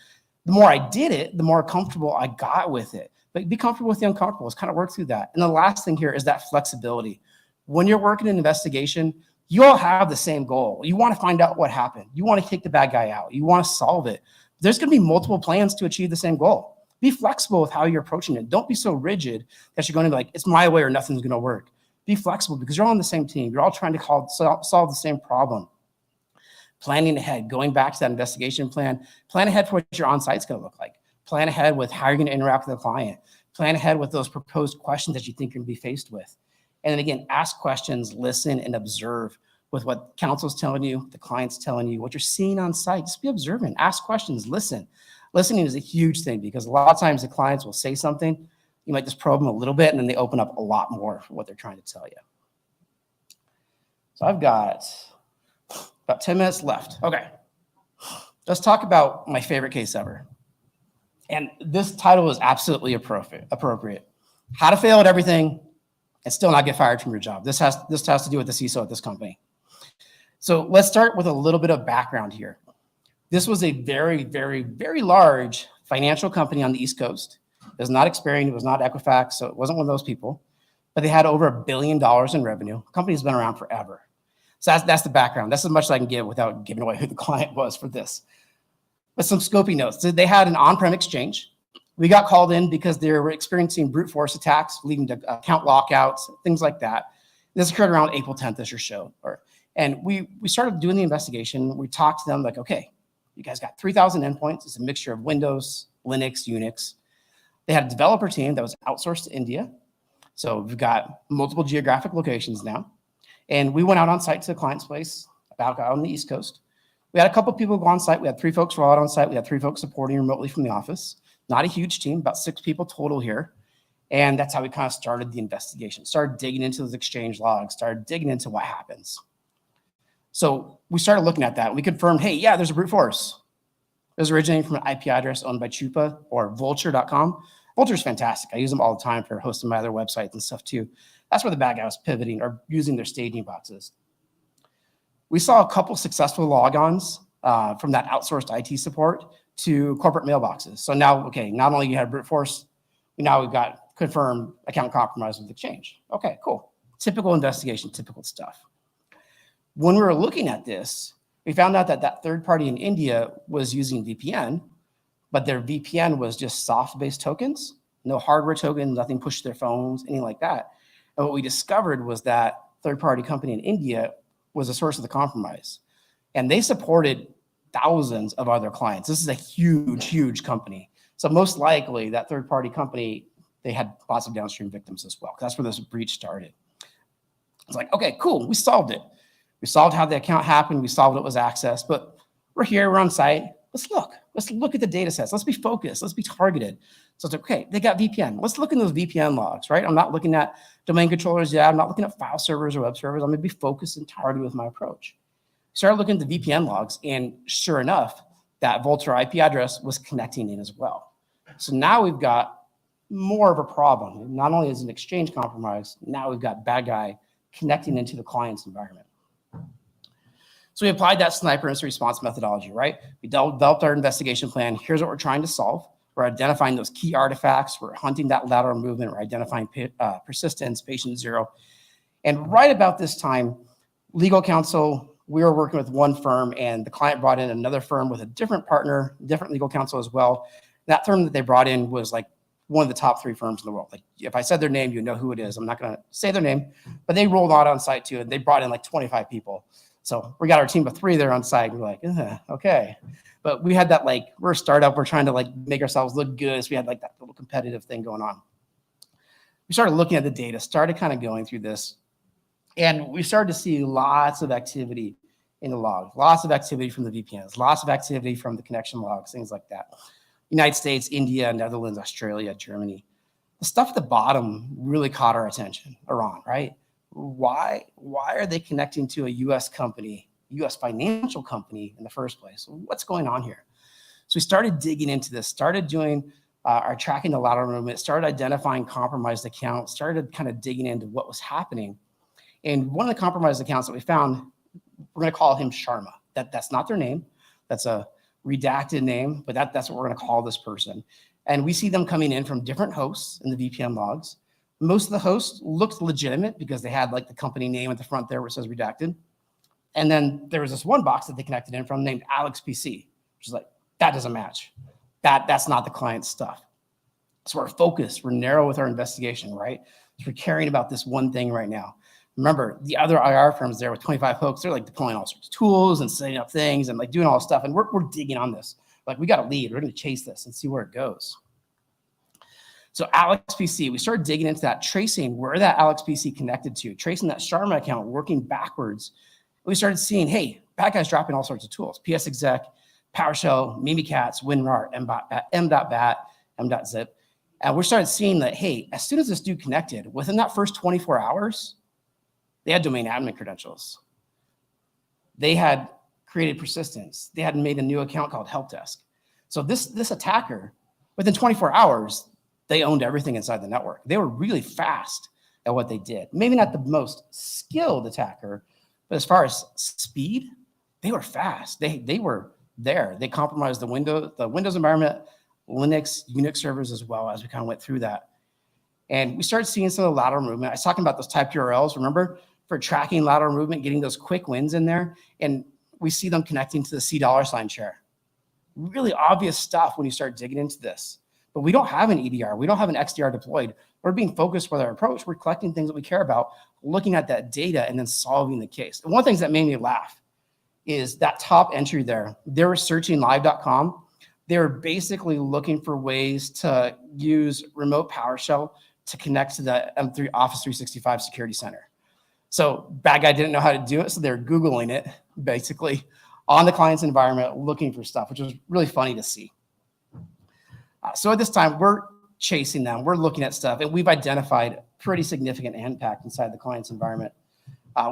the more I did it, the more comfortable I got with it. But be comfortable with the uncomfortable. Let's kind of work through that. And the last thing here is that flexibility. When you're working an investigation, you all have the same goal. You want to find out what happened. You want to take the bad guy out. You want to solve it. There's going to be multiple plans to achieve the same goal. Be flexible with how you're approaching it. Don't be so rigid that you're going to be like, it's my way or nothing's going to work. Be flexible because you're all on the same team. You're all trying to solve the same problem. Planning ahead, going back to that investigation plan, plan ahead for what your on-site's going to look like. Plan ahead with how you're going to interact with the client. Plan ahead with those proposed questions that you think you're going to be faced with. And then again, ask questions, listen, and observe with what counsel's telling you, the client's telling you, what you're seeing on site. Just be observant. Ask questions, listen. Listening is a huge thing because a lot of times the clients will say something, you might just probe them a little bit, and then they open up a lot more for what they're trying to tell you. So I've got about 10 minutes left. Okay, let's talk about my favorite case ever. And this title is absolutely appropriate. How to fail at everything and still not get fired from your job. This has to do with the CISO at this company. So let's start with a little bit of background here. This was a very, very, very large financial company on the East Coast. It was not Experian, it was not Equifax, so it wasn't one of those people, but they had over $1 billion in revenue. The company's been around forever. So that's the background. That's as much as I can give without giving away who the client was for this. But some scoping notes. So they had an on-prem exchange. We got called in because they were experiencing brute force attacks, leading to account lockouts, things like that. This occurred around April 10th, this year show. And we started doing the investigation. We talked to them like, okay, you guys got 3,000 endpoints. It's a mixture of Windows, Linux, Unix. They had a developer team that was outsourced to India. So we've got multiple geographic locations now. And we went out on site to the client's place, about out on the East Coast. We had a couple people go on site. We had 3 folks roll out on site. We had 3 folks supporting remotely from the office. Not a huge team, about 6 people total here. And that's how we kind of started the investigation, started digging into those exchange logs, started digging into what happens. So we started looking at that. We confirmed, hey, yeah, there's a brute force. It was originating from an IP address owned by Chupa or vulture.com. Vulture's fantastic. I use them all the time for hosting my other websites and stuff too. That's where the bad guy was pivoting or using their staging boxes. We saw a couple successful logons from that outsourced IT support to corporate mailboxes. So now, okay, not only you had brute force, now we've got confirmed account compromise with Exchange. Okay, cool. Typical investigation, typical stuff. When we were looking at this, we found out that that third party in India was using VPN, but their VPN was just soft-based tokens, no hardware token, nothing pushed to their phones, anything like that. And what we discovered was that third-party company in India was a source of the compromise. And they supported thousands of other clients. This is a huge, huge company. So most likely that third-party company, they had lots of downstream victims as well. That's where this breach started. It's like, okay, cool, we solved it. We solved how the account happened. We solved what was accessed, but we're here, we're on site. Let's look at the data sets. Let's be focused. Let's be targeted. So it's okay, they got VPN. Let's look in those VPN logs, right? I'm not looking at domain controllers yet. I'm not looking at file servers or web servers. I'm gonna be focused and targeted with my approach. Started looking at the VPN logs, and sure enough, that Vulture IP address was connecting in as well. So now we've got more of a problem. Not only is an exchange compromise, now we've got bad guy connecting into the client's environment. So we applied that sniper incident response methodology, right? We developed our investigation plan. Here's what we're trying to solve. We're identifying those key artifacts. We're hunting that lateral movement. We're identifying persistence, patient 0. And right about this time, legal counsel, we were working with one firm, and the client brought in another firm with a different partner, different legal counsel as well. That firm that they brought in was like one of the top 3 firms in the world. Like if I said their name, you know who it is. I'm not gonna say their name, but they rolled out on site too, and they brought in like 25 people. So we got our team of 3 there on site. And we're like, okay. But we had that, like, we're a startup. We're trying to like make ourselves look good. So we had like that little competitive thing going on. We started looking at the data, started kind of going through this. And we started to see lots of activity in the log, lots of activity from the VPNs, lots of activity from the connection logs, things like that. United States, India, Netherlands, Australia, Germany. The stuff at the bottom really caught our attention. Iran, right? Why are they connecting to a US company, US financial company in the first place? What's going on here? So we started digging into this, started doing our tracking the lateral movement, started identifying compromised accounts, started kind of digging into what was happening. And one of the compromised accounts that we found, we're going to call him Sharma. That's not their name. That's a redacted name, but that's what we're going to call this person. And we see them coming in from different hosts in the VPN logs. Most of the hosts looked legitimate because they had like the company name at the front there where it says redacted. And then there was this one box that they connected in from named Alex PC, which is like, that doesn't match. That's not the client's stuff. So we're focused, we're narrow with our investigation, right? So we're caring about this one thing right now. Remember, the other IR firms there with 25 folks, they're like deploying all sorts of tools and setting up things and like doing all this stuff. And we're digging on this. Like we got a lead, we're gonna chase this and see where it goes. So Alex PC, we started digging into that, tracing where that Alex PC connected to, tracing that Sharma account, working backwards. We started seeing, hey, bad guys dropping all sorts of tools, PS exec, PowerShell, Mimikatz, WinRAR, M.bat, M.zip. And we started seeing that, hey, as soon as this dude connected, within that first 24 hours, they had domain admin credentials. They had created persistence. They had made a new account called Help Desk. So this attacker, within 24 hours, they owned everything inside the network. They were really fast at what they did. Maybe not the most skilled attacker, but as far as speed, they were fast. They were there. They compromised the Windows environment, Linux, Unix servers as well, as we kind of went through that. And we started seeing some of the lateral movement. I was talking about those typed URLs, remember? For tracking lateral movement, getting those quick wins in there. And we see them connecting to the C $ share. Really obvious stuff when you start digging into this. But we don't have an EDR. We don't have an XDR deployed. We're being focused with our approach. We're collecting things that we care about, looking at that data, and then solving the case. And one of the things that made me laugh is that top entry there. They were searching live.com. They were basically looking for ways to use remote PowerShell to connect to the M3 Office 365 Security Center. So bad guy didn't know how to do it, so they're Googling it, basically, on the client's environment, looking for stuff, which was really funny to see. So at this time, we're chasing them. We're looking at stuff, and we've identified pretty significant impact inside the client's environment.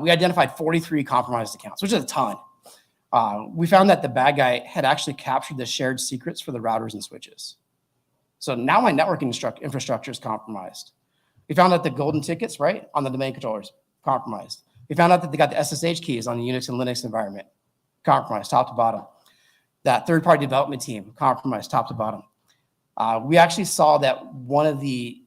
We identified 43 compromised accounts, which is a ton. We found that the bad guy had actually captured the shared secrets for the routers and switches. So now my networking infrastructure is compromised. We found out the golden tickets, right, on the domain controllers, compromised. We found out that they got the SSH keys on the Unix and Linux environment, compromised, top to bottom. That third-party development team, compromised, top to bottom. We actually saw that one of the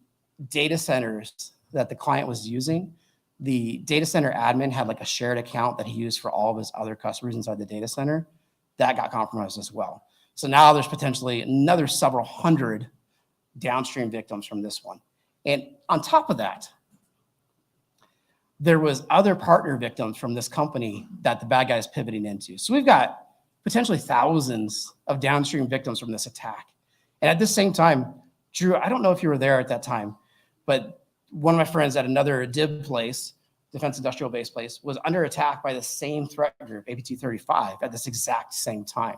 data centers that the client was using, the data center admin had like a shared account that he used for all of his other customers inside the data center. That got compromised as well. So now there's potentially another several hundred downstream victims from this one. And on top of that, there was other partner victims from this company that the bad guy is pivoting into. So we've got potentially thousands of downstream victims from this attack. And at the same time, Drew, I don't know if you were there at that time, but one of my friends at another DIB place, Defense Industrial Base place, was under attack by the same threat group, APT35, at this exact same time.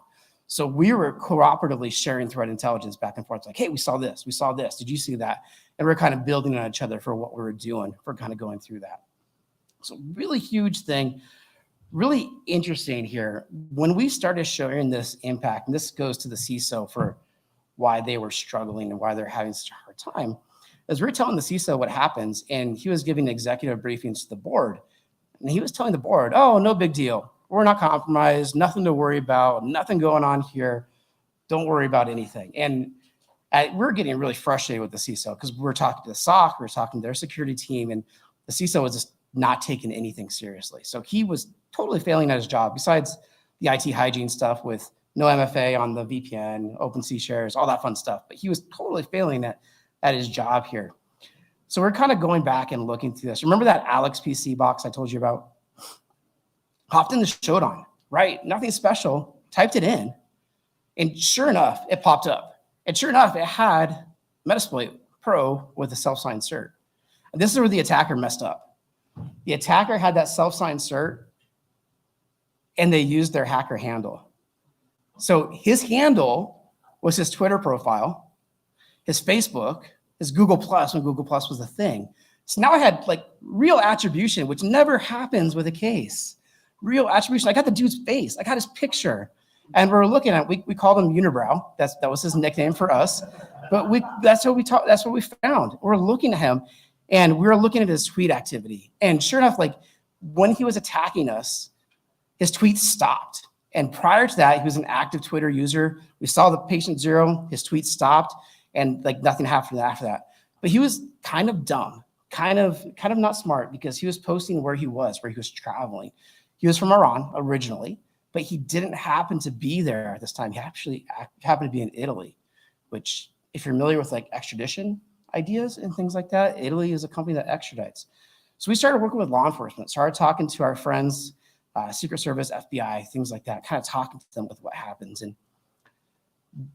So we were cooperatively sharing threat intelligence back and forth, like, hey, we saw this, did you see that? And we're kind of building on each other for what we were doing, for kind of going through that. So really huge thing, really interesting here. When we started sharing this impact, and this goes to the CISO for why they were struggling and why they're having such a hard time, as we're telling the CISO what happens, and he was giving executive briefings to the board, and he was telling the board, oh, no big deal. We're not compromised, nothing to worry about, nothing going on here. Don't worry about anything. And we're getting really frustrated with the CISO because we're talking to the SOC, we're talking to their security team, and the CISO was just not taking anything seriously. So he was totally failing at his job, besides the IT hygiene stuff with no MFA on the VPN, OpenC shares, all that fun stuff. But he was totally failing at his job here. So we're kind of going back and looking through this. Remember that Alex PC box I told you about? Hopped in the Shodan, right? Nothing special, typed it in, and sure enough, it popped up. And sure enough, it had Metasploit Pro with a self-signed cert. And this is where the attacker messed up. The attacker had that self-signed cert, and they used their hacker handle. So his handle was his Twitter profile, his Facebook, his Google Plus, when Google Plus was a thing. So now I had like real attribution, which never happens with a case. Real attribution. I got the dude's face. I got his picture. And we're looking at, we called him Unibrow. That was his nickname for us. But that's what we found. We're looking at him, and we were looking at his tweet activity. And sure enough, like when he was attacking us, his tweets stopped. And prior to that, he was an active Twitter user. We saw the patient zero, his tweets stopped, and like nothing happened after that. But he was kind of dumb, kind of not smart, because he was posting where he was traveling. He was from Iran originally, but he didn't happen to be there at this time. He actually happened to be in Italy, which if you're familiar with like extradition ideas and things like that, Italy is a company that extradites. So we started working with law enforcement, started talking to our friends, Secret Service, FBI, things like that, kind of talking to them with what happens. And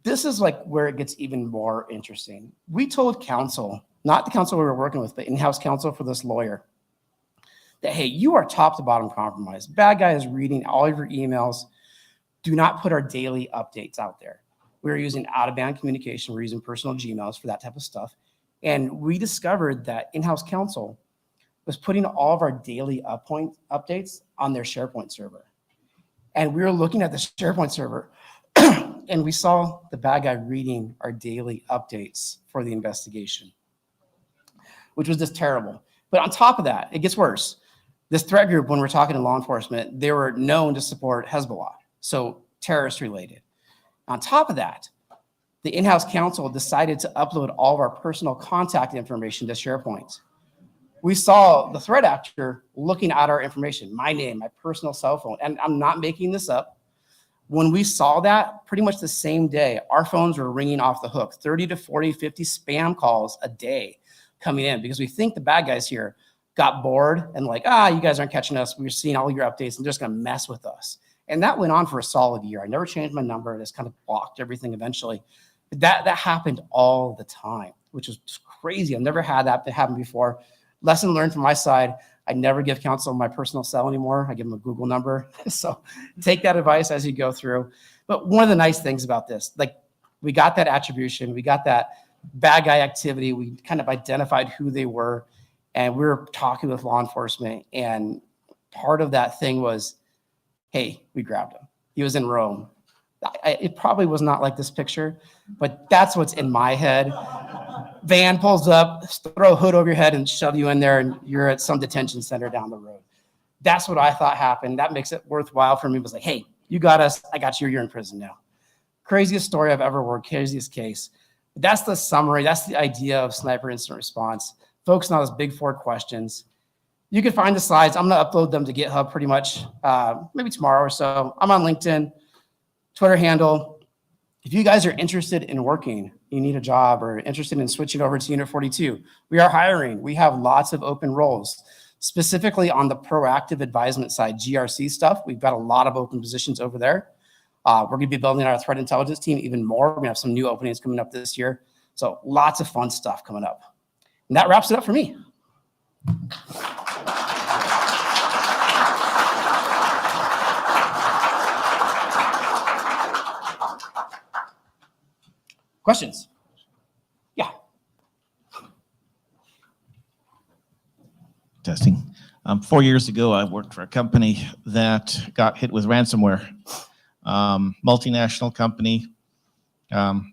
this is like where it gets even more interesting. We told counsel, not the counsel we were working with, but in-house counsel for this lawyer, that, hey, you are top to bottom compromised. Bad guy is reading all of your emails. do not put our daily updates out there. We're using out-of-band communication. We're using personal Gmails for that type of stuff. And we discovered that in-house counsel was putting all of our daily updates on their SharePoint server. And we were looking at the SharePoint server and we saw the bad guy reading our daily updates for the investigation, which was just terrible. But on top of that, it gets worse. This threat group, when we're talking to law enforcement, they were known to support Hezbollah, so terrorist related. On top of that, the in-house counsel decided to upload all of our personal contact information to SharePoint. We saw the threat actor looking at our information, my name, my personal cell phone, and I'm not making this up. When we saw that, pretty much the same day, our phones were ringing off the hook, 30 to 40, 50 spam calls a day coming in because we think the bad guys here got bored and like, you guys aren't catching us. We're seeing all your updates and they're just gonna mess with us. And that went on for a solid year. I never changed my number. I just kind of blocked everything eventually. That happened all the time, which was just crazy. I've never had that happen before. Lesson learned from my side, I never give counsel my personal cell anymore. I give them a Google number. So take that advice as you go through. But one of the nice things about this, like we got that attribution, we got that bad guy activity, we kind of identified who they were, and we were talking with law enforcement. And part of that thing was, hey, we grabbed him. He was in Rome. It probably was not like this picture, but that's what's in my head. Van pulls up, throw a hood over your head and shove you in there, and you're at some detention center down the road. That's what I thought happened. That makes it worthwhile for me. It was like, hey, you got us. I got you. You're in prison now. Craziest story I've ever worked, craziest case. But that's the summary. That's the idea of sniper incident response. Focus on those big 4 questions. You can find the slides. I'm going to upload them to GitHub pretty much, maybe tomorrow or so. I'm on LinkedIn, Twitter handle. If you guys are interested in working, you need a job or interested in switching over to Unit 42, we are hiring. We have lots of open roles, specifically on the proactive advisement side, GRC stuff. We've got a lot of open positions over there. We're going to be building our threat intelligence team even more. We're going to have some new openings coming up this year. So lots of fun stuff coming up. And that wraps it up for me. Questions? Yeah. Testing. 4 years ago, I worked for a company that got hit with ransomware. Multinational company.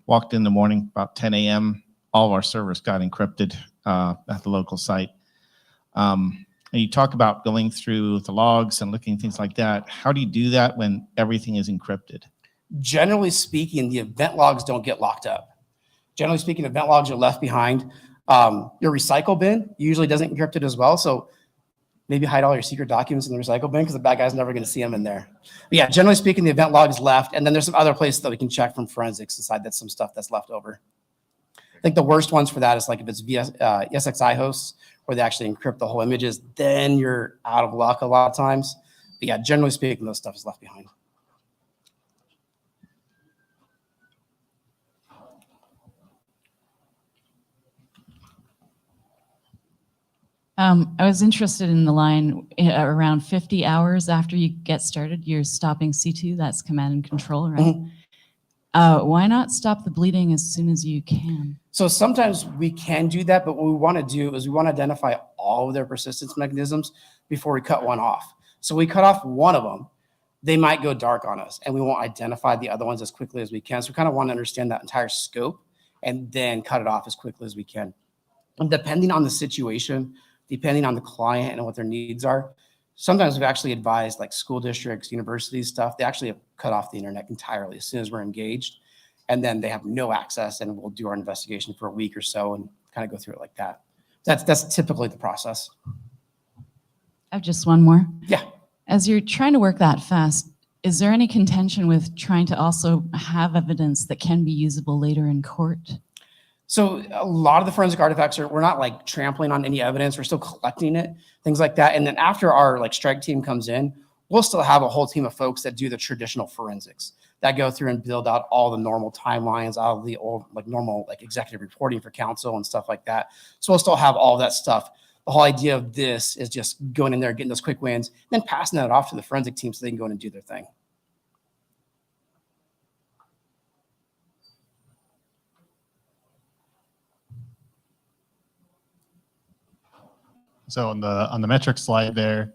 Walked in the morning about 10 a.m. All of our servers got encrypted at the local site. And you talk about going through the logs and looking at things like that. How do you do that when everything is encrypted? Generally speaking, the event logs don't get locked up. Generally speaking, event logs are left behind. Your recycle bin usually doesn't encrypt it as well. So maybe hide all your secret documents in the recycle bin because the bad guy's never going to see them in there. But yeah, generally speaking, the event log is left. And then there's some other places that we can check from forensics inside. That's some stuff that's left over. I think the worst ones for that is like if it's via ESXi hosts where they actually encrypt the whole images, then you're out of luck a lot of times. But yeah, generally speaking, those stuff is left behind. I was interested in the line around 50 hours after you get started, you're stopping C2, that's command and control, right? Mm-hmm. Why not stop the bleeding as soon as you can? So sometimes we can do that, but what we want to do is we want to identify all of their persistence mechanisms before we cut one off. So we cut off one of them, they might go dark on us and we won't identify the other ones as quickly as we can. So we kind of want to understand that entire scope and then cut it off as quickly as we can. And depending on the situation, depending on the client and what their needs are, sometimes we've actually advised like school districts, universities, stuff, they actually have cut off the internet entirely as soon as we're engaged. And then they have no access and we'll do our investigation for a week or so and kind of go through it like that. That's typically the process. I have just one more. Yeah. As you're trying to work that fast, is there any contention with trying to also have evidence that can be usable later in court? So a lot of the forensic artifacts we're not like trampling on any evidence. We're still collecting it, things like that. And then after our like strike team comes in, we'll still have a whole team of folks that do the traditional forensics that go through and build out all the normal timelines, all of the old like normal like executive reporting for counsel and stuff like that. So we'll still have all that stuff. The whole idea of this is just going in there, getting those quick wins, then passing that off to the forensic team so they can go in and do their thing. So on the metric slide there,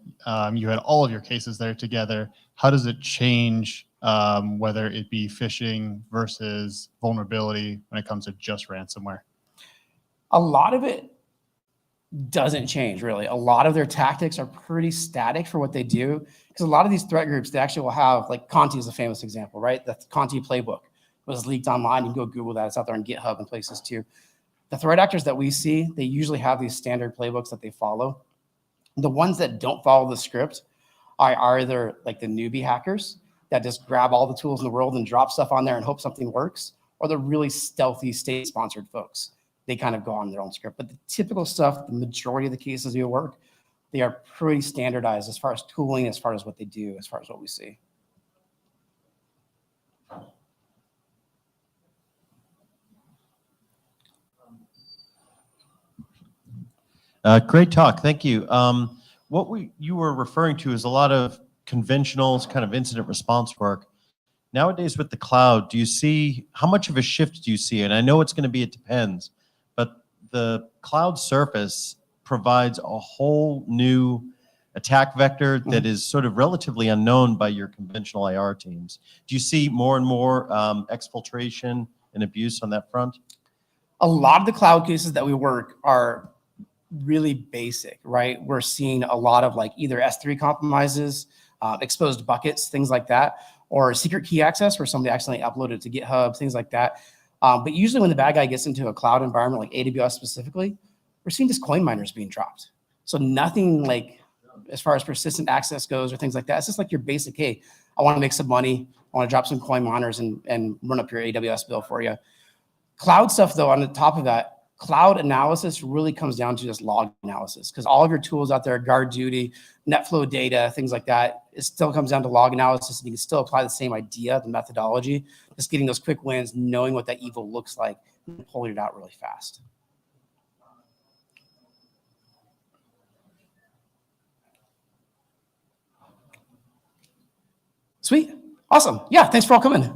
you had all of your cases there together. How does it change whether it be phishing versus vulnerability when it comes to just ransomware? A lot of it doesn't change really. A lot of their tactics are pretty static for what they do, because a lot of these threat groups, they actually will have, like Conti is a famous example, right? The Conti playbook was leaked online. You can go Google that. It's out there on GitHub and places too. The threat actors that we see, they usually have these standard playbooks that they follow. The ones that don't follow the script are either like the newbie hackers that just grab all the tools in the world and drop stuff on there and hope something works, or the really stealthy state-sponsored folks. They kind of go on their own script. But the typical stuff, the majority of the cases we work, they are pretty standardized as far as tooling, as far as what they do, as far as what we see. Great talk. Thank you. What you were referring to is a lot of conventional kind of incident response work. Nowadays with the cloud, do you see, how much of a shift do you see? And I know it's going to be, it depends, but the cloud surface provides a whole new attack vector that is sort of relatively unknown by your conventional IR teams. Do you see more and more exfiltration and abuse on that front? A lot of the cloud cases that we work are really basic, right? We're seeing a lot of like either S3 compromises, exposed buckets, things like that, or secret key access where somebody accidentally uploaded to GitHub, things like that. But usually when the bad guy gets into a cloud environment, like AWS specifically, we're seeing just coin miners being dropped. So nothing like as far as persistent access goes or things like that. It's just like your basic, hey, I want to make some money. I want to drop some coin miners and run up your AWS bill for you. Cloud stuff though, on the top of that, cloud analysis really comes down to just log analysis, because all of your tools out there, guard duty, NetFlow data, things like that, it still comes down to log analysis, and you can still apply the same idea, the methodology, just getting those quick wins, knowing what that evil looks like, and pulling it out really fast. Sweet. Awesome. Yeah, thanks for all coming.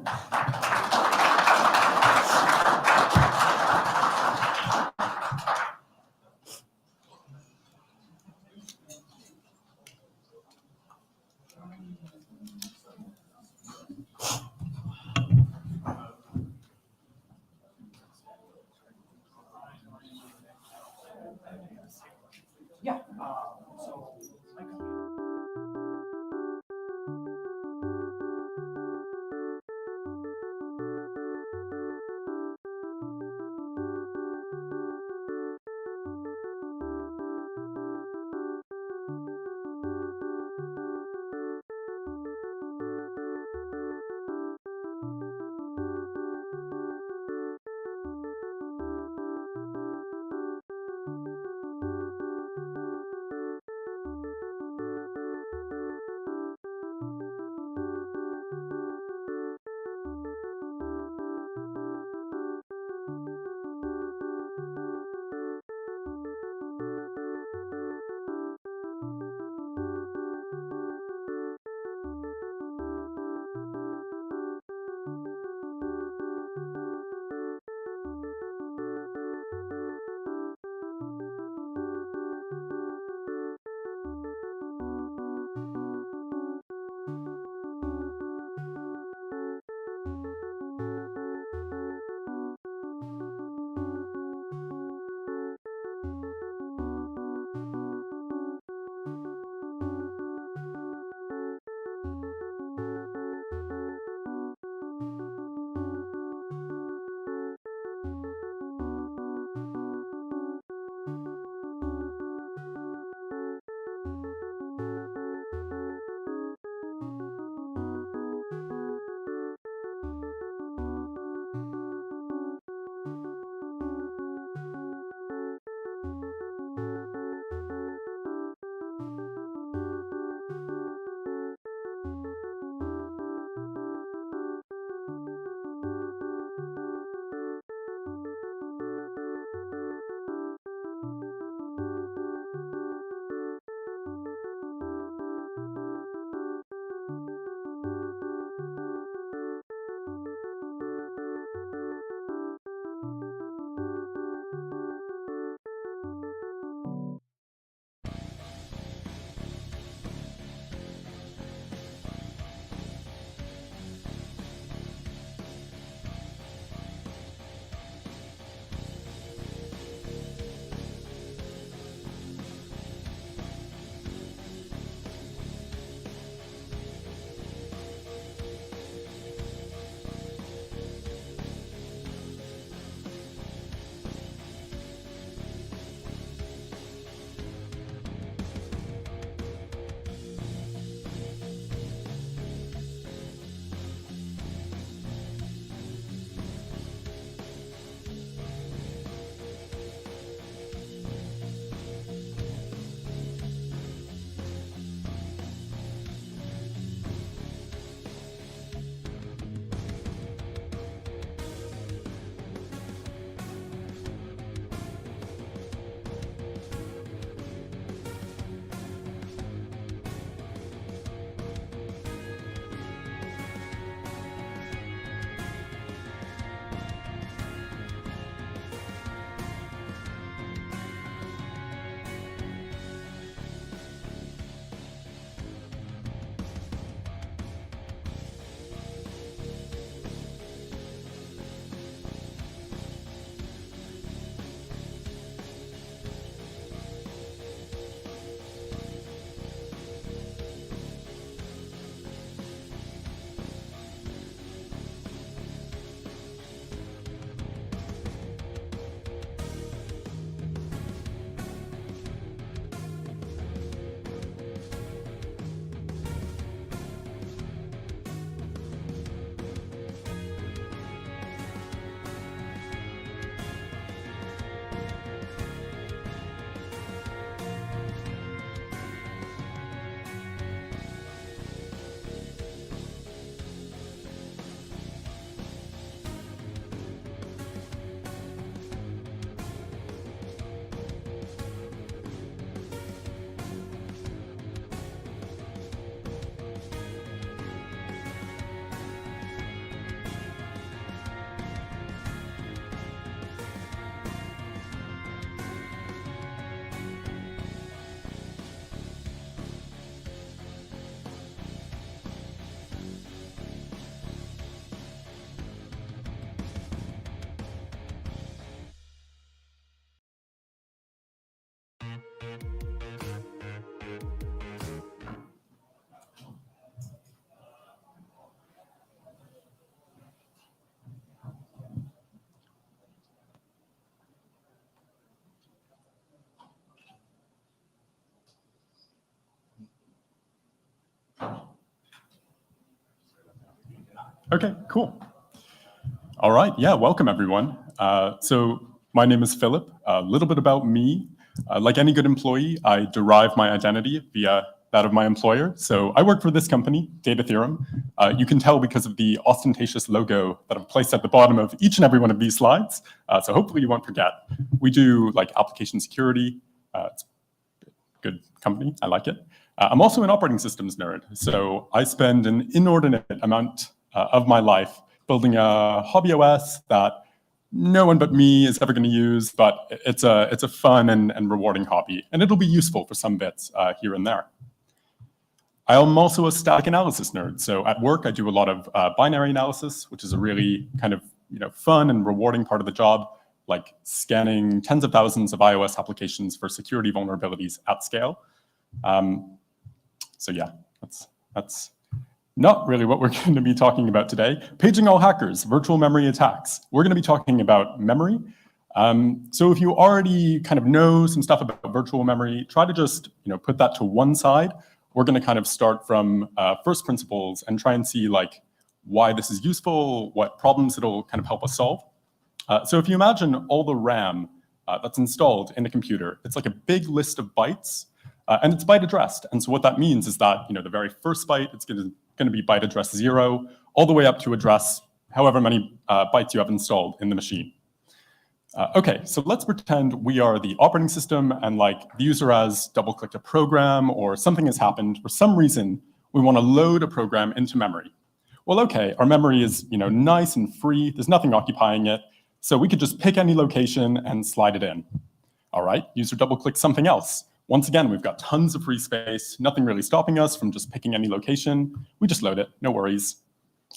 Okay, cool. All right, yeah, welcome everyone. So my name is Philip. A little bit about me. Like any good employee, I derive my identity via that of my employer. So I work for this company, Data Theorem. You can tell because of the ostentatious logo that I've placed at the bottom of each and every one of these slides. So hopefully you won't forget. We do like application security. It's a good company, I like it. I'm also an operating systems nerd. So I spend an inordinate amount of my life building a hobby OS that no one but me is ever going to use, but it's a fun and rewarding hobby, and it'll be useful for some bits here and there. I am also a static analysis nerd. So at work, I do a lot of binary analysis, which is a really kind of fun and rewarding part of the job, like scanning tens of thousands of iOS applications for security vulnerabilities at scale. So yeah, that's not really what we're going to be talking about today. Paging all hackers, virtual memory attacks. We're going to be talking about memory. So if you already kind of know some stuff about virtual memory, try to just put that to one side. We're going to kind of start from first principles and try and see like why this is useful, what problems it'll kind of help us solve. So if you imagine all the RAM that's installed in a computer, it's like a big list of bytes, and it's byte addressed. And so what that means is that the very first byte, it's going to be byte address 0, all the way up to address however many bytes you have installed in the machine. Okay, so let's pretend we are the operating system and like the user has double-clicked a program or something has happened. For some reason, we want to load a program into memory. Well, okay, our memory is nice and free. There's nothing occupying it. So we could just pick any location and slide it in. All right, user double-clicks something else. Once again, we've got tons of free space, nothing really stopping us from just picking any location. We just load it, no worries.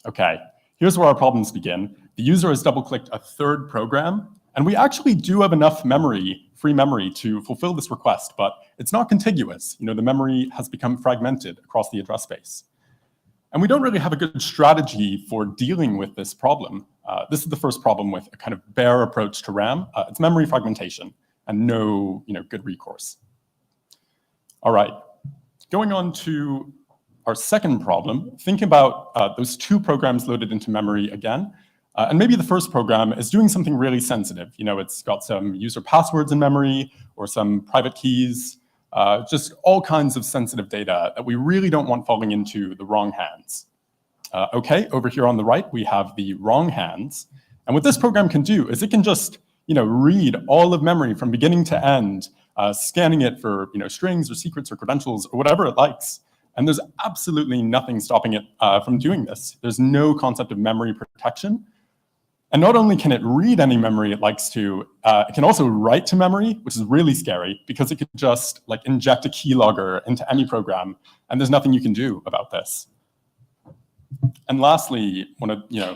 Okay, here's where our problems begin. The user has double-clicked a third program, and we actually do have enough memory, free memory, to fulfill this request, but it's not contiguous. The memory has become fragmented across the address space. And we don't really have a good strategy for dealing with this problem. This is the first problem with a kind of bare approach to RAM. It's memory fragmentation and no good recourse. All right, going on to our second problem, think about those two programs loaded into memory again. And maybe the first program is doing something really sensitive. It's got some user passwords in memory or some private keys, just all kinds of sensitive data that we really don't want falling into the wrong hands. Okay, over here on the right, we have the wrong hands. And what this program can do is it can just read all of memory from beginning to end, scanning it for strings or secrets or credentials or whatever it likes. And there's absolutely nothing stopping it from doing this. There's no concept of memory protection. And not only can it read any memory it likes to, it can also write to memory, which is really scary because it could just like inject a keylogger into any program, and there's nothing you can do about this. And lastly,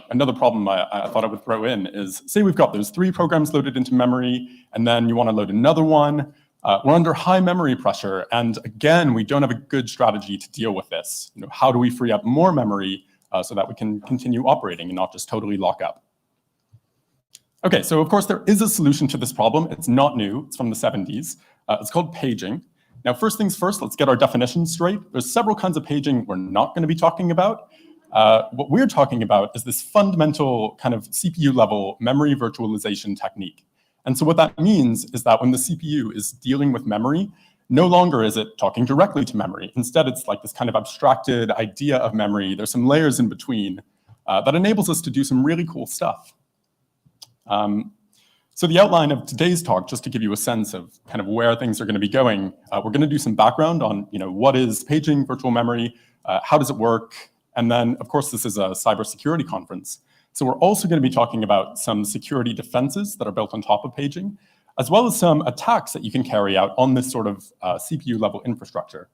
another problem I thought I would throw in is, say we've got those 3 programs loaded into memory, and then you want to load another one. We're under high memory pressure, and again, we don't have a good strategy to deal with this. How do we free up more memory so that we can continue operating and not just totally lock up? Okay, so of course there is a solution to this problem. It's not new, it's from the 70s. It's called paging. Now, first things first, let's get our definitions straight. There's several kinds of paging we're not going to be talking about. What we're talking about is this fundamental kind of CPU level memory virtualization technique. And so what that means is that when the CPU is dealing with memory, no longer is it talking directly to memory. Instead, it's like this kind of abstracted idea of memory. There's some layers in between that enables us to do some really cool stuff. So the outline of today's talk, just to give you a sense of kind of where things are going to be going, we're going to do some background on what is paging virtual memory, how does it work, and then, of course, this is a cybersecurity conference. So we're also going to be talking about some security defenses that are built on top of paging, as well as some attacks that you can carry out on this sort of CPU level infrastructure.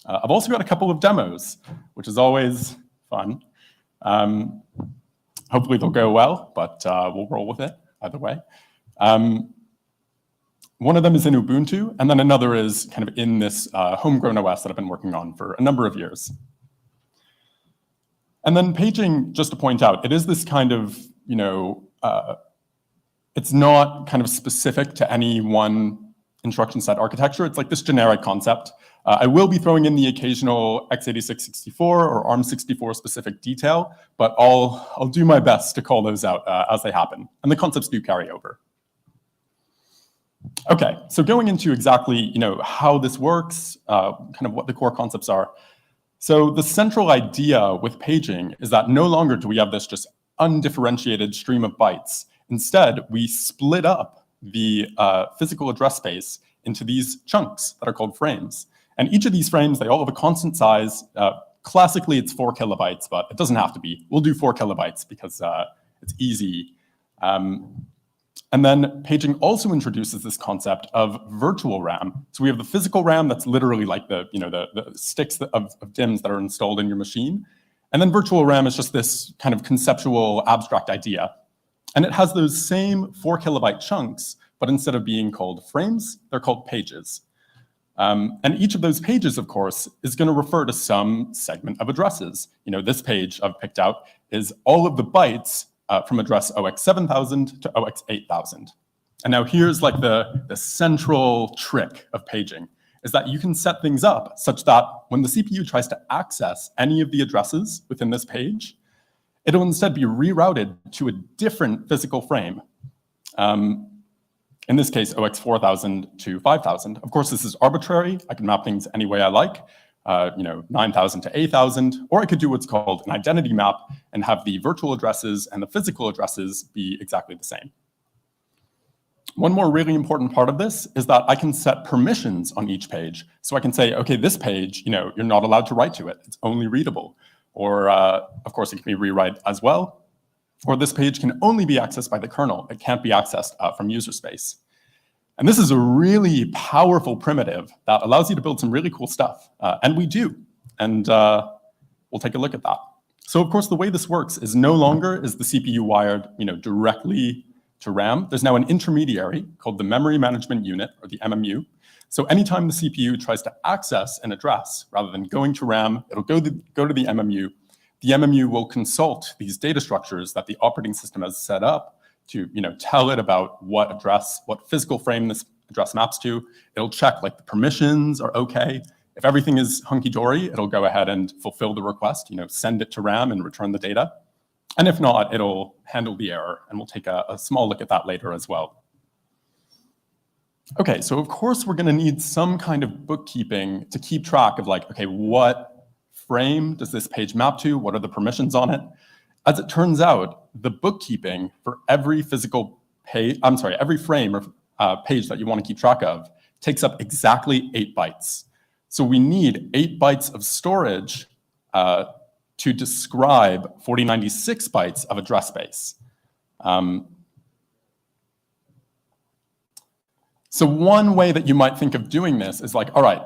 I've also got a couple of demos, which is always fun. Hopefully they'll go well, but we'll roll with it either way. One of them is in Ubuntu, and then another is kind of in this homegrown OS that I've been working on for a number of years. And then paging, just to point out, it is this kind of, it's not kind of specific to any one instruction set architecture. It's like this generic concept. I will be throwing in the occasional x86-64 or ARM64 specific detail, but I'll do my best to call those out as they happen. And the concepts do carry over. Okay, so going into exactly how this works, kind of what the core concepts are. So the central idea with paging is that no longer do we have this just undifferentiated stream of bytes. Instead, we split up the physical address space into these chunks that are called frames. And each of these frames, they all have a constant size. Classically, it's 4 kilobytes, but it doesn't have to be. We'll do 4 kilobytes because it's easy. And then paging also introduces this concept of virtual RAM. So we have the physical RAM that's literally like the sticks of DIMMs that are installed in your machine. And then virtual RAM is just this kind of conceptual abstract idea. And it has those same 4 kilobyte chunks, but instead of being called frames, they're called pages. And each of those pages, of course, is going to refer to some segment of addresses. This page I've picked out is all of the bytes from address OX7000 to OX8000. And now here's like the central trick of paging, is that you can set things up such that when the CPU tries to access any of the addresses within this page, it'll instead be rerouted to a different physical frame. In this case, OX4000 to 5000. Of course, this is arbitrary. I can map things any way I like. 9000 to 8000, or I could do what's called an identity map and have the virtual addresses and the physical addresses be exactly the same. One more really important part of this is that I can set permissions on each page. So I can say, okay, this page, you're not allowed to write to it. It's only readable. Or of course, it can be rewrite as well. Or this page can only be accessed by the kernel. It can't be accessed from user space. And this is a really powerful primitive that allows you to build some really cool stuff. And we do. And we'll take a look at that. So of course, the way this works is no longer is the CPU wired directly to RAM. There's now an intermediary called the Memory Management Unit, or the MMU. So anytime the CPU tries to access an address, rather than going to RAM, it'll go to the MMU. The MMU will consult these data structures that the operating system has set up to tell it about what address, what physical frame this address maps to. It'll check like the permissions are okay. If everything is hunky-dory, it'll go ahead and fulfill the request, send it to RAM and return the data. And if not, it'll handle the error, and we'll take a small look at that later as well. Okay, so of course we're gonna need some kind of bookkeeping to keep track of like, okay, what frame does this page map to? What are the permissions on it? As it turns out, the bookkeeping for every physical page, every frame or page that you want to keep track of takes up exactly 8 bytes. So we need 8 bytes of storage to describe 4096 bytes of address space. So one way that you might think of doing this is like, all right,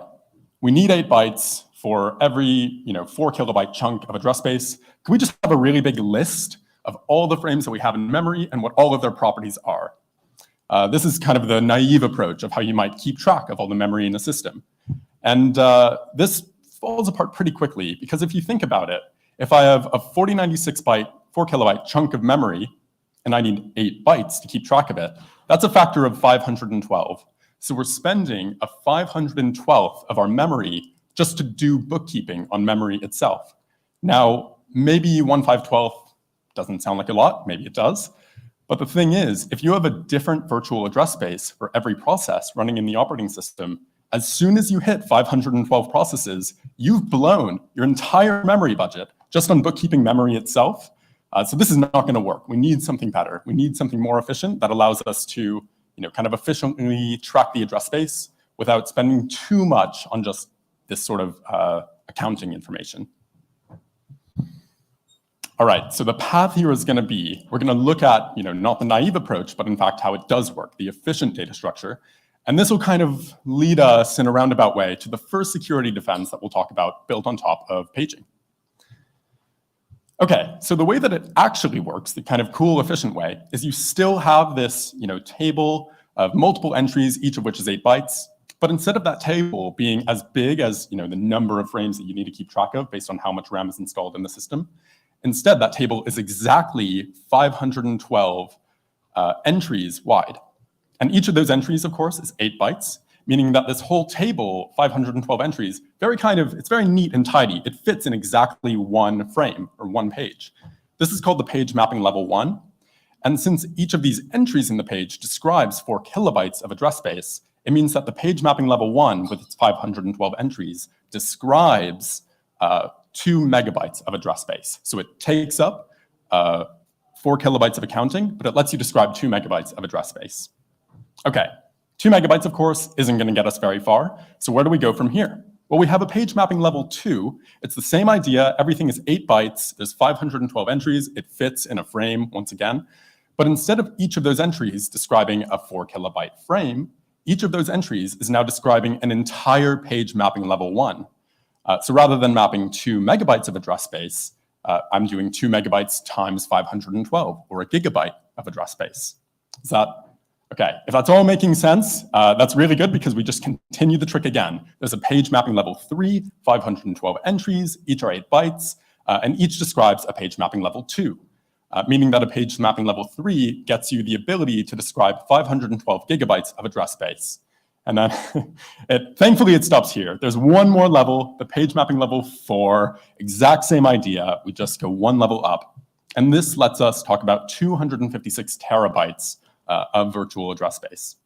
we need 8 bytes for every 4 kilobyte chunk of address space. Can we just have a really big list of all the frames that we have in memory and what all of their properties are? This is kind of the naive approach of how you might keep track of all the memory in a system. And this falls apart pretty quickly, because if you think about it, if I have a 4096 byte, 4 kilobyte chunk of memory, and I need 8 bytes to keep track of it, that's a factor of 512. So we're spending a 512th of our memory just to do bookkeeping on memory itself. Now, maybe 1/512 doesn't sound like a lot, maybe it does. But the thing is, if you have a different virtual address space for every process running in the operating system, as soon as you hit 512 processes, you've blown your entire memory budget just on bookkeeping memory itself. So this is not going to work. We need something better. We need something more efficient that allows us to kind of efficiently track the address space without spending too much on just this sort of accounting information. All right, so the path here is going to be, we're going to look at not the naive approach, but in fact how it does work, the efficient data structure. And this will kind of lead us in a roundabout way to the first security defense that we'll talk about, built on top of paging. Okay, so the way that it actually works, the kind of cool, efficient way, is you still have this table of multiple entries, each of which is 8 bytes. But instead of that table being as big as the number of frames that you need to keep track of based on how much RAM is installed in the system, instead that table is exactly 512 entries wide. And each of those entries, of course, is 8 bytes. meaning that this whole table, 512 entries, it's very neat and tidy. It fits in exactly one frame or one page. This is called the page mapping level 1. And since each of these entries in the page describes 4 kilobytes of address space, it means that the page mapping level 1 with its 512 entries describes 2 megabytes of address space. So it takes up 4 kilobytes of accounting, but it lets you describe 2 megabytes of address space. Okay, 2 megabytes, of course, isn't going to get us very far. So where do we go from here? Well, we have a page mapping level 2. It's the same idea. Everything is 8 bytes. There's 512 entries. It fits in a frame once again. But instead of each of those entries describing a 4 kilobyte frame, each of those entries is now describing an entire page mapping level 1. So rather than mapping 2 megabytes of address space, I'm doing 2 megabytes times 512, or a gigabyte of address space. Is that okay? If that's all making sense, that's really good because we just continue the trick again. There's a page mapping level 3, 512 entries, each are 8 bytes, and each describes a page mapping level 2. Meaning that a page mapping level 3 gets you the ability to describe 512 gigabytes of address space. And then thankfully it stops here. There's one more level, the page mapping level 4, exact same idea. We just go one level up. And this lets us talk about 256 terabytes of virtual address space.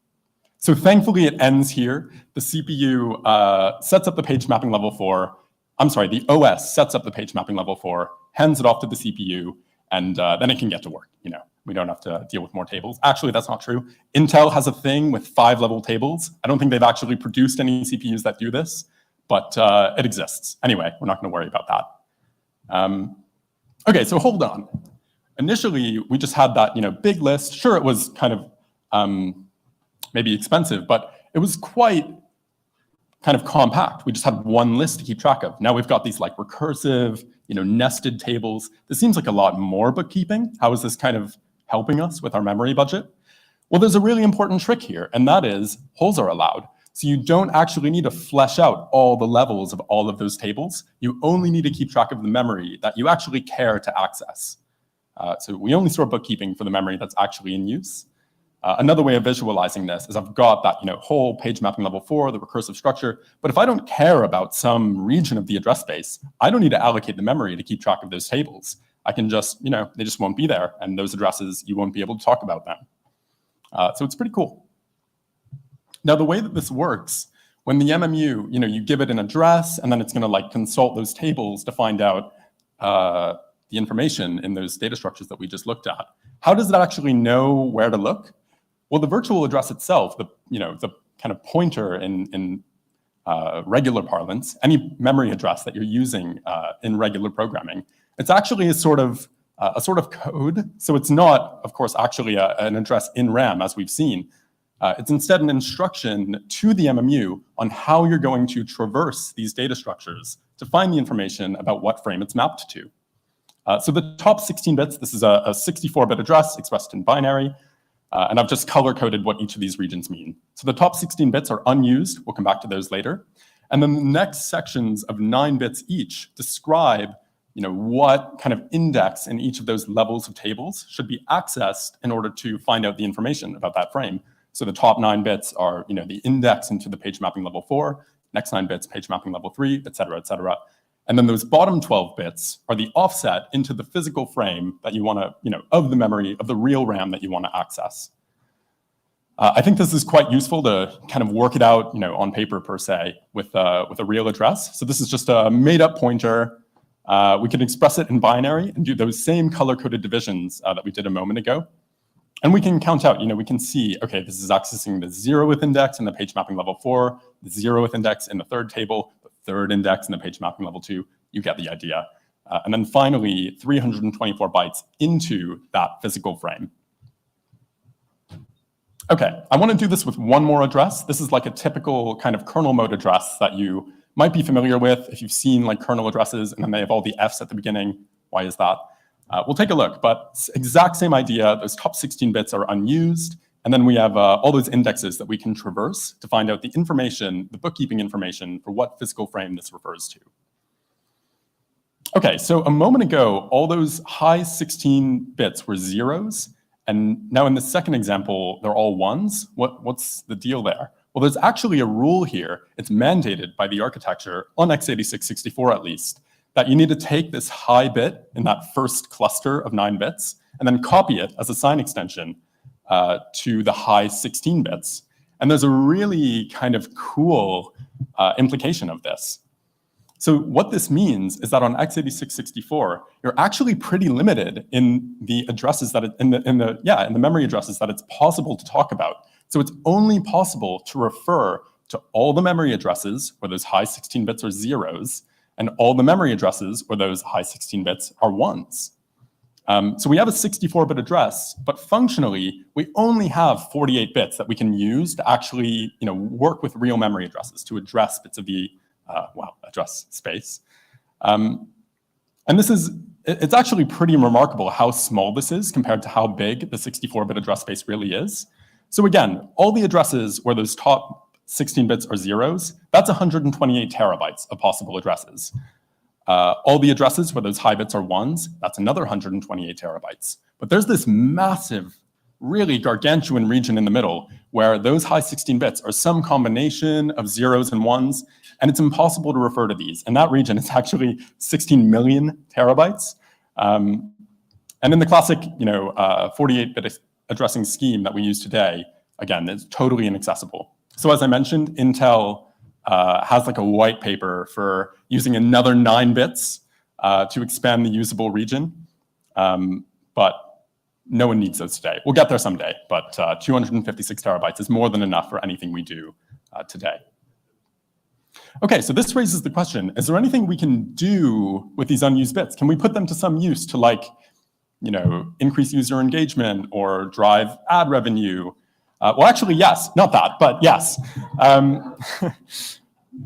So thankfully it ends here. The CPU sets up the page mapping level 4. I'm sorry, the OS sets up the page mapping level 4, hands it off to the CPU, and then it can get to work. We don't have to deal with more tables. Actually, that's not true. Intel has a thing with 5-level tables. I don't think they've actually produced any CPUs that do this, but it exists. Anyway, we're not going to worry about that. Okay, so hold on. Initially, we just had that big list. Sure, it was kind of maybe expensive, but it was quite kind of compact. We just had one list to keep track of. Now we've got these like recursive, nested tables. This seems like a lot more bookkeeping. How is this kind of helping us with our memory budget? Well, there's a really important trick here, and that is holes are allowed. So you don't actually need to flesh out all the levels of all of those tables. You only need to keep track of the memory that you actually care to access. So we only store bookkeeping for the memory that's actually in use. Another way of visualizing this is I've got that whole page mapping level 4, the recursive structure, but if I don't care about some region of the address space, I don't need to allocate the memory to keep track of those tables. I can just, they just won't be there, and those addresses, you won't be able to talk about them. So it's pretty cool. Now, the way that this works, when the MMU, you give it an address, and then it's going to consult those tables to find out the information in those data structures that we just looked at. How does it actually know where to look? Well, the virtual address itself, the kind of pointer in regular parlance, any memory address that you're using in regular programming, it's actually a sort of code. So it's not, of course, actually an address in RAM, as we've seen. It's instead an instruction to the MMU on how you're going to traverse these data structures to find the information about what frame it's mapped to. So the top 16 bits, this is a 64-bit address expressed in binary. And I've just color-coded what each of these regions mean. So the top 16 bits are unused. We'll come back to those later. And then the next sections of 9 bits each describe what kind of index in each of those levels of tables should be accessed in order to find out the information about that frame. So the top 9 bits are the index into the page mapping level 4, next 9 bits page mapping level 3, et cetera, et cetera. And then those bottom 12 bits are the offset into the physical frame that you want to, of the memory, of the real RAM that you want to access. I think this is quite useful to kind of work it out, on paper per se, with a real address. So this is just a made-up pointer. We can express it in binary and do those same color-coded divisions that we did a moment ago. And we can count out, we can see, okay, this is accessing the 0th index in the page mapping level 4, the 0th index in the 3rd table, the 3rd index in the page mapping level 2. You get the idea. And then finally, 324 bytes into that physical frame. Okay, I want to do this with one more address. This is like a typical kind of kernel mode address that you might be familiar with if you've seen kernel addresses and then they have all the Fs at the beginning. Why is that? We'll take a look, but exact same idea. Those top 16 bits are unused. And then we have all those indexes that we can traverse to find out the information, the bookkeeping information for what physical frame this refers to. Okay, so a moment ago, all those high 16 bits were zeros. And now in the second example, they're all ones. What's the deal there? Well, there's actually a rule here. It's mandated by the architecture, on x86-64 at least, that you need to take this high bit in that first cluster of 9 bits and then copy it as a sign extension to the high 16 bits. And there's a really kind of cool implication of this. So what this means is that on x86-64, you're actually pretty limited in the addresses that in the memory addresses that it's possible to talk about. So it's only possible to refer to all the memory addresses where those high 16 bits are zeros, and all the memory addresses where those high 16 bits are ones. So we have a 64-bit address, but functionally, we only have 48 bits that we can use to actually work with real memory addresses to address bits of the address space. And it's actually pretty remarkable how small this is compared to how big the 64-bit address space really is. So again, all the addresses where those top 16 bits are zeros, that's 128 terabytes of possible addresses. All the addresses where those high bits are ones, that's another 128 terabytes. But there's this massive, really gargantuan region in the middle where those high 16 bits are some combination of zeros and ones, and it's impossible to refer to these. And that region is actually 16 million terabytes. And in the classic 48-bit addressing scheme that we use today, again, it's totally inaccessible. So as I mentioned, Intel has like a white paper for using another 9 bits to expand the usable region. But no one needs those today. We'll get there someday, but 256 terabytes is more than enough for anything we do today. Okay, so this raises the question, is there anything we can do with these unused bits? Can we put them to some use to increase user engagement or drive ad revenue? Well, actually, yes, not that, but yes.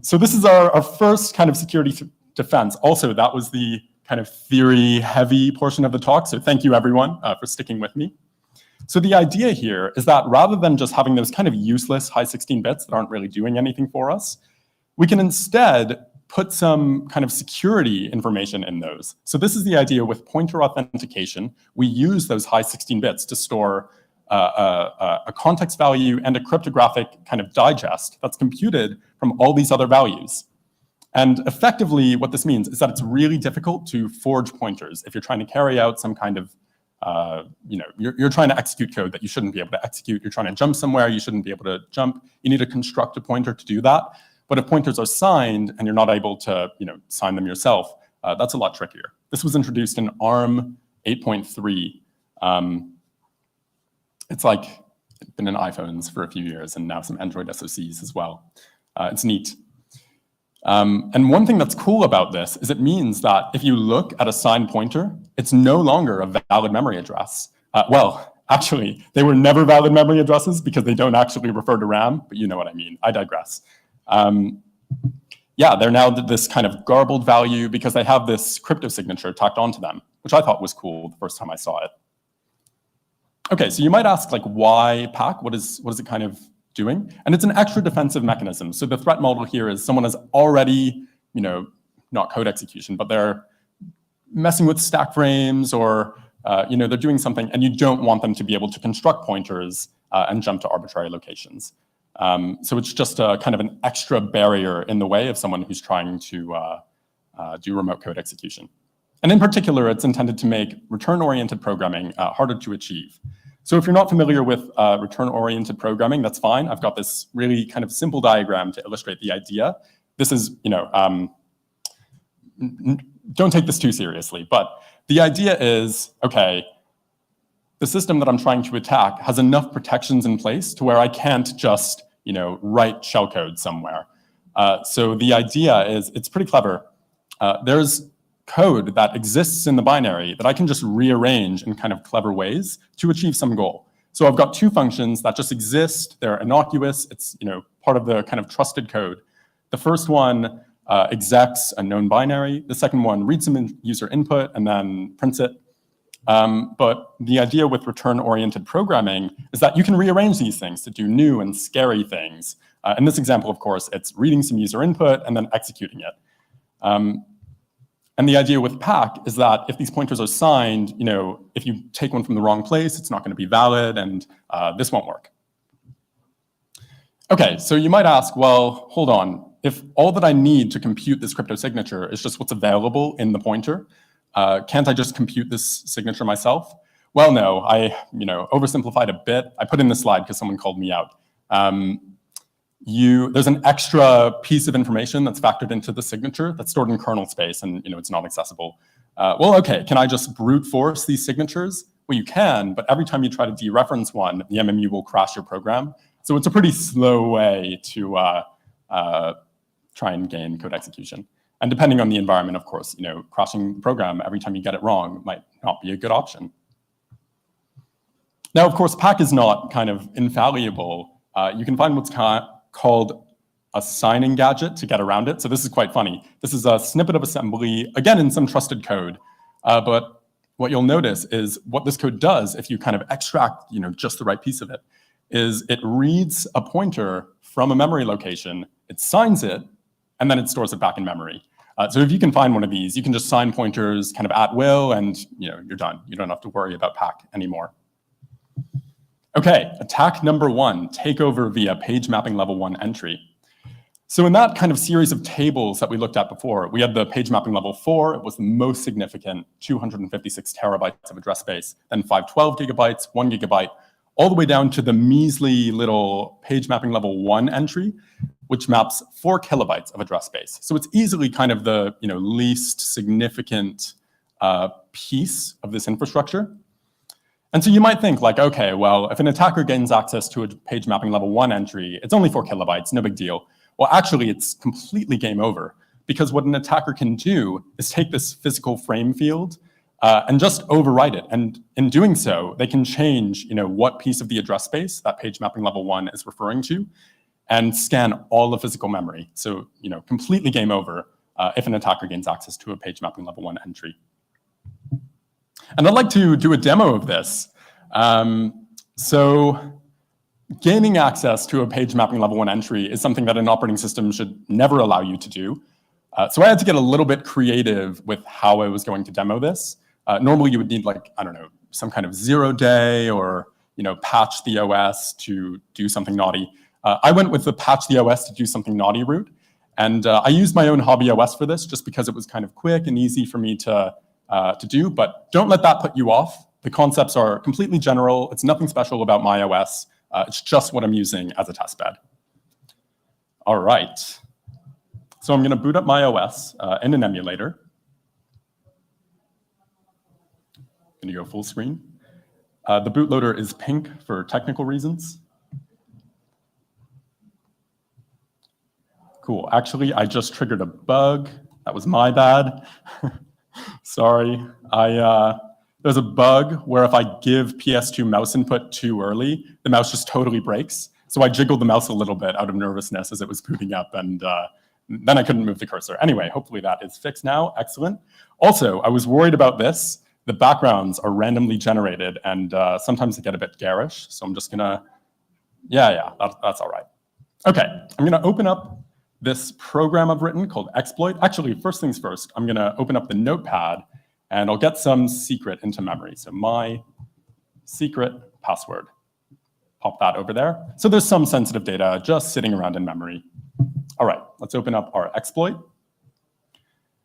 So this is our first kind of security defense. Also, that was the kind of theory-heavy portion of the talk, so thank you, everyone, for sticking with me. So the idea here is that rather than just having those kind of useless high 16 bits that aren't really doing anything for us, we can instead put some kind of security information in those. So this is the idea with pointer authentication. We use those high 16 bits to store a context value and a cryptographic kind of digest that's computed from all these other values. And effectively, what this means is that it's really difficult to forge pointers if you're trying to carry out some kind of, you're trying to execute code that you shouldn't be able to execute. You're trying to jump somewhere you shouldn't be able to jump. You need to construct a pointer to do that. But if pointers are signed and you're not able to, sign them yourself, that's a lot trickier. This was introduced in ARM 8.3. It's been in iPhones for a few years and now some Android SoCs as well. It's neat. And one thing that's cool about this is it means that if you look at a signed pointer, it's no longer a valid memory address. Well, actually, they were never valid memory addresses because they don't actually refer to RAM, but you know what I mean. I digress. Yeah, they're now this kind of garbled value because they have this crypto signature tacked onto them, which I thought was cool the first time I saw it. Okay, so you might ask, why PAC? What is it kind of doing? And it's an extra defensive mechanism. So the threat model here is someone has already, not code execution, but they're messing with stack frames or, they're doing something and you don't want them to be able to construct pointers and jump to arbitrary locations. So it's just a kind of an extra barrier in the way of someone who's trying to do remote code execution. And in particular, it's intended to make return-oriented programming harder to achieve. So if you're not familiar with return-oriented programming, that's fine. I've got this really kind of simple diagram to illustrate the idea. This is, don't take this too seriously, but the idea is, okay, the system that I'm trying to attack has enough protections in place to where I can't just, write shellcode somewhere. So the idea is, it's pretty clever. There's code that exists in the binary that I can just rearrange in kind of clever ways to achieve some goal. So I've got 2 functions that just exist. They're innocuous. It's part of the kind of trusted code. The first one execs a known binary. The second one reads some user input and then prints it. But the idea with return-oriented programming is that you can rearrange these things to do new and scary things. In this example, of course, it's reading some user input and then executing it. And the idea with PAC is that if these pointers are signed, if you take one from the wrong place, it's not going to be valid, and this won't work. Okay, so you might ask, well, hold on. If all that I need to compute this crypto signature is just what's available in the pointer, can't I just compute this signature myself? Well, no, I oversimplified a bit. I put in this slide because someone called me out. There's an extra piece of information that's factored into the signature that's stored in kernel space, and it's not accessible. Well, okay, can I just brute force these signatures? Well, you can, but every time you try to dereference one, the MMU will crash your program. So it's a pretty slow way to try and gain code execution. And depending on the environment, of course, crashing the program every time you get it wrong might not be a good option. Now, of course, Pack is not kind of infallible. You can find what's called a signing gadget to get around it. So this is quite funny. This is a snippet of assembly, again, in some trusted code. But what you'll notice is what this code does, if you kind of extract just the right piece of it, is it reads a pointer from a memory location, it signs it, and then it stores it back in memory. So if you can find one of these, you can just sign pointers kind of at will, and you're done. You don't have to worry about Pack anymore. Okay, attack number 1, takeover via page mapping level 1 entry. So in that kind of series of tables that we looked at before, we had the page mapping level 4. It was the most significant, 256 terabytes of address space, then 512 gigabytes, 1 gigabyte, all the way down to the measly little page mapping level 1 entry, which maps 4 kilobytes of address space. So it's easily kind of the least significant piece of this infrastructure. And so you might think like, okay, well, if an attacker gains access to a page mapping level 1 entry, it's only 4 kilobytes, no big deal. Well, actually, it's completely game over, because what an attacker can do is take this physical frame field and just overwrite it. And in doing so, they can change what piece of the address space that page mapping level 1 is referring to, and scan all the physical memory. So completely game over if an attacker gains access to a page mapping level 1 entry. And I'd like to do a demo of this. So gaining access to a page mapping level 1 entry is something that an operating system should never allow you to do. So I had to get a little bit creative with how I was going to demo this. Normally you would need some kind of 0-day or patch the OS to do something naughty. I went with the patch the OS to do something naughty route. And I used my own hobby OS for this just because it was kind of quick and easy for me to do, but don't let that put you off. The concepts are completely general. It's nothing special about my OS. It's just what I'm using as a testbed. All right. So I'm going to boot up my OS in an emulator. Going to go full screen. The bootloader is pink for technical reasons. Cool. Actually, I just triggered a bug. That was my bad. Sorry. There's a bug where if I give PS2 mouse input too early, the mouse just totally breaks. So I jiggled the mouse a little bit out of nervousness as it was booting up, and then I couldn't move the cursor. Anyway, hopefully that is fixed now. Excellent. Also, I was worried about this. The backgrounds are randomly generated, and sometimes they get a bit garish. So I'm just gonna, that's all right. Okay, I'm gonna open up this program I've written called exploit. Actually, first things first, I'm gonna open up the notepad and I'll get some secret into memory. So my secret password, pop that over there. So there's some sensitive data just sitting around in memory. All right, let's open up our exploit.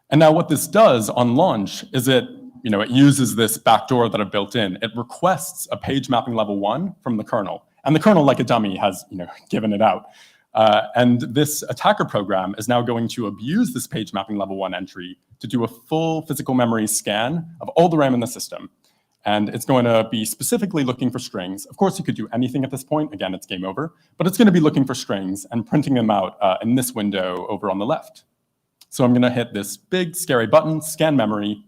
And now what this does on launch is it uses this backdoor that I've built in. It requests a page mapping level 1 from the kernel. And the kernel, like a dummy, has given it out. And this attacker program is now going to abuse this page mapping level 1 entry to do a full physical memory scan of all the RAM in the system. And it's going to be specifically looking for strings. Of course, you could do anything at this point. Again, it's game over. But it's going to be looking for strings and printing them out in this window over on the left. So I'm going to hit this big, scary button, scan memory.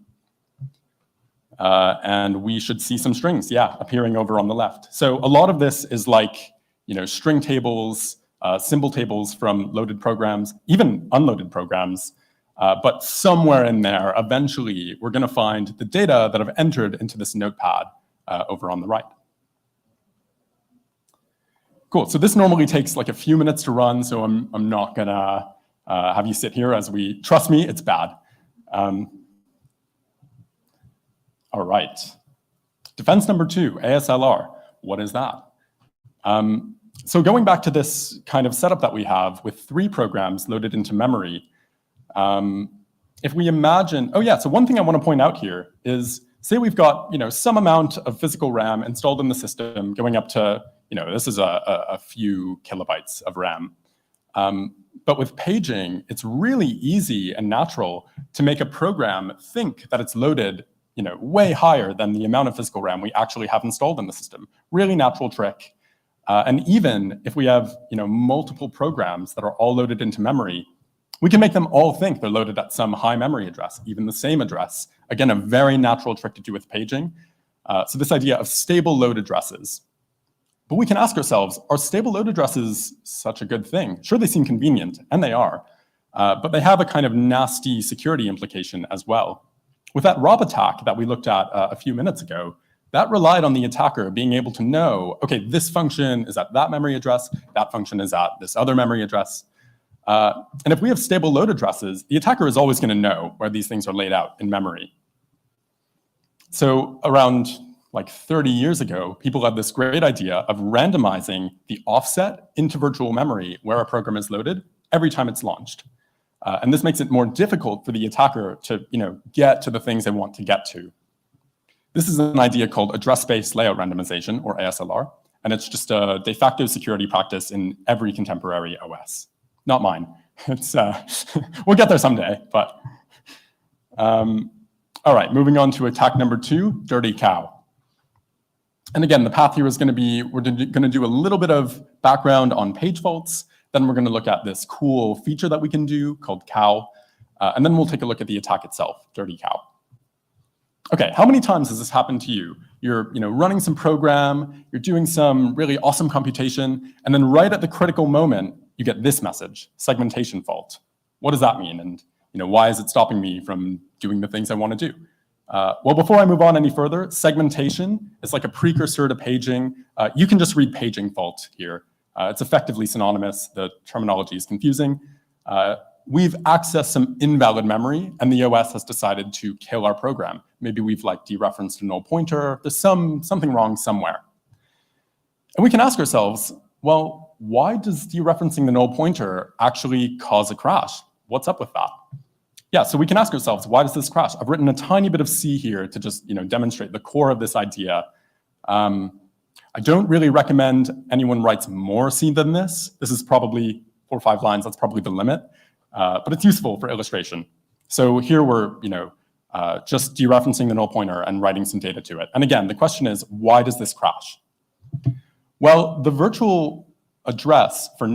And we should see some strings, appearing over on the left. So a lot of this is like, string tables, symbol tables from loaded programs, even unloaded programs. But somewhere in there, eventually, we're going to find the data that I've entered into this notepad over on the right. Cool. So this normally takes like a few minutes to run, so I'm not going to have you sit here as we, trust me, it's bad. All right. Defense number 2, ASLR. What is that? So going back to this kind of setup that we have with 3 programs loaded into memory, if we imagine, oh yeah, so one thing I want to point out here is, say we've got some amount of physical RAM installed in the system going up to, this is a few kilobytes of RAM. But with paging, it's really easy and natural to make a program think that it's loaded way higher than the amount of physical RAM we actually have installed in the system. Really natural trick. And even if we have multiple programs that are all loaded into memory, we can make them all think they're loaded at some high memory address, even the same address. Again, a very natural trick to do with paging. So this idea of stable load addresses. But we can ask ourselves, are stable load addresses such a good thing? Sure, they seem convenient, and they are, but they have a kind of nasty security implication as well. With that ROB attack that we looked at a few minutes ago, that relied on the attacker being able to know, okay, this function is at that memory address, that function is at this other memory address. And if we have stable load addresses, the attacker is always going to know where these things are laid out in memory. So around like 30 years ago, people had this great idea of randomizing the offset into virtual memory where a program is loaded every time it's launched. And this makes it more difficult for the attacker to get to the things they want to get to. This is an idea called address space layout randomization, or ASLR, and it's just a de facto security practice in every contemporary OS. Not mine. It's we'll get there someday, but all right, moving on to attack number 2, dirty cow. And again, the path here is going to be, we're going to do a little bit of background on page faults, then we're going to look at this cool feature that we can do called cow, and then we'll take a look at the attack itself, dirty cow. Okay, how many times has this happened to you? You're running some program, you're doing some really awesome computation, and then right at the critical moment, you get this message, segmentation fault. What does that mean? And why is it stopping me from doing the things I want to do? Well, before I move on any further, segmentation is like a precursor to paging. You can just read paging fault here. It's effectively synonymous. The terminology is confusing. We've accessed some invalid memory, and the OS has decided to kill our program. Maybe we've dereferenced a null pointer. There's something wrong somewhere. And we can ask ourselves, well, why does dereferencing the null pointer actually cause a crash? What's up with that? Yeah, so we can ask ourselves, why does this crash? I've written a tiny bit of C here to just demonstrate the core of this idea. I don't really recommend anyone writes more C than this. This is probably 4 or 5 lines. That's probably the limit. But it's useful for illustration. So here we're just dereferencing the null pointer and writing some data to it. And again, the question is, why does this crash? Well, the virtual address for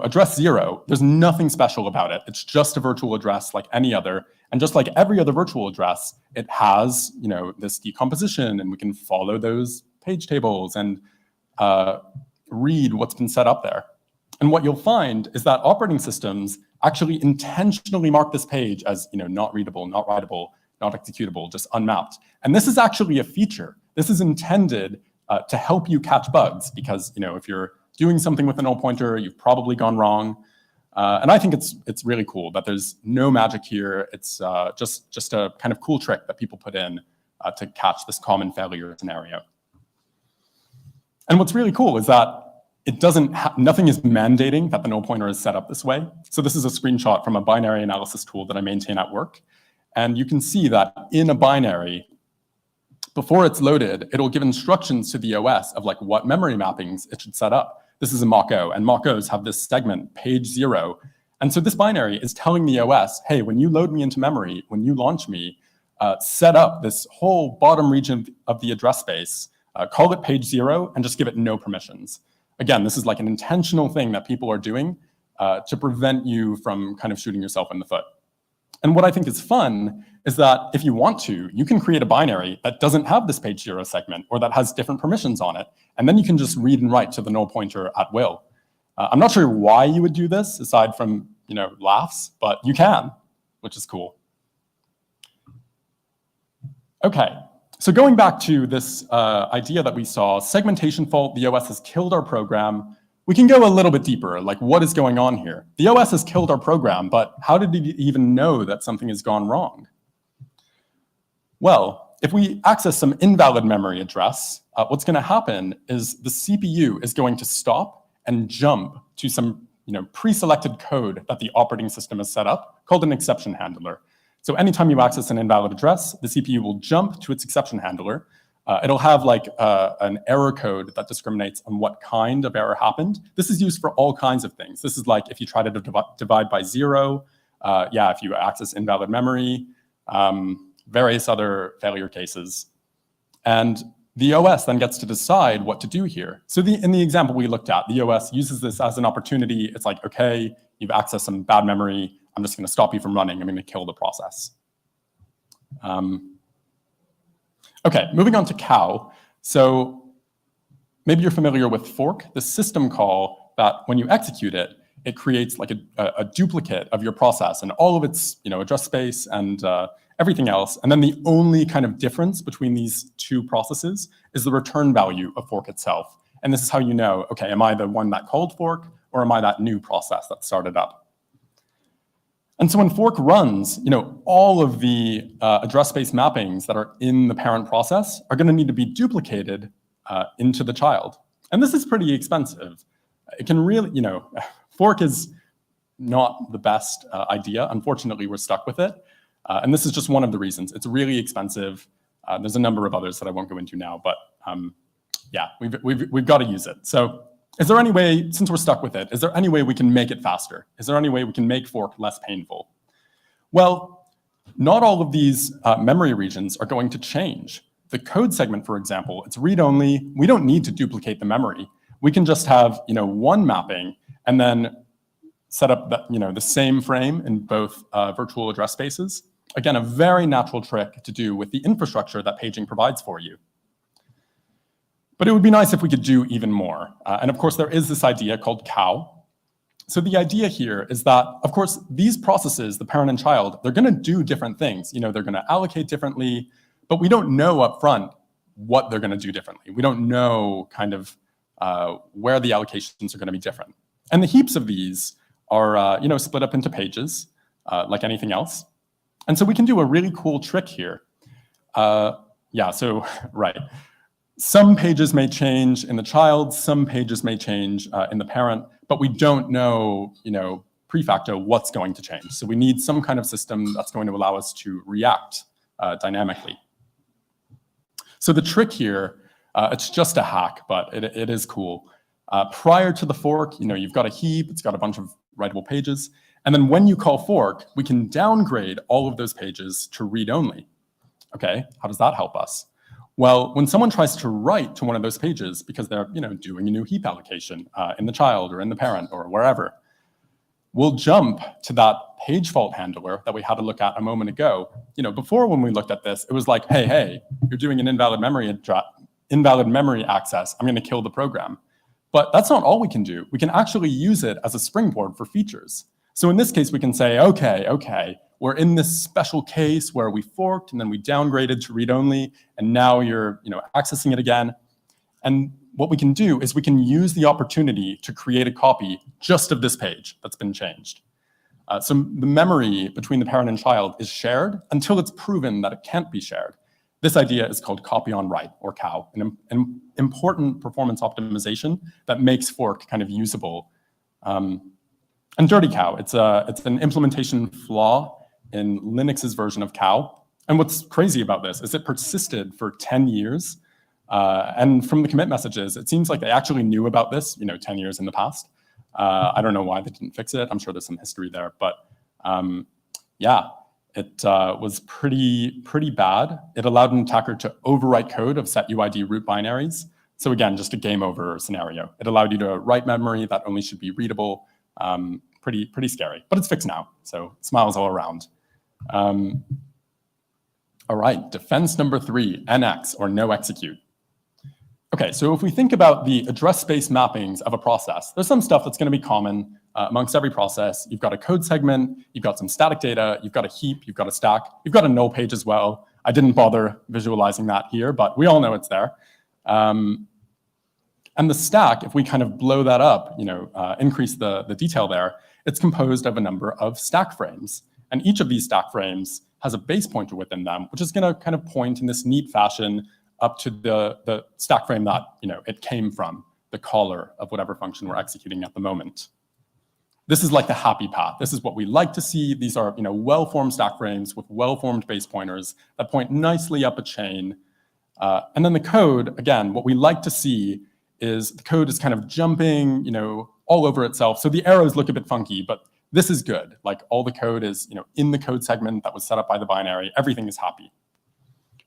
address 0, there's nothing special about it. It's just a virtual address like any other. And just like every other virtual address, it has this decomposition, and we can follow those page tables and read what's been set up there. And what you'll find is that operating systems actually intentionally mark this page as not readable, not writable, not executable, just unmapped. And this is actually a feature. This is intended to help you catch bugs, because if you're doing something with a null pointer, you've probably gone wrong. And I think it's really cool that there's no magic here. It's just a kind of cool trick that people put in to catch this common failure scenario. And what's really cool is that it nothing is mandating that the null pointer is set up this way. So this is a screenshot from a binary analysis tool that I maintain at work. And you can see that in a binary, before it's loaded, it'll give instructions to the OS of what memory mappings it should set up. This is a Mach-O, and Mach-Os have this segment, page 0. And so this binary is telling the OS, hey, when you load me into memory, when you launch me, set up this whole bottom region of the address space, call it page 0, and just give it no permissions. Again, this is like an intentional thing that people are doing to prevent you from kind of shooting yourself in the foot. And what I think is fun is that if you want to, you can create a binary that doesn't have this page 0 segment, or that has different permissions on it. And then you can just read and write to the null pointer at will. I'm not sure why you would do this aside from laughs, but you can, which is cool. Okay. So going back to this idea that we saw, segmentation fault, the OS has killed our program. We can go a little bit deeper, like what is going on here? The OS has killed our program, but how did it even know that something has gone wrong? Well, if we access some invalid memory address, what's going to happen is the CPU is going to stop and jump to some pre-selected code that the operating system has set up called an exception handler. So anytime you access an invalid address, the CPU will jump to its exception handler. It'll have like an error code that discriminates on what kind of error happened. This is used for all kinds of things. This is like if you try to divide by 0, if you access invalid memory, various other failure cases. And the OS then gets to decide what to do here. So in the example we looked at, the OS uses this as an opportunity. It's like, okay, you've accessed some bad memory. I'm just going to stop you from running. I'm going to kill the process. Okay, moving on to cow. So maybe you're familiar with fork, the system call that when you execute it, it creates like a duplicate of your process and all of its address space and everything else. And then the only kind of difference between these two processes is the return value of fork itself. And this is how you know, okay, am I the one that called fork or am I that new process that started up? And so when fork runs, all of the address space mappings that are in the parent process are going to need to be duplicated into the child. And this is pretty expensive. It can really, fork is not the best idea. Unfortunately, we're stuck with it. And this is just one of the reasons. It's really expensive. There's a number of others that I won't go into now, but we've got to use it. So is there any way, since we're stuck with it, is there any way we can make it faster? Is there any way we can make fork less painful? Well, not all of these memory regions are going to change. The code segment, for example, it's read-only. We don't need to duplicate the memory. We can just have one mapping and then set up the same frame in both virtual address spaces. Again, a very natural trick to do with the infrastructure that paging provides for you. But it would be nice if we could do even more. And of course, there is this idea called cow. So the idea here is that, of course, these processes, the parent and child, they're going to do different things. They're going to allocate differently, but we don't know up front what they're going to do differently. We don't know kind of where the allocations are going to be different. And the heaps of these are split up into pages, like anything else. And so we can do a really cool trick here. Right. Some pages may change in the child, some pages may change in the parent, but we don't know, pre facto what's going to change. So we need some kind of system that's going to allow us to react dynamically. So the trick here, it's just a hack, but it is cool. Prior to the fork, you've got a heap, it's got a bunch of writable pages. And then when you call fork, we can downgrade all of those pages to read-only. Okay, how does that help us? Well, when someone tries to write to one of those pages because they're doing a new heap allocation in the child or in the parent or wherever, we'll jump to that page fault handler that we had to look at a moment ago. Before when we looked at this, it was like, hey, you're doing an invalid memory access. I'm going to kill the program. But that's not all we can do. We can actually use it as a springboard for features. So in this case, we can say, okay, we're in this special case where we forked and then we downgraded to read-only, and now you're accessing it again. And what we can do is we can use the opportunity to create a copy just of this page that's been changed. So the memory between the parent and child is shared until it's proven that it can't be shared. This idea is called copy on write, or cow, an important performance optimization that makes fork kind of usable. And dirty cow, it's an implementation flaw in Linux's version of cow. And what's crazy about this is it persisted for 10 years. And from the commit messages, it seems like they actually knew about this, 10 years in the past. I don't know why they didn't fix it. I'm sure there's some history there, but it was pretty bad. It allowed an attacker to overwrite code of set UID root binaries. So again, just a game over scenario. It allowed you to write memory that only should be readable. Pretty scary, but it's fixed now. So smiles all around. All right, defense number 3, NX, or no execute. Okay, so if we think about the address space mappings of a process, there's some stuff that's going to be common amongst every process. You've got a code segment, you've got some static data, you've got a heap, you've got a stack, you've got a null page as well. I didn't bother visualizing that here, but we all know it's there. And the stack, if we kind of blow that up, increase the detail there, it's composed of a number of stack frames. And each of these stack frames has a base pointer within them, which is going to kind of point in this neat fashion up to the stack frame that it came from, the caller of whatever function we're executing at the moment. This is like the happy path. This is what we like to see. These are well-formed stack frames with well-formed base pointers that point nicely up a chain. And then the code, again, what we like to see is the code is kind of jumping, all over itself. So the arrows look a bit funky, but this is good. Like all the code is, in the code segment that was set up by the binary. Everything is happy.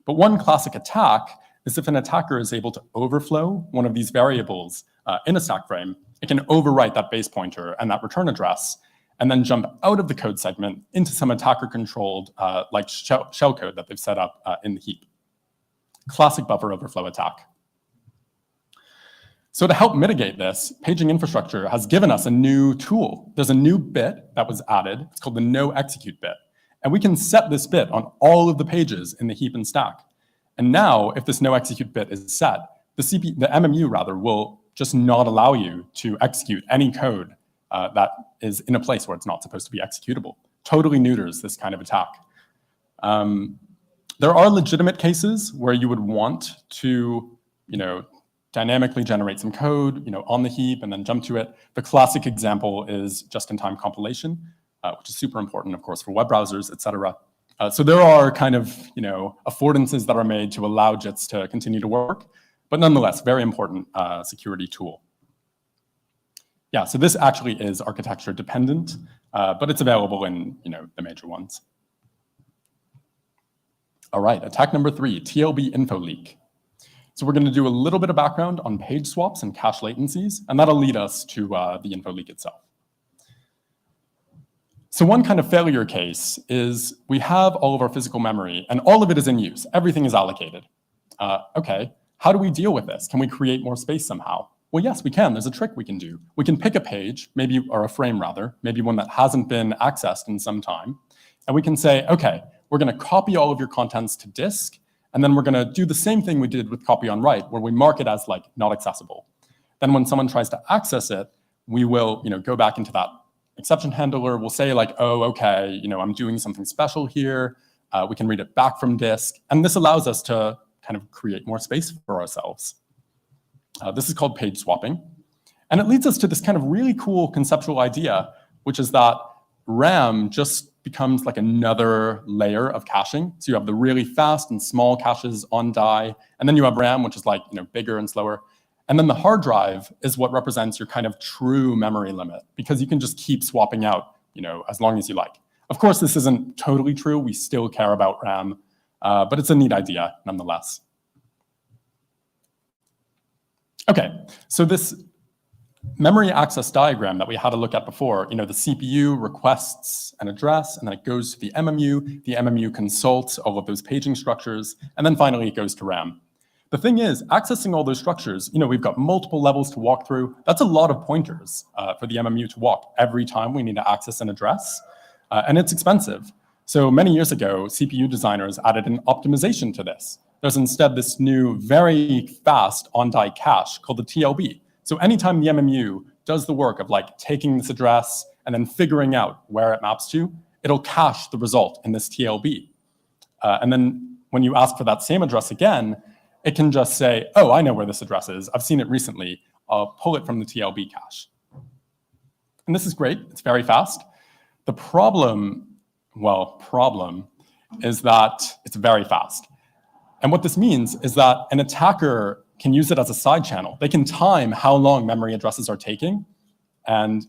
But one classic attack is if an attacker is able to overflow one of these variables in a stack frame, it can overwrite that base pointer and that return address, and then jump out of the code segment into some attacker-controlled like shellcode that they've set up in the heap. Classic buffer overflow attack. So to help mitigate this, paging infrastructure has given us a new tool. There's a new bit that was added. It's called the no execute bit. And we can set this bit on all of the pages in the heap and stack. And now, if this no execute bit is set, the MMU will just not allow you to execute any code that is in a place where it's not supposed to be executable. Totally neuters this kind of attack. There are legitimate cases where you would want to, dynamically generate some code, on the heap and then jump to it. The classic example is just-in-time compilation, which is super important, of course, for web browsers, et cetera. So there are kind of, affordances that are made to allow JITs to continue to work, but nonetheless, very important security tool. Yeah, so this actually is architecture dependent, but it's available in, the major ones. All right, attack number 3, TLB info leak. So we're going to do a little bit of background on page swaps and cache latencies, and that'll lead us to the info leak itself. So one kind of failure case is we have all of our physical memory, and all of it is in use. Everything is allocated. Okay, how do we deal with this? Can we create more space somehow? Well, yes, we can. There's a trick we can do. We can pick a page, or a frame rather, maybe one that hasn't been accessed in some time, and we can say, okay, we're going to copy all of your contents to disk, and then we're going to do the same thing we did with copy on write, where we mark it as like not accessible. Then when someone tries to access it, we will go back into that exception handler. We'll say like, oh, okay, I'm doing something special here. We can read it back from disk. And this allows us to kind of create more space for ourselves. This is called page swapping. And it leads us to this kind of really cool conceptual idea, which is that RAM just becomes like another layer of caching. So you have the really fast and small caches on die, and then you have RAM, which is like bigger and slower. And then the hard drive is what represents your kind of true memory limit, because you can just keep swapping out, as long as you like. Of course, this isn't totally true. We still care about RAM, but it's a neat idea nonetheless. Okay, so this memory access diagram that we had a look at before, the CPU requests an address, and then it goes to the MMU consults all of those paging structures, and then finally it goes to RAM. The thing is, accessing all those structures, we've got multiple levels to walk through. That's a lot of pointers for the MMU to walk every time we need to access an address, and it's expensive. So many years ago, CPU designers added an optimization to this. There's instead this new, very fast on-die cache called the TLB. So anytime the MMU does the work of like taking this address and then figuring out where it maps to, it'll cache the result in this TLB. And then when you ask for that same address again, it can just say, oh, I know where this address is. I've seen it recently. I'll pull it from the TLB cache. And this is great. It's very fast. The problem is that it's very fast. And what this means is that an attacker can use it as a side channel. They can time how long memory addresses are taking. And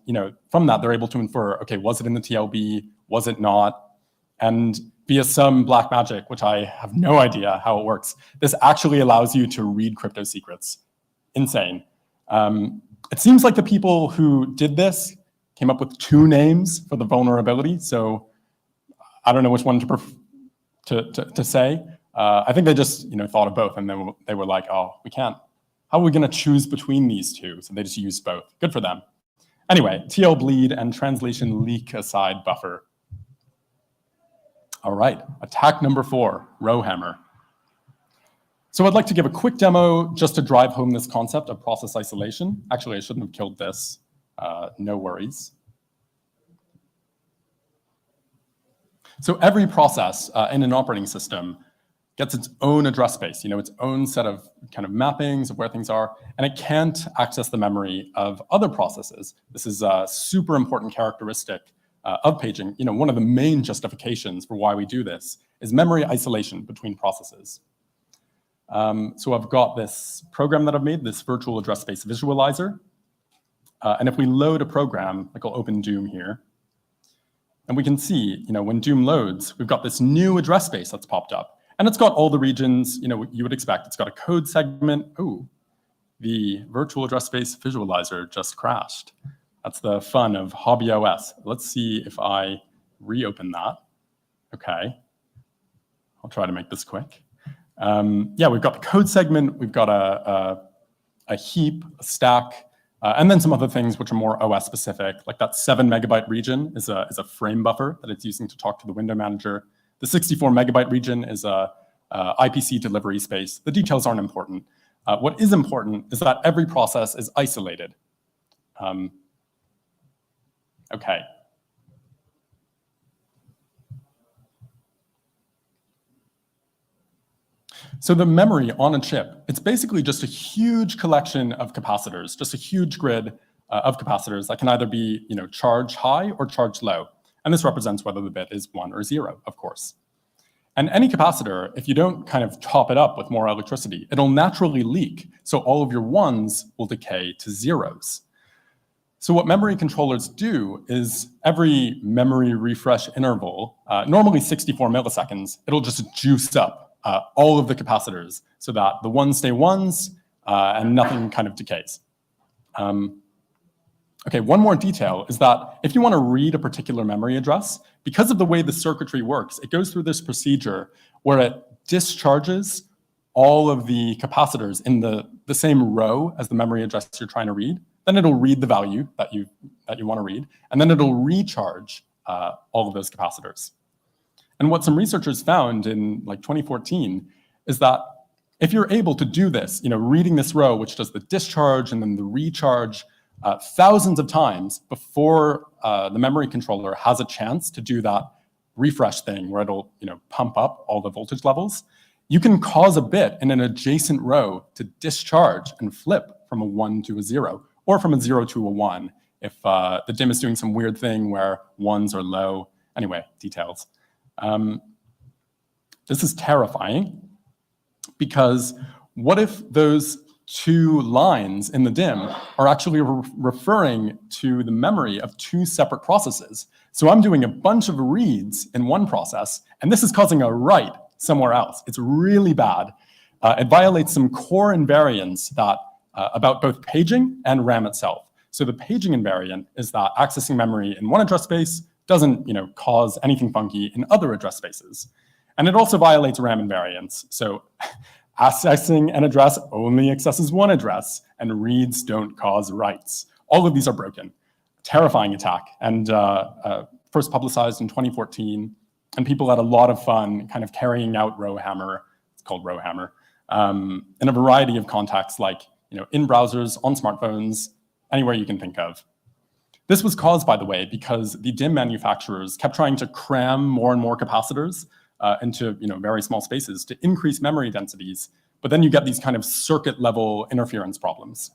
from that, they're able to infer, okay, was it in the TLB? Was it not? And via some black magic, which I have no idea how it works, this actually allows you to read crypto secrets. Insane. It seems like the people who did this came up with 2 names for the vulnerability. So I don't know which one to say. I think they just thought of both, and then they were like, oh, we can't. How are we going to choose between these two? So they just used both. Good for them. Anyway, TL bleed and translation leak aside buffer. All right, attack number 4, row hammer. So I'd like to give a quick demo just to drive home this concept of process isolation. Actually, I shouldn't have killed this. No worries. So every process in an operating system gets its own address space, its own set of kind of mappings of where things are, and it can't access the memory of other processes. This is a super important characteristic of paging. One of the main justifications for why we do this is memory isolation between processes. So I've got this program that I've made, this virtual address space visualizer. And if we load a program, like I'll open Doom here, and we can see, when Doom loads, we've got this new address space that's popped up. And it's got all the regions, you would expect. It's got a code segment. Oh, the virtual address space visualizer just crashed. That's the fun of Hobby OS. Let's see if I reopen that. Okay. I'll try to make this quick. Yeah, we've got the code segment. We've got a heap, a stack, and then some other things which are more OS specific, like that 7 megabyte region is a frame buffer that it's using to talk to the window manager. The 64 megabyte region is a IPC delivery space. The details aren't important. What is important is that every process is isolated. Okay. So the memory on a chip, it's basically just a huge collection of capacitors, just a huge grid of capacitors that can either be charged high or charged low. And this represents whether the bit is 1 or 0, of course. And any capacitor, if you don't kind of top it up with more electricity, it'll naturally leak. So all of your 1s will decay to 0s. So what memory controllers do is every memory refresh interval, normally 64 milliseconds, it'll just juice up all of the capacitors so that the 1s stay 1s and nothing kind of decays. Okay, one more detail is that if you want to read a particular memory address, because of the way the circuitry works, it goes through this procedure where it discharges all of the capacitors in the same row as the memory address you're trying to read. Then it'll read the value that you want to read, and then it'll recharge all of those capacitors. And what some researchers found in like 2014 is that if you're able to do this, reading this row, which does the discharge and then the recharge thousands of times before the memory controller has a chance to do that refresh thing where it'll pump up all the voltage levels, you can cause a bit in an adjacent row to discharge and flip from a 1 to a 0, or from a 0 to a 1 if the DIMM is doing some weird thing where 1s are low. Anyway, details. This is terrifying because what if those 2 lines in the DIMM are actually referring to the memory of 2 separate processes? So I'm doing a bunch of reads in one process, and this is causing a write somewhere else. It's really bad. It violates some core invariants that about both paging and RAM itself. So the paging invariant is that accessing memory in one address space doesn't cause anything funky in other address spaces. And it also violates RAM invariance. So accessing an address only accesses one address, and reads don't cause writes. All of these are broken. Terrifying attack, and first publicized in 2014. And people had a lot of fun kind of carrying out rowhammer, it's called rowhammer, in a variety of contexts, like in browsers, on smartphones, anywhere you can think of. This was caused, by the way, because the DIMM manufacturers kept trying to cram more and more capacitors into very small spaces to increase memory densities, but then you get these kind of circuit level interference problems.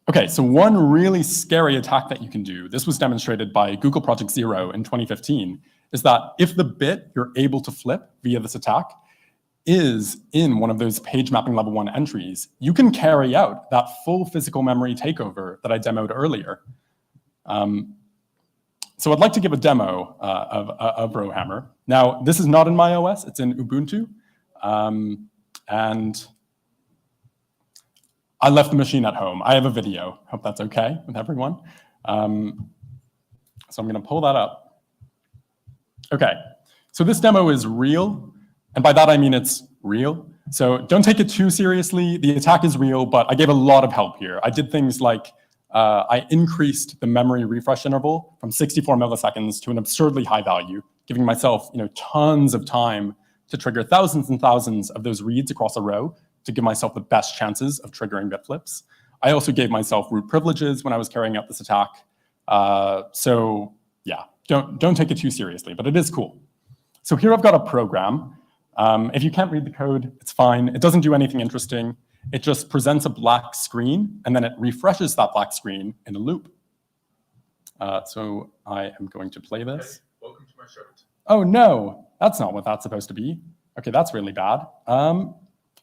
Okay, so one really scary attack that you can do, this was demonstrated by Google Project Zero in 2015, is that if the bit you're able to flip via this attack is in one of those page mapping level 1 entries, you can carry out that full physical memory takeover that I demoed earlier. So I'd like to give a demo of rowhammer. Now, this is not in my OS, it's in Ubuntu. And I left the machine at home. I have a video. Hope that's okay with everyone. So I'm going to pull that up. Okay, so this demo is real. And by that, I mean it's real. So don't take it too seriously. The attack is real, but I gave a lot of help here. I did things like I increased the memory refresh interval from 64 milliseconds to an absurdly high value, giving myself tons of time to trigger thousands and thousands of those reads across a row to give myself the best chances of triggering bit flips. I also gave myself root privileges when I was carrying out this attack. So yeah, don't take it too seriously, but it is cool. So here I've got a program. If you can't read the code, it's fine. It doesn't do anything interesting. It just presents a black screen, and then it refreshes that black screen in a loop. So I am going to play this. Welcome to my show. Oh no, that's not what that's supposed to be. Okay, that's really bad.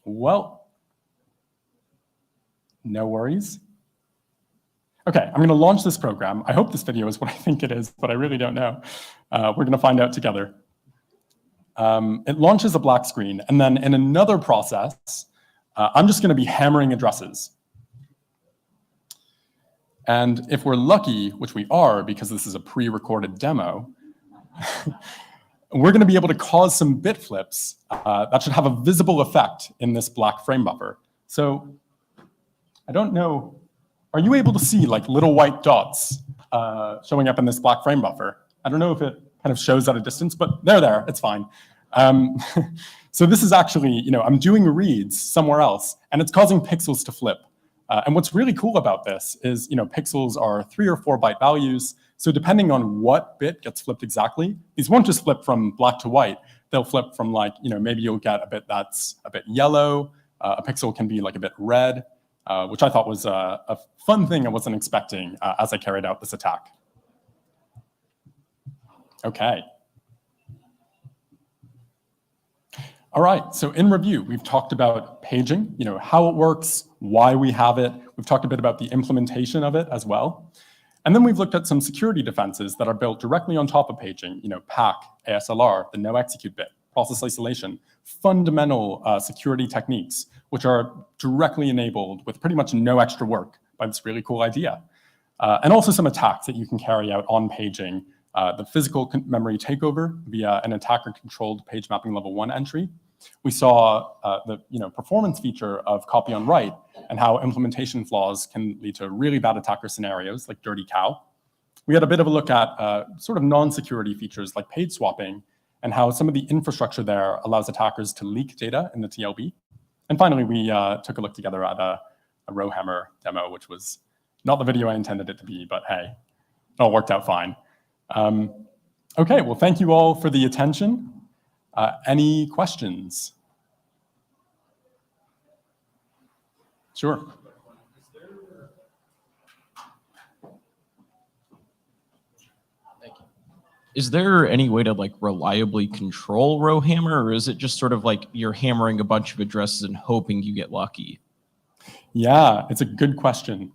Well, no worries. Okay, I'm going to launch this program. I hope this video is what I think it is, but I really don't know. We're going to find out together. It launches a black screen, and then in another process, I'm just going to be hammering addresses. And if we're lucky, which we are because this is a pre-recorded demo, we're going to be able to cause some bit flips that should have a visible effect in this black frame buffer. So I don't know, are you able to see like little white dots showing up in this black frame buffer? I don't know if it kind of shows at a distance, but they're there, it's fine. So this is actually, I'm doing reads somewhere else, and it's causing pixels to flip. And what's really cool about this is, pixels are 3 or 4 byte values. So depending on what bit gets flipped exactly, these won't just flip from black to white. They'll flip from maybe you'll get a bit that's a bit yellow. A pixel can be like a bit red, which I thought was a fun thing I wasn't expecting as I carried out this attack. Okay. All right, so in review, we've talked about paging, how it works, why we have it. We've talked a bit about the implementation of it as well. And then we've looked at some security defenses that are built directly on top of paging, PAC, ASLR, the no execute bit, process isolation, fundamental security techniques, which are directly enabled with pretty much no extra work by this really cool idea. And also some attacks that you can carry out on paging, the physical memory takeover via an attacker-controlled page mapping level 1 entry. We saw the performance feature of copy on write and how implementation flaws can lead to really bad attacker scenarios like dirty cow. We had a bit of a look at sort of non-security features like page swapping and how some of the infrastructure there allows attackers to leak data in the TLB. And finally, we took a look together at a rowhammer demo, which was not the video I intended it to be, but hey, it all worked out fine. Okay, well, thank you all for the attention. Any questions? Sure. Is there any way to reliably control rowhammer, or is it just sort of like you're hammering a bunch of addresses and hoping you get lucky? Yeah, it's a good question.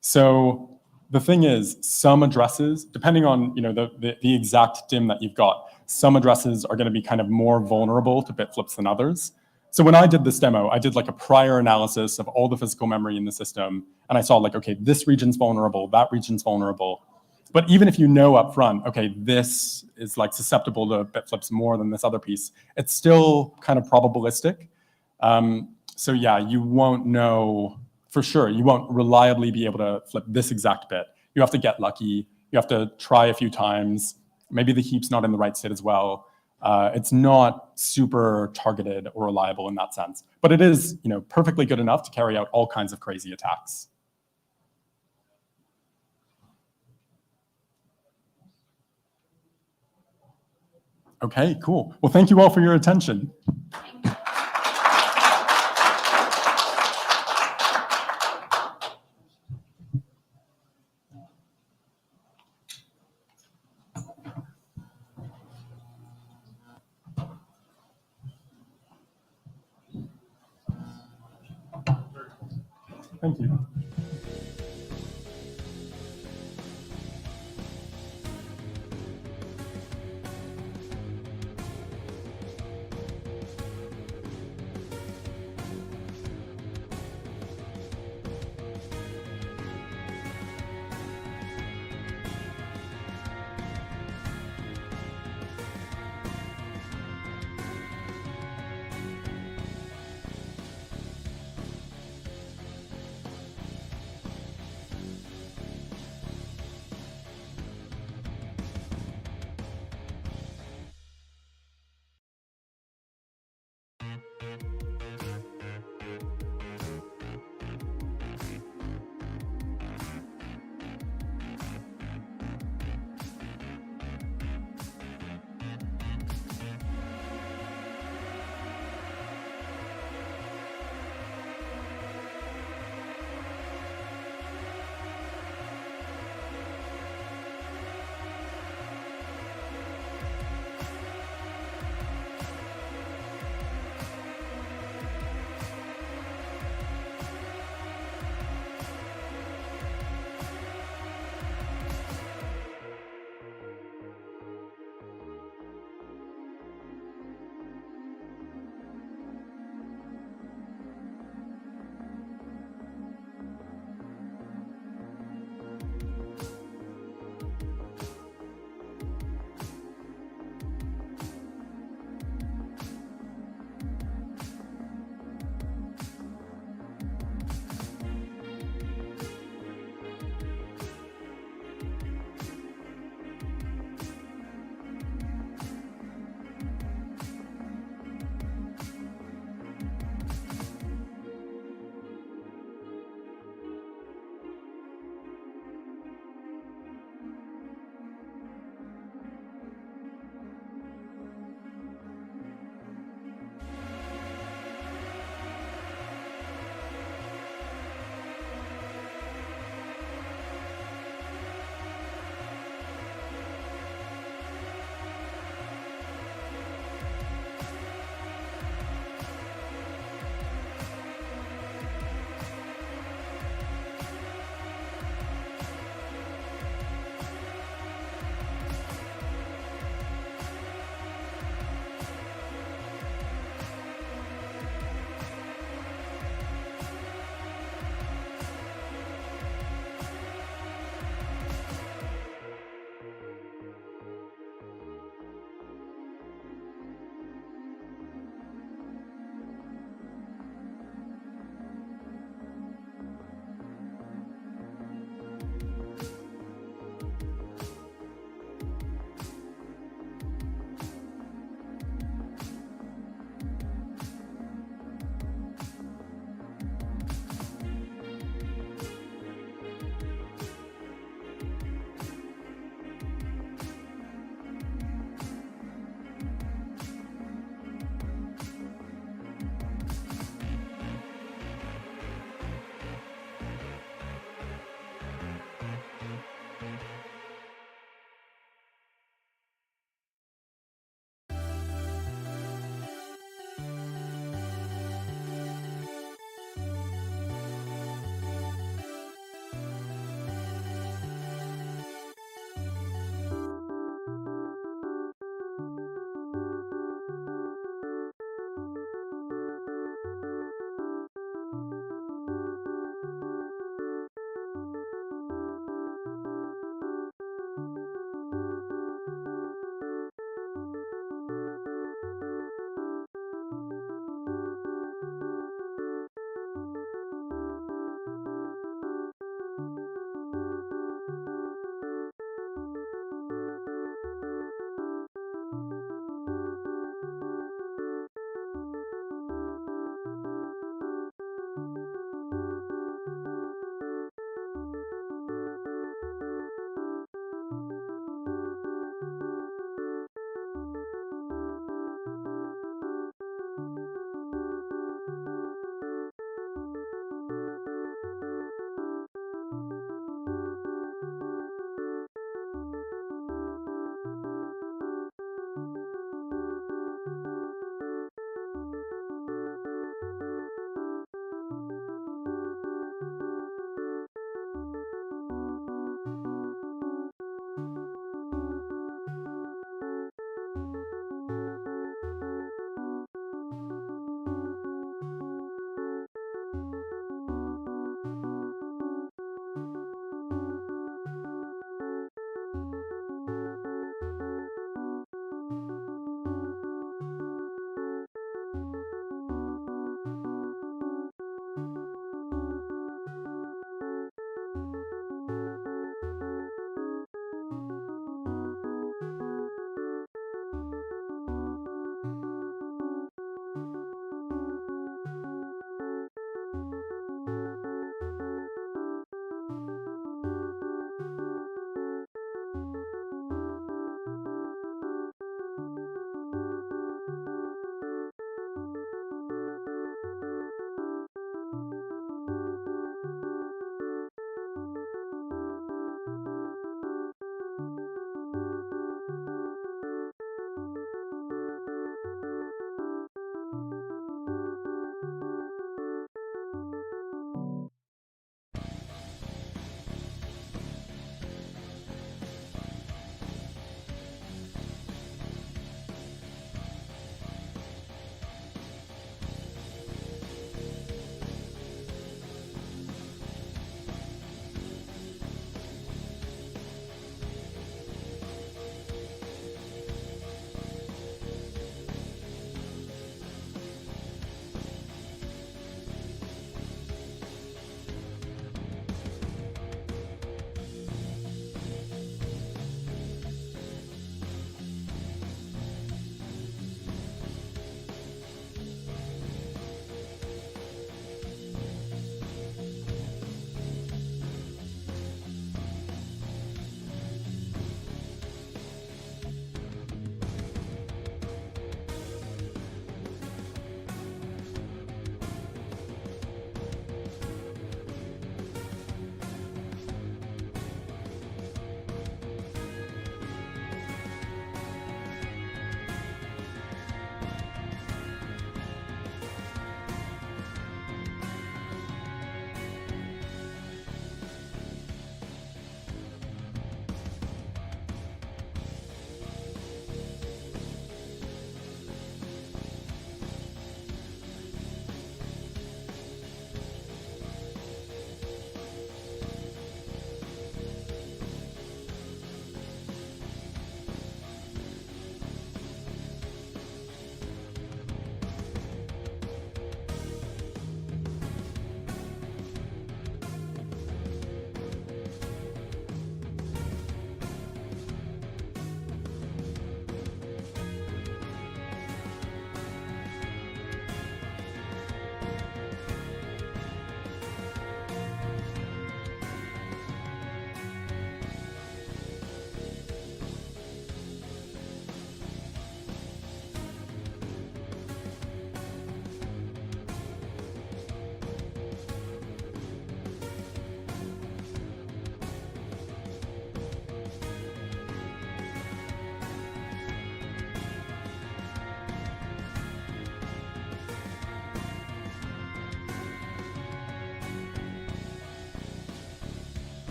So the thing is, some addresses, depending on the exact DIM that you've got, some addresses are going to be kind of more vulnerable to bit flips than others. So when I did this demo, I did a prior analysis of all the physical memory in the system, and I saw okay, this region's vulnerable, that region's vulnerable. But even if you know up front, okay, this is susceptible to bit flips more than this other piece, it's still kind of probabilistic. So yeah, you won't know for sure. You won't reliably be able to flip this exact bit. You have to get lucky. You have to try a few times. Maybe the heap's not in the right state as well. It's not super targeted or reliable in that sense, but it is, perfectly good enough to carry out all kinds of crazy attacks. Okay, cool. Well, thank you all for your attention. Thank you.